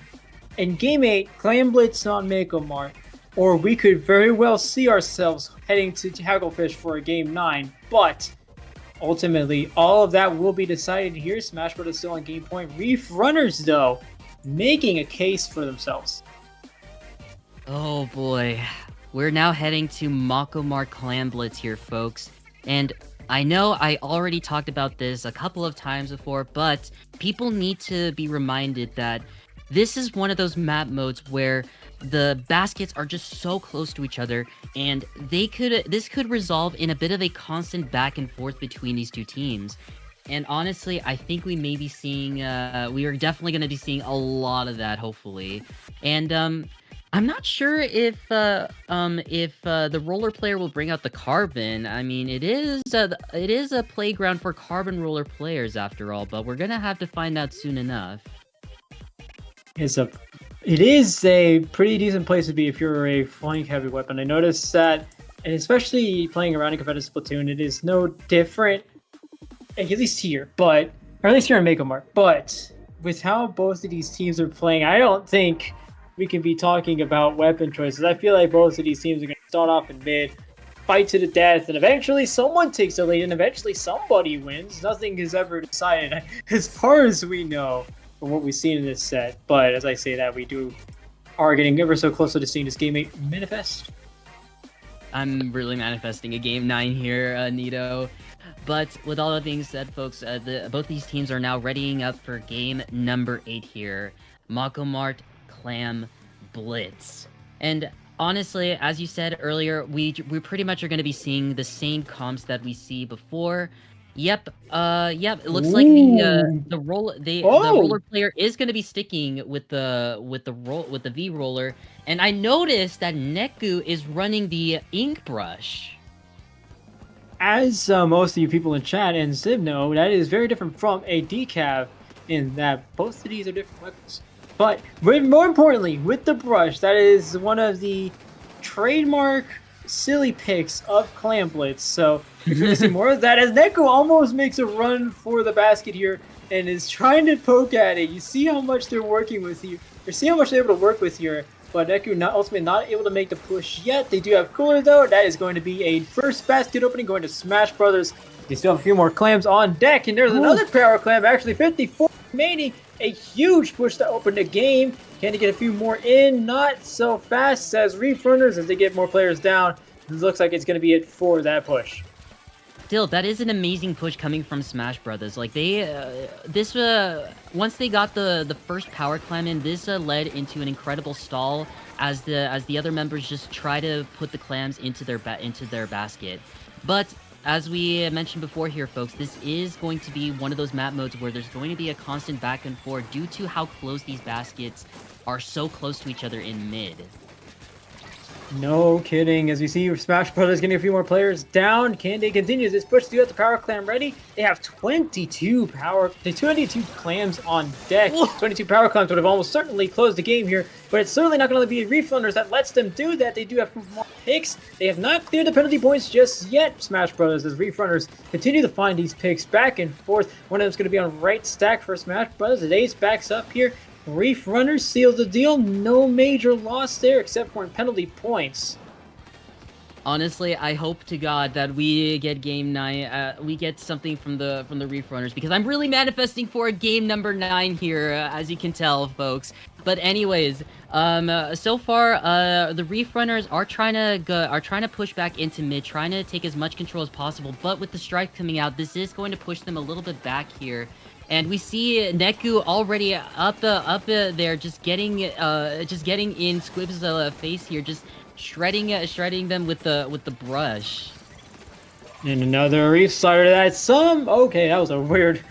in Game 8, Clam Blitz on Mako Mart, or we could very well see ourselves heading to Hagglefish for a Game 9, but ultimately, all of that will be decided here. Smash Bros. Still on game point. Reef Runners, though, making a case for themselves. Oh boy. We're now heading to Makomar Clan Blitz here, folks. And I know I already talked about this a couple of times before, but people need to be reminded that this is one of those map modes where the baskets are just so close to each other, and this could resolve in a bit of a constant back and forth between these two teams. And honestly, I think we may be seeing, we are definitely going to be seeing a lot of that, hopefully. And I'm not sure if the roller player will bring out the carbon. I mean, it is a playground for carbon roller players after all, but we're gonna have to find out soon enough. It is a pretty decent place to be if you're a flank heavy weapon. I noticed that, and especially playing around in competitive Splatoon, it is no different, at least here, or at least here in Mako Mart. But with how both of these teams are playing, I don't think we can be talking about weapon choices. I feel like both of these teams are going to start off in mid, fight to the death, and eventually someone takes the lead, and eventually somebody wins. Nothing is ever decided, as far as we know, from what we've seen in this set. But as I say that, we are getting ever so closer to seeing this Game 8 manifest. I'm really manifesting a Game 9 here, Nito. But with all that being said, folks, both these teams are now readying up for game number 8 here. Mako Mart Clam Blitz. And honestly, as you said earlier, we pretty much are going to be seeing the same comps that we see before. Yep. It looks like the roller player is going to be sticking with the V roller, and I noticed that Neku is running the ink brush. As most of you people in chat and Zib know, that is very different from a decav in that both of these are different weapons. But more importantly, with the brush, that is one of the trademark silly picks of Clam Blitz. So you're going to see more of that as Neku almost makes a run for the basket here and is trying to poke at it. You see how much they're working with you. You see how much they're able to work with here. But Neku ultimately not able to make the push yet. They do have Cooler though. That is going to be a first basket opening going to Smash Brothers. They still have a few more clams on deck, and there's another power clam, actually 54 remaining. A huge push to open the game. Can they get a few more in? Not so fast, says Reef Runners, as they get more players down. It looks like it's going to be it for that push. Still, that is an amazing push coming from Smash Brothers. Like once they got the first power clam in, this led into an incredible stall as the other members just try to put the clams into their basket. But as we mentioned before here, folks, this is going to be one of those map modes where there's going to be a constant back and forth due to how close these baskets are so close to each other in mid. No kidding. As we see Smash Brothers getting a few more players down. Can they continue this push? Do you have the power clam ready? They have 22 clams on deck. 22 power clams would have almost certainly closed the game here, but it's certainly not going to be Reef Runners that lets them do that. They do have more picks. They have not cleared the penalty points just yet, Smash Brothers, as Reef Runners continue to find these picks back and forth. One of them's going to be on right stack for Smash Brothers. The Ace backs up here. Reef Runners seals the deal. No major loss there except for in penalty points. Honestly, I hope to God that we get game 9. We get something from the Reef Runners, because I'm really manifesting for game number 9 here, as you can tell, folks. But anyways, so far, the Reef Runners are trying to push back into mid, trying to take as much control as possible. But with the strike coming out, this is going to push them a little bit back here. And we see Neku already up there, just getting in Squib's face here, just shredding them with the brush. And another Reef slider. That's okay. That was a weird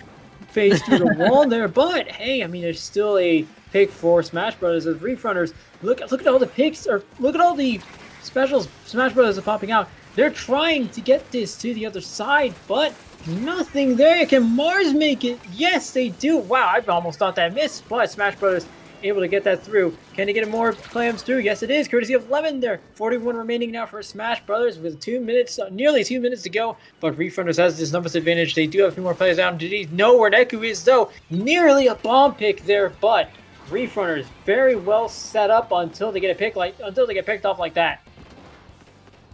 face through the wall there, but hey, I mean, there's still a pick for Smash Brothers as Reef Runners. Look at all the picks, or look at all the specials Smash Brothers are popping out. They're trying to get this to the other side, but nothing there. Can Mars make it? Yes, they do. Wow, I almost thought that missed, but Smash Brothers able to get that through. Can they get more clams through? Yes, it is, courtesy of Lemon there. 41 remaining now for Smash Brothers with 2 minutes, nearly 2 minutes to go. But Refrunners has this numbers advantage. They do have a few more players down. Did he know where Neku is, though? Nearly a bomb pick there, but Refrunners very well set up until they get picked off like that.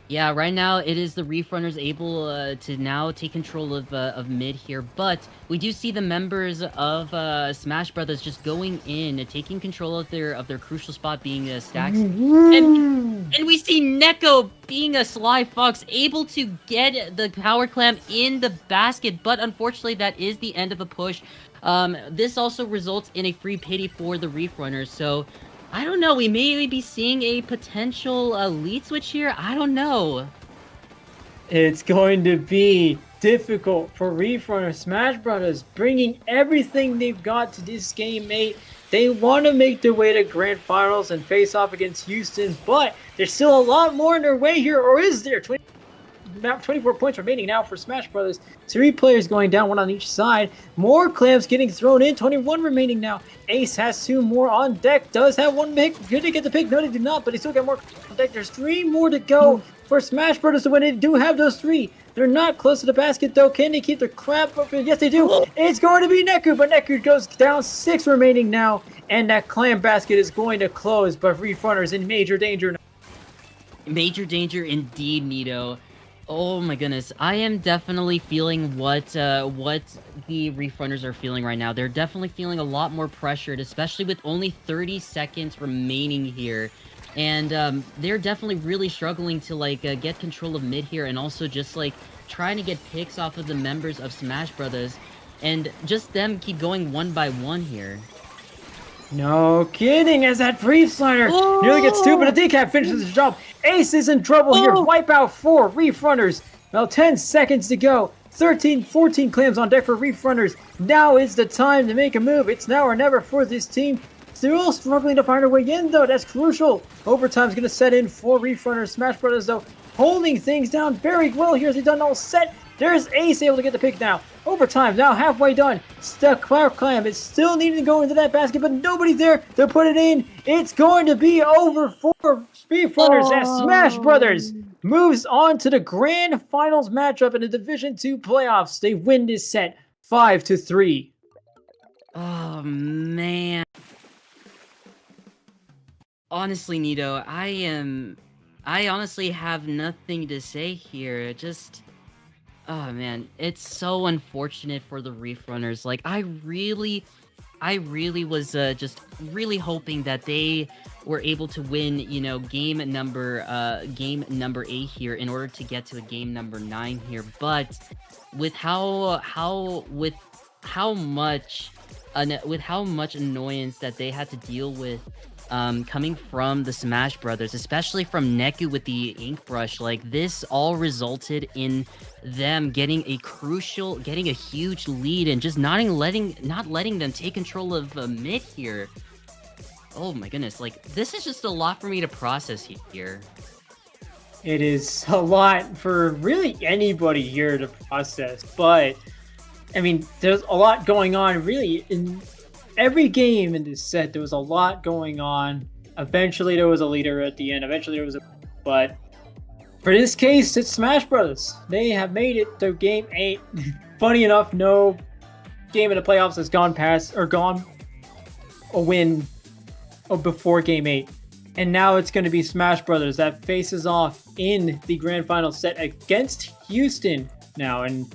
Yeah, right now it is the Refrunners able to now take control of mid here, but we do see the members of Smash Brothers just going in, taking control of their crucial spot, being Stacks, and we see Neko being a Sly Fox, able to get the power clam in the basket, but unfortunately that is the end of the push. This also results in a free pity for the Refrunners, so I don't know, we may be seeing a potential lead switch here. I don't know. It's going to be difficult for Refrunner Smash Brothers, bringing everything they've got to this game 8. They want to make their way to Grand Finals and face off against Houston, but there's still a lot more in their way here, or is there? 24 points remaining now for Smash Brothers. 3 players going down, 1 on each side. More clams getting thrown in. 21 remaining now. Ace has 2 more on deck. Does have 1 pick. Could they get the pick? No, they do not, but they still got more on deck. There's 3 more to go for Smash Brothers to win. They do have those 3. They're not close to the basket, though. Can they keep their crap open? Yes, they do. It's going to be Neku, but Neku goes down. 6 remaining now, and that clam basket is going to close, but Refrunners in major danger now. Major danger indeed, Nito. Oh my goodness, I am definitely feeling what the Refrunners are feeling right now. They're definitely feeling a lot more pressured, especially with only 30 seconds remaining here. And they're definitely really struggling to like get control of mid here, and also just like trying to get picks off of the members of Smash Brothers, and just them keep going 1 by 1 here. No kidding, as that brief slider nearly gets 2, but a decap finishes the job. Ace is in trouble here. Wipeout 4 Refrunners. Now 10 seconds to go. 14 clams on deck for Refrunners. Now is the time to make a move. It's now or never for this team. Still struggling to find a way in, though. That's crucial. Overtime's going to set in for Refrunners. Smash Brothers, though, holding things down very well here as they've done all set. There's Ace able to get the pick now. Overtime, now halfway done. Stuck Clam is still needing to go into that basket, but nobody's there to put it in. It's going to be over for Refrunners as Smash Brothers moves on to the grand finals matchup in the Division 2 playoffs. They win this set 5-3. Oh man. Honestly, Nito, I honestly have nothing to say here. Oh man, it's so unfortunate for the Refrunners. Like, I really was just really hoping that they were able to win, you know, game number 8 here in order to get to a game number 9 here. But with how much annoyance that they had to deal with coming from the Smash Brothers, especially from Neku with the ink brush, like this all resulted in them getting a huge lead and just not letting them take control of mid here. Oh my goodness, like this is just a lot for me to process here. It is a lot for really anybody here to process, but I mean, there's a lot going on really in every game in this set. There was a lot going on. Eventually there was a leader at the end. But for this case, it's Smash Brothers. They have made it to game 8. Funny enough, no game in the playoffs has gone a win before game 8. And now it's going to be Smash Brothers that faces off in the grand final set against Houston now. And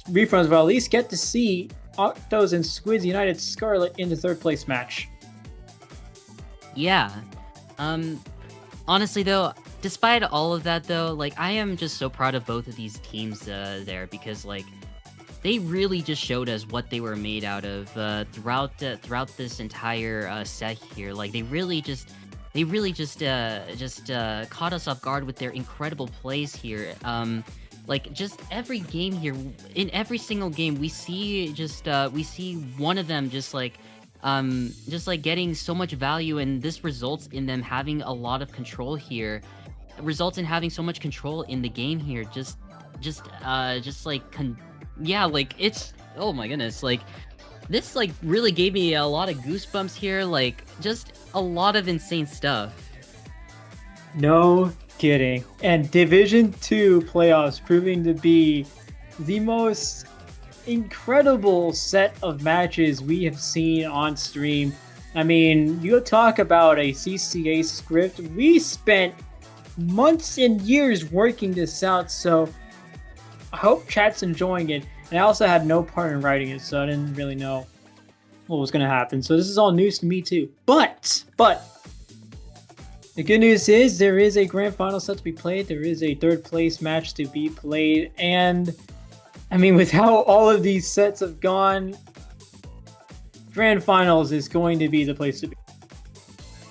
Refrunners will at least get to see Octos and Squids United Scarlet in the 3rd place match. Yeah. Honestly though, despite all of that though, like I am just so proud of both of these teams there, because like they really just showed us what they were made out of throughout this entire set here. Like they really just caught us off guard with their incredible plays here. Like just every game here, in every single game, we see one of them just like getting so much value, and this results in them having a lot of control here. It results in having so much control in the game here. Like it's, oh my goodness, like this like really gave me a lot of goosebumps here. Like just a lot of insane stuff. No kidding. And Division 2 playoffs proving to be the most incredible set of matches we have seen on stream. I mean, you talk about a CCA script. We spent months and years working this out, so I hope chat's enjoying it. And I also had no part in writing it, so I didn't really know what was going to happen. So this is all news to me too. But the good news is there is a grand final set to be played. There is a third place match to be played. And I mean, with how all of these sets have gone, grand finals is going to be the place to be.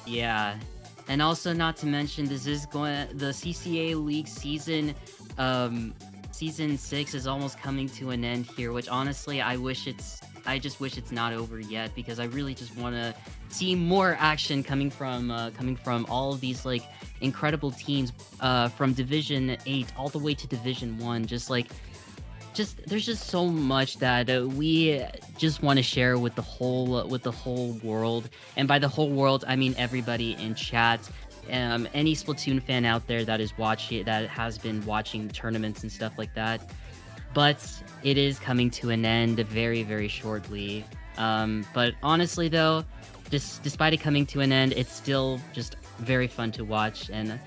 Yeah, and also not to mention this is going the CCA League season. Season 6 is almost coming to an end here, which honestly I just wish it's not over yet, because I really just want to see more action coming from all of these like incredible teams from Division 8 all the way to Division 1. There's just so much that we just want to share with the whole world, and by the whole world I mean everybody in chat. Any Splatoon fan out there that has been watching tournaments and stuff like that. But it is coming to an end very, very shortly. But honestly though, despite it coming to an end, it's still just very fun to watch. And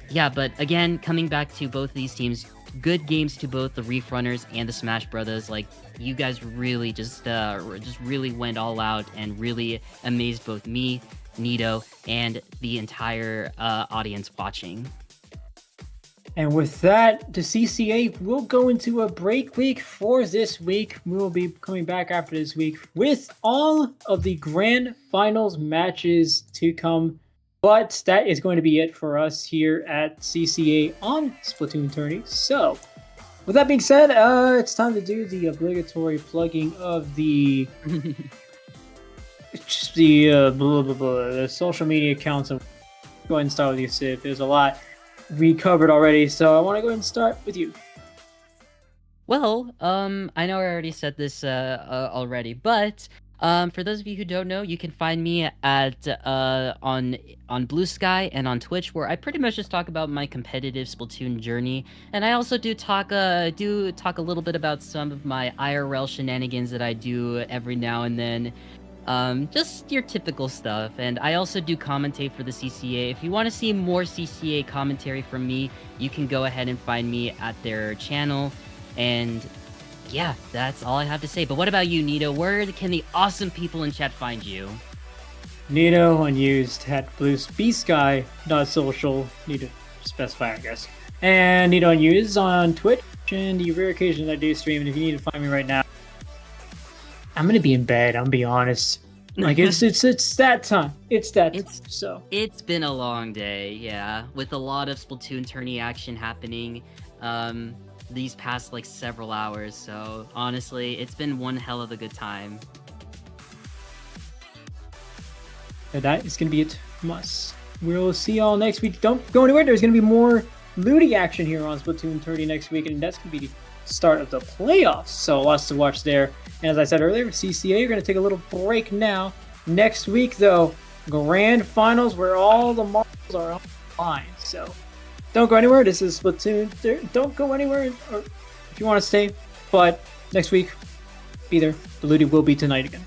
yeah, but again, coming back to both of these teams, good games to both the Reef Runners and the Smash Brothers. Like, you guys really just really went all out and really amazed both me, Nito, and the entire audience watching. And with that, the CCA will go into a break week for this week. We will be coming back after this week with all of the grand finals matches to come. But that is going to be it for us here at CCA on Splatoon Tourney. So, with that being said, it's time to do the obligatory plugging of the the social media accounts. Go ahead and start with you, Sid. There's a lot we covered already, so I want to go ahead and start with you. Well, I know I already said this already, but for those of you who don't know, you can find me at on Blue Sky and on Twitch, where I pretty much just talk about my competitive Splatoon journey, and I also do talk a little bit about some of my IRL shenanigans that I do every now and then. Just your typical stuff. And I also do commentate for the CCA. If you want to see more CCA commentary from me, you can go ahead and find me at their channel. And yeah, that's all I have to say. But what about you, Nito? Where can the awesome people in chat find you? Nito Unused at BlueSky, not social. Need to specify, I guess. And Nito Unused on Twitch, and the rare occasions I do stream. And if you need to find me right now, I'm gonna be in bed. I'm gonna be honest. Like it's that time. It's that time. So it's been a long day, yeah, with a lot of Splatoon tourney action happening these past like several hours. So honestly, it's been one hell of a good time. And that is gonna be it from us. We'll see y'all next week. Don't go anywhere. There's gonna be more LUTI action here on Splatoon 30 next week, and that's gonna be the start of the playoffs. So lots to watch there. And as I said earlier, CCA, you're going to take a little break now. Next week, though, grand finals where all the marbles are on the line. So don't go anywhere. This is Splatoon. Don't go anywhere, or if you want to stay. But next week, be there. The LUTI will be tonight again.